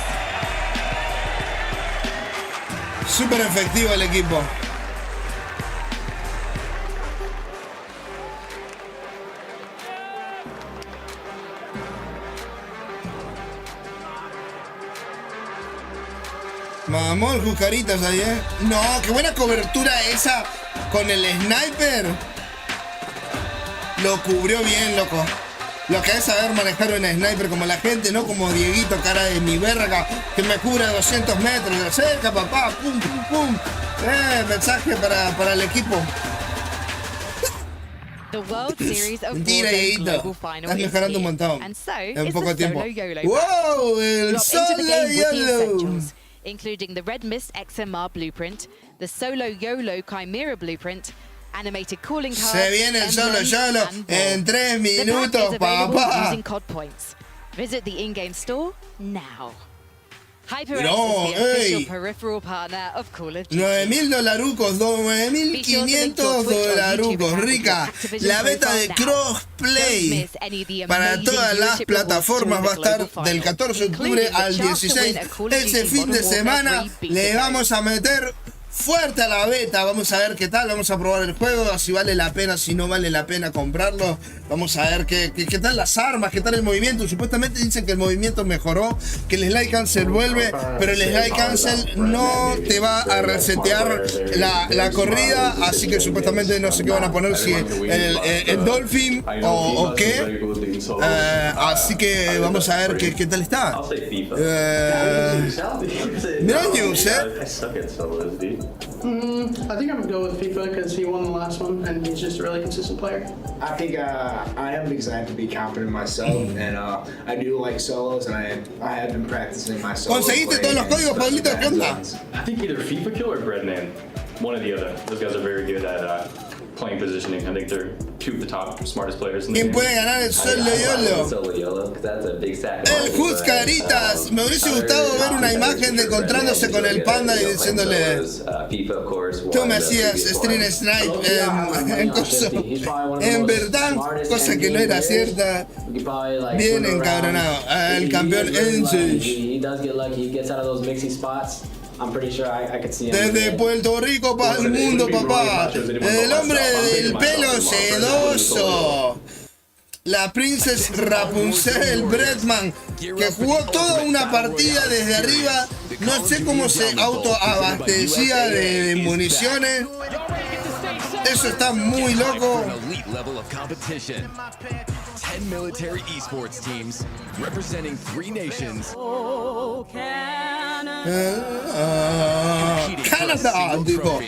Súper efectivo el equipo. Mamón, Juscaritas ahí, No, qué buena cobertura esa con el sniper. Lo cubrió bien, loco. Lo que es saber manejar un sniper como la gente, no como Dieguito, cara de mi verga, que me cubre 200 metros de cerca, papá. Pum, pum, pum. Mensaje para el equipo. The World Series of Mentira, Warzone Dieguito. Global Final Estás mejorando un montón. And so en is poco the tiempo. Solo YOLO ¡Wow! El Drop Solo into the game with the YOLO. essentials, including the Red Mist XMR blueprint, the Solo YOLO Chimera blueprint, animated calling cards, Se viene el Solo YOLO en 3 minutos, the pack is available papá. using COD points. Visit the in-game store now. HyperX No, is the official ey. peripheral partner of Call of Duty. $9.000 dolarucos, $9.500 rica. La beta de crossplay para todas las plataformas va a estar del 14 de octubre al 16. Ese fin de semana le vamos a meter fuerte a la beta. Vamos a ver qué tal, vamos a probar el juego, si vale la pena, si no vale la pena comprarlo. Vamos a ver qué tal las armas, qué tal el movimiento. Supuestamente dicen que el movimiento mejoró, que el slide cancel vuelve, pero el slide cancel no te va a resetear la corrida, así que supuestamente no sé qué van a poner, si el Dolphin o qué. Así que vamos a ver qué tal está. Mira news, I think I'm gonna go with FIFA because he won the last one and he's just a really consistent player. I think I am excited to be confident in myself, and I do like solos, and I have been practicing my solos. ¿Conseguiste todos los códigos, Pablito? ¿Qué onda? I think either FIFA Kill or Breadman, one or the other. Those guys are very good at playing positioning. I think they're two of the top smartest players in the game. ¿Quién puede ganar el Solo Yolo? El Juscaritas. Me hubiese gustado ver una imagen de encontrándose con el Panda y diciéndole: tú me hacías Stream Snipe en verdad, cosa que no era cierta. Bien encabronado. El campeón Ensish. Desde Puerto Rico para el mundo, papá. El hombre del pelo sedoso. La Princess Rapunzel Bretman, que jugó toda una partida desde arriba. No sé cómo se autoabastecía de municiones. Eso está muy loco. 10 military esports teams representing 3 nations. Canada, digo.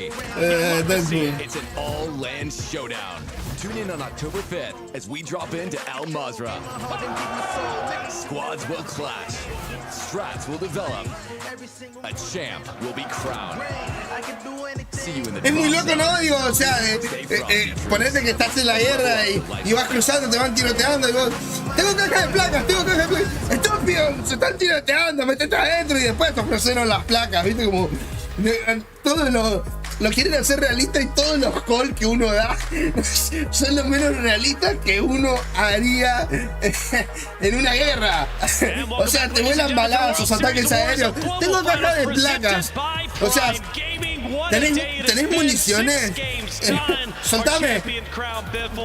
It's an all-land showdown. Tune in on October 5th as we drop into Al Mazrah. Squads will clash. Strats will develop. A champ will be crowned. See you in the es muy loco, ¿no? Digo, o sea, ponete que estás en la guerra y vas cruzando, te van tiroteando y vos, tengo caja de placas, estúpido, se están tiroteando, metete adentro y después te ofrecieron las placas, ¿viste? Como todo lo quieren hacer realista y todos los calls que uno da son lo menos realistas que uno haría en una guerra. O sea, te vuelan balazos, ataques aéreos. Tengo caja de placas. O sea, ¿tenés municiones? Soltame.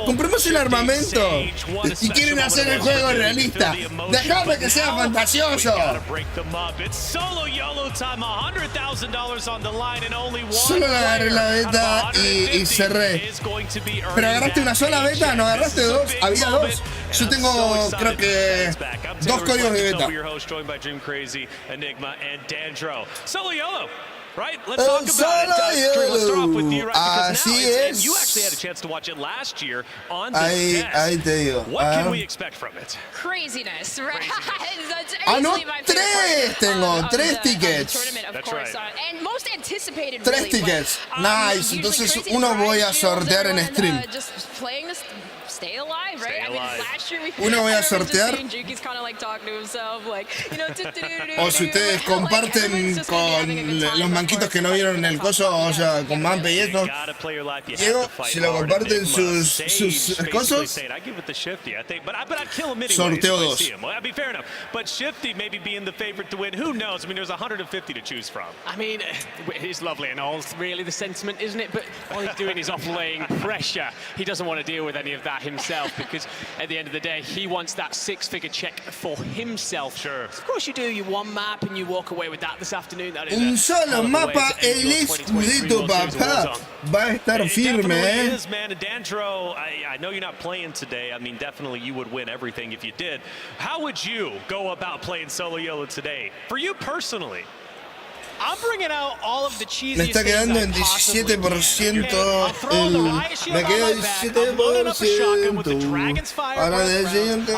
Compremos el armamento. Y quieren hacer el juego realista. Dejame que sea fantasioso. Solo le agarré la beta y cerré. Pero agarraste una sola beta, no agarraste dos. Había dos. Yo tengo, creo que, 2 códigos de beta. Right, let's talk about it. Drew, let's start off with you, right? Because now es. you actually had a chance to watch it last year on this test. Ahí te digo. What can we expect from it? Craziness, right? No, 3 tengo, 3 tickets. That's right. And most anticipated, 3 tickets. Nice. Entonces uno voy a sortear en stream. Just playing this. Stay alive, right? I mean, last year Uno voy a sortear. O si ustedes comparten con los manquitos que no vieron el coso, o sea, con Mampe y eso. Diego, si lo comparten sus cosos, sorteo 2. But Shifty maybe being the favorite to win, who knows? I mean, there's 150 to choose from. I mean, it's lovely and all, really the sentiment, isn't it? But all he's doing is offlaying pressure. He doesn't want to deal with any of that himself, because at the end of the day, he wants that 6-figure check for himself. Sure. Of course you do. You one map and you walk away with that this afternoon. That is un solo mapa, el escudito, papá. Va a estar firme, Is, man. And Dandro, I know you're not playing today. I mean, definitely you would win everything if you did. How would you go about playing Solo YOLO today? For you personally? I'm bringing out all of the cheesiest me está quedando en 17%. Me queda 17%. Ahora de siguiente.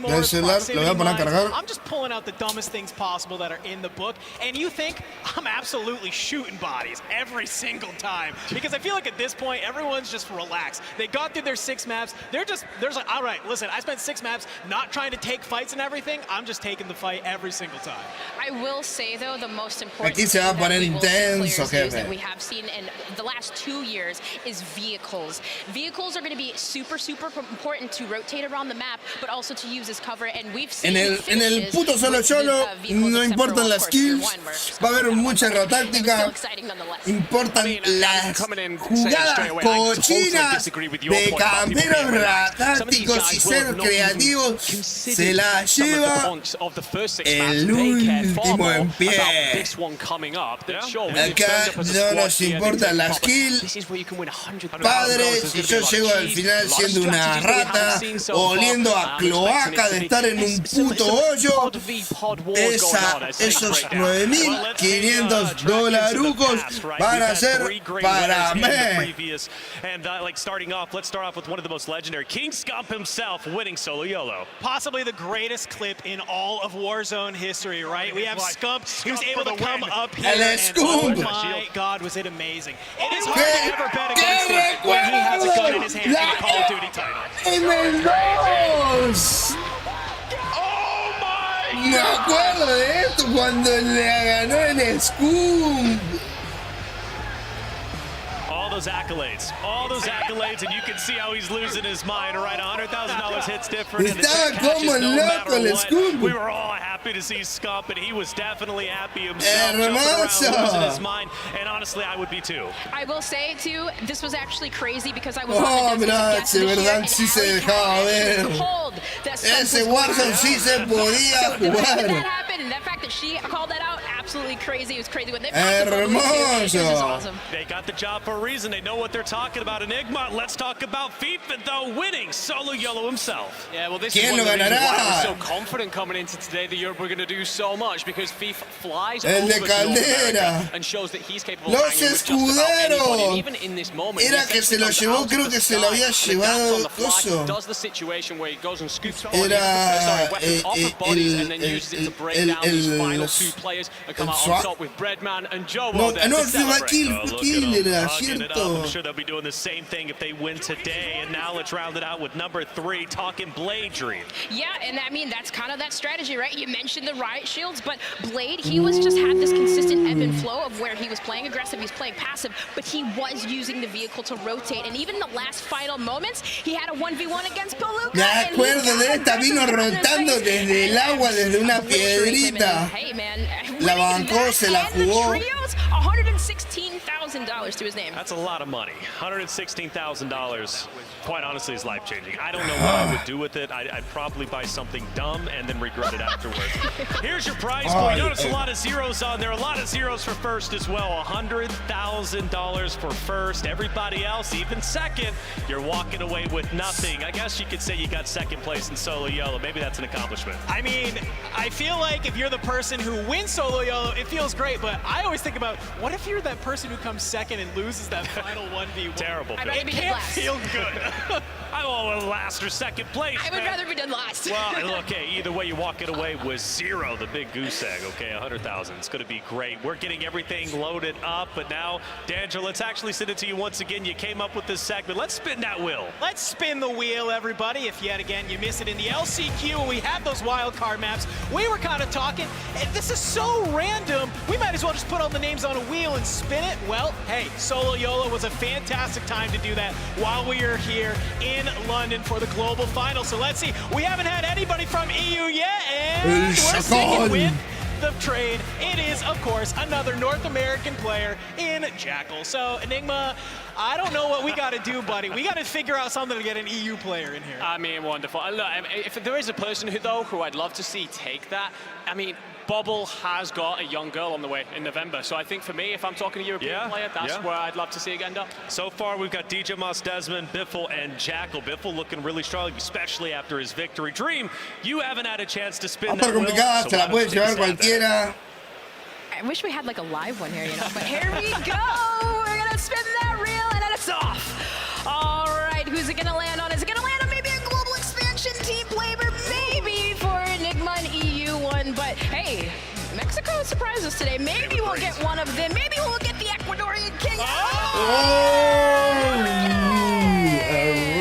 Del celular lo voy a poner a cargar. I'm just pulling out the dumbest things possible that are in the book. And you think I'm absolutely shooting bodies every single time. Because I feel like at this point, everyone's just relaxed. They got through their 6 maps. They're like, all right, listen, I spent 6 maps not trying to take fights and everything. I'm just taking the fight every single time. I will say, though, the most important Aquí se va a poner intenso, jefe. that we have seen in the last 2 years is vehicles. Vehicles are going to be super, super important to rotate around the map, but also to use as cover. And we've seen en el puto Solo YOLO no importan las kills, va a haber mucha táctica. Importan las jugadas cochinas de camperos tácticos y ser creativos. Se la lleva el último en pie. this one coming up that show Acá no nos importan las kills. Padre, si yo llego al final siendo una rata, oliendo a cloaca de estar en un puto hoyo, esos $9.500 van a ser para mí. And starting off, let's start off with one of the most legendary, King Scump himself winning solo YOLO. Possibly the greatest clip in all of Warzone history, right? We have Scump, he was able to come up here, and oh my God, was it amazing. It is hard to ever bet against him when he has a gun in his hand in the Call of Duty title. Me acuerdo de esto cuando le ganó el Scump. All those accolades, and you can see how he's losing his mind, right? $100,000 hits different. Estaba como loco el Scump. We were all happy to see Scump, and he was definitely happy himself. Losing his mind, and honestly, I would be too. I will say too, this was actually crazy because I was on the verdad, sí se dejaba ver. Ese Warzone sí se podía jugar. That happened, and that fact that she called that out, absolutely crazy. It was crazy when they Hermoso. They got the job for a reason. They know what they're talking about. Enigma, let's talk about FIFA, though, winning solo YOLO himself. Yeah, well, this is one of the reasons why I was so confident coming into today that we're going to do so much, because FIFA flies over North America and shows that he's capable of hanging with just about anybody. And even in this moment, era que se lo llevó, creo que se lo había llevado Coso. Does the situation where he goes and scoops weapons off of bodies and then uses it to break down these final two players and come out on top with Breadman and Jobo there to celebrate. I'm sure they'll be doing the same thing if they win today. And now let's round it out with number 3, talking Blade Dream. Yeah, and I mean, that's kind of that strategy, right? You mentioned the riot shields, but Blade, he was just had this consistent ebb and flow of where he was playing aggressive, he was playing passive, but he was using the vehicle to rotate. And even in the last final moments, he had a 1v1 against Palooka. Me acuerdo de esta, vino rotando desde el agua, desde una piedrita. Hey, man. La bancó, se la jugó. $116,000 to his name. That's a lot of money. $116,000. Quite honestly, is life-changing. I don't know what I would do with it. I'd probably buy something dumb and then regret it afterwards. Here's your prize pool. Notice a lot of zeros on there. A lot of zeros for first as well. $100,000 for first. Everybody else, even second, you're walking away with nothing. I guess you could say you got second place in solo YOLO. Maybe that's an accomplishment. I mean, I feel like if you're the person who wins solo YOLO, it feels great. But I always think about, what if you're that person who comes second and loses that final 1v1? Terrible. It can't feel good. I want last or second place. I would rather be done last. Well, okay, either way, you're walking away with zero, the big goose egg, okay, 100,000. It's going to be great. We're getting everything loaded up, but now, D'Angelo, let's actually send it to you once again. You came up with this segment. Let's spin that wheel. Let's spin the wheel, everybody. If yet again you miss it in the LCQ and we had those wild card maps, we were kind of talking, this is so random, we might as well just put all the names on a wheel and spin it. Well, hey, solo YOLO was a fantastic time to do that while we are here in London for the global final. So let's see, we haven't had anybody from EU yet, and we're sticking with the trade. It is, of course, another North American player in Jackal. So, Enigma, I don't know what we got to do, buddy. We got to figure out something to get an EU player in here. I mean, wonderful. Look, if there is a person who I'd love to see take that, I mean, Bobble has got a young girl on the way in November. So I think for me, if I'm talking to a European player, that's where I'd love to see it end up. So far, we've got DJ Moss, Desmond, Biffle, and Jackal. Biffle looking really strong, especially after his victory. Dream, you haven't had a chance to spin that wheel, se la puede llevar cualquiera. I wish we had like a live one here, you know, but here we go. We're going to spin that reel, and then it's off. All right, who's it going to land on? Is it going to land on maybe a global expansion team flavor? Maybe for Enigma and EU one, but hey, Mexico surprised us today. Maybe we'll get one of them. Maybe we'll get the Ecuadorian king. Hey,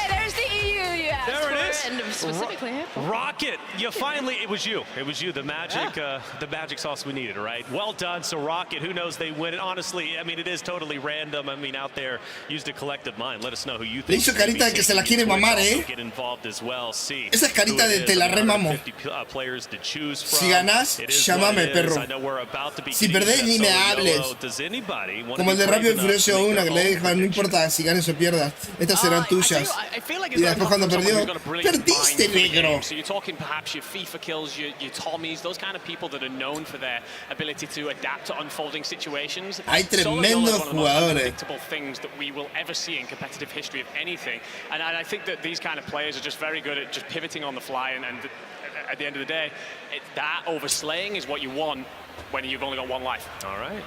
there's the EU. Yeah, there it is. Specifically, Rocket, you finally, it was you, the magic, the magic sauce we needed, right? Well done. So Rocket, who knows, they win it. Honestly, I mean, it is totally random. I mean, out there, used a collective mind. Let us know who you think. Le hizo carita de que se la quiere mamar, Get involved as well. See, esa es carita de te la remamo. Si ganás, llámame, perro. Si perdés, ni me hables. Como el de Rápido y Furioso 1, que le dijo, no importa si ganes o pierdas, estas serán tuyas. Y después cuando perdió, perdiste, negro. So you're talking perhaps your FIFA kills, your Tommies, those kind of people that are known for their ability to adapt to unfolding situations. Hay tremendos jugadores. Things that we will ever see in competitive history of anything, and I think that these kind of players are just very good at just pivoting on the fly, and at the end of the day, that overslaying is what you want when you've only got one life. All right.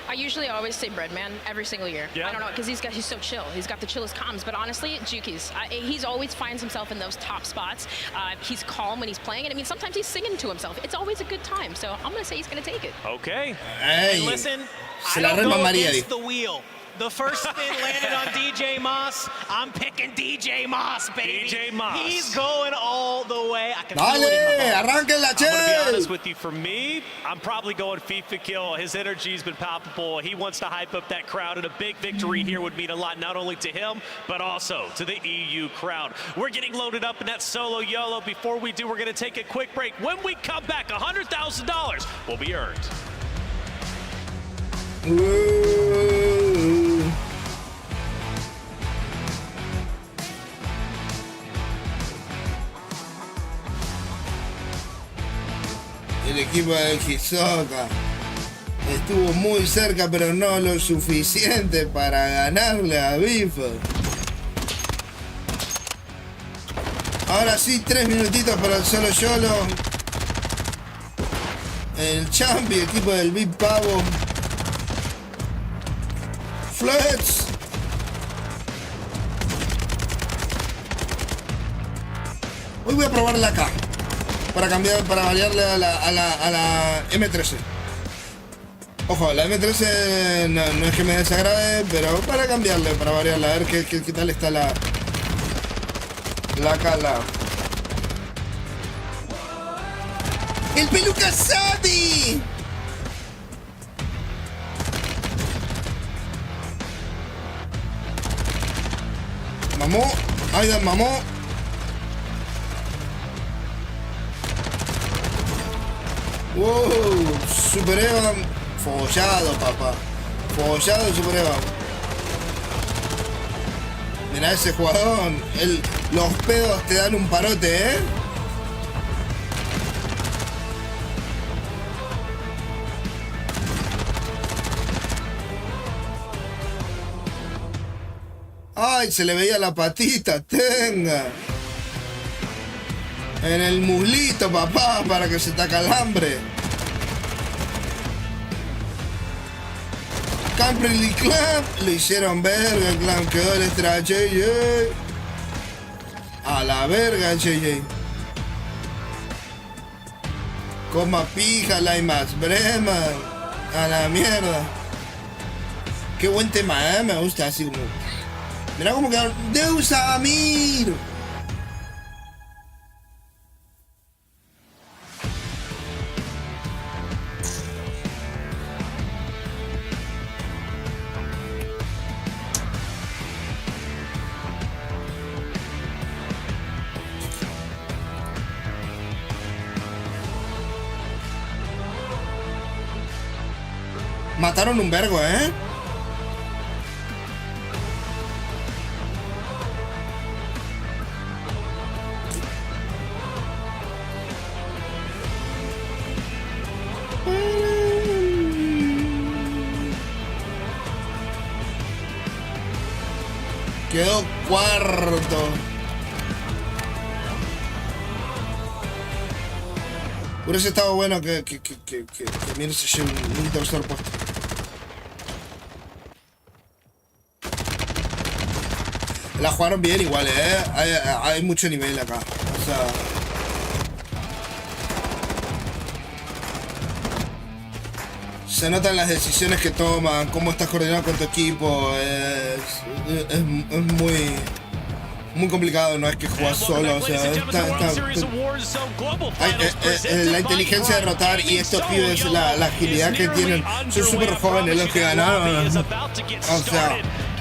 I usually always say Breadman every single year. Yeah. I don't know, because he's so chill. He's got the chillest comms. But honestly, Juki's. He's always finds himself in those top spots. He's calm when he's playing. And I mean, sometimes he's singing to himself. It's always a good time. So I'm going to say he's going to take it. Okay. Hey, and listen, se I la don't go María, against the wheel. The first spin landed on DJ Moss. I'm picking DJ Moss, baby. DJ Moss. He's going all the way. I can Dale, feel it in my bones. arranquen la I'm going to be che. honest with you. For me, I'm probably going FIFA kill. His energy's been palpable. He wants to hype up that crowd, and a big victory here would mean a lot, not only to him, but also to the EU crowd. We're getting loaded up in that solo YOLO. Before we do, we're going to take a quick break. When we come back, $100,000 will be earned. El equipo del Hisoka estuvo muy cerca, pero no lo suficiente para ganarle a Bifa. Ahora sí, 3 minutitos para el solo YOLO. El Champi, equipo del Big Pavo. Flex. Hoy voy a probarla acá. Para cambiar, para variarle a la M13. Ojo, la M13 no es que me desagrade, pero para cambiarle, para variarla, a ver qué tal está la cala. ¡El peluca Sadi! Mamó, Aidan mamó. Wow, Super Eva, follado, papá. Follado Super Eva. Mirá ese jugador. Los pedos te dan un parote, ¿eh? Ay, se le veía la patita, tenga. En el muslito, papá, para que se te acalambre. Campril y Clamp le hicieron verga, Clamp quedó el extra JJ. A la verga, JJ. Coma pija, la más brema. A la mierda. Qué buen tema, me gusta así como. Mirá cómo quedaron. Deus Amir. Mataron un vergo, ¿eh? Quedó cuarto. Por eso estaba bueno que Mir se lleve un tercer puesto. La jugaron bien igual, hay mucho nivel acá. O sea, se notan las decisiones que toman, cómo estás coordinado con tu equipo. Es muy complicado, no es que juegas solo, o sea, la inteligencia de rotar y estos pibes, la agilidad que tienen, son súper jóvenes los que ganaron, o sea,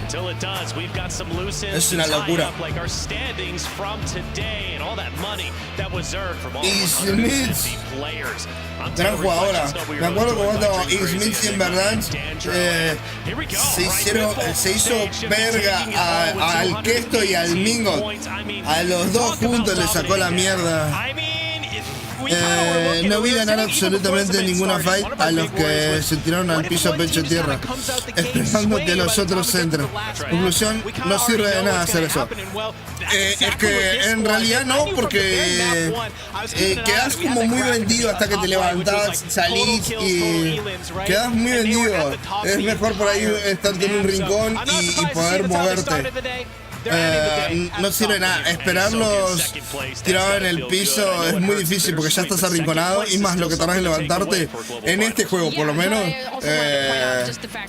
until it does. We've got some loose ends Es to una tie locura. up, like our standings from today and all that money that was earned from all Y 150 Smith, players. gran jugadora. Me acuerdo cuando Smith Timberland se hizo verga al Kesto y al Mingo. A los dos juntos le sacó la mierda. No vi ganar absolutamente ninguna fight a los que se tiraron al piso pecho tierra, esperando que los otros entren. Conclusión, no sirve de nada hacer eso. Es que en realidad no, porque quedás como muy vendido hasta que te levantás, salís y quedás muy vendido. Es mejor por ahí estarte en un rincón y poder moverte. No sirve nada, esperarlos tirados en el piso es muy difícil porque ya estás arrinconado y más lo que tardás en levantarte en este juego por lo menos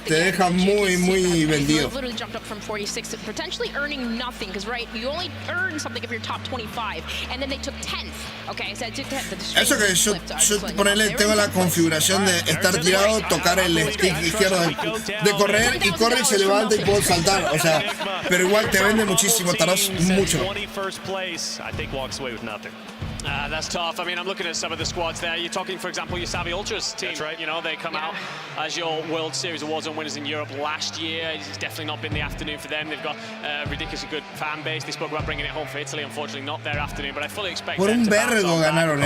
te deja muy vendido. Eso que yo ponele, tengo la configuración de estar tirado, tocar el stick izquierdo de correr y corre y se levanta y puedo saltar, o sea, pero igual te vende muchísimo, tardás mucho. That's tough. I mean, I'm looking at some of the squads there. You're talking, for example, your Savvy Ultras team. That's right. You know, they come out as your World Series of Warzone winners in Europe last year. It's definitely not been the afternoon for them. They've got a ridiculously good fan base. They spoke about bringing it home for Italy. Unfortunately, not their afternoon, but I fully expect por un vergo ganaron,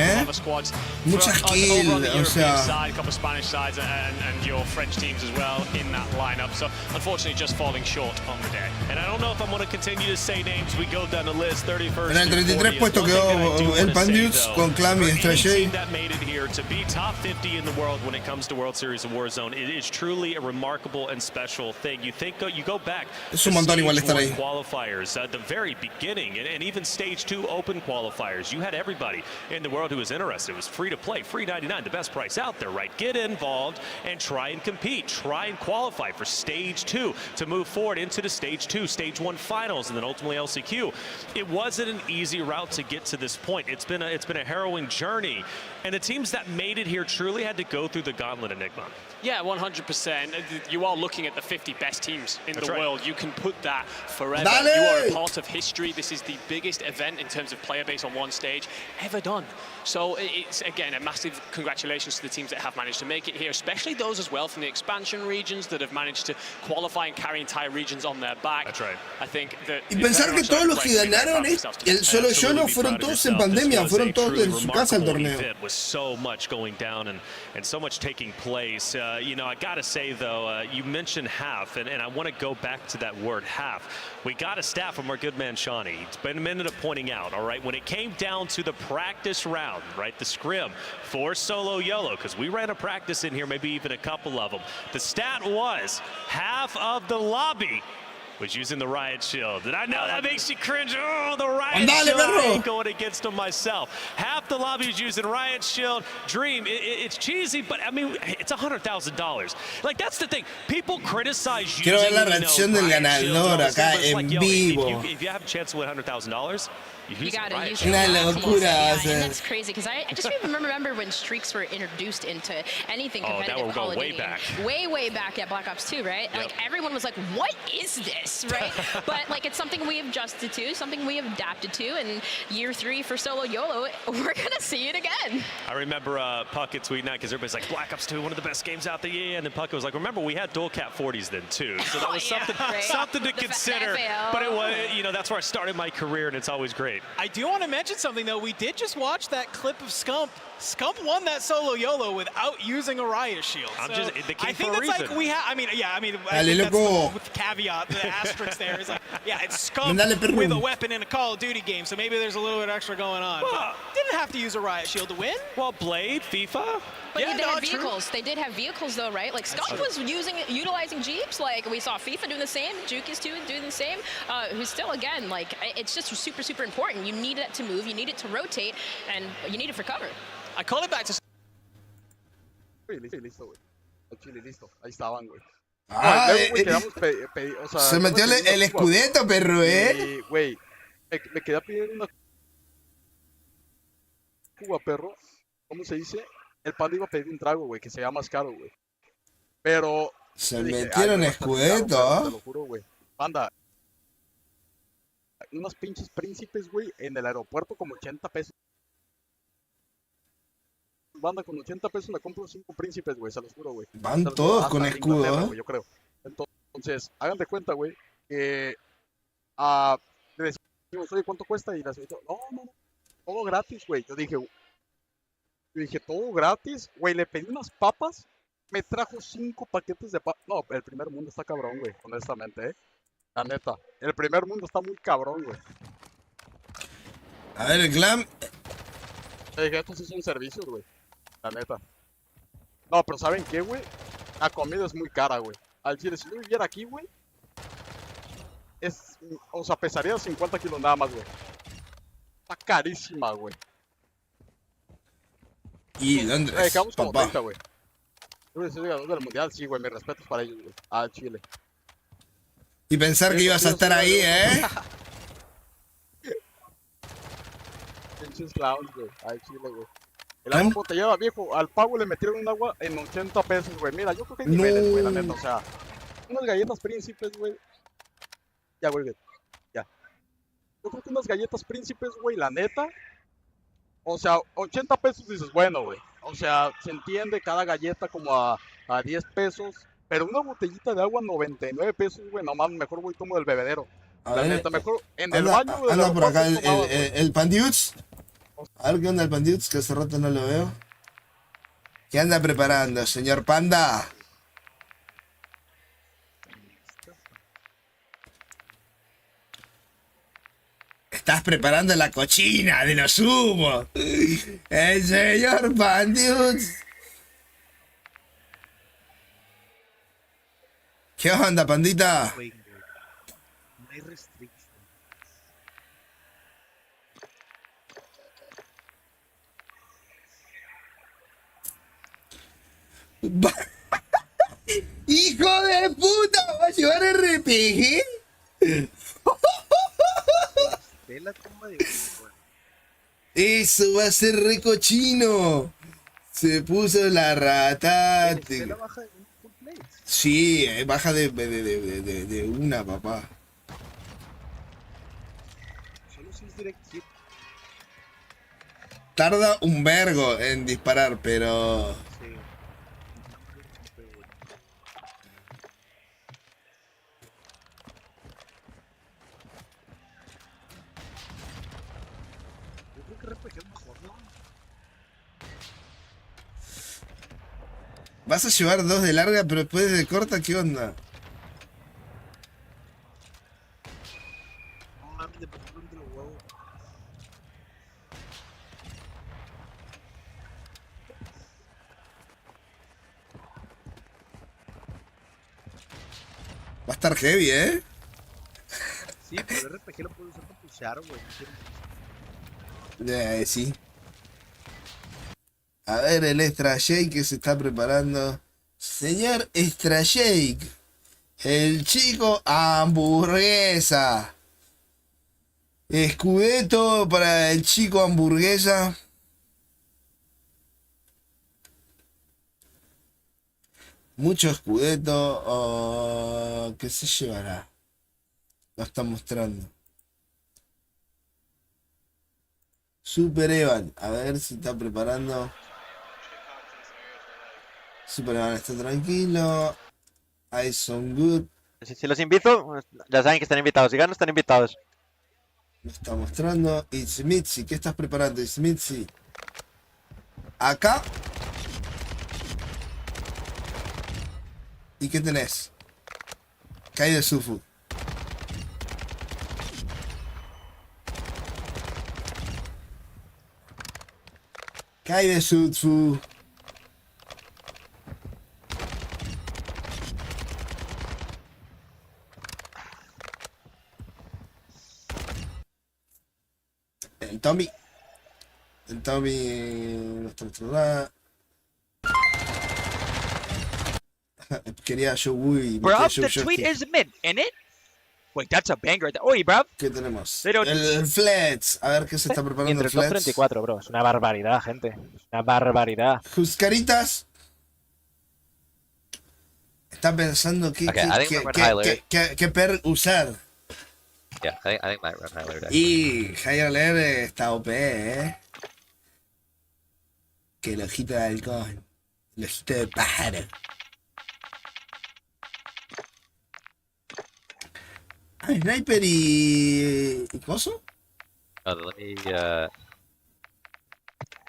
muchas kills, o sea. Side, a couple of Spanish sides and your French teams as well in that lineup. So, unfortunately, just falling short on the day. And I don't know if I'm going to continue to say names. We go down the list. 31st. En el 33 puesto quedó el Pandudes con Clam y Stray. That made it here to be top 50 in the world when it comes to World Series of Warzone. It is truly a remarkable and special thing. You think you go back es un montón igual estar ahí. Qualifiers at the very beginning, and even stage 2 open qualifiers. You had everybody in the world who was interested. It was free to play, free 99, the best price out there, right? Get involved and try and compete, try and qualify for stage 2 to move forward into the stage 2, stage 1 finals, and then ultimately LCQ. It wasn't an easy route to get to this point. It's been a harrowing journey, and the teams that made it here truly had to go through the gauntlet, Enigma. Yeah, 100%. You are looking at the 50 best teams in the world. You can put that forever. Dale! You are a part of history. This is the biggest event in terms of player base on one stage ever done. So it's, again, a massive congratulations to the teams that have managed to make it here, especially those as well from the expansion regions that have managed to qualify and carry entire regions on their back. That's right. I think that Y pensar que todos los que ganaron el solo YOLO fueron todos en pandemia, fueron todos en su casa al torneo. With so much going down and so much taking place. You know, I gotta say though, you mentioned half, and I want to go back to that word half. We got a stat from our good man Shawnee. It's been a minute of pointing out, all right, when it came down to the practice round, right, the scrim for Solo YOLO, because we ran a practice in here, maybe even a couple of them. The stat was half of the lobby was using the Riot Shield. And I know that makes you cringe. Oh, the Riot Shield. I ain't going against them myself. Half the lobby is using Riot Shield. Dream, it's cheesy, but I mean, it's $100,000. Like, that's the thing. People criticize using, Quiero ver la reacción del ganador acá en vivo. If you have a chance to win $100,000, you gotta use una locura. And that's crazy because I just remember when streaks were introduced into anything competitive. Call of Duty. Way back at Black Ops 2, right? Yep. Like everyone was like, "What is this?" Right? But like it's something we have adjusted to, something we have adapted to. And year 3 for Solo YOLO, we're gonna see it again. I remember Puckett tweeting that because everybody's like, "Black Ops 2, one of the best games out there." Yeah, and then Puckett was like, "Remember, we had dual cap 40s then too, so that was something to consider." But it was, you know, that's where I started my career, and it's always great. I do want to mention something, though. We did just watch that clip of Scump. Scump won that Solo YOLO without using a Riot Shield. So I think that's like we have. I mean, I think that's with the caveat, the asterisk there is like, yeah, it's Scump with a weapon in a Call of Duty game, so maybe there's a little bit extra going on. Well, didn't have to use a Riot Shield to win. Well, Blade, FIFA. But yeah, they had vehicles. They did have vehicles, though, right? Like Scump was utilizing Jeeps. Like we saw FIFA doing the same, Juki's doing the same. Who's still, again, like it's just super important. You need it to move, you need it to rotate, and you need it for cover. I call it back to. Listo, güey. Chile, listo. Ahí estaban, güey. Se metió el escudeto, perro, Güey, me quedé pidiendo una Cuba, perro. ¿Cómo se dice? El padre iba a pedir un trago, güey, que sea más caro, güey. Pero... Se metieron escudeto. Te lo juro, güey. Banda, unos pinches príncipes, güey, en el aeropuerto como 80 pesos. Banda, con 80 pesos me compro 5 príncipes, güey, se los juro, güey. Van todos con escudo, güey, yo creo. Entonces, hagan de cuenta, güey, que le decimos, oye, ¿cuánto cuesta? Y la señorita, no, todo gratis, güey. Yo dije, todo gratis, güey, le pedí unas papas, me trajo 5 paquetes de papas. No, el primer mundo está cabrón, güey, honestamente, la neta. El primer mundo está muy cabrón, güey. A ver, el clan. Estos sí son servicios, güey. La neta. No, pero ¿saben qué, güey? La comida es muy cara, güey. Al chile, si yo viviera aquí, güey, o sea, pesaría 50 kilos nada más, güey. Está carísima, güey. ¿Y dónde es, quedamos como papá? 30, güey. Yo soy ganador del mundial, sí, güey. Mis respetos para ellos, güey. Al Chile. Y pensar que ibas a estar ahí, ¿eh? Pinches clowns, güey. Al Chile, güey. El agua embotellada, viejo. Al pavo le metieron un agua en 80 pesos, güey. Mira, yo creo que hay niveles, güey, la neta. O sea, unas galletas príncipes, güey. Ya, güey, ya. Yo creo que unas galletas príncipes, güey, la neta. O sea, 80 pesos dices, bueno, güey. O sea, se entiende cada galleta como a 10 pesos. Pero una botellita de agua 99 pesos, güey. No mames, mejor voy tomo del bebedero. La neta, mejor en el baño. Anda por acá el Pandiuts. A ver qué onda el Pandiuts, que hace rato no lo veo. ¿Qué anda preparando, señor Panda? Estás preparando la cochina de los humos. El señor Pandiuts. ¿Qué onda, pandita? No hay restricción. ¡Hijo de puta! ¿Va a llevar RPG? Ve la tumba de uno, Eso va a ser re cochino. Se puso la rata. la baja de un full plate. Sí, baja de una, papá. Solo si es direct hit. Tarda un vergo en disparar, pero... Sí. Yo creo que RPG es mejor, ¿no? Vas a llevar 2 de larga, pero después de corta, ¿qué onda? No mames, de por de los huevos. Va a estar heavy, ¿eh? Sí, pero el RPG lo puedo usar para pushear, güey. Sí. A ver, el Extra Shake que se está preparando. Señor Extra Shake. El chico hamburguesa. Escudeto para el chico hamburguesa. Mucho escudeto. ¿Qué se llevará? Lo están mostrando. Super Evan. A ver si está preparando. Super Evan está tranquilo. I son good. Si los invito, ya saben que están invitados. Si ganan, están invitados. Me está mostrando. It's Mitzi. ¿Qué estás preparando? It's Mitzi. Acá. ¿Y qué tenés? Kai de Sufu. Kai de Sufu. El Tommy. El Tommy. Nuestro nada. Quería Joe Woo. Bro, the tweet is mid, in it? Wait, that's a banger. Oye, bro. ¿Qué tenemos? El Flets. A ver qué se está preparando Entre el Flets. 34, bro. Es una barbaridad, gente. Es una barbaridad. Juscaritas. está pensando qué perk usar. Yeah, I think might run high alert. Y high alert está OP, Que el ojito de halcón. El ojito de pájaro. Sniper y coso. Oh, let me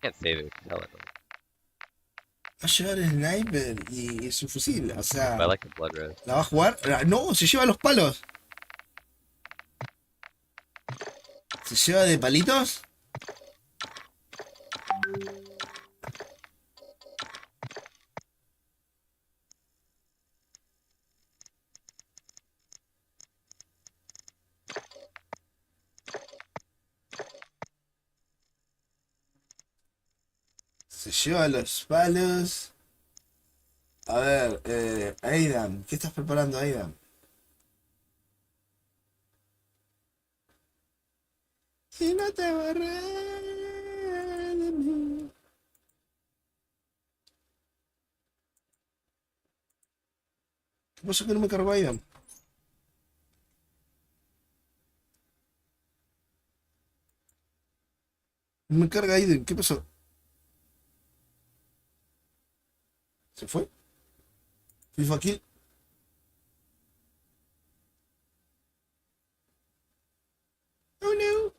can't save it. Va a llevar el sniper y su fusil, o sea. I like the blood red. ¿La va a jugar? No, se lleva los palos. ¿Se lleva de palitos? Se lleva los palos. A ver, Aidan, ¿qué estás preparando, Aidan? Y no te borré de mí. ¿Qué pasó que no me cargó Aidan? No me carga Aidan, ¿qué pasó? ¿Se fue? FIFA kill. Oh no.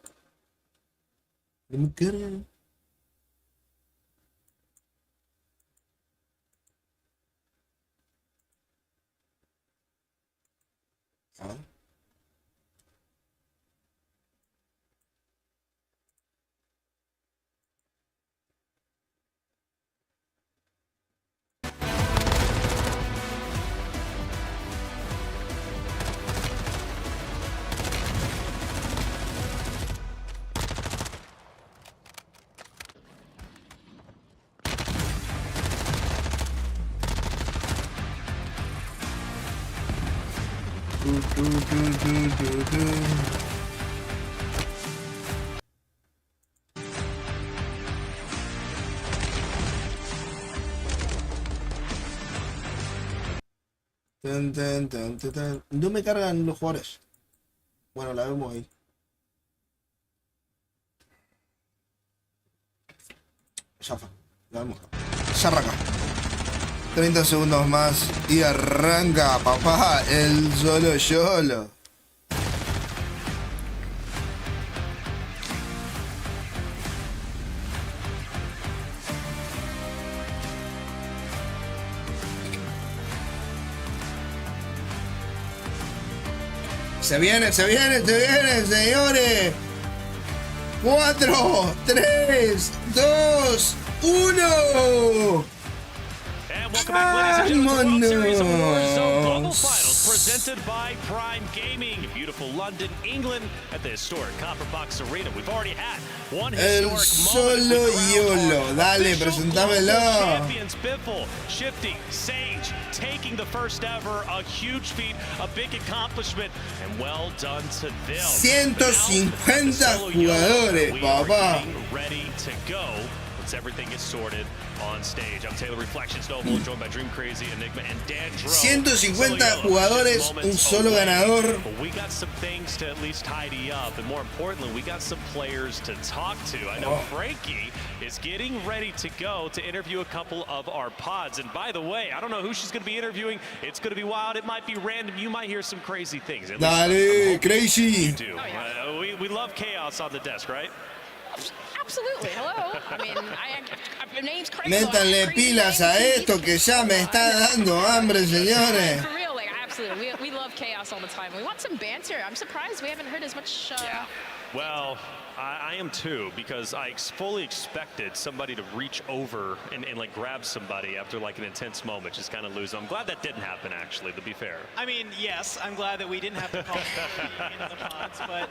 No me carga. Ah. No me cargan los jugadores. Bueno, la vemos ahí. Ya fue. La vemos. Ya arranca. 30 segundos más y arranca, papá, el solo yolo. Se viene, señores. 4, 3, 2, 1. And welcome back, ladies and gentlemen, to the World Series of Warzone Global Finals, presented by Prime Gaming, beautiful London, England, at the historic Copper Box Arena. We've already had one El historic solo YOLO, dale, presentámelo. Champions Biffle, Shifty, Sage, taking the first ever, a huge feat, a big accomplishment, and well done to them. 150 jugadores, papá. Ready to go. Everything is sorted on stage. I'm Taylor Reflections Noble, joined by Dream Crazy, Enigma, and Dan Dro. 150 jugadores, un solo ganador. We got some things to at least tidy up, and more importantly, we got some players to talk to. I know Frankie is getting ready to go to interview a couple of our pods. And by the way, I don't know who she's going to be interviewing. It's going to be wild. It might be random. You might hear some crazy things. Dale, crazy. You do. We love chaos on the desk, right? Absolutely. Hello. I mean, my name's crazy. Métanle pilas a esto que ya me está dando hambre, señores. For real, like absolutely. We love chaos all the time. We want some banter. I'm surprised we haven't heard as much. Well, I am too, because I fully expected somebody to reach over and like grab somebody after like an intense moment, just kind of lose them. I'm glad that didn't happen, actually, to be fair. I mean, yes, I'm glad that we didn't have to call into the pods, but,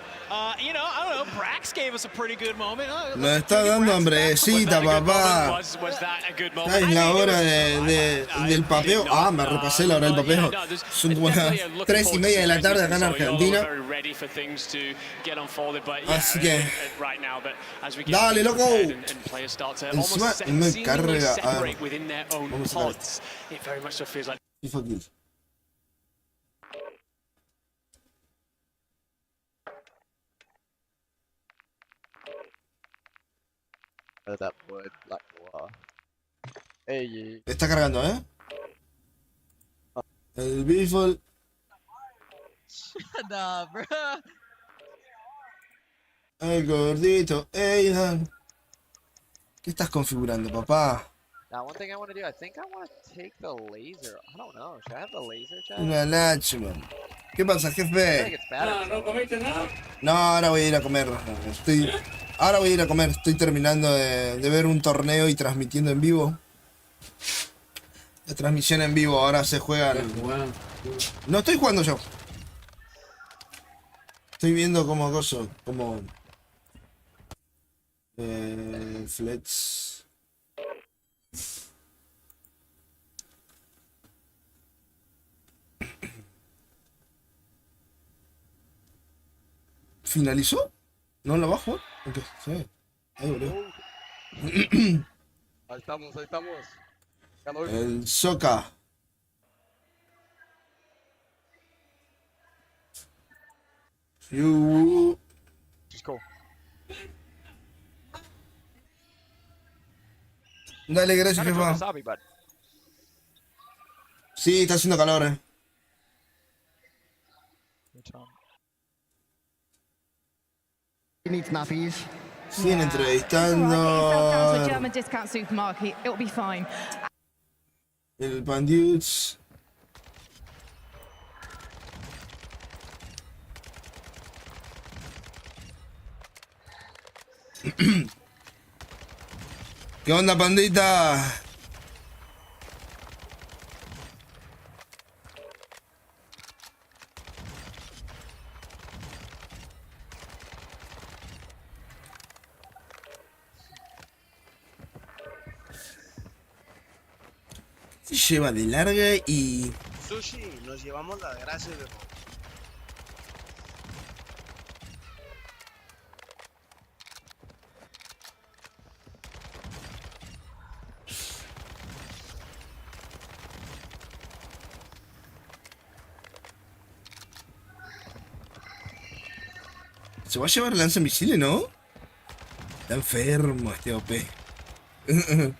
you know, I don't know, Brax gave us a pretty good moment. Me está dando hambrecita, papá. Was that a good moment? Es la hora del papeo. Ah, me repasé la hora del papeo. Son como las 3:30 de la tarde acá en Argentina. Así que dale, loco. Encima me carga. A ver. Vamos a ver. FIFA kill. Está cargando, El Biffle. Nah, bro. El gordito. Aidan. ¿Qué estás configurando, papá? Now, one thing I want to do, I think I want to take the laser. I don't know. Should I have the laser, Chad? Una Nacho, man. ¿Qué pasa, I feel like jefe? it's better. ¿No comiste nada? No, ahora voy a ir a comer. Ahora voy a ir a comer. Estoy terminando de ver un torneo y transmitiendo en vivo. La transmisión en vivo, ahora se juega. No estoy jugando yo. Estoy viendo como gozo, como Flex. ¿Finalizó? ¿No lo bajo? Okay, sí. Ahí volvió. Ahí estamos, ahí estamos. El Soca. Just go. Dale, gracias, jefa. Sí, está haciendo calor, Needs nappies. Siguen Get yourself down to a entrevistando. German discount supermarket. It'll be fine. El Bandioots. ¿Qué onda, pandita? Se lleva de larga y... Sushi, nos llevamos las gracias, de Se va a llevar lanzamisiles, ¿no? Está enfermo este OP. No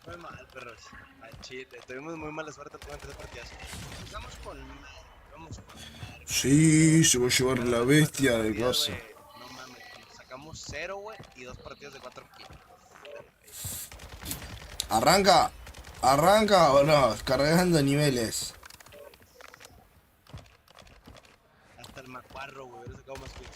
fue mal, perros. Al chile, tuvimos muy mala suerte en tres partidas. Empezamos con mal, vamos con mal. Sí, se va a llevar la bestia de cosa. No mames, sacamos 0, güey, y 2 partidos de 4 kills. ¿Arranca? ¿Arranca o no? Cargando niveles. Hasta el macuarro, güey, hubiera sacado más kills.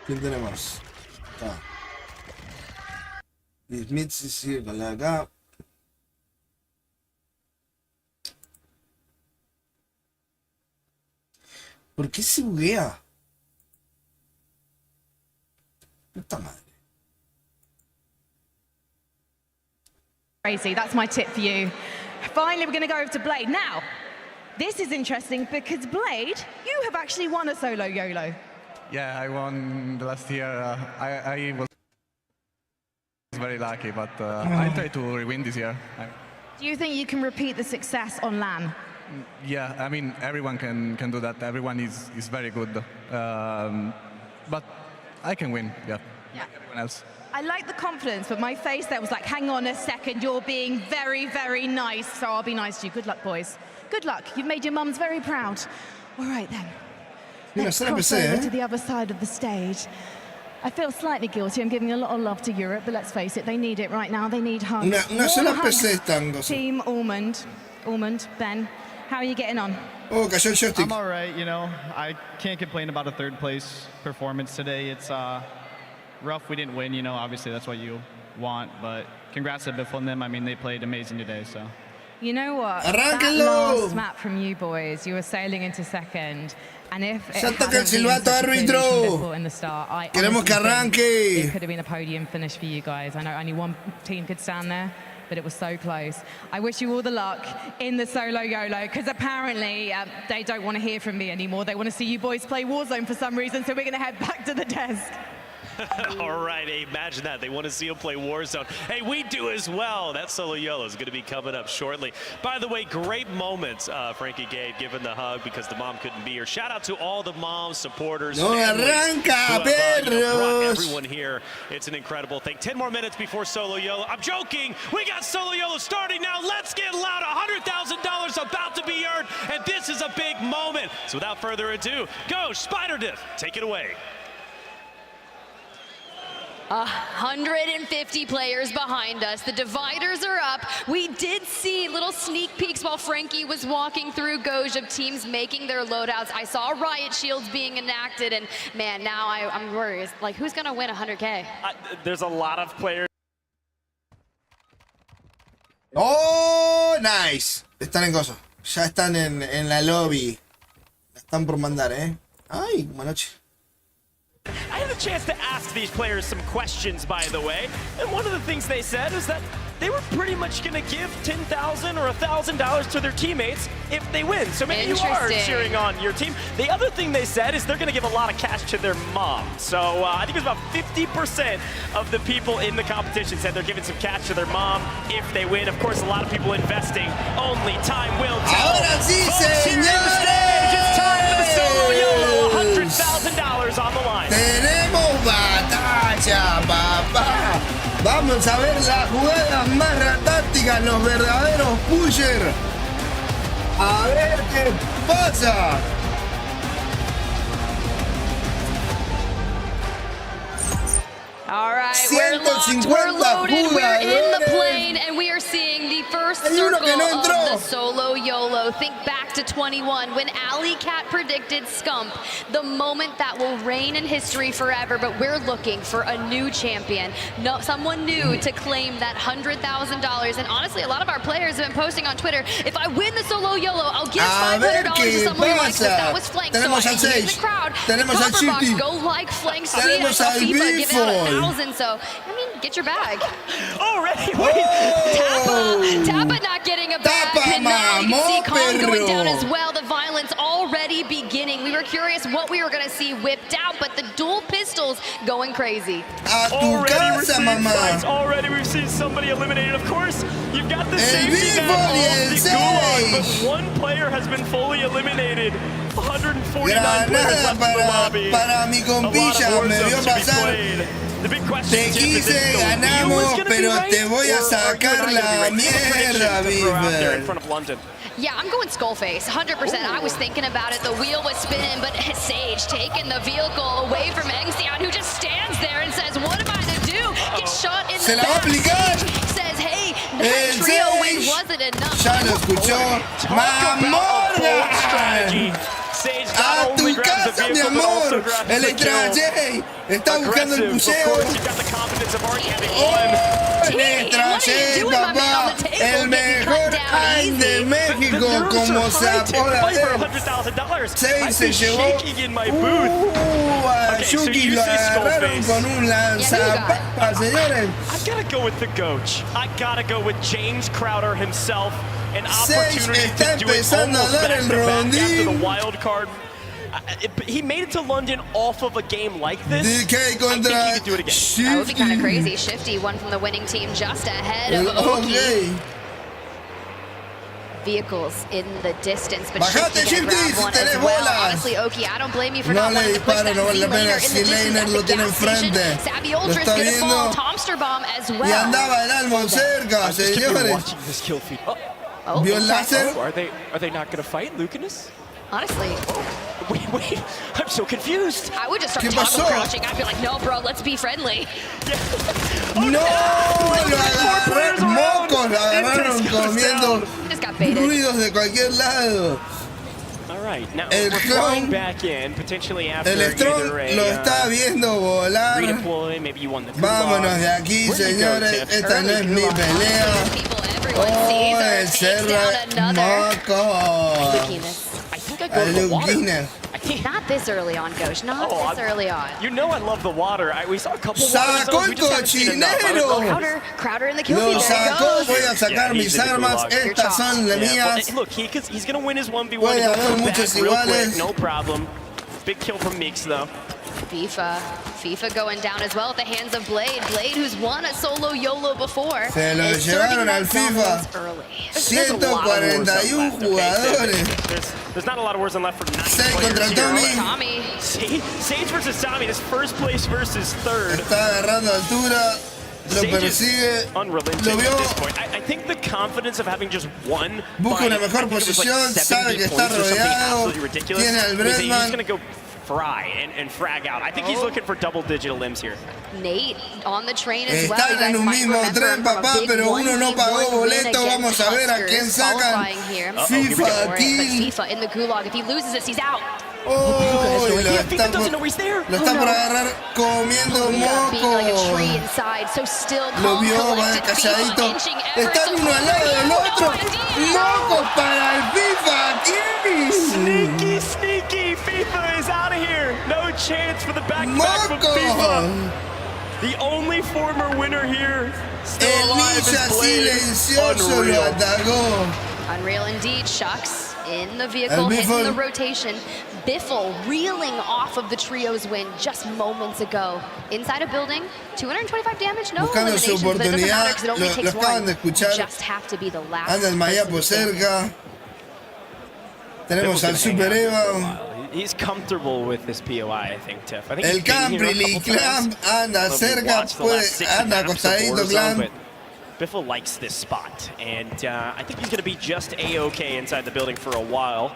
¿Quién tenemos? Acá. Smith sí sigue con la acá. ¿Por qué se buguea? Puta madre. Crazy. That's my tip for you. Finally, we're going to go over to Blade. Now, this is interesting because Blade, you have actually won a solo YOLO. Yeah, I won the last year. I was very lucky, but I try to win this year. Do you think you can repeat the success on LAN? Yeah, I mean, everyone can do that. Everyone is very good. But I can win, yeah. Like everyone else. I like the confidence, but my face there was like, hang on a second, you're being very, very nice, so I'll be nice to you. Good luck, boys. Good luck. You've made your mums very proud. All right, then. Let's cross over to the other side of the stage. I feel slightly guilty. I'm giving a lot of love to Europe, but let's face it, they need it right now. They need hugs. Una sola PC están. Team Almond. Almond, Ben, how are you getting on? Oh, cayó el joystick. I'm all right, you know. I can't complain about a third place performance today. It's rough we didn't win, you know. Obviously, that's what you want, but congrats to Biffle and them. I mean, they played amazing today, so. You know what? Arranquenlo. That last map from you boys, you were sailing into second. And if it Salta hadn't el been silbato, such a clean árbitro. Biffle in the start, Queremos que honestly think arranque. it could have been a podium finish for you guys. I know only one team could stand there. but it was so close. I wish you all the luck in the solo YOLO, because apparently they don't want to hear from me anymore. They want to see you boys play Warzone for some reason, so we're going to head back to the desk. All right, hey, imagine that. They want to see him play Warzone. Hey, we do as well. That solo YOLO is going to be coming up shortly. By the way, great moments Frankie gave, giving the hug because the mom couldn't be here. Shout out to all the moms, supporters, no arranca, perros. Everyone here. It's an incredible thing. 10 more minutes before solo YOLO. I'm joking. We got solo YOLO starting now. Let's get loud. $100,000 about to be earned, and this is a big moment. So without further ado, go Spider Diff. Take it away. 150 players behind us. The dividers are up. We did see little sneak peeks while Frankie was walking through Goj of teams making their loadouts. I saw riot shields being enacted, and man, now I'm worried. Like, who's gonna win 100K? There's a lot of players. Oh, nice. Están en gozo. Ya están en la lobby. La están por mandar, Ay, buena noche. I had a chance to ask these players some questions, by the way, and one of the things they said is that they were pretty much going to give $10,000 or $1,000 to their teammates if they win. So maybe you are cheering on your team. The other thing they said is they're going to give a lot of cash to their mom. So I think it was about 50% of the people in the competition said they're giving some cash to their mom if they win. Of course, a lot of people investing. Only time will tell. Ahora sí, señores! It's time for the solo YOLO. $100,000 on the line. Tenemos batalla, papá. Vamos a ver las jugadas más tácticas, los verdaderos pushers. A ver qué pasa. All right, we're locked, we're loaded, we're in the plane, and we are seeing the first circle of the solo YOLO. Think back to 21 when Alley Cat predicted Scump, the moment that will reign in history forever, but we're looking for a new champion, someone new to claim that $100,000. And honestly, a lot of our players have been posting on Twitter, if I win the solo YOLO, I'll give $500 to someone who likes this. That was Flank, so I can use the crowd. Box, go like Flank, tweet us on FIFA, give out 1,000. So, I mean, get your bag. Already, wait. Tappa not getting a bag. And now you can see Kong going down as well. The violence already beginning. We were curious what we were going to see whipped out, but the dual pistols going crazy. Already we've seen fights. Already we've seen somebody eliminated. Of course, you've got the safety net of the gulag, but one player has been fully eliminated. 149 players left in the lobby. Para mi compilla, me vio pasar. Te quise, ganamos, pero te voy a sacar la mierda, Beaver. Yeah, I'm going Skullface, 100%. I was thinking about it. The wheel was spinning, but Sage taking the vehicle away from Engstein, who just stands there and says, what am I to do? Gets shot in the back. Says, hey, that trio win wasn't enough. Ya lo escuchó. ¡Mamorga! ¡A tu casa, mi amor! Electra J está buscando el pusheo. Electra J, papá, el mejor AI de México, como se apoda él. 6 se llevó. A Yuki lo agarraron con un lanzapapas, señores. I gotta go with the coach. I gotta go with James Crowder himself. An opportunity to do it almost back-to-back after the wild card. He made it to London off of a game like this. I think he could do it again. That would be kind of crazy. Shifty, one from the winning team, just ahead of Oki. Vehicles in the distance, but Shifty gonna grab one as well. Honestly, Oki, I don't blame you for not wanting to push that Z-laner in the distance. That's a gas station. Savvy Ultra's gonna fall. Tomster Bomb as well. Y andaba el Almo cerca, señores. Watching this kill feed. ¿Vio el láser? Are they not gonna fight, Lucanus? Honestly. Wait, I'm so confused. I would just start toggle crouching. I'd be like, no, bro, let's be friendly. No, lo agarraron mocos, lo agarraron comiendo ruidos de cualquier lado. Right, now we're flying back in, potentially after el Strong lo está viendo volar. Redeploy, maybe you won the vámonos de aquí, señores. Esta no es mi pelea. Oh, el Serra Moco. I think I go to the water. Not this early on, Ghosh. Not this early on. You know I love the water. We saw a couple ¡Sacó el cochinero! Crowder in the kill Lo feed. sacó, voy a sacar mis armas, estas son las mías. Look, he's going to win his 1v1. Puede haber muchos iguales. No problem. Big kill from Meeks, though. FIFA going down as well at the hands of Blade. Blade, who's won a solo YOLO before. Se lo llevaron al FIFA. 141 jugadores. There's not a lot of Warzone left for 9 6 players contra Tommy. Sage versus Tommy. This first place versus third. Está agarrando altura. Lo persigue. Lo vio. I think the confidence of having just one. Busca una mejor posición. Sabe que está rodeado. Tiene al Bredman. Fry and frag out. I think he's looking for double-digit limbs here. Nate on the train as well. Están en un mismo tren, papá, pero uno no pagó boleto. Vamos a ver a quién sacan. FIFA aquí. FIFA in the gulag. If he loses this, he's out. Oh, lo está por agarrar comiendo moco. Lo vio, va calladito. Están uno al lado del otro. Moco para el FIFA aquí. Sneaky. FIFA is out of here. No chance for the back-to-back from FIFA. The only former winner here. El ninja silencioso lo atacó. Unreal indeed. Shucks in the vehicle, hitting the rotation. Biffle reeling off of the trio's win just moments ago. Inside a building, 225 damage, no eliminations, but it doesn't matter because it only takes one. You just have to be the last. Anda el Mayapo cerca. Tenemos al Super Eva. He's comfortable with this POI, I think, Tiff. I think el Cambrily Clamp anda cerca, anda acostadito Clamp. Biffle likes this spot, and I think he's going to be just A-okay inside the building for a while.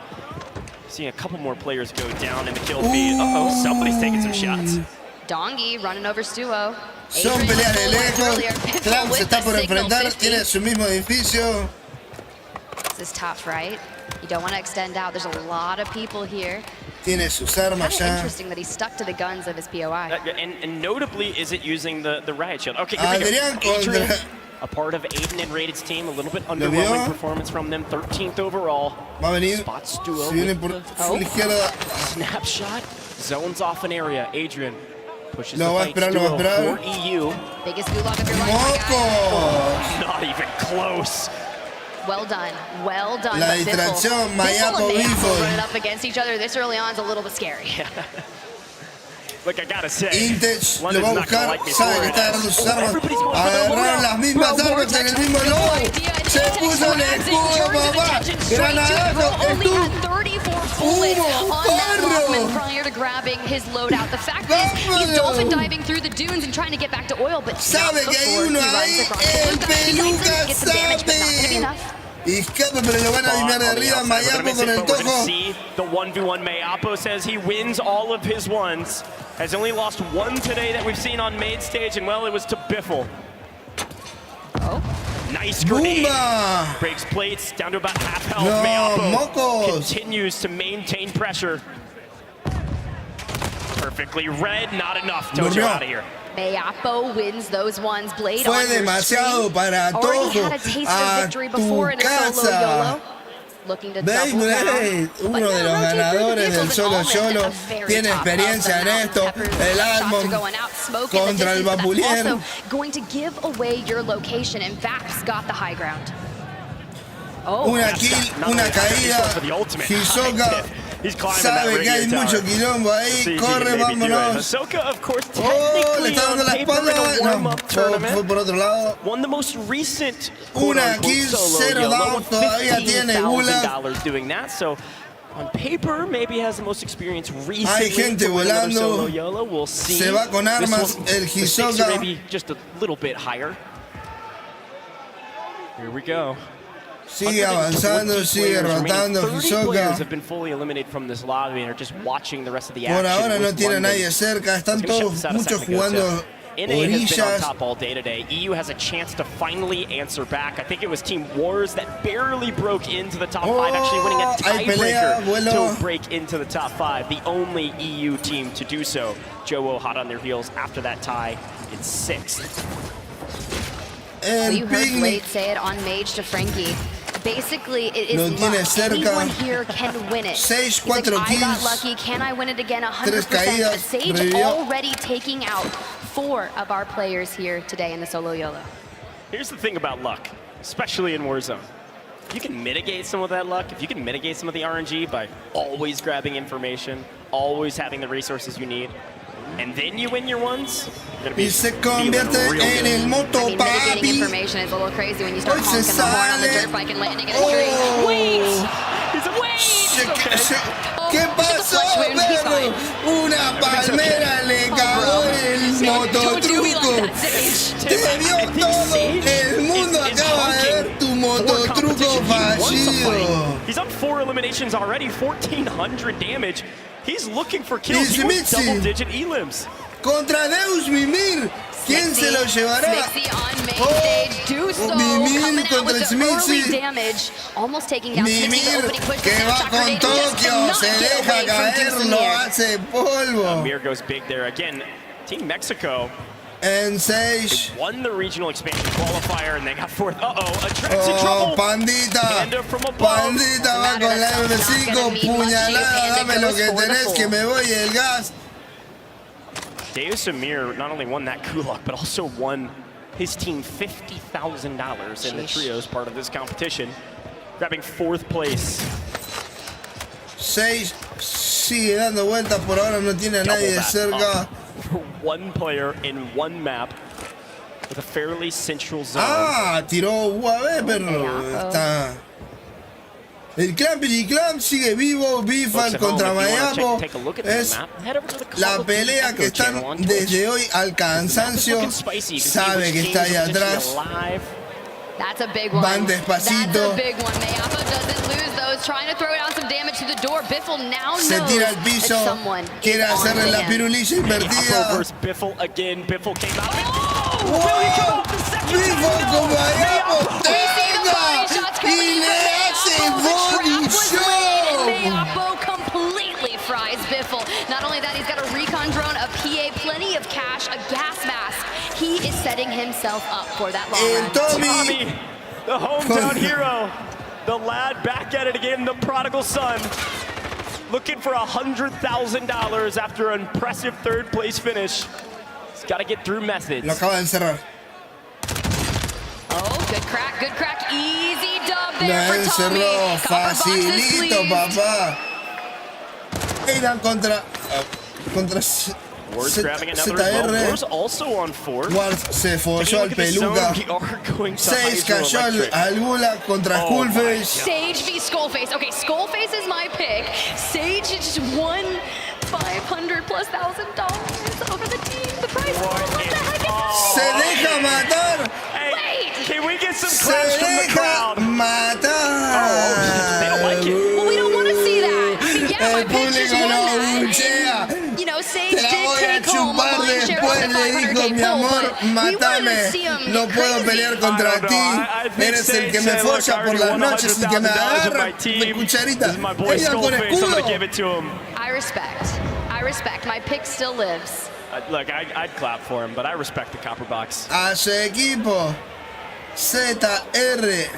Seeing a couple more players go down in the kill feed. Uh-oh, somebody's taking some shots. Dongi running over Stuo. Son peleas de lejos. Clamp se está por enfrentar, tiene su mismo edificio. This is tough, right? You don't want to extend out. There's a lot of people here. Tiene sus armas ya. Interesting that he stuck to the guns of his POI. And notably, is it using the riot shield? Okay, Adrian contra. A part of Aiden and Raid's team, a little bit underwhelming performance from them, 13th overall. Va a venir. Spots Stuo. Se viene por la izquierda. Snapshot, zones off an area. Adrian pushes lo va a esperar, lo va a esperar. For EU. Biggest gulag of your life. ¡Moco! Not even close. Well done. La distracción, Mayapo Biffle. Running up against each other this early on is a little bit scary. Look, I gotta say, Intech lo va a buscar, sabe que está agarrando sus armas. Agarraron las mismas armas en el mismo lobo. Se puso el escudo, papá. Granadazo, prior to grabbing his loadout. The fact is, he's dolphin diving through the dunes and trying to get back to oil, but sabe que hay uno ahí, el peluca sabe. Y escapa, pero lo van a vimear de arriba. Mayapo con el toco. The 1v1 Mayapo says he wins all of his ones. Has only lost one today that we've seen on main stage, and well, it was to Biffle. Nice grenade. Boomba. Breaks plates down to about half health. No, Mayapo mocos. continues to maintain pressure. Perfectly read, not enough. Tojo out of here. Mayapo wins those ones. Blade Fue on your demasiado stream. para Already Tojo. had a taste of victory before in a solo YOLO. Looking to double Blade, uno de los ganadores del solo YOLO, tiene experiencia en esto. El Almond contra el Vapulier. Also going to give away your location, and Vax got the high ground. Una kill, una caída. Hisoka sabe que hay mucho quilombo ahí. Corre, vámonos. Oh, le está dando la espalda. No, fue por otro lado. Una kill, 0 down. Todavía tiene Gulag. On paper, maybe has the most experience recently. Hay gente volando. We'll see. Se va con armas. El Hisoka. Maybe just a little bit higher. Here we go. Sigue avanzando, sigue rotando. Hisoka. Have been fully eliminated from this lobby and are just watching the rest of the Por action. ahora no tiene nadie cerca. Están todos muchos jugando orillas. Top all day today. EU has a chance to finally answer back. I think it was Team Wars that barely broke into the top 5, actually winning a tiebreaker to break into the top 5. The only EU team to do so. Jowo hot on their heels after that tie in 6th. You heard Blade say it on Mage to Frankie. Basically, it Lo is tiene luck. cerca. Anyone here can win it. 6, He's like, 4 I got kills. lucky. Can I win it again? 3 100%. caídas. But Sage Revivió. already taking out 4 of our players here today in the solo YOLO. Here's the thing about luck, especially in Warzone. You can mitigate some of that luck, if you can mitigate some of the RNG by always grabbing information, always having the resources you need, and then you win your ones, you're gonna be Y se convierte en el moto Mitigating papi. information is a little crazy when you start Hoy se honking the horn on the sale. dirt bike and landing in a tree. Wait! ¿Qué pasó, perro? Una palmera le cagó el mototruco. Te vio todo el mundo, acaba de ver tu mototruco fallido. He's on 4 eliminations already, 1,400 damage. He's looking for kills. He wants double-digit elims. Contra Deus Mimir. ¿Quién se lo llevará? Mimir contra Smixy. Mimir que va con Tokio, se deja caer, lo hace polvo. Mir goes big there again. Team Mexico. And Sage won the regional expansion qualifier and they got fourth. Attracts in trouble. Pandita. Panda from above. Pandita va con la M5, puñalada, dame lo que tenés que me voy el gas. Deus Amir not only won that Kulak, but also won his team $50,000 in the trios part of this competition, grabbing 4th place. Sage sigue dando vueltas, por ahora no tiene a nadie de cerca. One player in one map with a fairly central zone. Ah, tiró UAV, pero está. El Clamp y Clamp sigue vivo, Bifal contra Mayapo. Es la pelea que están desde hoy al cansancio. Sabe que está ahí atrás. That's a big one. Van despacito. That's a big one. Mayapo doesn't lose those. Trying to throw down some damage to the door. Biffle now knows Se tira al piso. Quiere hacerle la pirulilla invertida. Biffle again. Biffle came out. ¡Wow! Biffle con Mayapo. Y le hace body show. Mayapo completely fries Biffle. Not only that, he's got a recon drone, a PA, plenty of cash, a gas mask. He is setting himself up for that long run. Tommy, the hometown hero, the lad back at it again, the prodigal son, looking for $100,000 after an impressive 3rd place finish. He's got to get through methods. Lo acaba de encerrar. Oh, good crack, easy dub Lo there for Tommy. encerró, facilito, papá. Eran contra Ward's grabbing another as well. Ward's also on 4. Ward se folló al peluca. 6 cayó al Gulag contra Skullface. Sage v Skullface. Okay, Skullface is my pick. Sage just won $500,000+ over the team. The prize pool. What the heck is this? Se deja matar. Wait. Can we get some claps from the crowd? Matar. They don't like it. Well, we don't want to see that. I mean, yeah, my El pitch just público won lo that. buchea. You know, Sage Te la did voy a take home a chupar lion's share of después, the le dijo 500K mi pool, amor, but we wanted to matame. see him No puedo crazy. pelear contra ti. Eres el que me folla por las noches y que me agarra de cucharita. Ella con escudo. I respect. My pick still lives. Look, I'd clap for him, but I respect the copper box. A su equipo, ZR.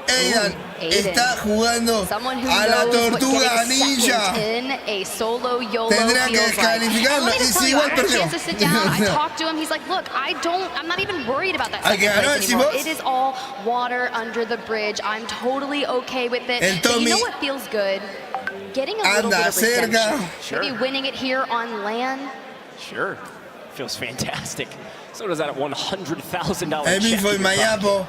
Aidan está jugando a la tortuga ninja. Tendría que descalificarlo y si igual perdió. I talked to him. He's like, look, I'm not even worried about that second place anymore. It is all water under the bridge. I'm totally okay with it. And you know what feels good? Getting a little bit of redemption. Maybe winning it here on land. Sure. Feels fantastic. So does that at $100,000 El Bifo y Mayapo.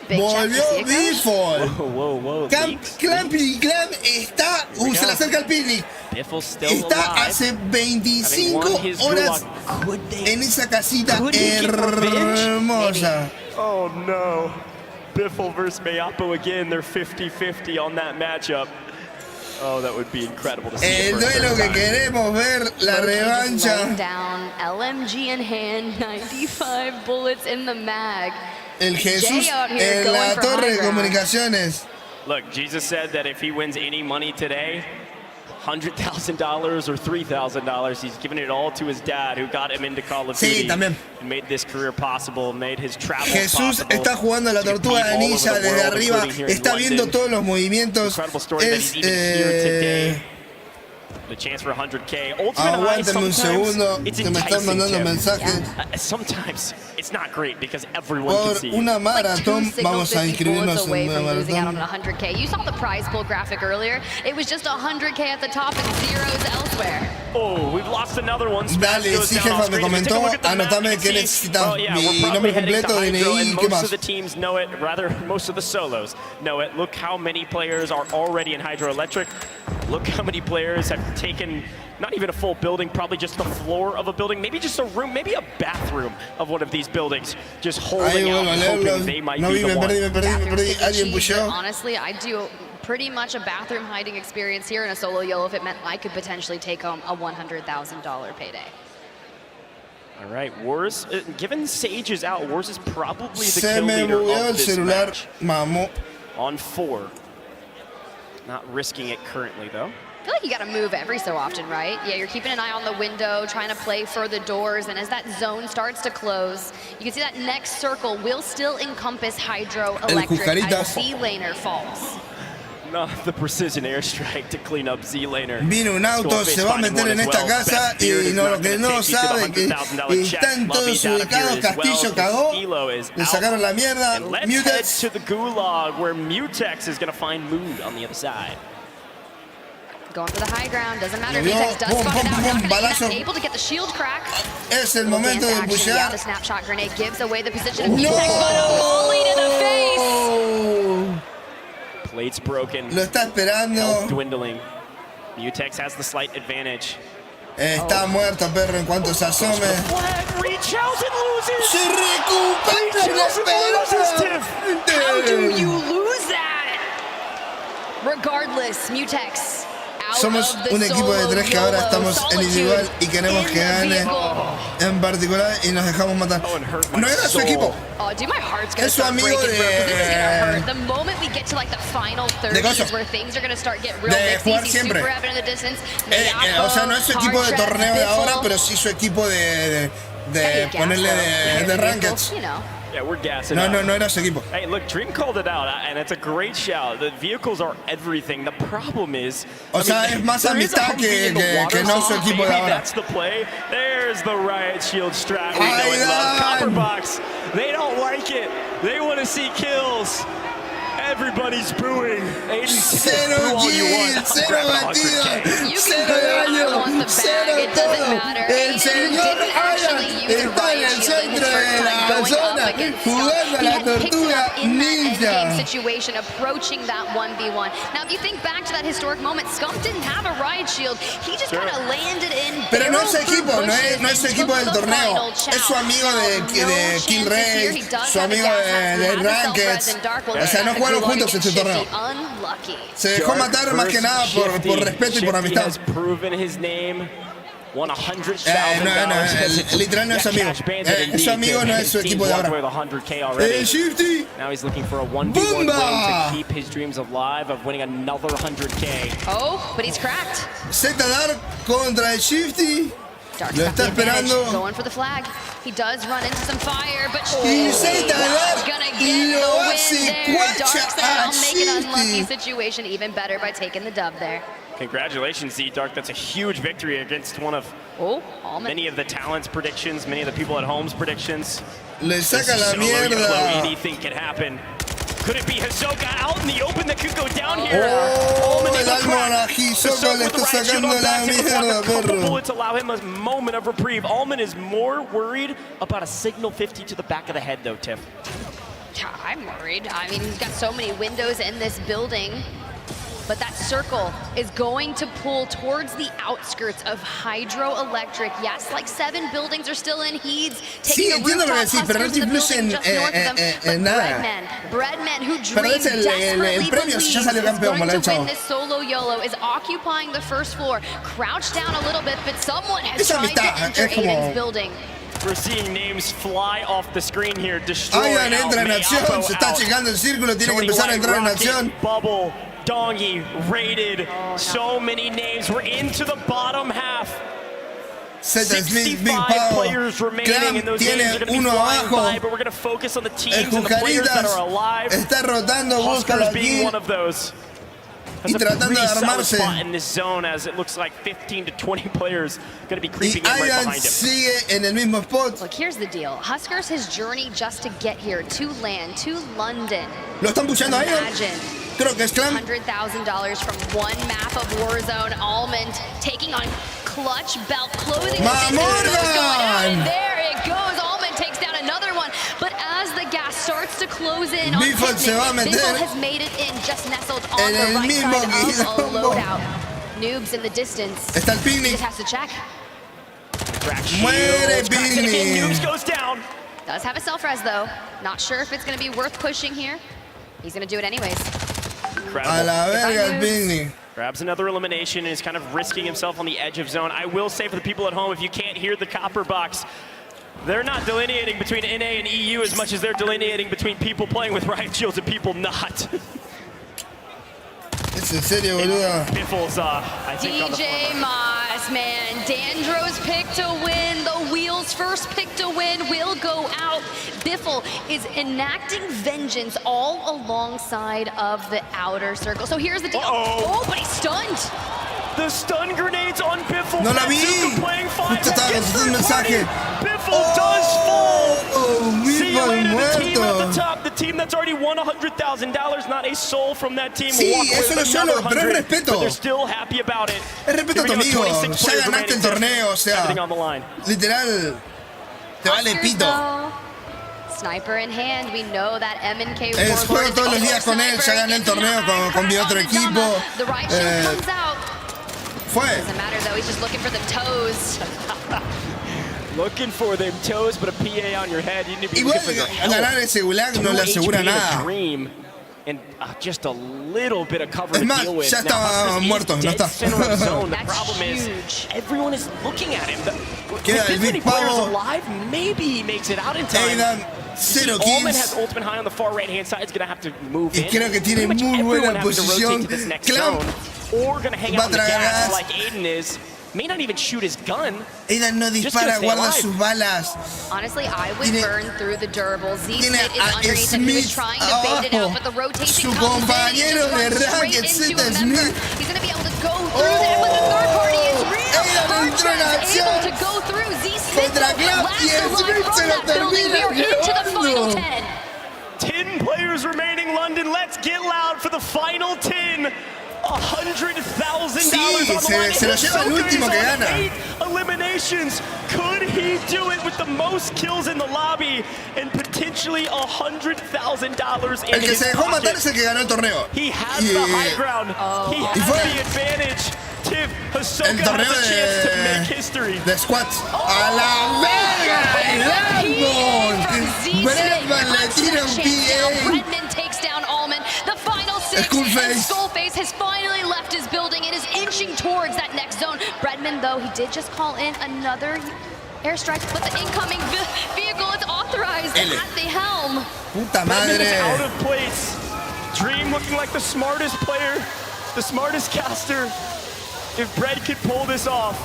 Volvió Bifo. Whoa. Clamp y Clamp está. Se le acerca el picnic. Está hace 25 horas en esa casita hermosa. Oh no. Biffle versus Mayapo again. They're 50-50 on that matchup. Oh, that would be incredible to see. El duelo que queremos ver, la revancha. Down, LMG in hand, 95 bullets in the mag. El Jesús en la torre de comunicaciones. Look, Jesus said that if he wins any money today, $100,000 or $3,000. He's given it all to his dad, who got him into Call of Duty and made this career possible, made his travel Jesús possible. está jugando a la tortuga de ninja desde arriba, está viendo todos los movimientos. The chance for 100K. Ultimate Aguántame un segundo, que me están mandando mensajes. Sometimes it's not great because everyone can see Por una maratón vamos a inscribirnos en una maratón. 100K. You saw the prize pool graphic earlier. It was just 100K at the top and zeros elsewhere. Oh, we've lost another one. Dale, sí, jefa, me comentó. Anotame que necesitas mi nombre completo, DNI, ¿qué más? Most of the teams know it, rather, most of the solos know it. Look how many players are already in Hydroelectric. Look how many players have taken not even a full building, probably just the floor of a building, maybe just a room, maybe a bathroom of one of these buildings, just holding out, hoping they might be the one. Alguien pushó. Honestly, I do pretty much a bathroom hiding experience here in a solo YOLO if it meant I could potentially take home a $100,000 payday. All right, Wars, given Sage is out, Wars is probably the kill leader of this match. On 4. Not risking it currently, though. I feel like you got to move every so often, right? Yeah, you're keeping an eye on the window, trying to play for the doors, and as that zone starts to close, you can see that next circle will still encompass Hydroelectric as Z-Laner falls. Not the precision airstrike to clean up Z-Laner. Vino un auto, se va a meter en esta casa y no, lo que no sabe que están todos ubicados. Castillo cagó, le sacaron la mierda. Mutex to the gulag where Mutex is going to find Mood on the other side. Going for the high ground, doesn't matter. Mutex does spot it out, able to get the shield crack. Es el momento de pushear. The snapshot grenade gives away the position of Mutex, but a volley to the face. Plate's broken. Lo está esperando. Health dwindling. Mutex has the slight advantage. Está muerto, perro, en cuanto se asome. Reach out and loses. Se recupera la esperanza. How do you lose that? Regardless, Mutex. Somos un equipo de 3 que ahora estamos en individual y queremos que gane en particular y nos dejamos matar. No era su equipo. Es su amigo de jugar siempre. O sea, no es su equipo de torneo de ahora, pero sí su equipo de ponerle de rankeds. Yeah, we're gassing No era su equipo. Hey, look, Dream called it out, and it's a great shout. The vehicles are everything. The problem is, o sea, es más amistad que no su equipo de ahora. That's the play. There's the riot shield strat we know and love. Copperbox, they don't like it. They want to see kills. Everybody's booing. Cero kill, cero batida, cero daño, cero todo. El señor Aya está en el centro de la zona jugando a la tortuga ninja. Situation approaching that 1v1. Now, if you think back to that historic moment, Scump didn't have a riot shield. He just kind of landed in. Pero no es su equipo, no es su equipo del torneo. Es su amigo de Kill Race, su amigo de Rankeds. O sea, no jugaron juntos este torneo. Se dejó matar más que nada por respeto y por amistad. Literal no es amigo. Es su amigo, no es su equipo de ahora. Shifty. Now he's looking for a 1v1 win to keep his dreams alive of winning another 100K. Oh, but he's cracked. Z Dark contra el Shifty. Lo está esperando. Going for the flag. He does run into some fire, but Z Dark gonna get the win there. Dark's a make an unlucky situation even better by taking the dub there. Congratulations, Z-Dark. That's a huge victory against one of many of the talents' predictions, many of the people at home's predictions. Le saca la mierda. Anything can happen. Could it be Hisoka out in the open that could go down here? El alma a Hisoka le está sacando la mierda, perro. Bullets allow him a moment of reprieve. Allman is more worried about a signal 50 to the back of the head, though, Tiff. I'm worried. I mean, he's got so many windows in this building. But that circle is going to pull towards the outskirts of Hydroelectric. Yes, like 7 buildings are still in Heeds. Sí, entiendo lo que decís, pero no te influye en nada. Breadman, who dreams el premio si ya salió campeón, me lo he echado. This solo YOLO is occupying the first floor, crouched down a little bit, but someone has tried to enter Aiden's building. We're seeing names fly off the screen here. Destroy Aidan entra en acción, se está checando el círculo, tiene que empezar a entrar en acción. Bubble Dongy rated. So many names. We're into the bottom half. 65 players remaining, and those names are going to be flying by, but we're going to focus on the teams and the players that are alive. Está rotando, Huskers búscalo being aquí. one of those. Y tratando de armarse. Spot in this zone, as it looks like 15 to 20 players going to be creeping in right behind him. Sigue en el mismo spot. Look, here's the deal. Huskers, his journey just to get here, to land, to London. Lo están pushando ahí. Imagine. Creo que es Clam. $100,000 from one map of Warzone. Almond taking on Clutch Belt, closing the Morgan! and there it goes. Almond takes down another one. But as the gas starts to close in on Biffle se va a meter Biffle has made it in, just nestled on the right side of a loadout. Noobs in the distance. Está el He Picnic. just has to check. Muere Picnic. Noobs goes down. Does have a self-res though. Not sure if it's going to be worth pushing here. He's going to do it anyways. A la verga el Picnic. Grabs another elimination and is kind of risking himself on the edge of zone. I will say for the people at home, if you can't hear the copper box, they're not delineating between NA and EU as much as they're delineating between people playing with riot shields and people not. Es en serio, boludo. Biffle's, I think DJ Moss, man. Dandro's pick to win. The Wheels first pick to win will go out. Biffle is enacting vengeance all alongside of the outer circle. So here's the deal. Oh, but he's stunned. The stun grenades on Biffle. No la vi. Playing fine. Justo estaba contestando un mensaje. Biffle does fall. See you Biffle later, the team at muerto. the top. The team that's already won $100,000. Not a soul from that team. Sí, Walk away eso with lo another solo, pero es 100, respeto. but they're still happy about it. Es respeto a tu Here we go, amigo. 26 Ya players ganaste el remaining. torneo, o sea. Everything on the line. Literal. Te vale pito. Sniper in hand, we know that M&K Juego todos los días con él, ya gané el torneo con mi otro equipo. The right shield comes out. Fue. Doesn't matter though, he's just looking for them toes. Looking for them toes, but a PA on your head. You need to be Igual looking for your health. ganar ese gulag no le asegura nada. Dream, and just a little bit of cover Es to más, deal with. ya Now, estaba Huskers muerto, is no dead está. center of zone. The That's problem huge. is everyone is looking at him. Queda With el this many Big players Pavo. alive, maybe he makes it out in time. Aidan, 0 Allman kills. has ultimate high on the far right-hand side. He's going to have to move Y in. creo que tiene Pretty much muy buena everyone having to rotate posición. to this next Clam zone, or going to hang va out in the a tragar gas gas. like Aiden is. May not even shoot his gun. Aidan no Just dispara, gonna stay guarda alive. sus balas. Honestly, I would Tiene- burn through the durable. Tiene Z-Smith is a underneath him. He was Smith trying to bait it out, abajo. but the rotation Su comes in. He compañero just de runs straight racket, into Z a member. Smith. He's going to be able to go through that, but the third party is real. Aidan entró en Archer is able acción to go through. Z-Smith contra Clam last y alive Smith from se lo that building. termina We are into the final llevando. 10. 10 players remaining, London. Let's get loud for the final 10. $100,000 Sí, on the line. se lo lleva el último que gana. 8 eliminations. Could he do it with the most kills in the lobby and potentially $100,000 in El que his se dejó pocket? matar es el que ganó el torneo. He has the high ground. He has fue the advantage. Tiv, el Hisoka torneo has a chance to make history. de squats. ¡A la verga! ¡El Bredman le tira un PA! Bredman takes down Allman. The final 6. Skullface. And Skullface has finally left his building and is inching towards that next zone. Bredman, though, he did just call in another airstrike, but the incoming vehicle is authorized L. at the helm. Puta Bredman is out madre. of place. Dream looking like the smartest player, the smartest caster. If Bred could pull this off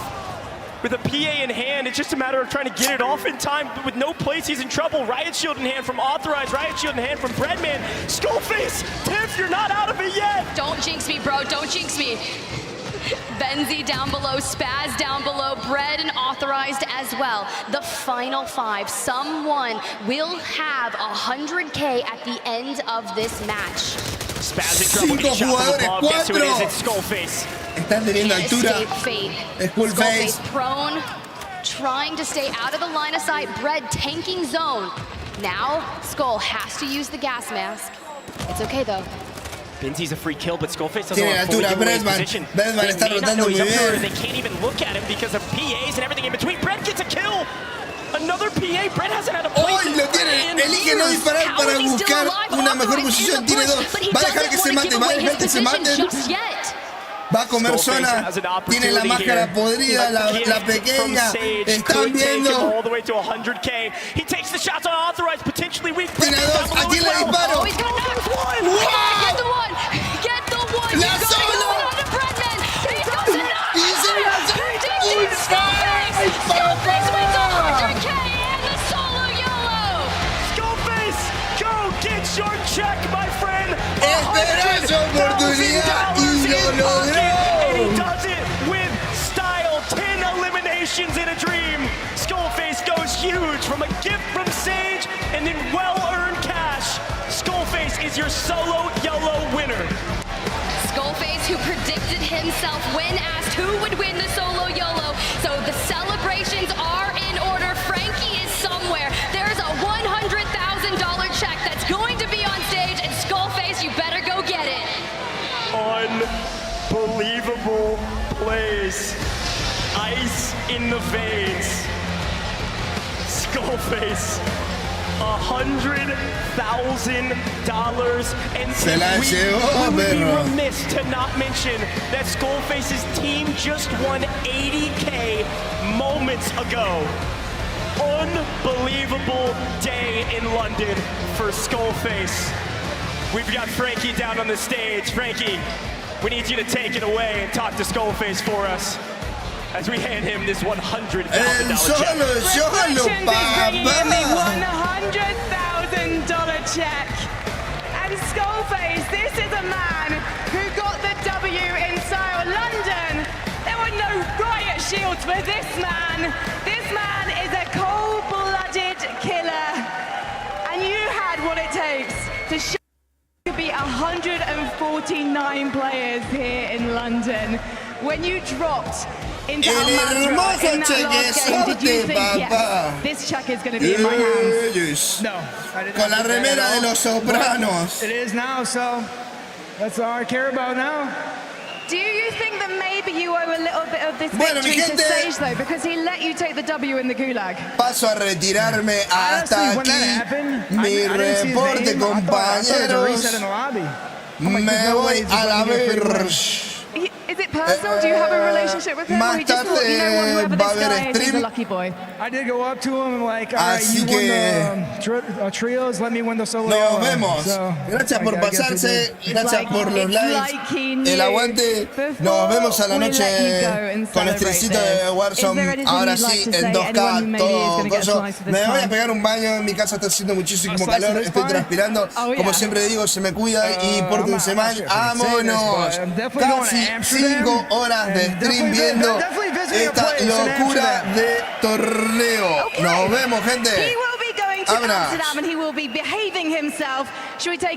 with a PA in hand, it's just a matter of trying to get it off in time. But with no place, he's in trouble. Riot Shield in hand from Authorized, Riot Shield in hand from Bredman. Skullface, Tiff, you're not out of it yet. Don't jinx me, bro. Don't jinx me. Benzie down below, Spaz down below, Bred and Authorized as well. The final 5. Someone will have 100K at the end of this match. Spaz in trouble. 5 Getting shot from jugadores, above. Guess who it is? 4. It's Skullface. Están teniendo Can't altura. escape fate. Skullface. Skullface prone, trying to stay out of the line of sight. Bred tanking zone. Now, Skull has to use the gas mask. It's okay though. Benzie's a free kill, but Skullface doesn't Tiene want to fully altura, give away his Bredman. position. Bredman They está may not rotando know he's muy up there, bien. They can't even look at him because of PAs and everything in between. Bred gets a kill. Another PA. Bred hasn't had a play. Hoy lo tiene. Elige no disparar para buscar una mejor posición. Tiene 2. Va a dejar que se mate. Va a dejar que se maten. Va a comer zona. Tiene la máscara podrida, la pequeña. Están viendo. All the way to 100K. He takes the shots on Authorized, potentially weak. Tiene 2. ¿A quién le disparo? Oh, he's gonna knock one. Get the one. Get the one. your check, my friend. Esperó su oportunidad y lo logró. And he does it with style. 10 eliminations in a dream. Skullface goes huge from a gift from Sage and then well-earned cash. Skullface is your solo YOLO winner. Skullface, who predicted himself when asked who would win the solo YOLO. So the celebrations are in order. Frankie is somewhere. There's a $100,000 check that's going to be on stage, and Skullface, you better go get it. Unbelievable plays. Ice in the veins. Skullface. $100,000, and we would be remiss to not mention that Skullface's team just won $80K moments ago. Unbelievable day in London for Skullface. We've got Frankie down on the stage. Frankie, we need you to take it away and talk to Skullface for us as we hand him this $100,000 check. $100,000 check. And Skullface, this is a man who got the W in style. London, there were no riot shields for this man. This man is a cold-blooded killer. And you had what it takes to show to beat 149 players here in London. When you dropped into El hermoso chequezote, papá. This check is going to be in my hands. No, con la remera de los Sopranos. It is now, so that's all I care about now. Do you think that maybe you owe a little bit of this victory to Sage, though, because he let you take the W in the Gulag? Paso a retirarme hasta aquí. Mi reporte, compañeros. Me voy a la verge. Is it personal? Do you have a relationship with him? Más tarde va a haber stream. I did go up to him and like, all right, you won the trios, let me win the solo. Nos vemos. Gracias por pasarse, gracias por los likes, el aguante. Nos vemos a la noche con streamcito de Warzone. Ahora sí, en 2K, todo coso. Me voy a pegar un baño, en mi casa está haciendo muchísimo calor, estoy transpirando. Como siempre digo, se me cuida y pórtense mal. ¡Vámonos! Casi 5 horas de stream viendo esta locura de torneo. Nos vemos, gente. He will be going to Amsterdam and he will be behaving himself. Should we take